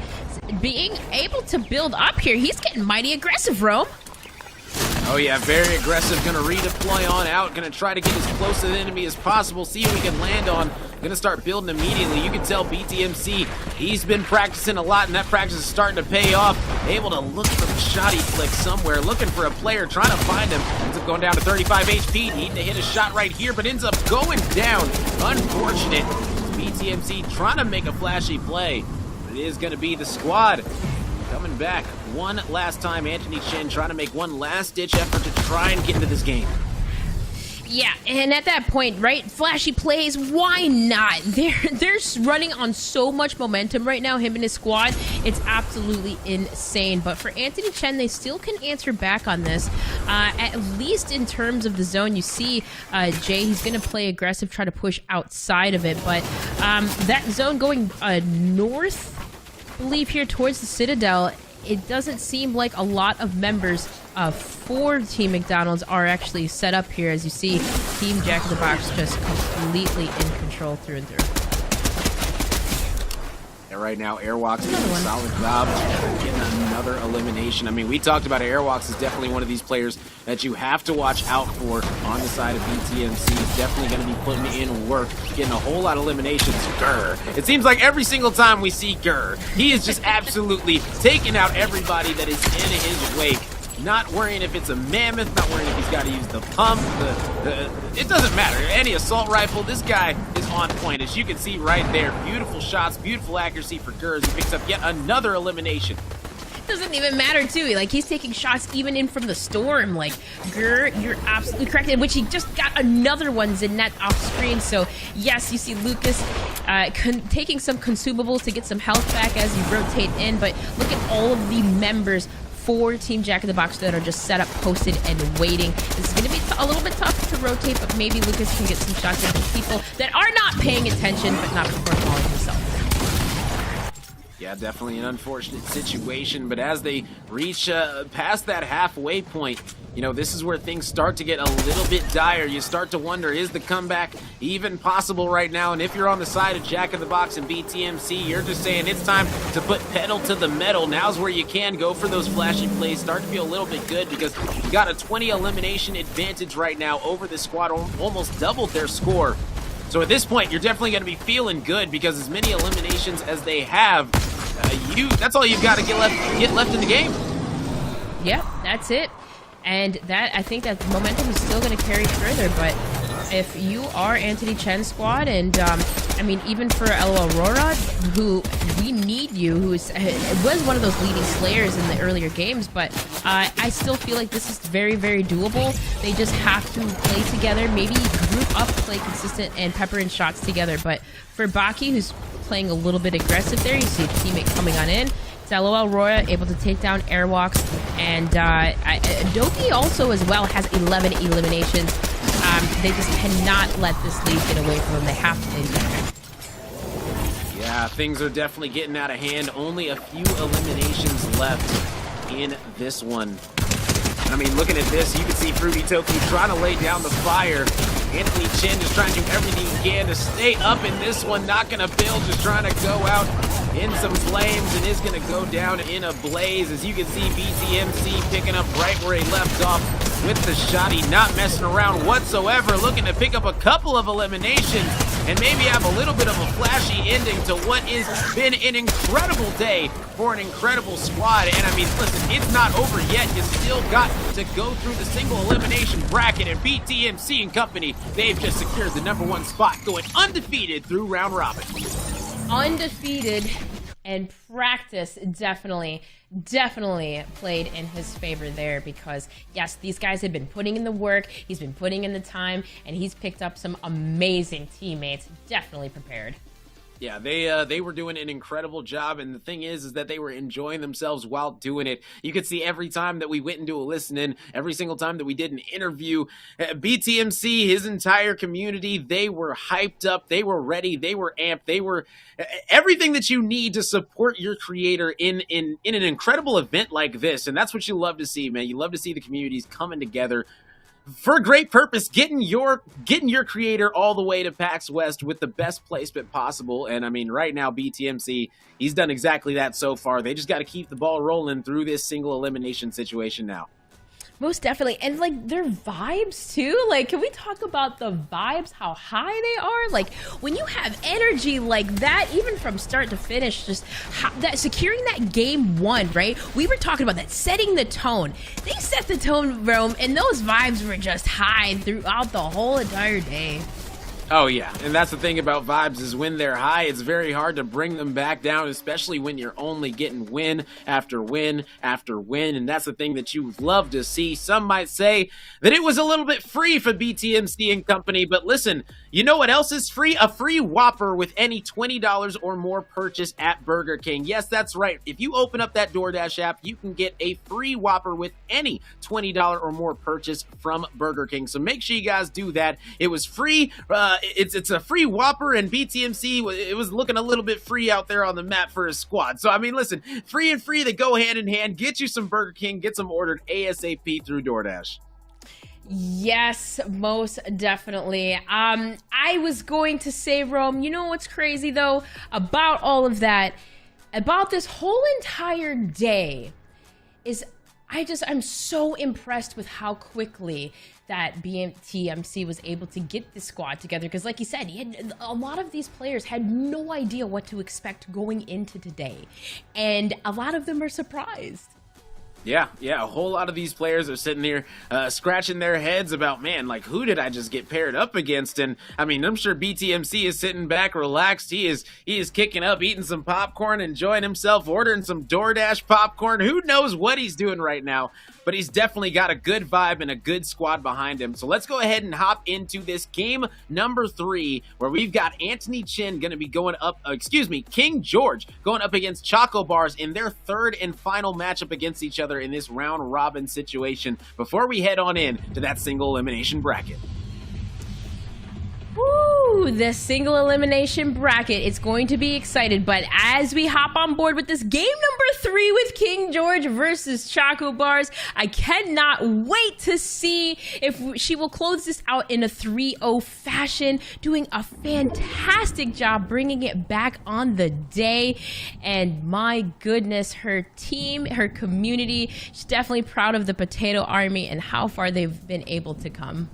[SPEAKER 2] being able to build up here, he's getting mighty aggressive, Rome.
[SPEAKER 3] Oh yeah, very aggressive, gonna redeploy on out, gonna try to get as close to the enemy as possible, see who we can land on, gonna start building immediately. You can tell BTMC, he's been practicing a lot and that practice is starting to pay off. Able to look for the shot he flick somewhere, looking for a player, trying to find him. Ends up going down to 35 HP, needing to hit a shot right here, but ends up going down. Unfortunate. BTMC trying to make a flashy play, but it is gonna be the squad coming back one last time. AntonyChenn trying to make one last-ditch effort to try and get into this game.
[SPEAKER 2] Yeah, and at that point, right, flashy plays, why not? They're running on so much momentum right now, him and his squad. It's absolutely insane. But for AntonyChenn, they still can answer back on this. At least in terms of the zone, you see Jay, he's going to play aggressive, try to push outside of it. But that zone going north, I believe here towards the Citadel, it doesn't seem like a lot of members for Team McDonald's are actually set up here. As you see, Team Jack in the Box just completely in control through and through.
[SPEAKER 3] And right now, Airwalks doing a solid job getting another elimination. I mean, we talked about Airwalks is definitely one of these players that you have to watch out for on the side of BTMC. He's definitely going to be putting in work, getting a whole lot of eliminations. Grr. It seems like every single time we see Grr, he is just absolutely taking out everybody that is in his wake. Not worrying if it's a mammoth, not worrying if he's got to use the pump, it doesn't matter. Any assault rifle, this guy is on point. As you can see right there, beautiful shots, beautiful accuracy for Gers. He picks up yet another elimination.
[SPEAKER 2] Doesn't even matter too. Like, he's taking shots even in from the storm. Like, Grr, you're absolutely correct. In which he just got another one Zinette off screen. So yes, you see Lucas taking some consumables to get some health back as you rotate in. But look at all of the members for Team Jack in the Box that are just set up, posted, and waiting. This is going to be a little bit tough to rotate, but maybe Lucas can get some shots at the people that are not paying attention, but not before falling himself.
[SPEAKER 3] Yeah, definitely an unfortunate situation, but as they reach past that halfway point, you know, this is where things start to get a little bit dire. You start to wonder, is the comeback even possible right now? And if you're on the side of Jack in the Box and BTMC, you're just saying it's time to put pedal to the metal. Now's where you can go for those flashy plays. Start to feel a little bit good because you got a 20 elimination advantage right now over the squad, almost doubled their score. So at this point, you're definitely going to be feeling good because as many eliminations as they have, that's all you've got to get left in the game.
[SPEAKER 2] Yep, that's it. And that, I think that momentum is still going to carry further, but if you are AntonyChenn squad, and I mean, even for LOL Aurora, who we need you, who was one of those leading slayers in the earlier games, but I still feel like this is very, very doable. They just have to play together, maybe group up, play consistent, and pepper in shots together. But for Baki, who's playing a little bit aggressive there, you see a teammate coming on in. It's LOL Aurora able to take down Airwalks, and Doki also as well has 11 eliminations. They just cannot let this lead get away from them. They have to play together.
[SPEAKER 3] Yeah, things are definitely getting out of hand. Only a few eliminations left in this one. And I mean, looking at this, you can see Fruity Toki trying to lay down the fire. AntonyChenn just trying to do everything he can to stay up in this one. Not going to build, just trying to go out in some flames and is going to go down in a blaze. As you can see, BTMC picking up right where he left off with the shotty, not messing around whatsoever, looking to pick up a couple of eliminations and maybe have a little bit of a flashy ending to what has been an incredible day for an incredible squad. And I mean, listen, it's not over yet. You still got to go through the single elimination bracket, and BTMC and company, they've just secured the #1 spot, going undefeated through round robin.
[SPEAKER 2] Undefeated, and practice definitely played in his favor there, because yes, these guys have been putting in the work, he's been putting in the time, and he's picked up some amazing teammates. Definitely prepared.
[SPEAKER 3] Yeah, they were doing an incredible job, and the thing is that they were enjoying themselves while doing it. You could see every time that we went into a listen-in, every single time that we did an interview, BTMC, his entire community, they were hyped up, they were ready, they were amped, they were everything that you need to support your creator in an incredible event like this, and that's what you love to see, man. You love to see the communities coming together for a great purpose, getting your creator all the way to PAX West with the best placement possible. And I mean, right now, BTMC, he's done exactly that so far. They just got to keep the ball rolling through this single elimination situation now.
[SPEAKER 2] Most definitely. And like their vibes too. Like, can we talk about the vibes, how high they are? Like, when you have energy like that, even from start to finish, just that securing that game one, right? We were talking about that, setting the tone. They set the tone, Rome, and those vibes were just high throughout the whole entire day.
[SPEAKER 3] Oh yeah, and that's the thing about vibes, is when they're high, it's very hard to bring them back down, especially when you're only getting win after win after win, and that's the thing that you love to see. Some might say that it was a little bit free for BTMC and company, but listen, you know what else is free? A free Whopper with any $20 or more purchase at Burger King. Yes, that's right. If you open up that DoorDash app, you can get a free Whopper with any $20 or more purchase from Burger King. So make sure you guys do that. It was free. It's a free Whopper, and BTMC, it was looking a little bit free out there on the map for his squad. So I mean, listen, free and free, they go hand in hand. Get you some Burger King, get some ordered ASAP through DoorDash.
[SPEAKER 2] Yes, most definitely. I was going to say, Rome, you know what's crazy though about all of that, about this whole entire day, is I'm so impressed with how quickly that BTMC was able to get the squad together. Because like you said, a lot of these players had no idea what to expect going into today. And a lot of them are surprised.
[SPEAKER 3] Yeah, a whole lot of these players are sitting there scratching their heads about, man, like, who did I just get paired up against? And I mean, I'm sure BTMC is sitting back relaxed. He is kicking up, eating some popcorn, enjoying himself, ordering some DoorDash popcorn. Who knows what he's doing right now? But he's definitely got a good vibe and a good squad behind him. So let's go ahead and hop into this game number 3, where we've got AntonyChenn going to be going up, KingGeorge going up against XChocoBars in their 3rd and final matchup against each other in this round robin situation before we head on in to that single elimination bracket.
[SPEAKER 2] Woo, the single elimination bracket. It's going to be exciting, but as we hop on board with this game number 3 with KingGeorge versus XchocoBars, I cannot wait to see if she will close this out in a 3-0 fashion, doing a fantastic job bringing it back on the day. And my goodness, her team, her community, she's definitely proud of the Potato Army and how far they've been able to come.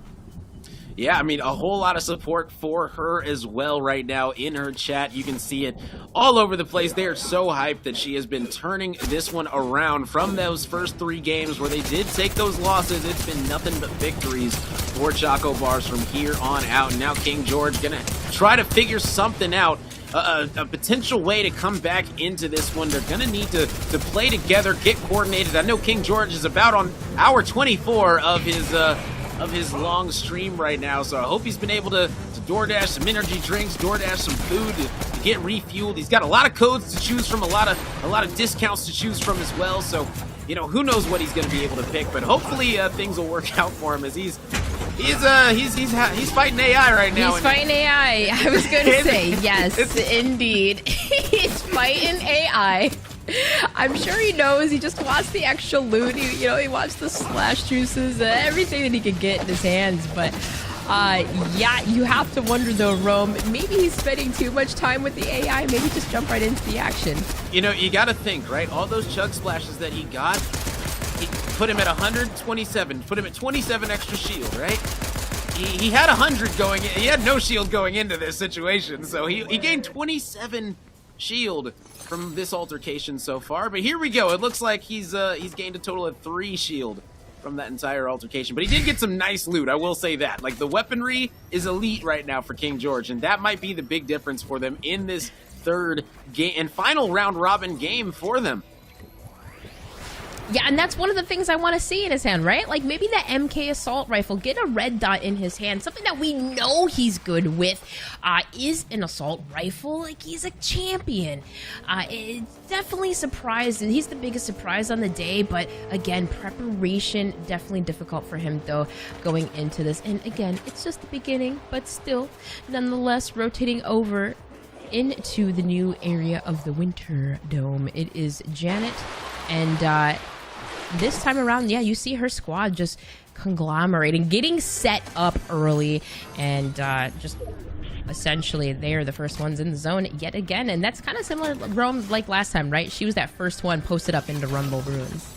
[SPEAKER 3] Yeah, I mean, a whole lot of support for her as well right now in her chat. You can see it all over the place. They are so hyped that she has been turning this one around from those first 3 games where they did take those losses. It's been nothing but victories for XchocoBars from here on out. And now KingGeorge gonna try to figure something out. A potential way to come back into this one. They're gonna need to play together, get coordinated. I know KingGeorge is about on hour 24 of his long stream right now, so I hope he's been able to DoorDash some energy drinks, DoorDash some food to get refueled. He's got a lot of codes to choose from, a lot of discounts to choose from as well. So, you know, who knows what he's going to be able to pick, but hopefully things will work out for him as he's fighting AI right now.
[SPEAKER 2] He's fighting AI. I was going to say yes, indeed. He's fighting AI. I'm sure he knows. He just wants the extra loot. He wants the slash juices, everything that he could get in his hands. But yeah, you have to wonder though, Rome. Maybe he's spending too much time with the AI. Maybe just jump right into the action. You know, you got to think, right? All those chug splashes that he got, he put him at 127. Put him at 27 extra shield, right? He had 100 going in. He had no shield going into this situation, so he gained 27 shield from this altercation so far. But here we go. It looks like he's gained a total of 3 shield from that entire altercation. But he did get some nice loot, I will say that. Like, the weaponry is elite right now for KingGeorge, and that might be the big difference for them in this 3rd game and final round robin game for them. Yeah, and that's one of the things I want to see in his hand, right? Like, maybe the MK assault rifle, get a red dot in his hand. Something that we know he's good with is an assault rifle. Like, he's a champion. It's definitely surprised, and he's the biggest surprise on the day. But again, preparation definitely difficult for him, though, going into this. And again, it's just the beginning, but still, nonetheless, rotating over into the new area of the Winter Dome. It is Janet, and this time around, yeah, you see her squad just conglomerating, getting set up early, and just essentially they are the first ones in the zone yet again. And that's kind of similar to Rome, like last time, right? She was that first one posted up into Rumble Ruins.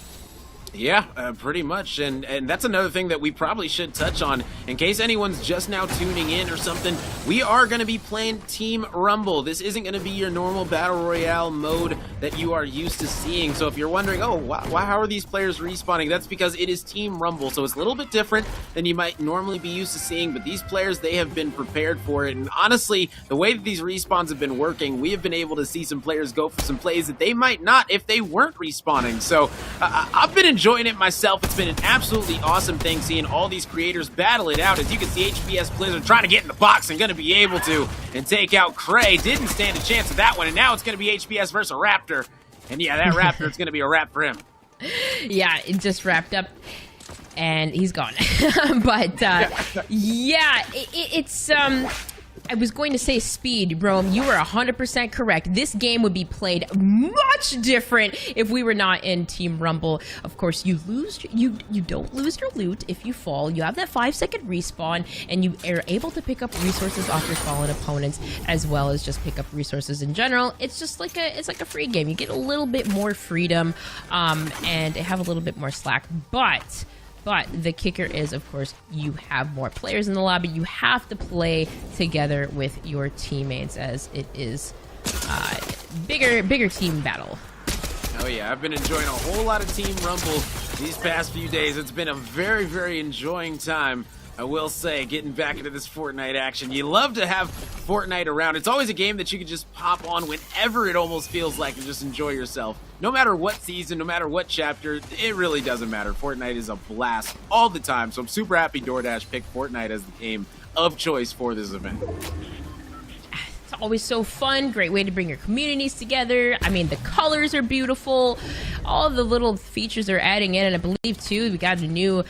[SPEAKER 2] Yeah, pretty much. And that's another thing that we probably should touch on. In case anyone's just now tuning in or something, we are going to be playing Team Rumble. This isn't going to be your normal Battle Royale mode that you are used to seeing. So if you're wondering, oh, how are these players respawning? That's because it is Team Rumble. So it's a little bit different than you might normally be used to seeing. But these players, they have been prepared for it. And honestly, the way that these respawns have been working, we have been able to see some players go for some plays that they might not if they weren't respawning. So I've been enjoying it myself. It's been an absolutely awesome thing seeing all these creators battle it out. As you can see, HBS Blizzard trying to get in the box and going to be able to and take out Cray. Didn't stand a chance of that one, and now it's going to be HBS versus a Raptor. And yeah, that Raptor, it's going to be a wrap for him. Yeah, it just wrapped up and he's gone. But yeah, it's I was going to say speed, Rome. You were 100% correct. This game would be played much different if we were not in Team Rumble. Of course, you don't lose your loot if you fall. You have that 5-second respawn, and you are able to pick up resources off your fallen opponents, as well as just pick up resources in general. It's just like a free game. You get a little bit more freedom, and have a little bit more slack, but the kicker is, of course, you have more players in the lobby. You have to play together with your teammates, as it is bigger team battle.
[SPEAKER 3] Oh yeah, I've been enjoying a whole lot of Team Rumble these past few days. It's been a very, very enjoying time. I will say, getting back into this Fortnite action. You love to have Fortnite around. It's always a game that you can just pop on whenever it almost feels like, and just enjoy yourself. No matter what season, no matter what chapter, it really doesn't matter. Fortnite is a blast all the time, so I'm super happy DoorDash picked Fortnite as the game of choice for this event.
[SPEAKER 2] It's always so fun. Great way to bring your communities together. I mean, the colors are beautiful. All the little features they're adding in, and I believe too we got a new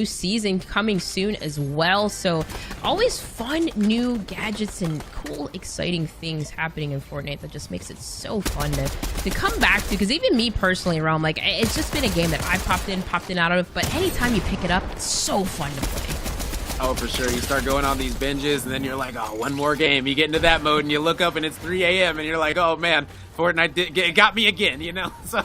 [SPEAKER 2] season coming soon as well. So always fun new gadgets and cool, exciting things happening in Fortnite that just makes it so fun to come back to. Because even me personally, Realm, like, it's just been a game that I've popped in out of. But anytime you pick it up, it's so fun to play.
[SPEAKER 3] Oh, for sure. You start going on these binges, and then you're like, oh, one more game. You get into that mode, and you look up, and it's 3 a.m., and you're like, oh, man, Fortnite got me again, you know? So,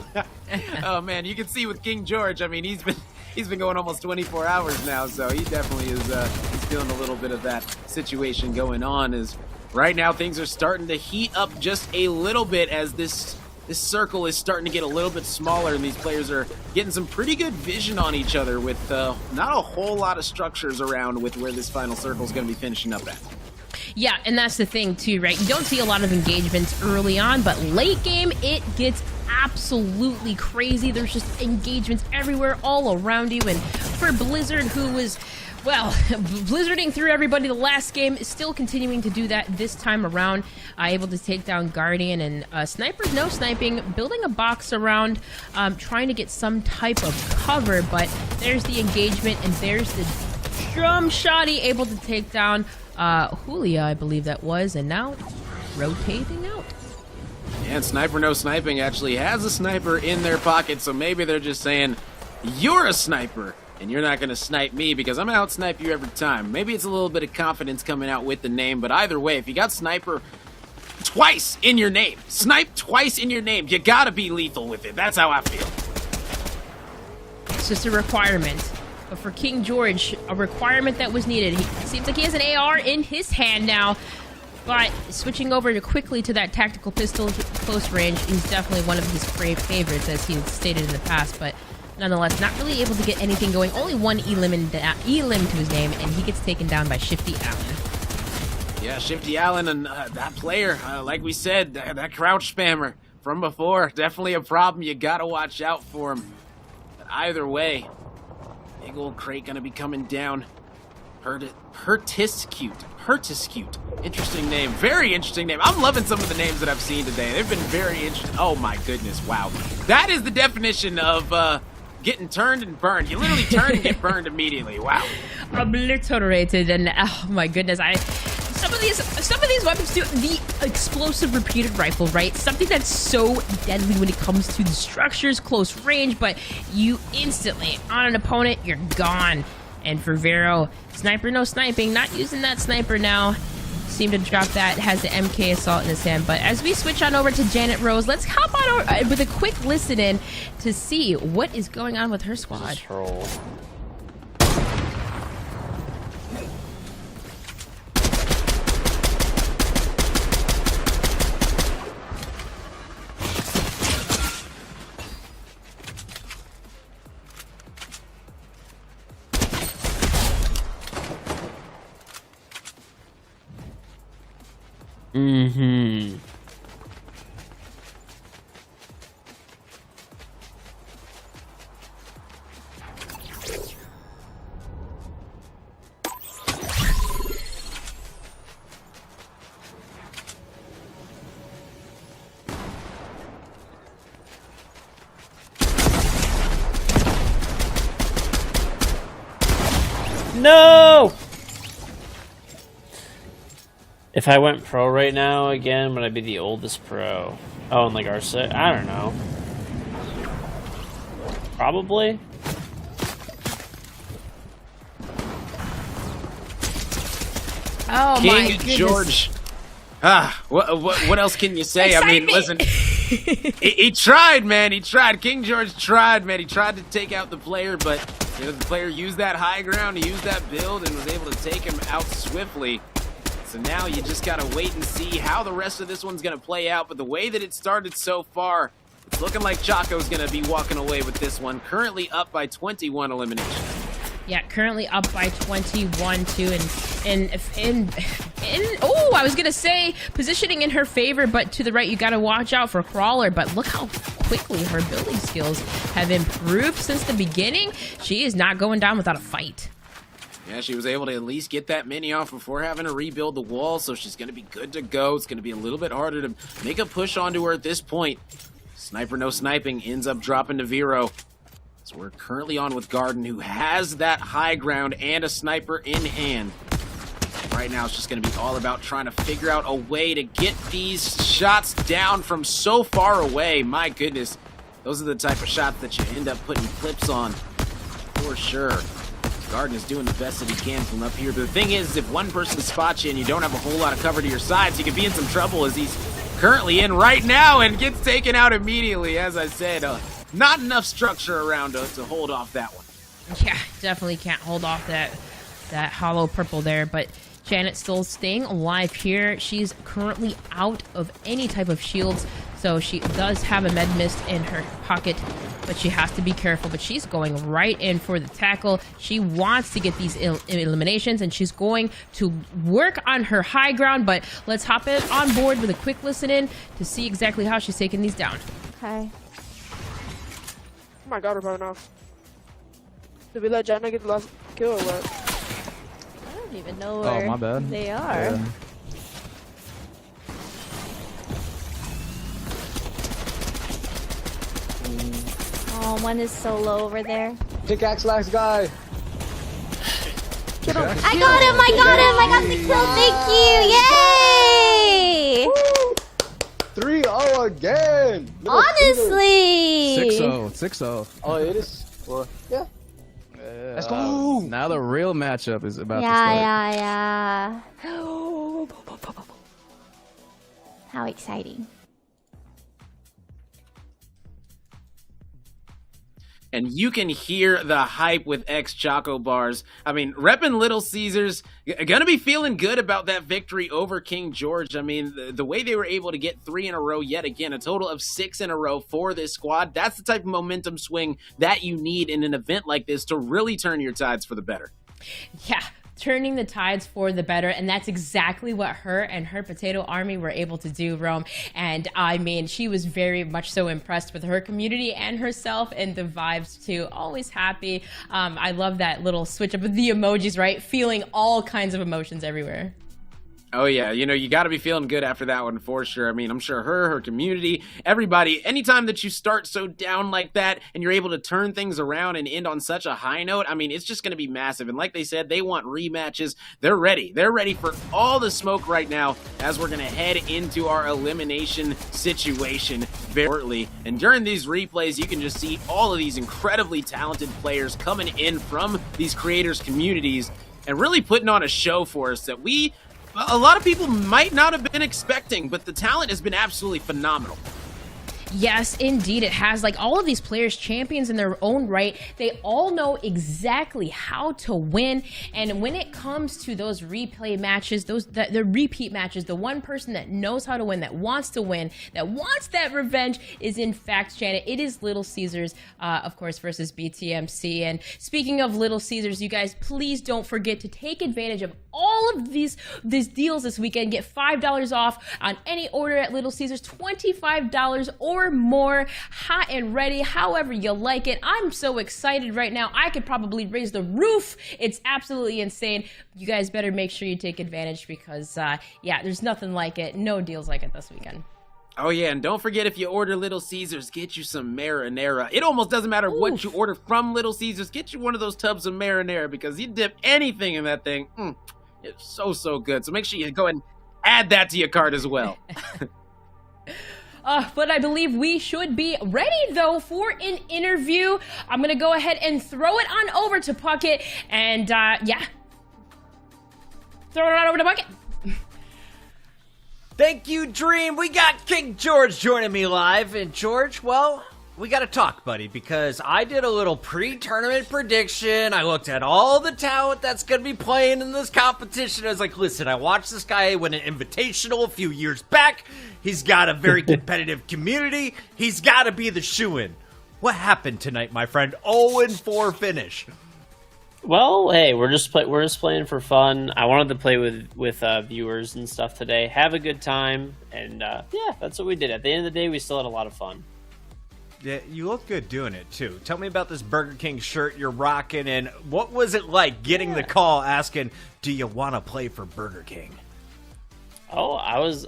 [SPEAKER 3] oh, man, you can see with KingGeorge, I mean, he's been going almost 24 hours now, so he definitely is he's feeling a little bit of that situation going on. As right now, things are starting to heat up just a little bit as this circle is starting to get a little bit smaller, and these players are getting some pretty good vision on each other with not a whole lot of structures around with where this final circle is going to be finishing up at.
[SPEAKER 2] Yeah, and that's the thing too, right? You don't see a lot of engagements early on, but late game, it gets absolutely crazy. There's just engagements everywhere, all around you. And for Blizzard, who was, well, blizzarding through everybody the last game, is still continuing to do that this time around. Able to take down Guardian, and snipers no sniping, building a box around, trying to get some type of cover, but there's the engagement, and there's the drum shotty able to take down Julia, I believe that was, and now rotating out.
[SPEAKER 3] And Sniper No Sniping actually has a sniper in their pocket, so maybe they're just saying, you're a sniper, and you're not going to snipe me because I'm going to out-snipe you every time. Maybe it's a little bit of confidence coming out with the name, but either way, if you got Sniper twice in your name, Snipe twice in your name, you got to be lethal with it. That's how I feel.
[SPEAKER 2] It's just a requirement. But for KingGeorge, a requirement that was needed. It seems like he has an AR in his hand now, but switching over quickly to that tactical pistol close range is definitely one of his favorites, as he stated in the past, but nonetheless, not really able to get anything going. Only one elim to his name, and he gets taken down by Shifty Allen.
[SPEAKER 3] Yeah, Shifty Allen and that player, like we said, that crouch spammer from before, definitely a problem. You gotta watch out for him. But either way, big old crate gonna be coming down. Pertiscute. Interesting name. Very interesting name. I'm loving some of the names that I've seen today. They've been very interesting. Oh my goodness, wow. That is the definition of getting turned and burned. You literally turn and get burned immediately. Wow.
[SPEAKER 2] Obliterated, and oh my goodness, some of these weapons do the explosive repeated rifle, right? Something that's so deadly when it comes to the structures, close range, but you instantly on an opponent, you're gone. And for Vero, Sniper No Sniping, not using that sniper now. Seemed to drop that, has the MK Assault in his hand. But as we switch on over to Janet Rose, let's hop on over with a quick listen in to see what is going on with her squad.
[SPEAKER 9] Mm-hmm. No! If I went pro right now again, would I be the oldest pro? Oh, and like R6? I don't know. Probably.
[SPEAKER 2] Oh my goodness.
[SPEAKER 3] KingGeorge. What else can you say? I mean, listen, he tried, man. He tried. KingGeorge tried, man. He tried to take out the player, but the player used that high ground, he used that build, and was able to take him out swiftly. So now you just gotta wait and see how the rest of this one's gonna play out. But the way that it started so far, it's looking like Choco's gonna be walking away with this one. Currently up by 21 eliminations.
[SPEAKER 2] Yeah, currently up by 21 too, and oh, I was gonna say positioning in her favor, but to the right you gotta watch out for Crawler. But look how quickly her building skills have improved since the beginning. She is not going down without a fight.
[SPEAKER 3] Yeah, she was able to at least get that mini off before having to rebuild the wall, so she's going to be good to go. It's going to be a little bit harder to make a push onto her at this point. Sniper no sniping ends up dropping to Vero. So we're currently on with Garden, who has that high ground and a sniper in hand. Right now, it's just going to be all about trying to figure out a way to get these shots down from so far away. My goodness, those are the type of shots that you end up putting clips on, for sure. Garden is doing the best that he can from up here. But the thing is, if one person spots you and you don't have a whole lot of cover to your sides, you could be in some trouble, as he's currently in right now and gets taken out immediately. As I said, not enough structure around to hold off that one.
[SPEAKER 2] Yeah, definitely can't hold off that hollow purple there, but Janet's still staying alive here. She's currently out of any type of shields, so she does have a med mist in her pocket, but she has to be careful. But she's going right in for the tackle. She wants to get these eliminations, and she's going to work on her high ground. But let's hop in on board with a quick listen in to see exactly how she's taking these down.
[SPEAKER 6] Okay. Oh my god, we're running off. Did we let Jenna get the last kill or what?
[SPEAKER 7] I don't even know where
[SPEAKER 4] my bad.
[SPEAKER 7] they are.
[SPEAKER 4] Yeah.
[SPEAKER 7] Oh, one is so low over there.
[SPEAKER 18] Pickaxe last guy.
[SPEAKER 7] I got him! I got the kill! Thank you! Yay!
[SPEAKER 18] 3-0 again.
[SPEAKER 7] Honestly!
[SPEAKER 4] 6-0.
[SPEAKER 18] Oh, it is? Well, yeah. Let's go.
[SPEAKER 4] Now the real matchup is about to
[SPEAKER 7] Yeah.
[SPEAKER 6] Oh,
[SPEAKER 7] How exciting.
[SPEAKER 3] And you can hear the hype with XChocoBars. I mean, repping Little Caesars, gonna be feeling good about that victory over KingGeorge. I mean, the way they were able to get 3 in a row yet again, a total of 6 in a row for this squad, that's the type of momentum swing that you need in an event like this to really turn your tides for the better.
[SPEAKER 2] Yeah, turning the tides for the better, and that's exactly what her and her potato army were able to do, Rome. And I mean, she was very much so impressed with her community and herself, and the vibes too. Always happy. I love that little switch up with the emojis, right? Feeling all kinds of emotions everywhere.
[SPEAKER 3] Oh yeah, you got to be feeling good after that one for sure. I mean, I'm sure her community, everybody, anytime that you start so down like that and you're able to turn things around and end on such a high note, I mean, it's just going to be massive. And like they said, they want rematches. They're ready. They're ready for all the smoke right now as we're going to head into our elimination situation very shortly. And during these replays, you can just see all of these incredibly talented players coming in from these creators' communities and really putting on a show for us that a lot of people might not have been expecting, but the talent has been absolutely phenomenal.
[SPEAKER 2] Yes, indeed it has. Like, all of these players, champions in their own right, they all know exactly how to win. And when it comes to those replay matches, the repeat matches, the one person that knows how to win, that wants to win, that wants that revenge is in fact Janet. It is Little Caesars, of course, versus BTMC. And speaking of Little Caesars, you guys, please don't forget to take advantage of all of these deals this weekend. Get $5 off on any order at Little Caesars, $25 or more, hot and ready, however you like it. I'm so excited right now. I could probably raise the roof. It's absolutely insane. You guys better make sure you take advantage because, yeah, there's nothing like it. No deals like it this weekend.
[SPEAKER 3] Oh yeah, and don't forget, if you order Little Caesars, get you some marinara. It almost doesn't matter what you order from Little Caesars. Get you one of those tubs of marinara, because you dip anything in that thing. It's so good. So make sure you go ahead and add that to your cart as well.
[SPEAKER 2] But I believe we should be ready, though, for an interview. I'm going to go ahead and throw it on over to Puckett. And, yeah. Throw it on over to Puckett.
[SPEAKER 1] Thank you, Dream. We got King George joining me live. And, George, well, we got to talk, buddy, because I did a little pre-tournament prediction. I looked at all the talent that's going to be playing in this competition. I was like, listen, I watched this guy win an invitational a few years back. He's got a very competitive community. He's got to be the shoo-in. What happened tonight, my friend? 0-4 finish.
[SPEAKER 9] Well, hey, we're just playing for fun. I wanted to play with viewers and stuff today. Have a good time, and yeah, that's what we did. At the end of the day, we still had a lot of fun.
[SPEAKER 1] Yeah, you look good doing it, too. Tell me about this Burger King shirt you're rocking, and what was it like getting the call asking, do you want to play for Burger King?
[SPEAKER 9] Oh, I was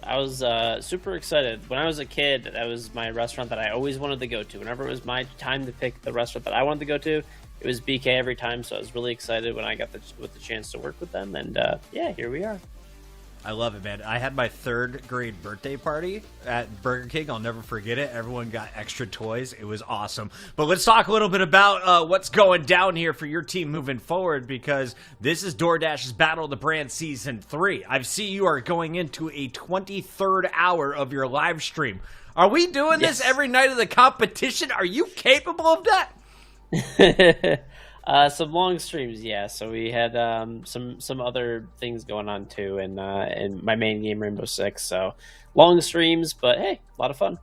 [SPEAKER 9] super excited. When I was a kid, that was my restaurant that I always wanted to go to. Whenever it was my time to pick the restaurant that I wanted to go to, it was BK every time, so I was really excited when I got the chance to work with them, and yeah, here we are.
[SPEAKER 1] I love it, man. I had my 3rd grade birthday party at Burger King. I'll never forget it. Everyone got extra toys. It was awesome. But let's talk a little bit about what's going down here for your team moving forward, because this is DoorDash's Battle of the Brand Season 3. I see you are going into a 23rd hour of your live stream. Are we doing this every night of the competition? Are you capable of that?
[SPEAKER 9] Some long streams, yeah. So we had some other things going on too, and my main game, Rainbow Six. So long streams, but hey, a lot of fun.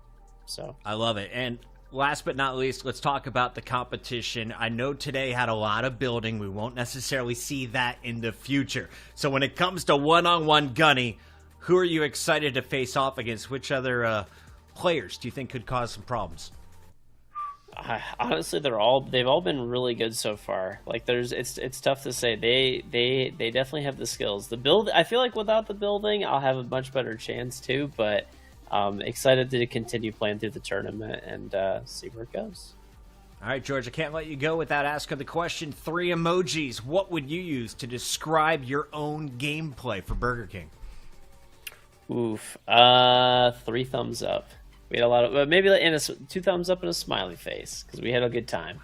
[SPEAKER 9] So
[SPEAKER 1] I love it. And last but not least, let's talk about the competition. I know today had a lot of building. We won't necessarily see that in the future. So when it comes to one-on-one gunny, who are you excited to face off against? Which other players do you think could cause some problems?
[SPEAKER 9] Honestly, they've all been really good so far. Like it's tough to say. They definitely have the skills. The build, I feel like without the building, I'll have a much better chance too. But excited to continue playing through the tournament and see where it goes.
[SPEAKER 1] All right, George, I can't let you go without asking the question. 3 emojis. What would you use to describe your own gameplay for Burger King?
[SPEAKER 9] Oof. 3 thumbs up. We had a lot of maybe and 2 thumbs up and a smiley face because we had a good time.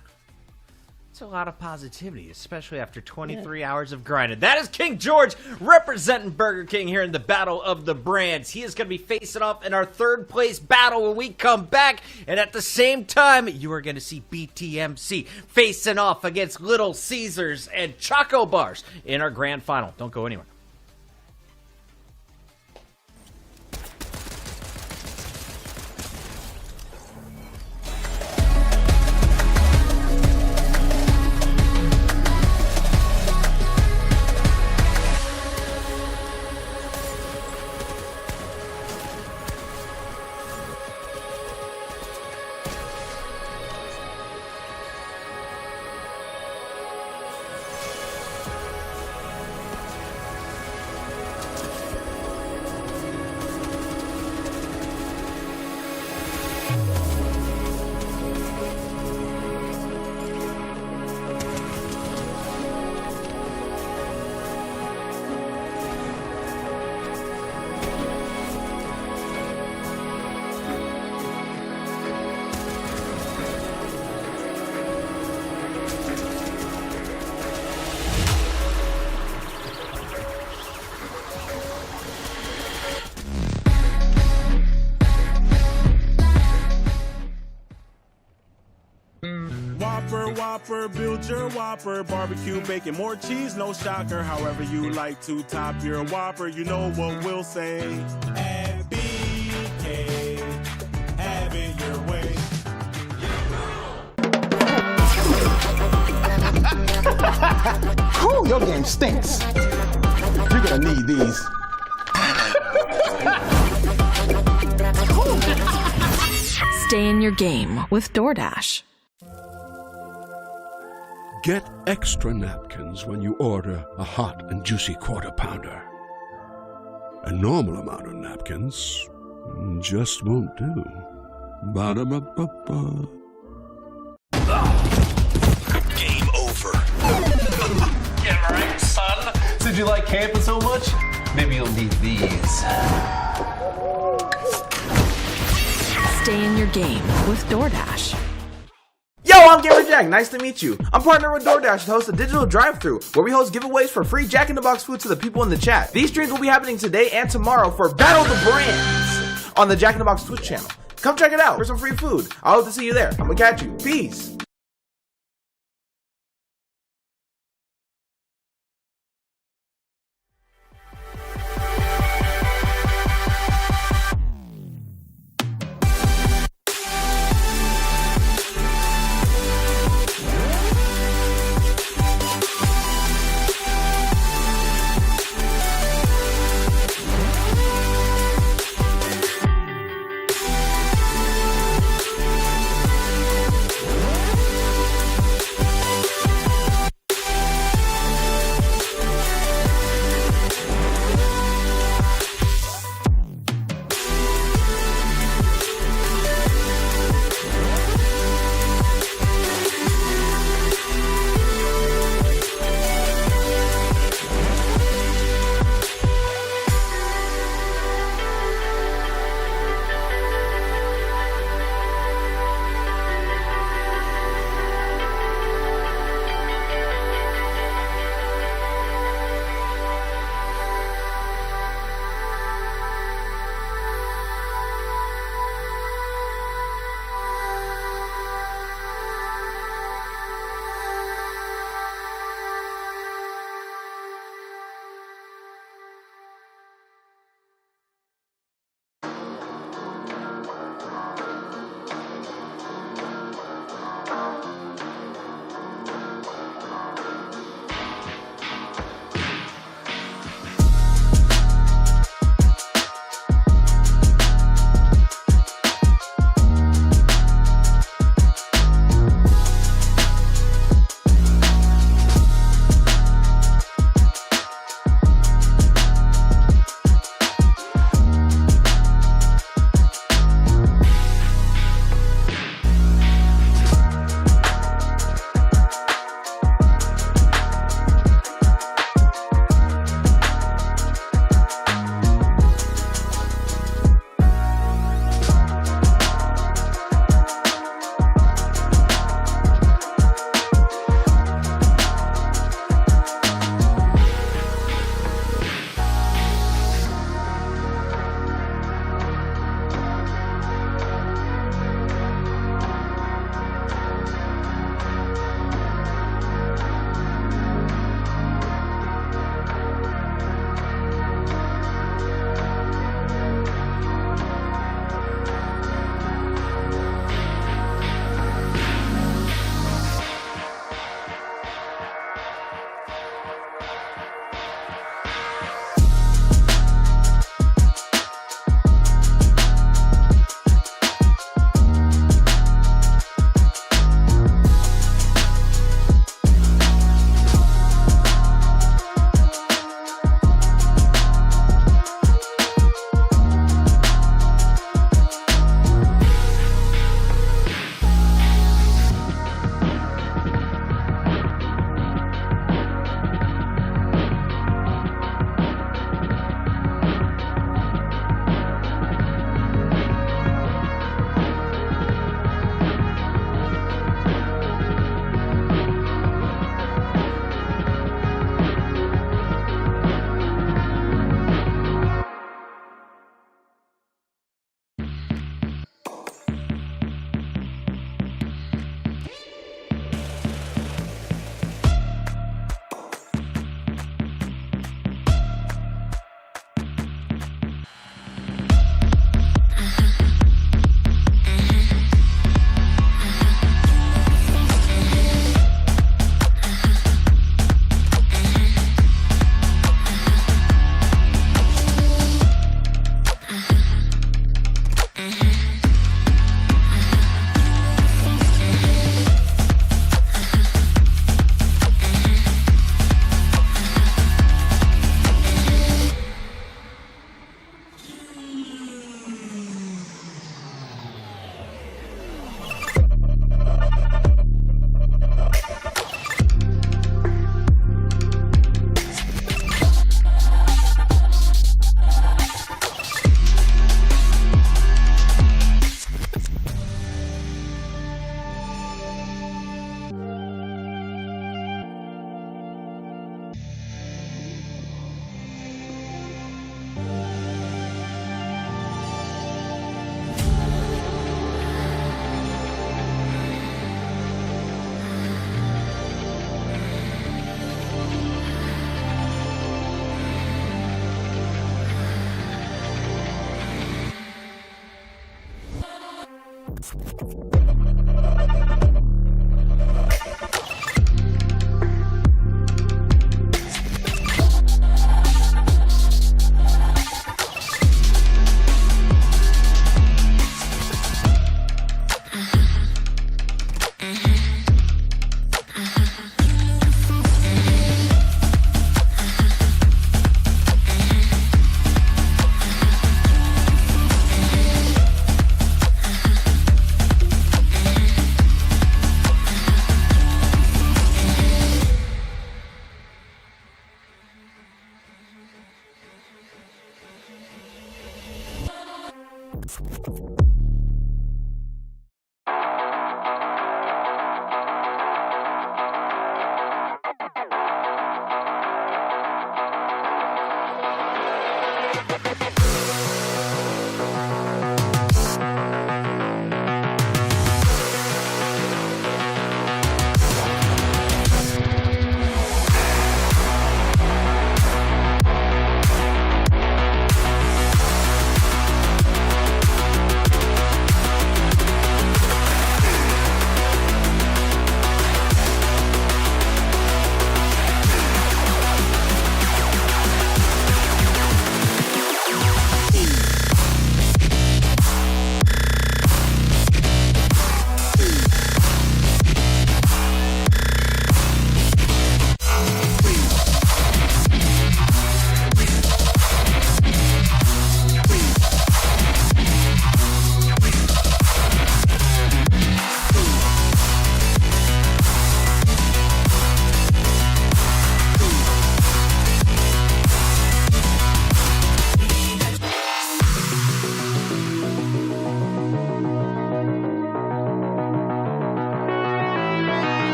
[SPEAKER 1] It's a lot of positivity, especially after 23 hours of grinding. That is King George representing Burger King here in the Battle of the Brands. He is going to be facing off in our 3rd place battle when we come back. And at the same time, you are going to see BTMC facing off against Little Caesars and XChocoBars in our grand final. Don't go anywhere.
[SPEAKER 14] Whopper, build your Whopper, barbecue, bacon, more cheese, no shocker. However you like to top your Whopper, you know what we'll say. At BK, have it your way.
[SPEAKER 15] Whew, your game stinks. You're gonna need these.
[SPEAKER 16] Stay in your game with DoorDash.
[SPEAKER 19] Get extra napkins when you order a hot and juicy Quarter Pounder. A normal amount of napkins just won't do. Ba-da-ba-ba-ba.
[SPEAKER 21] Game over. Get right, son. Did you like camping so much?
[SPEAKER 17] Maybe you'll need these.
[SPEAKER 16] Stay in your game with DoorDash.
[SPEAKER 21] Yo, I'm KingGeorge Jack. Nice to meet you. I'm partnered with DoorDash to host a digital drive-thru where we host giveaways for free Jack in the Box food to the people in the chat. These streams will be happening today and tomorrow for Battle of the Brands on the Jack in the Box Twitch channel. Come check it out for some free food. I hope to see you there. I'm gonna catch you. Peace.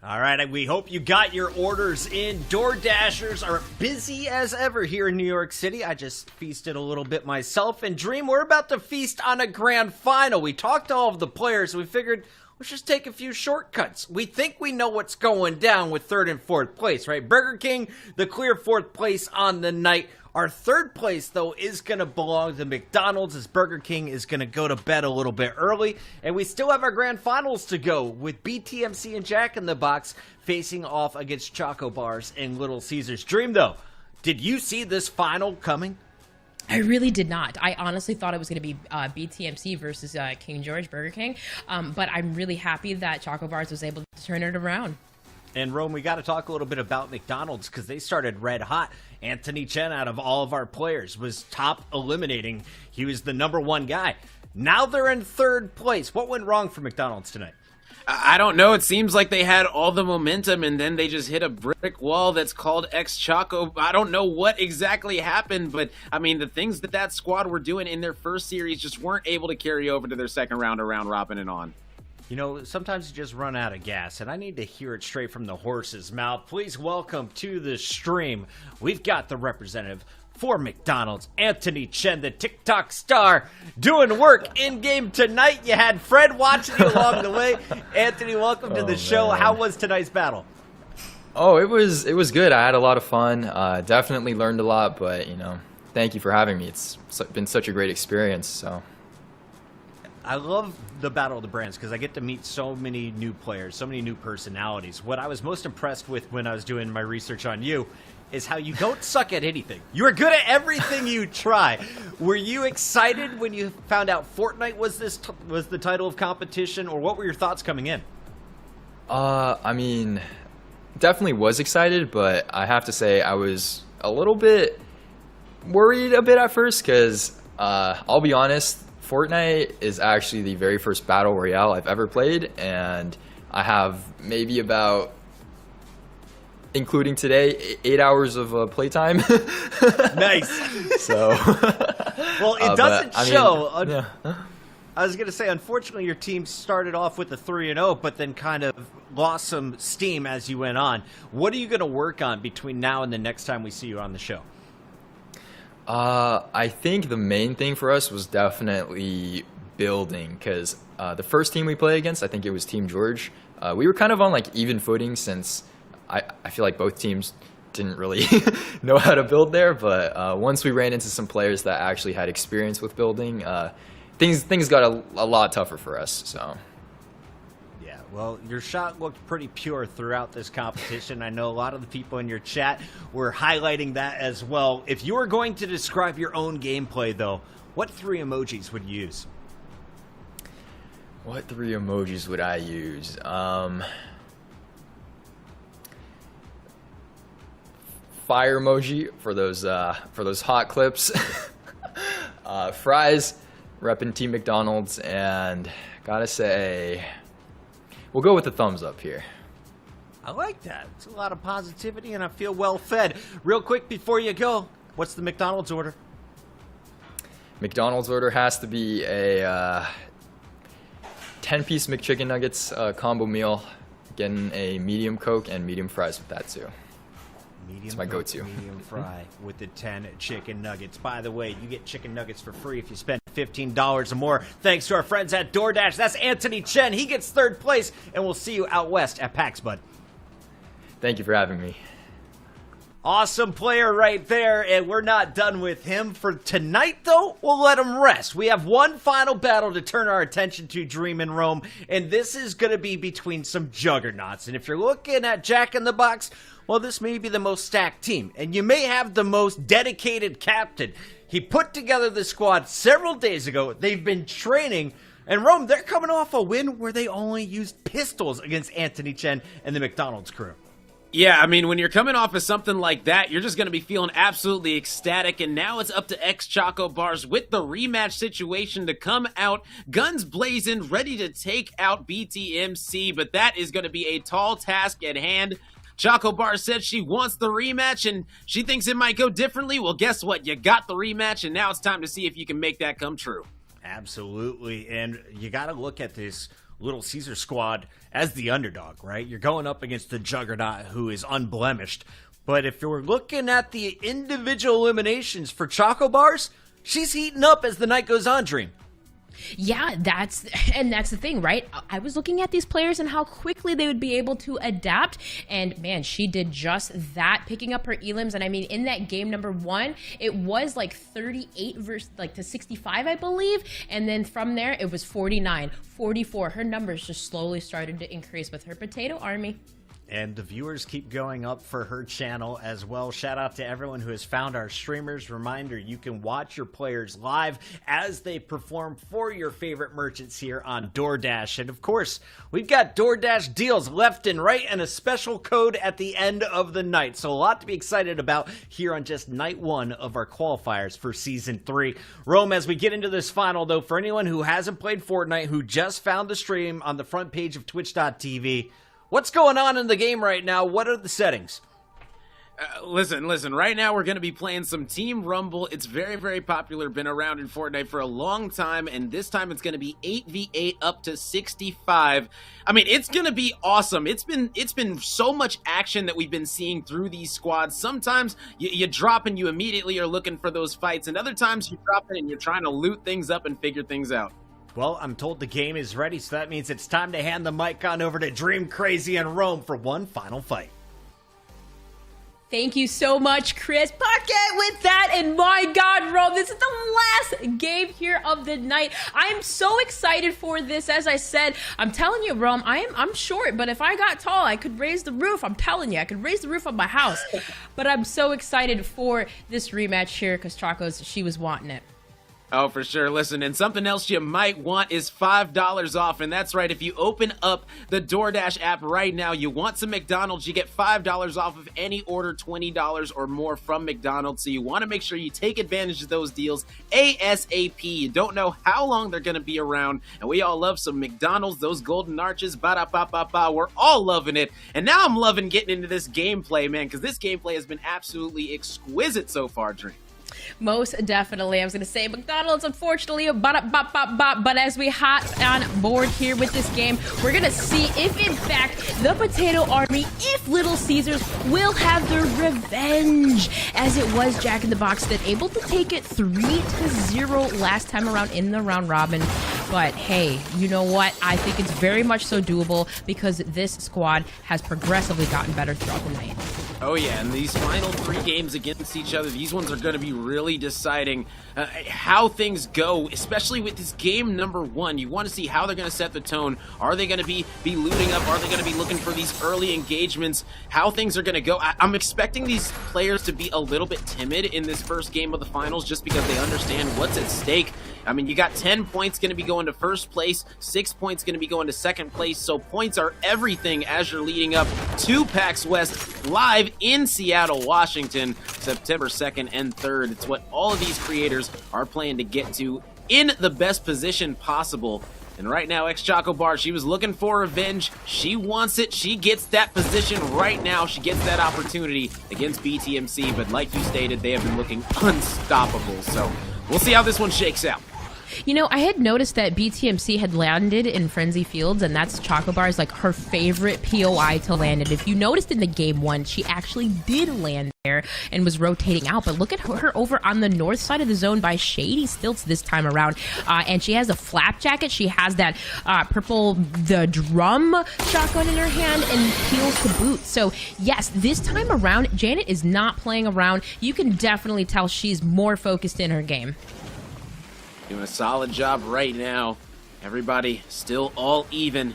[SPEAKER 1] All right, we hope you got your orders in. DoorDashers are busy as ever here in New York City. I just feasted a little bit myself. And Dream, we're about to feast on a grand final. We talked to all of the players, so we figured let's just take a few shortcuts. We think we know what's going down with 3rd and 4th place, right? Burger King, the clear 4th place on the night. Our 3rd place, though, is going to belong to McDonald's, as Burger King is going to go to bed a little bit early. And we still have our grand finals to go, with BTMC and Jack in the box facing off against XChocoBars and Little Caesars. Dream, though, did you see this final coming?
[SPEAKER 2] I really did not. I honestly thought it was going to be BTMC versus KingGeorge, Burger King. But I'm really happy that XchocoBars was able to turn it around.
[SPEAKER 1] And Rome, we got to talk a little bit about McDonald's because they started red hot. AntonyChenn, out of all of our players, was top eliminating. He was the #1 guy. Now they're in 3rd place. What went wrong for McDonald's tonight?
[SPEAKER 3] I don't know. It seems like they had all the momentum and then they just hit a brick wall that's called XChoco. I don't know what exactly happened, but I mean, the things that squad were doing in their first series just weren't able to carry over to their second round of round robin and on.
[SPEAKER 1] You know, sometimes you just run out of gas, and I need to hear it straight from the horse's mouth. Please welcome to the stream, we've got the representative for McDonald's, AntonyChenn, the TikTok star, doing work in-game tonight. You had Fred watching you along the way. Anthony, welcome to the show. How was tonight's battle?
[SPEAKER 20] Oh, it was good. I had a lot of fun. Definitely learned a lot, but, you know, thank you for having me. It's been such a great experience, so...
[SPEAKER 1] I love the Battle of the Brands because I get to meet so many new players, so many new personalities. What I was most impressed with when I was doing my research on you is how you don't suck at anything. You are good at everything you try. Were you excited when you found out Fortnite was the title of competition, or what were your thoughts coming in?
[SPEAKER 20] I mean, definitely was excited, but I have to say I was a little bit worried a bit at first because I'll be honest, Fortnite is actually the very first battle royale I've ever played, and I have maybe about, including today, 8 hours of playtime.
[SPEAKER 1] Nice.
[SPEAKER 20] So,
[SPEAKER 1] well, it doesn't show.
[SPEAKER 20] Yeah.
[SPEAKER 1] I was going to say, unfortunately, your team started off with a 3-0, but then kind of lost some steam as you went on. What are you going to work on between now and the next time we see you on the show?
[SPEAKER 20] I think the main thing for us was definitely building, because the first team we played against, I think it was Team George. We were kind of on like even footing, since I feel like both teams didn't really know how to build there. But once we ran into some players that actually had experience with building, things got a lot tougher for us. So.
[SPEAKER 1] Yeah, well, your shot looked pretty pure throughout this competition. I know a lot of the people in your chat were highlighting that as well. If you were going to describe your own gameplay, though, what 3 emojis would you use?
[SPEAKER 20] What 3 emojis would I use? Fire emoji for those hot clips. Fries, repping Team McDonald's, and gotta say, we'll go with the thumbs up here.
[SPEAKER 1] I like that. It's a lot of positivity, and I feel well fed. Real quick before you go, what's the McDonald's order?
[SPEAKER 20] McDonald's order has to be a 10-piece McChicken Nuggets combo meal, getting a medium Coke and medium fries with that too. It's my go-to.
[SPEAKER 1] Medium fry with the 10 chicken nuggets. By the way, you get chicken nuggets for free if you spend $15 or more. Thanks to our friends at DoorDash. That's AntonyChenn. He gets 3rd place, and we'll see you out west at PAX, bud.
[SPEAKER 20] Thank you for having me.
[SPEAKER 1] Awesome player right there, and we're not done with him for tonight, though. We'll let him rest. We have one final battle to turn our attention to, Dream and Rome, and this is going to be between some juggernauts. And if you're looking at Jack in the Box, well, this may be the most stacked team, and you may have the most dedicated captain. He put together the squad several days ago. They've been training, and Rome, they're coming off a win where they only used pistols against AntonyChenn and the McDonald's crew.
[SPEAKER 3] Yeah, I mean, when you're coming off of something like that, you're just going to be feeling absolutely ecstatic, and now it's up to XChocoBars with the rematch situation to come out, guns blazing, ready to take out BTMC, but that is going to be a tall task at hand. ChocoBars said she wants the rematch, and she thinks it might go differently. Well, guess what? You got the rematch, and now it's time to see if you can make that come true.
[SPEAKER 1] Absolutely, and you got to look at this Little Caesar squad as the underdog, right? You're going up against the juggernaut who is unblemished. But if you're looking at the individual eliminations for ChocoBars, she's heating up as the night goes on, Dream.
[SPEAKER 2] Yeah, that's the thing, right? I was looking at these players and how quickly they would be able to adapt, and man, she did just that, picking up her elims. And I mean, in that game number 1, it was like 38 versus like to 65, I believe, and then from there it was 49, 44. Her numbers just slowly started to increase with her potato army.
[SPEAKER 1] And the viewers keep going up for her channel as well. Shout out to everyone who has found our streamers. Reminder, you can watch your players live as they perform for your favorite merchants here on DoorDash. And of course, we've got DoorDash deals left and right and a special code at the end of the night. So a lot to be excited about here on just night 1 of our qualifiers for Season 3. Rome, as we get into this final, though, for anyone who hasn't played Fortnite, who just found the stream on the front page of twitch.tv, what's going on in the game right now? What are the settings?
[SPEAKER 3] Listen. Right now we're going to be playing some Team Rumble. It's very, very popular. Been around in Fortnite for a long time, and this time it's going to be 8v8 up to 65. I mean, it's going to be awesome. It's been so much action that we've been seeing through these squads. Sometimes you drop and you immediately are looking for those fights, and other times you drop in and you're trying to loot things up and figure things out.
[SPEAKER 1] Well, I'm told the game is ready, so that means it's time to hand the mic on over to Dream, Crazy, and Rome for one final fight.
[SPEAKER 2] Thank you so much, Chris Puckett, with that. And my God, Rome, this is the last game here of the night. I'm so excited for this. As I said, I'm telling you, Rome, I'm short, but if I got tall, I could raise the roof. I'm telling you, I could raise the roof of my house. But I'm so excited for this rematch here because Choco's, she was wanting it.
[SPEAKER 3] Oh, for sure. Listen, and something else you might want is $5 off. And that's right. If you open up the DoorDash app right now, you want some McDonald's, you get $5 off of any order, $20 or more from McDonald's. So you want to make sure you take advantage of those deals ASAP. You don't know how long they're going to be around. And we all love some McDonald's, those golden arches. Ba-da-ba-ba-ba. We're all loving it. And now I'm loving getting into this gameplay, man, because this gameplay has been absolutely exquisite so far, Dream.
[SPEAKER 2] Most definitely. I was going to say McDonald's, unfortunately, but as we hop on board here with this game, we're going to see if, in fact, the Potato Army, if Little Caesars, will have their revenge, as it was Jack in the Box that able to take it 3-0 last time around in the round robin. But hey, you know what? I think it's very much so doable because this squad has progressively gotten better throughout the night.
[SPEAKER 3] Oh yeah, and these final 3 games against each other, these ones are going to be really deciding how things go, especially with this game number 1. You want to see how they're going to set the tone. Are they going to be looting up? Are they going to be looking for these early engagements? How things are going to go? I'm expecting these players to be a little bit timid in this first game of the finals just because they understand what's at stake. I mean, you got 10 points going to be going to first place, 6 points going to be going to second place, so points are everything as you're leading up to PAX West live in Seattle, Washington, September 2nd and 3rd. It's what all of these creators are planning to get to in the best position possible. And right now, XChocoBars, she was looking for revenge. She wants it. She gets that position right now. She gets that opportunity against BTMC, but like you stated, they have been looking unstoppable. So we'll see how this one shakes out.
[SPEAKER 2] You know, I had noticed that BTMC had landed in Frenzy Fields, and that's ChocoBars, like, her favorite POI to land in. If you noticed in the game 1, she actually did land there and was rotating out. But look at her over on the north side of the zone by Shady Stilts this time around. And she has a flap jacket. She has that the drum shotgun in her hand and heels to boot. So, yes, this time around, Janet is not playing around. You can definitely tell she's more focused in her game.
[SPEAKER 3] Doing a solid job right now. Everybody still all even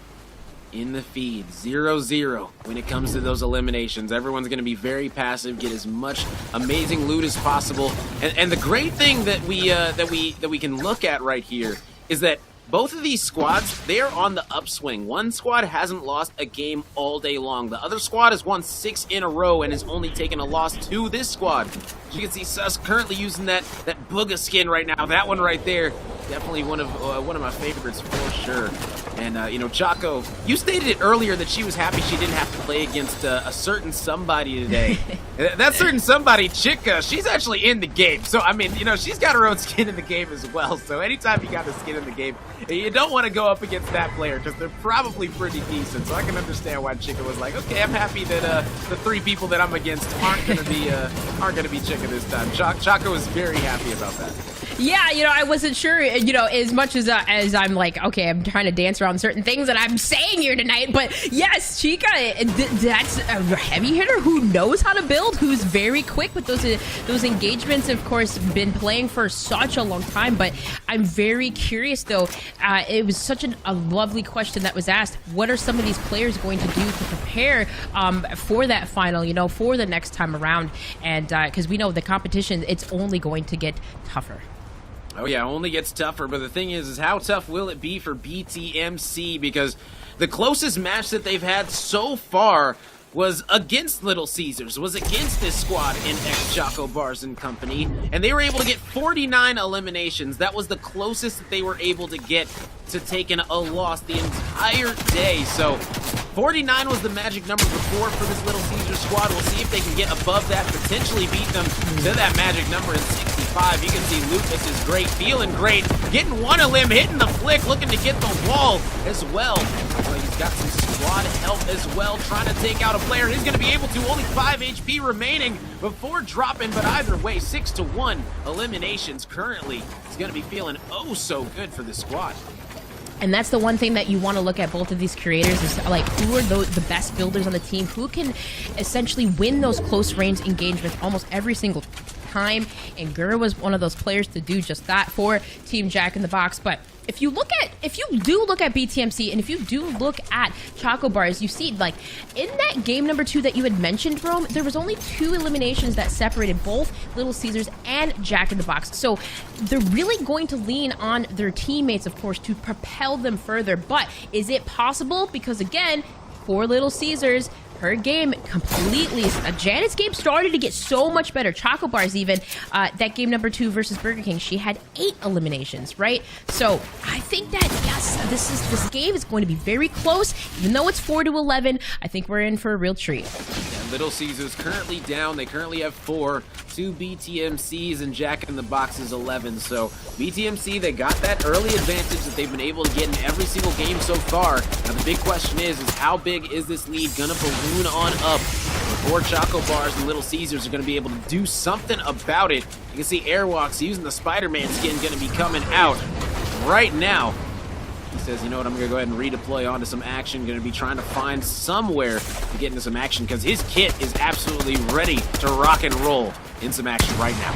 [SPEAKER 3] in the feed. 0-0 when it comes to those eliminations. Everyone's going to be very passive, get as much amazing loot as possible. And the great thing that we can look at right here is that both of these squads, they are on the upswing. One squad hasn't lost a game all day long. The other squad has won 6 in a row and has only taken a loss to this squad. As you can see, Sus currently using that Booga skin right now. That one right there, definitely one of my favorites for sure. And you know, Choco, you stated it earlier that she was happy she didn't have to play against a certain somebody today. That certain somebody, Chica, she's actually in the game. So I mean, you know, she's got her own skin in the game as well. So anytime you got the skin in the game, you don't want to go up against that player because they're probably pretty decent. So I can understand why Chica was like, okay, I'm happy that the 3 people that I'm against aren't gonna be Chica this time. Choco was very happy about that.
[SPEAKER 2] Yeah, you know, I wasn't sure, you know, as much as I'm like, okay, I'm trying to dance around certain things that I'm saying here tonight, but yes, Chica, that's a heavy hitter who knows how to build, who's very quick with those engagements. Of course, been playing for such a long time, but I'm very curious, though. It was such a lovely question that was asked. What are some of these players going to do to prepare for that final, you know, for the next time around? And because we know the competition, it's only going to get tougher.
[SPEAKER 3] Oh yeah, only gets tougher, but the thing is how tough will it be for BTMC? Because the closest match that they've had so far was against Little Caesars, was against this squad in XChocoBars and company, and they were able to get 49 eliminations. That was the closest that they were able to get to taking a loss the entire day. So 49 was the magic number before for this Little Caesars squad. We'll see if they can get above that, potentially beat them to that magic number in 65. You can see Lucas is great, feeling great, getting one elim, hitting the flick, looking to get the wall as well. So he's got some squad help as well, trying to take out a player. He's going to be able to, only 5 HP remaining before dropping, but either way, 6-1 eliminations currently. He's going to be feeling oh so good for the squad.
[SPEAKER 2] And that's the one thing that you want to look at both of these creators is like, who are the best builders on the team, who can essentially win those close range engagements almost every single time, and Gur was one of those players to do just that for Team Jack in the Box. But if you do look at BTMC, and if you do look at XChocoBars, you see, like, in that game number 2 that you had mentioned, Rome, there was only 2 eliminations that separated both Little Caesars and Jack in the Box. So they're really going to lean on their teammates, of course, to propel them further. But is it possible? Because again, for Little Caesars, her game completely, Janet's game started to get so much better. XChocoBars even, that game number 2 versus Burger King, she had 8 eliminations, right? So I think that, yes, this game is going to be very close. Even though it's 4-11, I think we're in for a real treat.
[SPEAKER 3] And Little Caesars currently down. They currently have 4. 2 BTMCs and Jack in the Box is 11. So BTMC, they got that early advantage that they've been able to get in every single game so far. Now the big question is how big is this lead gonna balloon on up before XChocoBars and Little Caesars are gonna be able to do something about it? You can see Airwalks using the Spider-Man skin gonna be coming out right now. He says, you know what, I'm going to go ahead and redeploy onto some action. Going to be trying to find somewhere to get into some action because his kit is absolutely ready to rock and roll in some action right now.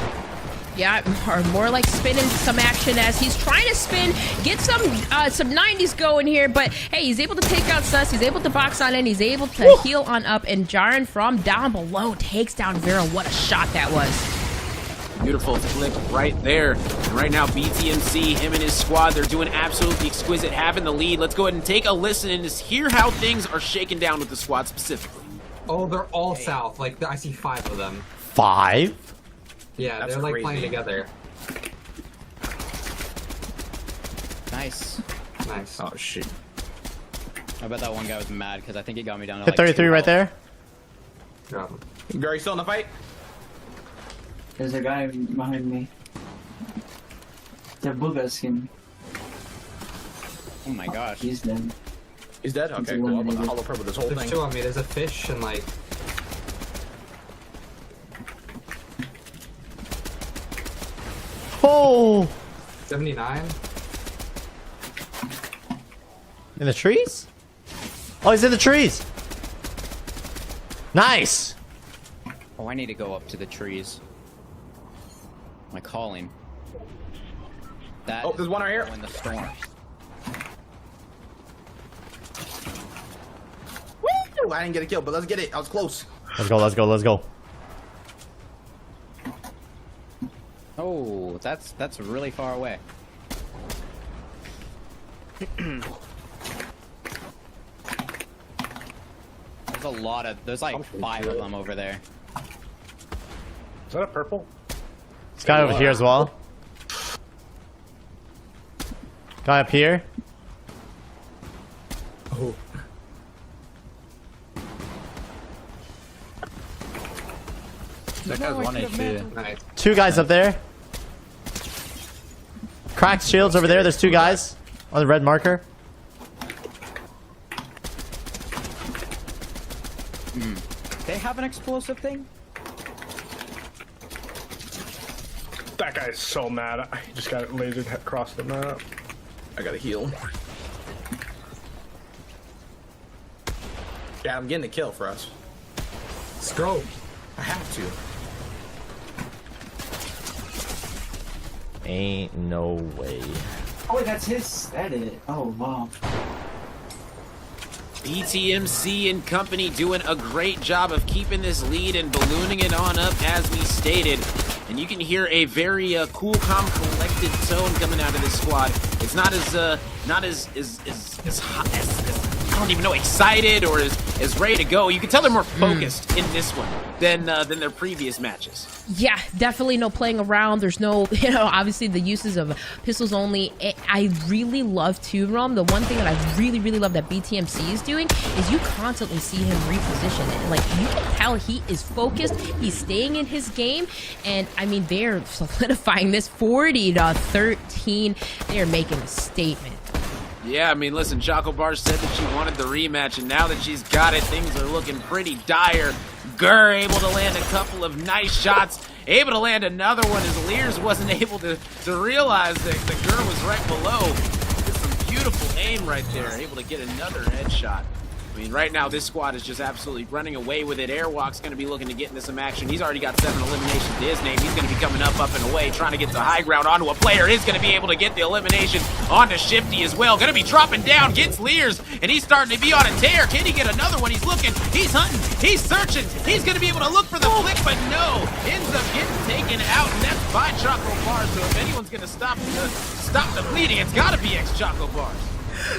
[SPEAKER 2] Yeah, or more like spinning some action as he's trying to spin, get some 90s going here, but hey, he's able to take out Sus, he's able to box on in, he's able to heal on up, and Jaren from down below takes down Vera. What a shot that was.
[SPEAKER 3] Beautiful flick right there. And right now, BTMC, him and his squad, they're doing absolutely exquisite, having the lead. Let's go ahead and take a listen and just hear how things are shaking down with the squad specifically.
[SPEAKER 13] Oh, they're all south. Like, I see 5 of them.
[SPEAKER 10] 5?
[SPEAKER 13] Yeah,
[SPEAKER 12] That's
[SPEAKER 13] they're like
[SPEAKER 12] crazy.
[SPEAKER 13] playing together.
[SPEAKER 12] Nice.
[SPEAKER 13] Nice.
[SPEAKER 12] Oh, shit. I bet that one guy was mad because I think he got me down to
[SPEAKER 10] Hit
[SPEAKER 12] like
[SPEAKER 10] 33 right there.
[SPEAKER 21] Gary, still in the fight?
[SPEAKER 17] There's a guy behind me. The Booga skin.
[SPEAKER 12] Oh my gosh.
[SPEAKER 17] He's dead.
[SPEAKER 21] He's dead? Okay, cool. I'm gonna hollow purple this whole
[SPEAKER 13] There's
[SPEAKER 21] thing.
[SPEAKER 13] 2 on me. There's a fish and like...
[SPEAKER 10] Oh!
[SPEAKER 13] 79?
[SPEAKER 10] In the trees? Oh, he's in the trees! Nice!
[SPEAKER 12] Oh, I need to go up to the trees. My calling. That
[SPEAKER 21] there's one right here.
[SPEAKER 12] In the storm.
[SPEAKER 21] Woo! I didn't get a kill, but let's get it. I was close.
[SPEAKER 10] Let's go, let's go, let's go.
[SPEAKER 12] Oh, that's really far away. There's like 5 of them over there.
[SPEAKER 21] Is that a purple?
[SPEAKER 10] This guy over here as well. Guy up here.
[SPEAKER 21] Oh.
[SPEAKER 12] That guy's 1 HP.
[SPEAKER 13] Nice.
[SPEAKER 10] 2 guys up there. Cracked shields over there. There's 2 guys on the red marker.
[SPEAKER 12] They have an explosive thing?
[SPEAKER 21] That guy is so mad. I just got lasered across the map. I gotta heal. Yeah, I'm getting a kill for us. Let's go. I have to.
[SPEAKER 10] Ain't no way.
[SPEAKER 17] Oh, wait, that's his. That is. Oh, wow.
[SPEAKER 3] BTMC and company doing a great job of keeping this lead and ballooning it on up as we stated. And you can hear a very cool, calm, collected tone coming out of this squad. It's not as hot, as I don't even know, excited or as ready to go. You can tell they're more focused in this one than their previous matches.
[SPEAKER 2] Yeah, definitely no playing around. There's no, obviously the uses of pistols only. I really love too, Rom. The one thing that I really, really love that BTMC is doing is you constantly see him reposition it. Like, you can tell he is focused. He's staying in his game. And, I mean, they're solidifying this 40-13. They're making a statement.
[SPEAKER 3] Yeah, I mean, listen, XChocoBars said that she wanted the rematch, and now that she's got it, things are looking pretty dire. Gur able to land a couple of nice shots, able to land another one as Lears wasn't able to realize that the Gur was right below. Did some beautiful aim right there, able to get another headshot. I mean, right now, this squad is just absolutely running away with it. Airwalk's going to be looking to get into some action. He's already got 7 eliminations to his name. He's going to be coming up and away, trying to get the high ground onto a player. He's going to be able to get the elimination onto Shifty as well. Going to be dropping down, gets Lears, and he's starting to be on a tear. Can he get another one? He's looking, he's hunting, he's searching. He's going to be able to look for the flick, but no. Ends up getting taken out, and that's by XChocoBars. So if anyone's going to stop the bleeding, it's got to be XChocoBars.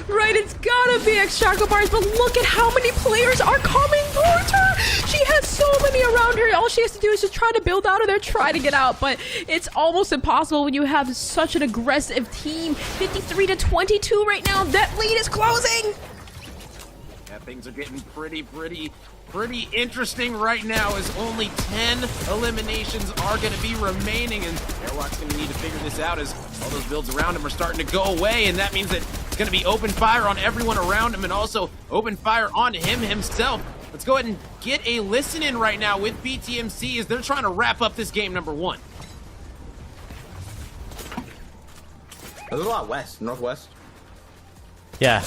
[SPEAKER 2] Right, it's gotta be XChocoBars, but look at how many players are coming towards her. She has so many around her. All she has to do is just try to build out of there, try to get out, but it's almost impossible when you have such an aggressive team. 53-22 right now. That lead is closing.
[SPEAKER 3] Yeah, things are getting pretty interesting right now, as only 10 eliminations are going to be remaining, and Airwalk's going to need to figure this out as all those builds around him are starting to go away, and that means that it's going to be open fire on everyone around him and also open fire on him himself. Let's go ahead and get a listen in right now with BTMC as they're trying to wrap up this game number 1.
[SPEAKER 21] There's a lot west, northwest.
[SPEAKER 10] Yeah.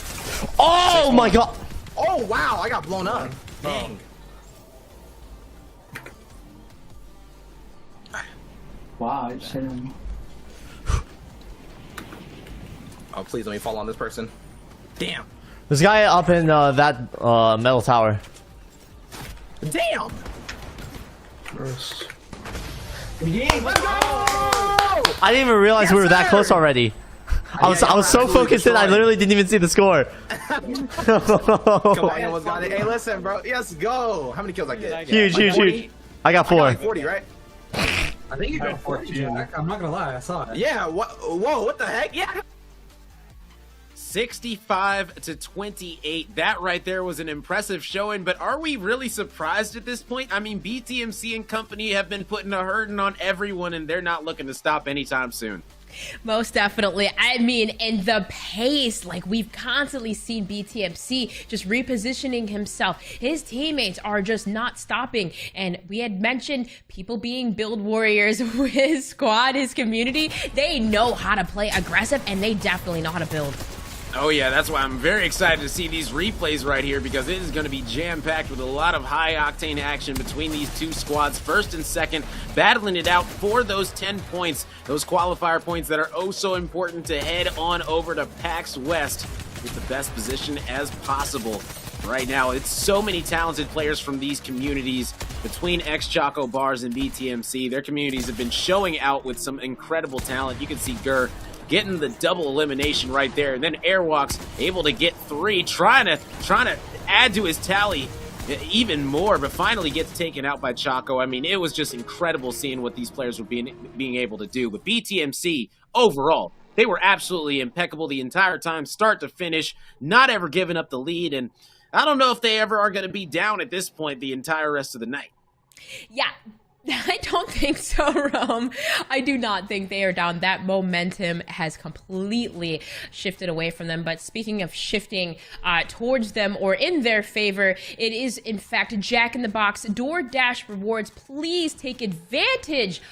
[SPEAKER 10] Oh my god!
[SPEAKER 21] Oh wow, I got blown up. Dang.
[SPEAKER 17] Wow, it's him.
[SPEAKER 21] Oh, please let me fall on this person. Damn.
[SPEAKER 10] This guy up in that metal tower.
[SPEAKER 21] Damn.
[SPEAKER 17] Yeah, let's go!
[SPEAKER 10] I didn't even realize we were that close already. I was so focused in, I literally didn't even see the score.
[SPEAKER 21] Come on, almost got it. Hey, listen, bro. Let's go. How many kills I get?
[SPEAKER 10] Huge. I got 4.
[SPEAKER 21] I got like 40, right?
[SPEAKER 13] I think you got 40, Jack. I'm not gonna lie, I saw it.
[SPEAKER 21] Yeah. What? Whoa! What the heck? Yeah.
[SPEAKER 3] 65-28. That right there was an impressive showing, but are we really surprised at this point? I mean, BTMC and company have been putting a hurting on everyone, and they're not looking to stop anytime soon.
[SPEAKER 2] Most definitely. I mean, and the pace, like we've constantly seen BTMC just repositioning himself. His teammates are just not stopping. And we had mentioned people being build warriors with his squad, his community. They know how to play aggressive, and they definitely know how to build.
[SPEAKER 3] Oh yeah, that's why I'm very excited to see these replays right here, because it is going to be jam-packed with a lot of high-octane action between these two squads, first and second, battling it out for those 10 points, those qualifier points that are oh so important to head on over to PAX West with the best position as possible. Right now, it's so many talented players from these communities between XChocoBars and BTMC. Their communities have been showing out with some incredible talent. You can see Gur getting the double elimination right there, and then Airwalk's able to get 3, trying to add to his tally even more, but finally gets taken out by Choco. I mean, it was just incredible seeing what these players were being able to do. But BTMC, overall, they were absolutely impeccable the entire time, start to finish, not ever giving up the lead, and I don't know if they ever are going to be down at this point the entire rest of the night.
[SPEAKER 2] Yeah. I don't think so, Rome. I do not think they are down. That momentum has completely shifted away from them. But speaking of shifting towards them or in their favor, it is, in fact, Jack in the Box DoorDash rewards. Please take advantage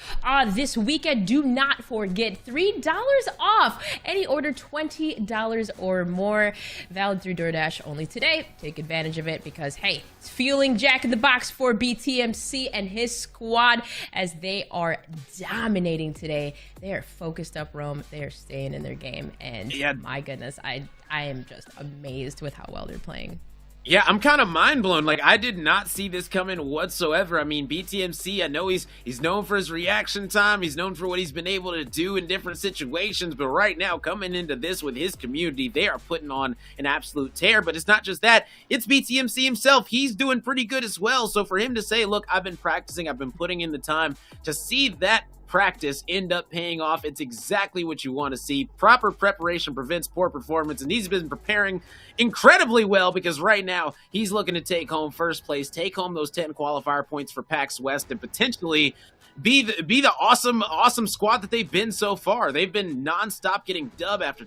[SPEAKER 2] this weekend. Do not forget $3 off any order $20 or more. Valid through DoorDash only today. Take advantage of it because, hey, it's fueling Jack in the Box for BTMC and his squad as they are dominating today. They are focused up, Rome. They are staying in their game, and my goodness, I am just amazed with how well they're playing.
[SPEAKER 3] Yeah, I'm kind of mind blown. Like, I did not see this coming whatsoever. I mean, BTMC, I know he's known for his reaction time. He's known for what he's been able to do in different situations. But right now, coming into this with his community, they are putting on an absolute tear. But it's not just that. It's BTMC himself. He's doing pretty good as well. So for him to say, look, I've been practicing, I've been putting in the time, to see that practice end up paying off, it's exactly what you want to see. Proper preparation prevents poor performance, and he's been preparing incredibly well, because right now he's looking to take home first place, take home those 10 qualifier points for PAX West, and potentially be the awesome squad that they've been so far. They've been nonstop getting dub after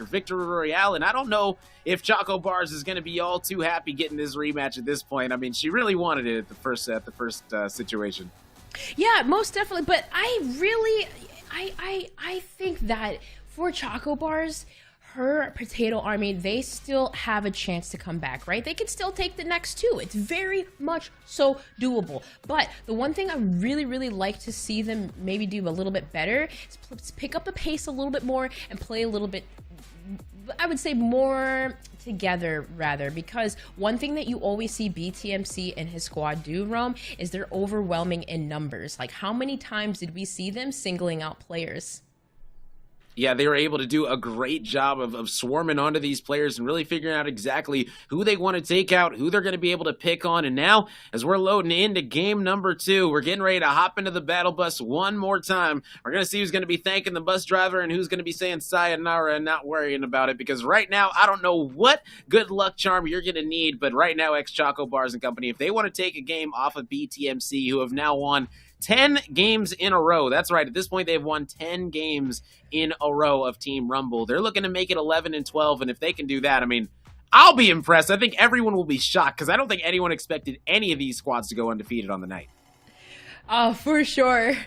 [SPEAKER 3] victory royale, and I don't know if ChocoBars is going to be all too happy getting this rematch at this point. I mean, she really wanted it at the first situation.
[SPEAKER 2] Yeah, most definitely. But I think that for ChocoBars, per Potato Army, they still have a chance to come back, right? They can still take the next 2. It's very much so doable. But the one thing I really, really like to see them maybe do a little bit better is pick up the pace a little bit more and play a little bit, I would say, more together rather, because one thing that you always see BTMC and his squad do, Rome, is they're overwhelming in numbers. Like, how many times did we see them singling out players?
[SPEAKER 3] Yeah, they were able to do a great job of swarming onto these players and really figuring out exactly who they want to take out, who they're going to be able to pick on. And now, as we're loading into game number 2, we're getting ready to hop into the battle bus one more time. We're going to see who's going to be thanking the bus driver and who's going to be saying sayonara and not worrying about it. Because right now, I don't know what good luck charm you're going to need, but right now, XChocoBars and company, if they want to take a game off of BTMC, who have now won 10 games in a row. That's right. At this point, they've won 10 games in a row of Team Rumble. They're looking to make it 11-12, and if they can do that, I mean, I'll be impressed. I think everyone will be shocked because I don't think anyone expected any of these squads to go undefeated on the night.
[SPEAKER 2] Oh, for sure.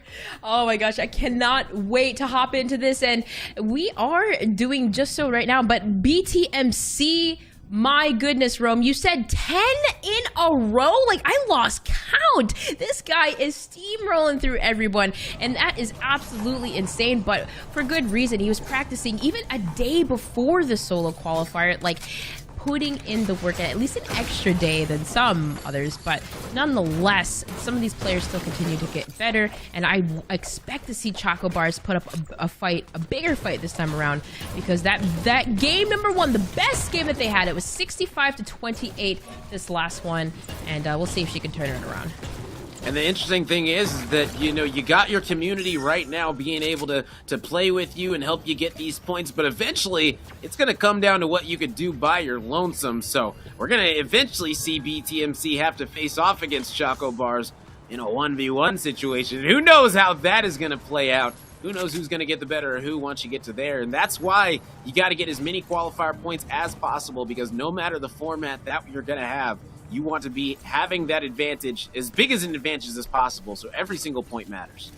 [SPEAKER 2] Oh my gosh, I cannot wait to hop into this, and we are doing just so right now, but BTMC, my goodness, Rome, you said 10 in a row? Like, I lost count. This guy is steamrolling through everyone, and that is absolutely insane, but for good reason. He was practicing even a day before the solo qualifier, like putting in the work at least an extra day than some others, but nonetheless, some of these players still continue to get better, and I expect to see ChocoBars put up a bigger fight this time around, because that game number 1, the best game that they had, it was 65-28 this last one, and we'll see if she can turn it around.
[SPEAKER 3] And the interesting thing is that, you know, you got your community right now being able to play with you and help you get these points, but eventually it's going to come down to what you could do by your lonesome. So we're going to eventually see BTMC have to face off against ChocoBars in a 1v1 situation. Who knows how that is going to play out? Who knows who's going to get the better of who once you get to there? And that's why you got to get as many qualifier points as possible, because no matter the format that you're going to have, you want to be having that advantage, as big as an advantage as possible, so every single point matters.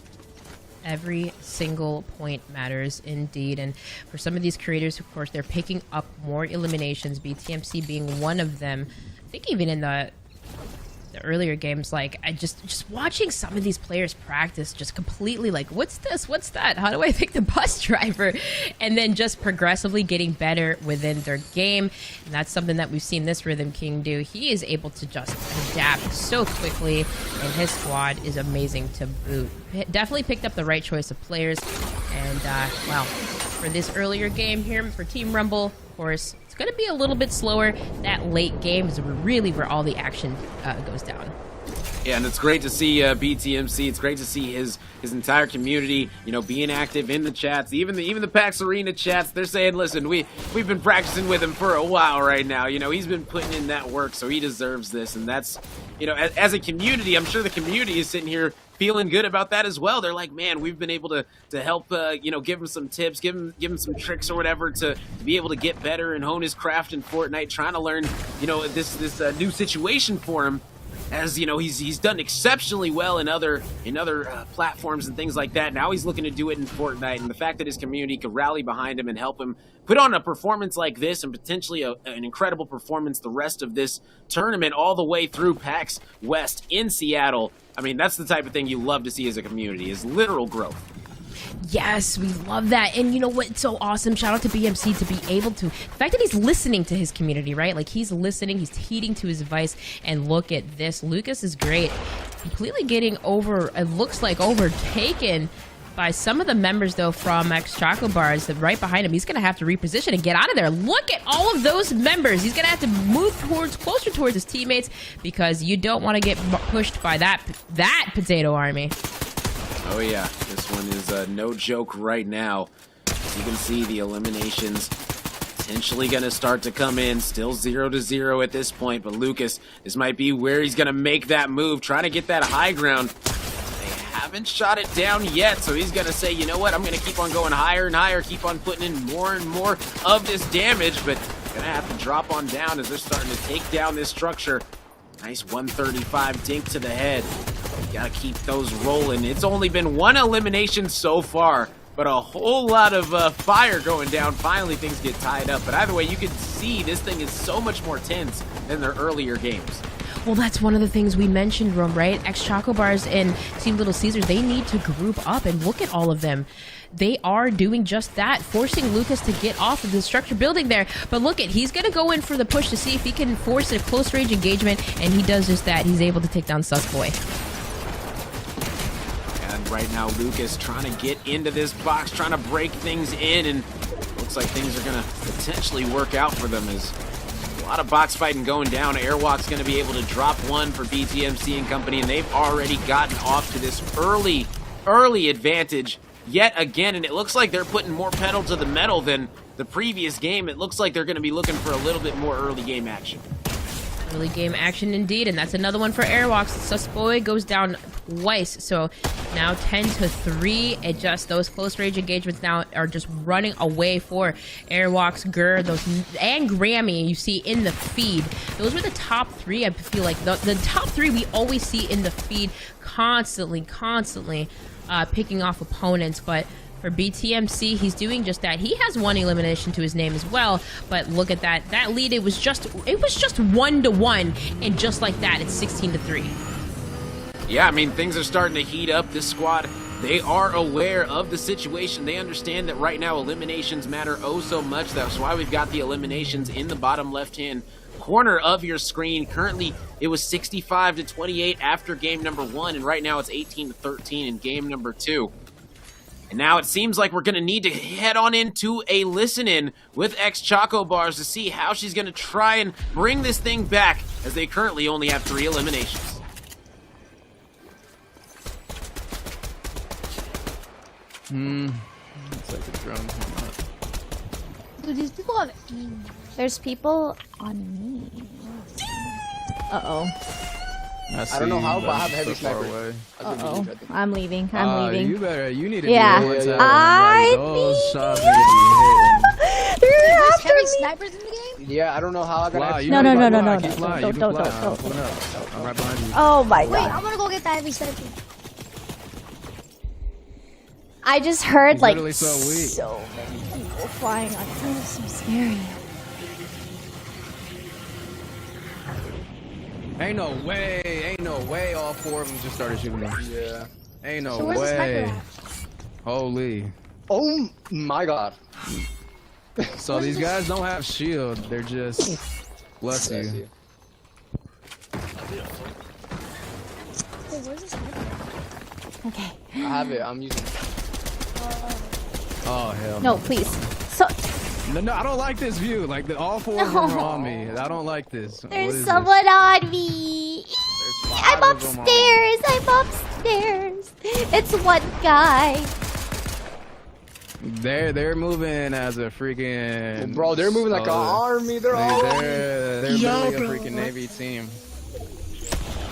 [SPEAKER 2] Every single point matters indeed, and for some of these creators, of course, they're picking up more eliminations, BTMC being one of them. I think even in the earlier games, like, I just watching some of these players practice, just completely like, what's this, what's that, how do I pick the bus driver, and then just progressively getting better within their game. And that's something that we've seen this Rhythm King do. He is able to just adapt so quickly, and his squad is amazing to boot. Definitely picked up the right choice of players, and well, for this earlier game here for Team Rumble, of course, going to be a little bit slower. That late game is really where all the action goes down.
[SPEAKER 3] Yeah, and it's great to see BTMC. It's great to see his entire community, you know, being active in the chats. Even the PAX Arena chats, they're saying, listen, we've been practicing with him for a while right now. You know, he's been putting in that work, so he deserves this. And that's, you know, as a community, I'm sure the community is sitting here feeling good about that as well. They're like, man, we've been able to help, you know, give him some tips, give him some tricks or whatever to be able to get better and hone his craft in Fortnite, trying to learn, you know, this new situation for him. As you know, he's done exceptionally well in other platforms and things like that. Now he's looking to do it in Fortnite, and the fact that his community could rally behind him and help him put on a performance like this, and potentially an incredible performance the rest of this tournament, all the way through PAX West in Seattle. I mean, that's the type of thing you love to see as a community, is literal growth.
[SPEAKER 2] Yes, we love that. And you know what? It's so awesome. Shout out to BMC to be able to, the fact that he's listening to his community, right? Like, he's listening, he's heeding to his advice. And look at this. Lucas is great. Completely getting it looks like overtaken by some of the members, though, from XChocoBars. That right behind him. He's going to have to reposition and get out of there. Look at all of those members. He's going to have to move closer towards his teammates, because you don't want to get pushed by that potato army.
[SPEAKER 3] Oh yeah, this one is no joke right now. As you can see, the eliminations potentially going to start to come in. Still 0-0 at this point, but Lucas, this might be where he's going to make that move, trying to get that high ground. They haven't shot it down yet, so he's going to say, you know what, I'm going to keep on going higher and higher, keep on putting in more and more of this damage, but going to have to drop on down as they're starting to take down this structure. Nice 135 dink to the head. You gotta keep those rolling. It's only been one elimination so far. but a whole lot of fire going down. Finally, things get tied up. But either way, you can see this thing is so much more tense than their earlier games.
[SPEAKER 2] Well, that's one of the things we mentioned, Rome, right? XChocoBars and Team Little Caesars, they need to group up and look at all of them. They are doing just that, forcing Lucas to get off of the structure building there. But look at, he's going to go in for the push to see if he can force a close range engagement, and he does just that. He's able to take down Susboy.
[SPEAKER 3] And right now, Lucas trying to get into this box, trying to break things in, and looks like things are going to potentially work out for them as a lot of box fighting going down. Airwalk's going to be able to drop one for BTMC and company, and they've already gotten off to this early advantage yet again, and it looks like they're putting more pedal to the metal than the previous game. It looks like they're going to be looking for a little bit more early game action.
[SPEAKER 2] Early game action indeed, and that's another one for Airwalks. Susboy goes down twice, so now 10-3. It just, those close range engagements now are just running away for Airwalks, Gur, those, and Grammy. You see in the feed, those were the top three. I feel like the top three we always see in the feed, constantly picking off opponents. But for BTMC, he's doing just that. He has one elimination to his name as well, but look at that. That lead, it was just 1-1, and just like that, it's 16-3.
[SPEAKER 3] Yeah, I mean, things are starting to heat up. This squad, they are aware of the situation. They understand that right now eliminations matter oh so much. That's why we've got the eliminations in the bottom left-hand corner of your screen. Currently, it was 65-28 after game number 1, and right now it's 18-13 in game number 2. And now it seems like we're going to need to head on into a listen-in with XChocoBars to see how she's going to try and bring this thing back, as they currently only have 3 eliminations.
[SPEAKER 4] Looks like the drone came up.
[SPEAKER 7] Dude, these people on me. There's people on me. Uh-oh.
[SPEAKER 18] I don't know how, but I have heavy sniper.
[SPEAKER 7] Uh-oh. I'm leaving. I'm leaving.
[SPEAKER 4] You need to
[SPEAKER 7] yeah.
[SPEAKER 4] be able
[SPEAKER 7] Those
[SPEAKER 4] shots need to be hitting.
[SPEAKER 7] There's
[SPEAKER 5] heavy snipers in the game?
[SPEAKER 18] Yeah, I don't know how I got
[SPEAKER 7] No. Don't.
[SPEAKER 4] I'm right
[SPEAKER 7] Don't.
[SPEAKER 4] behind you.
[SPEAKER 7] Oh my god.
[SPEAKER 5] Wait, I'm gonna go get that heavy sniper.
[SPEAKER 7] I just heard
[SPEAKER 4] He's
[SPEAKER 7] like
[SPEAKER 4] literally
[SPEAKER 7] so many people flying on it. That was so scary.
[SPEAKER 4] Ain't no way all 4 of them just started shooting me.
[SPEAKER 18] Yeah.
[SPEAKER 4] Ain't no
[SPEAKER 5] So where's the sniper
[SPEAKER 4] way.
[SPEAKER 5] at?
[SPEAKER 4] Holy.
[SPEAKER 18] Oh my god.
[SPEAKER 4] So these guys don't have shield, they're just bless you.
[SPEAKER 5] Wait, where's the sniper?
[SPEAKER 7] Okay.
[SPEAKER 18] I have it. I'm using it.
[SPEAKER 4] Oh hell
[SPEAKER 7] No, please. So
[SPEAKER 4] no, I don't like this view. Like all 4 of them are on me. I don't like this.
[SPEAKER 7] there's someone on me. I'm upstairs. It's one guy.
[SPEAKER 4] They're moving as a freaking.
[SPEAKER 18] Bro, they're moving like an army. They're
[SPEAKER 4] building a freaking Navy team.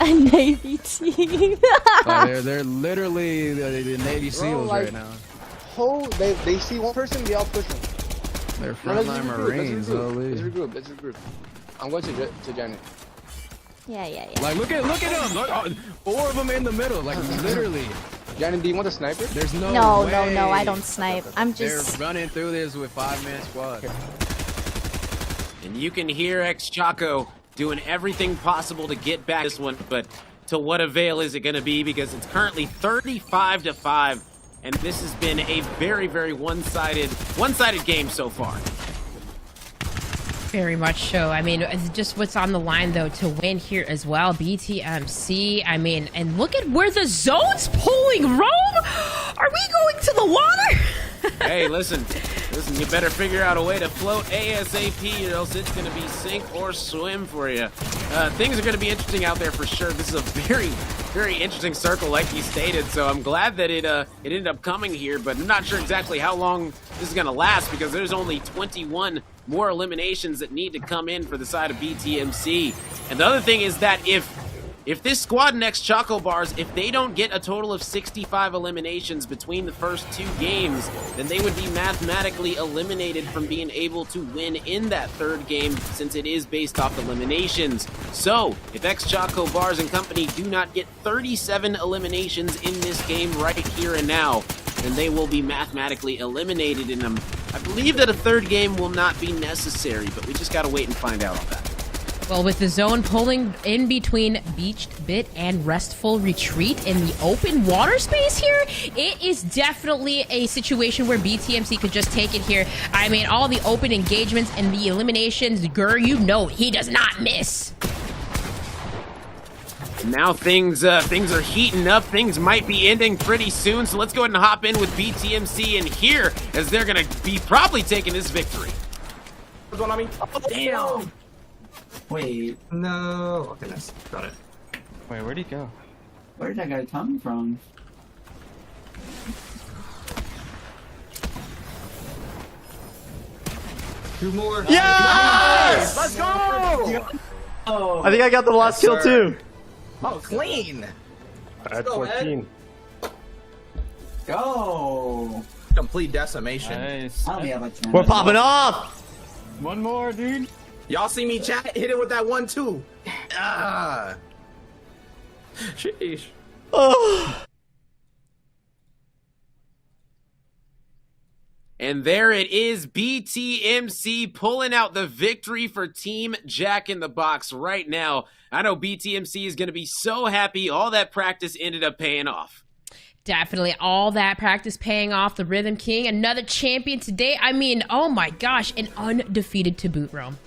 [SPEAKER 7] A Navy team.
[SPEAKER 4] They're literally the Navy SEALs right now.
[SPEAKER 18] They see one person, they all push them.
[SPEAKER 4] They're frontline Marines.
[SPEAKER 18] Let's regroup. I'm going to Janet.
[SPEAKER 7] Yeah.
[SPEAKER 4] Like look at them. Look, 4 of them in the middle. Like literally.
[SPEAKER 18] Janet, do you want a sniper?
[SPEAKER 4] There's no way.
[SPEAKER 7] No, I don't snipe. I'm just.
[SPEAKER 4] They're running through this with 5-man squad.
[SPEAKER 3] And you can hear XChoco doing everything possible to get back this one, but to what avail is it going to be? Because it's currently 35-5, and this has been a very, very one-sided game so far.
[SPEAKER 2] Very much so. I mean, it's just what's on the line, though, to win here as well. BTMC, I mean, and look at where the zone's pulling, Rome! Are we going to the water?
[SPEAKER 3] Hey, listen, you better figure out a way to float ASAP, or else it's going to be sink or swim for you. Things are going to be interesting out there for sure. This is a very, very interesting circle, like you stated, so I'm glad that it ended up coming here, but I'm not sure exactly how long this is going to last, because there's only 21 more eliminations that need to come in for the side of BTMC. And the other thing is that if this squad in XChocoBars, if they don't get a total of 65 eliminations between the first 2 games, then they would be mathematically eliminated from being able to win in that 3rd game, since it is based off eliminations. So, if XChocoBars and company do not get 37 eliminations in this game right here and now, then they will be mathematically eliminated in them. I believe that a third game will not be necessary, but we just gotta wait and find out on that.
[SPEAKER 2] Well, with the zone pulling in between Beached Bit and Restful Retreat in the open water space here, it is definitely a situation where BTMC could just take it here. I mean, all the open engagements and the eliminations, you know he does not miss.
[SPEAKER 3] Now things are heating up. Things might be ending pretty soon, so let's go ahead and hop in with BTMC in here as they're going to be probably taking this victory.
[SPEAKER 21] What's going on me? Oh,
[SPEAKER 17] damn! Wait, no. Okay, nice. Got it.
[SPEAKER 18] Wait, where'd he go?
[SPEAKER 17] Where did that guy come from? Two more.
[SPEAKER 10] Yes!
[SPEAKER 21] Let's go!
[SPEAKER 17] Oh,
[SPEAKER 10] I think I got the last kill too.
[SPEAKER 21] Oh, clean!
[SPEAKER 18] I had 14.
[SPEAKER 17] Go!
[SPEAKER 21] Complete decimation.
[SPEAKER 18] Nice.
[SPEAKER 17] I only have a 10.
[SPEAKER 10] We're popping off!
[SPEAKER 18] One more, dude.
[SPEAKER 21] Y'all see me chat? Hit it with that 1-2. Ah. Sheesh.
[SPEAKER 10] Oh.
[SPEAKER 3] And there it is, BTMC pulling out the victory for Team Jack in the Box right now. I know BTMC is going to be so happy all that practice ended up paying off.
[SPEAKER 2] Definitely all that practice paying off. The Rhythm King, another champion today. I mean, oh my gosh, an undefeated to boot, Rome.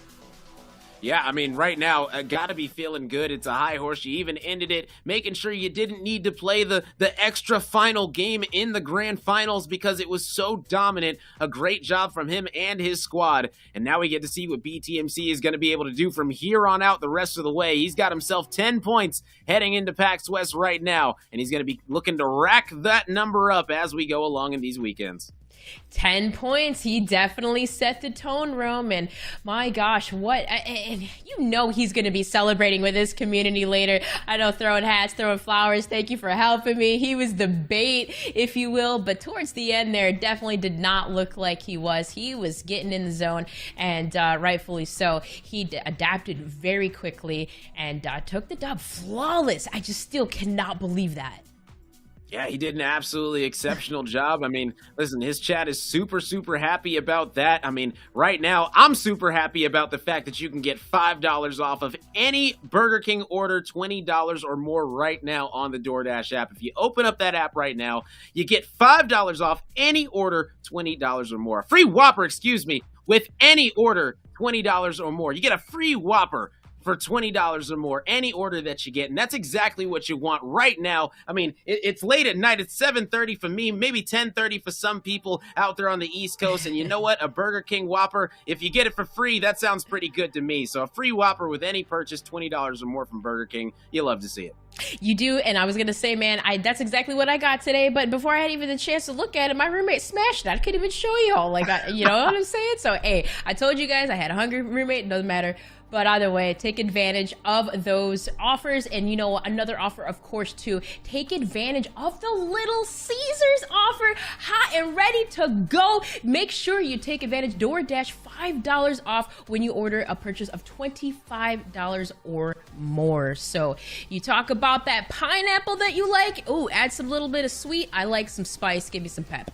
[SPEAKER 3] Yeah, I mean, right now, gotta be feeling good. It's a high horse. You even ended it making sure you didn't need to play the extra final game in the grand finals because it was so dominant. A great job from him and his squad. And now we get to see what BTMC is going to be able to do from here on out the rest of the way. He's got himself 10 points heading into PAX West right now, and he's going to be looking to rack that number up as we go along in these weekends.
[SPEAKER 2] 10 points. He definitely set the tone, Rome. And my gosh, and you know he's going to be celebrating with his community later. I know, throwing hats, throwing flowers. Thank you for helping me. He was the bait, if you will. But towards the end there, it definitely did not look like he was. He was getting in the zone, and rightfully so. He adapted very quickly and took the dub flawless. I just still cannot believe that.
[SPEAKER 3] Yeah, he did an absolutely exceptional job. I mean, listen, his chat is super, super happy about that. I mean, right now, I'm super happy about the fact that you can get $5 off of any Burger King order, $20 or more right now on the DoorDash app. If you open up that app right now, you get $5 off any order, $20 or more. Free Whopper, excuse me, with any order, $20 or more. You get a free Whopper for $20 or more, any order that you get. And that's exactly what you want right now. I mean, it's late at night. It's 7:30 for me, maybe 10:30 for some people out there on the East Coast. And you know what? A Burger King Whopper, if you get it for free, that sounds pretty good to me. So a free Whopper with any purchase, $20 or more from Burger King, you love to see it.
[SPEAKER 2] You do, and I was gonna say, man, that's exactly what I got today. But before I had even the chance to look at it, my roommate smashed it. I couldn't even show y'all, you know what I'm saying? So, hey, I told you guys I had a hungry roommate. It doesn't matter. But either way, take advantage of those offers. And you know, another offer, of course, too. Take advantage of the Little Caesars offer. Hot and ready to go. Make sure you take advantage. DoorDash $5 off when you order a purchase of $25 or more. So you talk about that pineapple that you like. Oh, add some little bit of sweet. I like some spice. Give me some pep.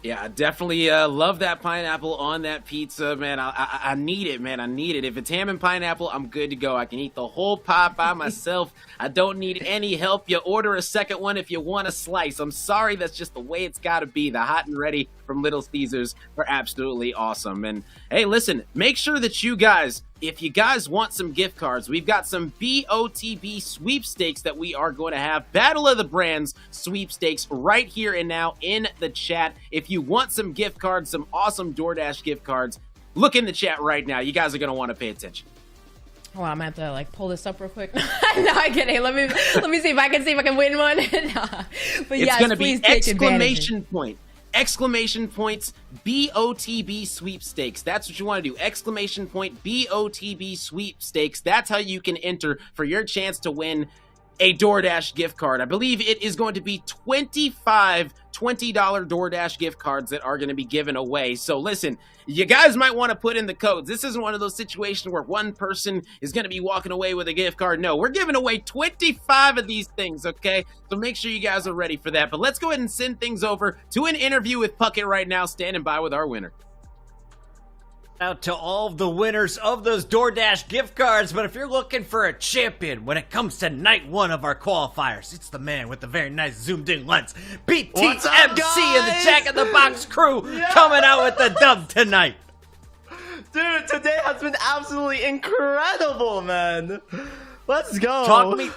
[SPEAKER 3] Yeah, I definitely love that pineapple on that pizza, man. I need it, man. I need it. If it's ham and pineapple, I'm good to go. I can eat the whole pot by myself. I don't need any help. You order a second one if you want a slice. I'm sorry, that's just the way it's got to be. The hot and ready from Little Caesars are absolutely awesome. And hey, listen, make sure that you guys, if you guys want some gift cards, we've got some BOTB sweepstakes that we are going to have. Battle of the Brands sweepstakes right here and now in the chat. If you want some gift cards, some awesome DoorDash gift cards, look in the chat right now. You guys are going to want to pay attention.
[SPEAKER 2] Oh, I'm gonna have to pull this up real quick. No, I get it. Let me see if I can win one. Nah. But
[SPEAKER 3] it's going to be
[SPEAKER 2] exclamation
[SPEAKER 3] point. Exclamation points, BOTB sweepstakes. That's what you want to do. Exclamation point, BOTB sweepstakes. That's how you can enter for your chance to win a DoorDash gift card. I believe it is going to be 25 $20 DoorDash gift cards that are going to be given away. So listen, you guys might want to put in the codes. This isn't one of those situations where one person is going to be walking away with a gift card. No, we're giving away 25 of these things, okay? So make sure you guys are ready for that. But let's go ahead and send things over to an interview with Puckett right now, standing by with our winner.
[SPEAKER 1] Out to all of the winners of those DoorDash gift cards, but if you're looking for a champion when it comes to night one of our qualifiers, it's the man with the very nice zoomed-in lens, BTMC and the Jack in the Box crew coming out with the dub tonight.
[SPEAKER 10] Dude, today has been absolutely incredible, man. Let's go.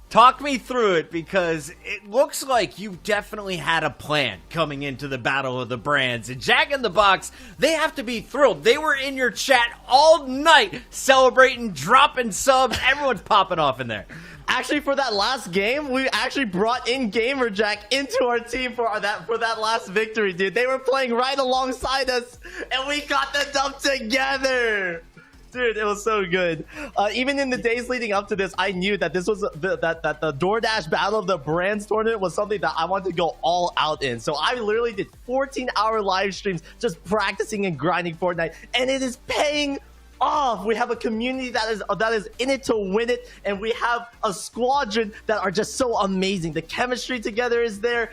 [SPEAKER 1] Talk me through it, because it looks like you definitely had a plan coming into the Battle of the Brands. And Jack in the Box, they have to be thrilled. They were in your chat all night celebrating, dropping subs. Everyone's popping off in there.
[SPEAKER 10] Actually, for that last game, we actually brought in Gamer Jack into our team for that last victory, dude. They were playing right alongside us, and we got the dub together. Dude, it was so good. Even in the days leading up to this, I knew that this was that the DoorDash Battle of the Brands tournament was something that I wanted to go all out in. So I literally did 14-hour live streams just practicing and grinding Fortnite, and it is paying off. We have a community that is in it to win it, and we have a squadron that are just so amazing. The chemistry together is there.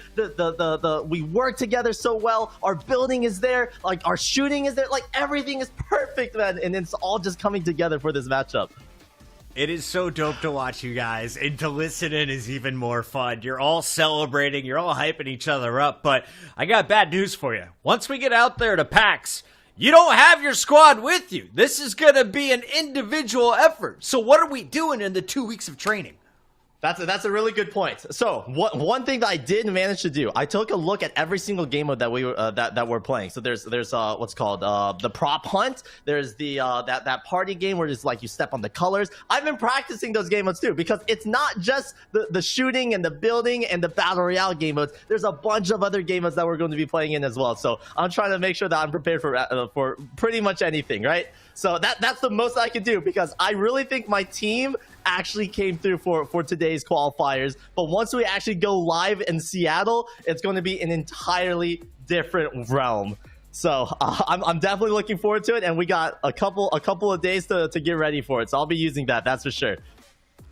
[SPEAKER 10] We work together so well. Our building is there. Like, our shooting is there. Like, everything is perfect, man. And it's all just coming together for this matchup.
[SPEAKER 1] It is so dope to watch you guys, and to listen in is even more fun. You're all celebrating. You're all hyping each other up. But I got bad news for you. Once we get out there to PAX, you don't have your squad with you. This is going to be an individual effort. So what are we doing in the 2 weeks of training?
[SPEAKER 10] That's a really good point. So one thing that I did manage to do, I took a look at every single game mode that we were that we're playing. So there's what's called the prop hunt. There's the that party game where it's like you step on the colors. I've been practicing those game modes too, because it's not just the shooting and the building and the battle royale game modes. There's a bunch of other game modes that we're going to be playing in as well. So I'm trying to make sure that I'm prepared for pretty much anything, right? So that's the most I can do, because I really think my team actually came through for today's qualifiers. But once we actually go live in Seattle, it's going to be an entirely different realm. So I'm definitely looking forward to it, and we got a couple of days to get ready for it. So I'll be using that's for sure.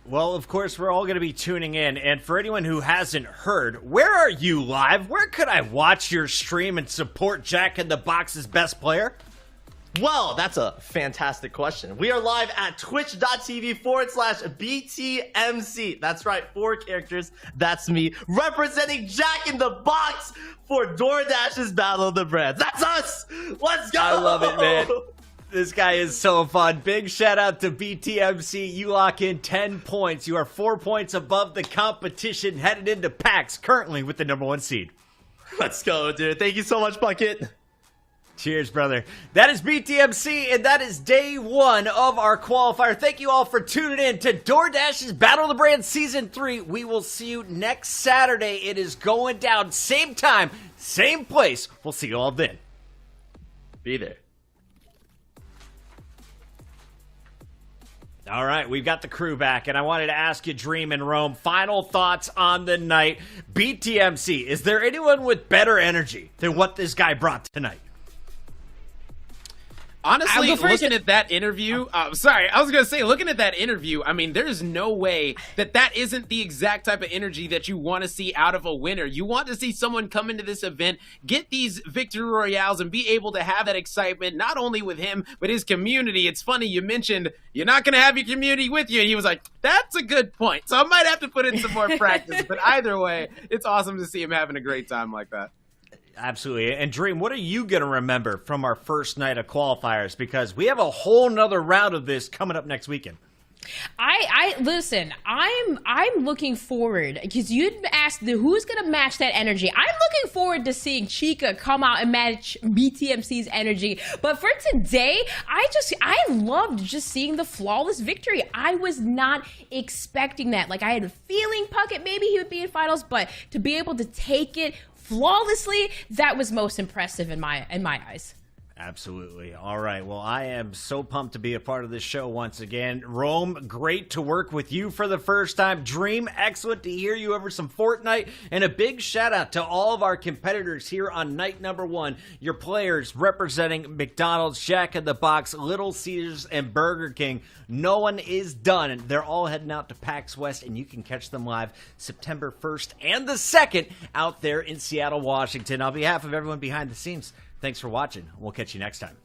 [SPEAKER 1] Well, of course, we're all going to be tuning in. And for anyone who hasn't heard, where are you live? Where could I watch your stream and support Jack in the Box's best player?
[SPEAKER 10] Well, that's a fantastic question. We are live at twitch.tv/BTMC. That's right, 4 characters. That's me, representing Jack in the Box for DoorDash's Battle of the Brands. That's us! Let's go!
[SPEAKER 1] I love it, man. This guy is so fun. Big shout out to BTMC. You lock in 10 points. You are 4 points above the competition, headed into PAX, currently with the #1 seed.
[SPEAKER 10] Let's go, dude. Thank you so much, Bucket.
[SPEAKER 1] Cheers, brother. That is BTMC, and that is day 1 of our qualifier. Thank you all for tuning in to DoorDash's Battle of the Brands Season 3. We will see you next Saturday. It is going down, same time, same place. We'll see you all then.
[SPEAKER 10] Be there.
[SPEAKER 1] All right, we've got the crew back, and I wanted to ask you, Dream and Rome, final thoughts on the night. BTMC, is there anyone with better energy than what this guy brought tonight?
[SPEAKER 3] Honestly, looking at that interview, looking at that interview, I mean, there's no way that isn't the exact type of energy that you want to see out of a winner. You want to see someone come into this event, get these victory royales, and be able to have that excitement, not only with him, but his community. It's funny, you mentioned you're not going to have your community with you, and he was like, that's a good point. So I might have to put in some more practice, but either way, it's awesome to see him having a great time like that.
[SPEAKER 1] Absolutely. And Dream, what are you going to remember from our first night of qualifiers? Because we have a whole nother round of this coming up next weekend.
[SPEAKER 2] Listen, I'm looking forward, because you'd asked who's gonna match that energy. I'm looking forward to seeing Chica come out and match BTMC's energy. But for today, I loved just seeing the flawless victory. I was not expecting that. Like, I had a feeling Puckett maybe he would be in finals, but to be able to take it flawlessly, that was most impressive in my eyes.
[SPEAKER 1] Absolutely. All right. Well, I am so pumped to be a part of this show once again. Rome, great to work with you for the first time. Dream, excellent to hear you over some Fortnite. And a big shout out to all of our competitors here on night number 1. Your players representing McDonald's, Jack in the Box, Little Caesars, and Burger King. No one is done. They're all heading out to PAX West, and you can catch them live September 1st and the 2nd out there in Seattle, Washington. On behalf of everyone behind the scenes, thanks for watching. We'll catch you next time.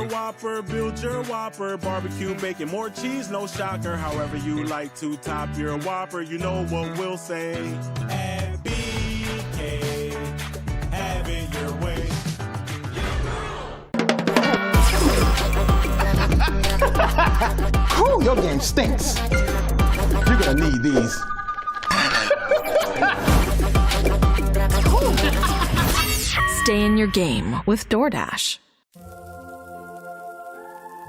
[SPEAKER 14] Whopper, build your Whopper. Barbecue, bacon, more cheese, no shocker. However you like to top your Whopper, you know what we'll say. At BK, have it your way.
[SPEAKER 15] Whew, your game stinks. You're gonna need these.
[SPEAKER 16] Stay in your game with DoorDash.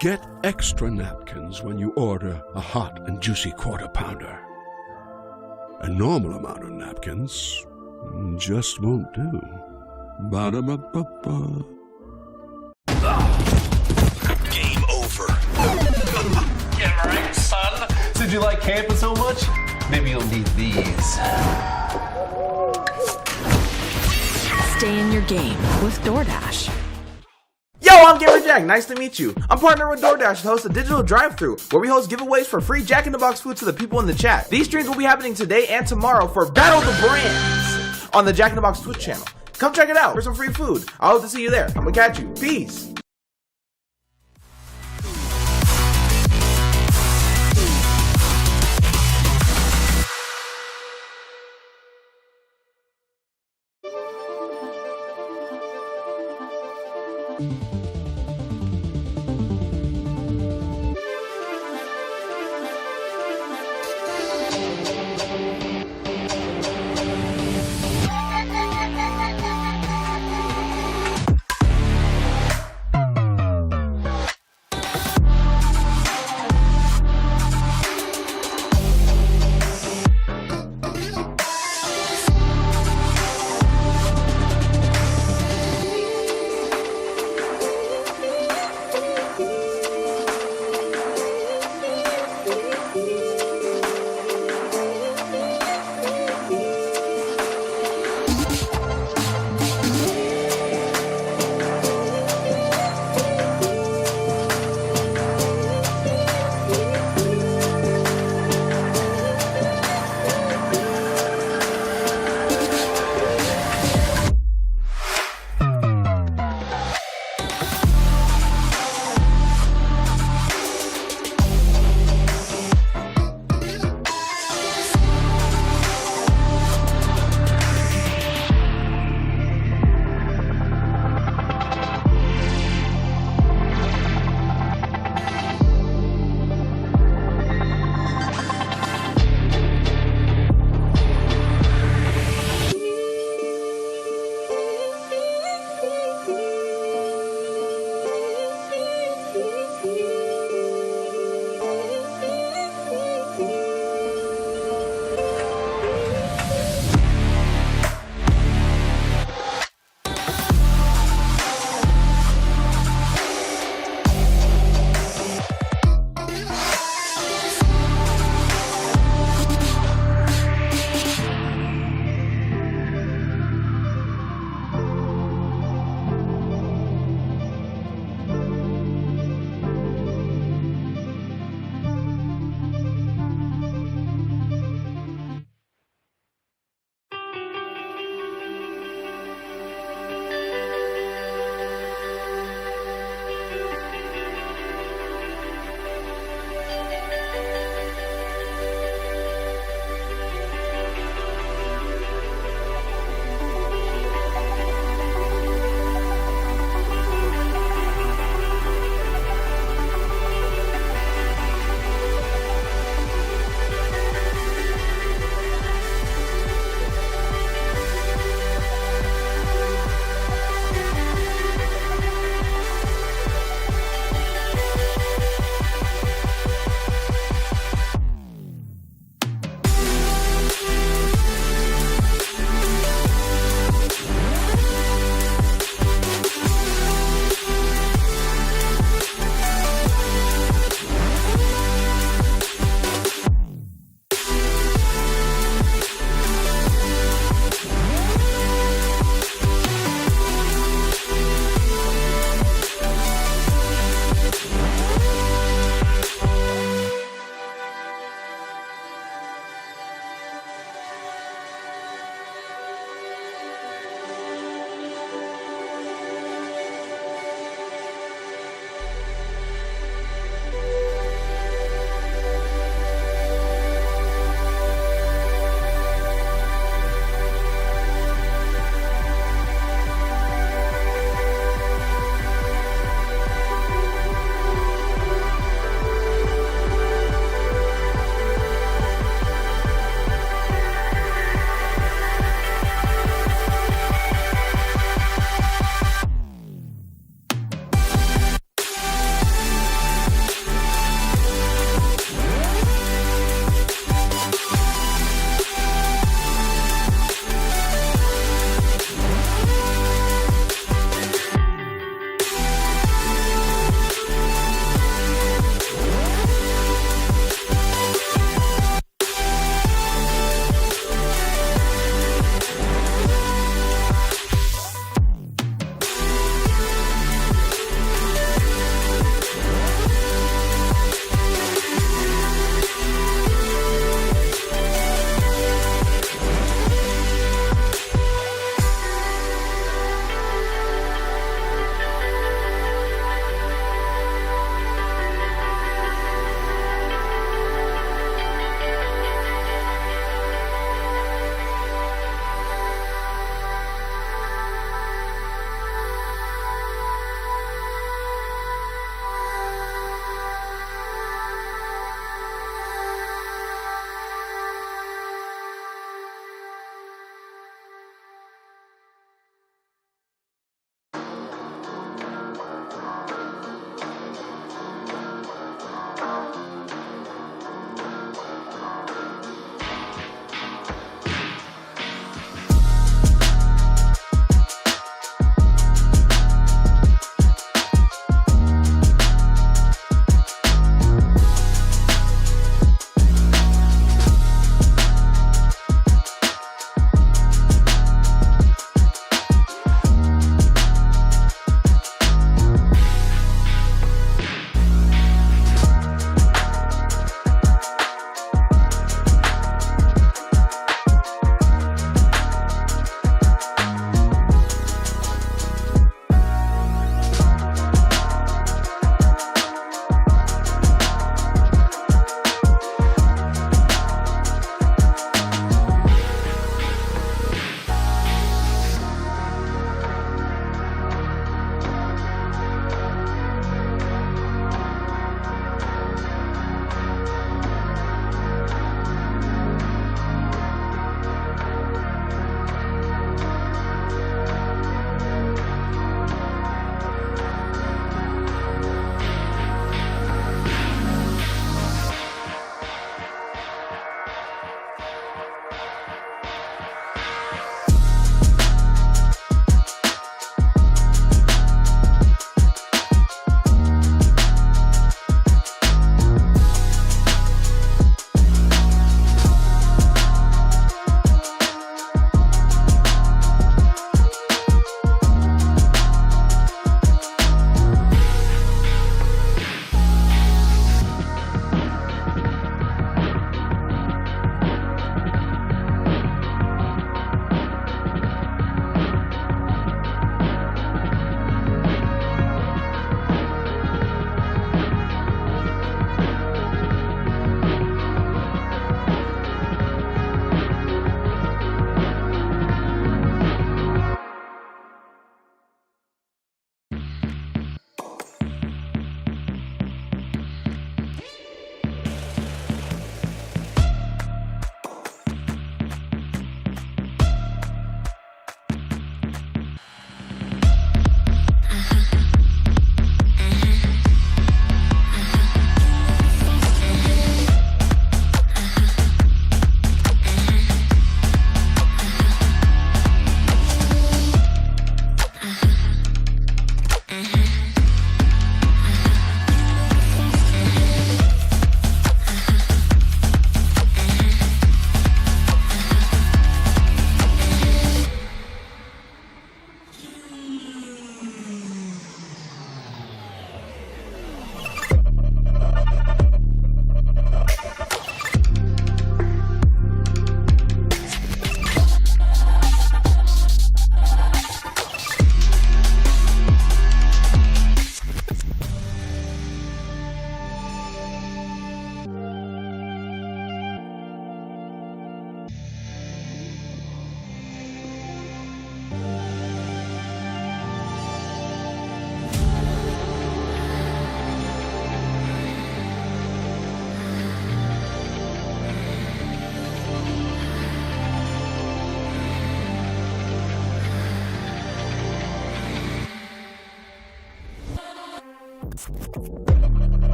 [SPEAKER 19] Get extra napkins when you order a hot and juicy Quarter Pounder. A normal amount of napkins just won't do. Ba-da-ba-ba-ba.
[SPEAKER 8] Game over.
[SPEAKER 11] Yeah, right, son? Since you like camping so much, maybe you'll need these.
[SPEAKER 16] Stay in your game with DoorDash.
[SPEAKER 21] Yo, I'm KingGeorge Jack. Nice to meet you. I'm partnered with DoorDash to host a digital drive-thru where we host giveaways for free Jack in the Box food to the people in the chat. These streams will be happening today and tomorrow for Battle of the Brands on the Jack in the Box Twitch channel. Come check it out for some free food. I hope to see you there. I'm gonna catch you. Peace.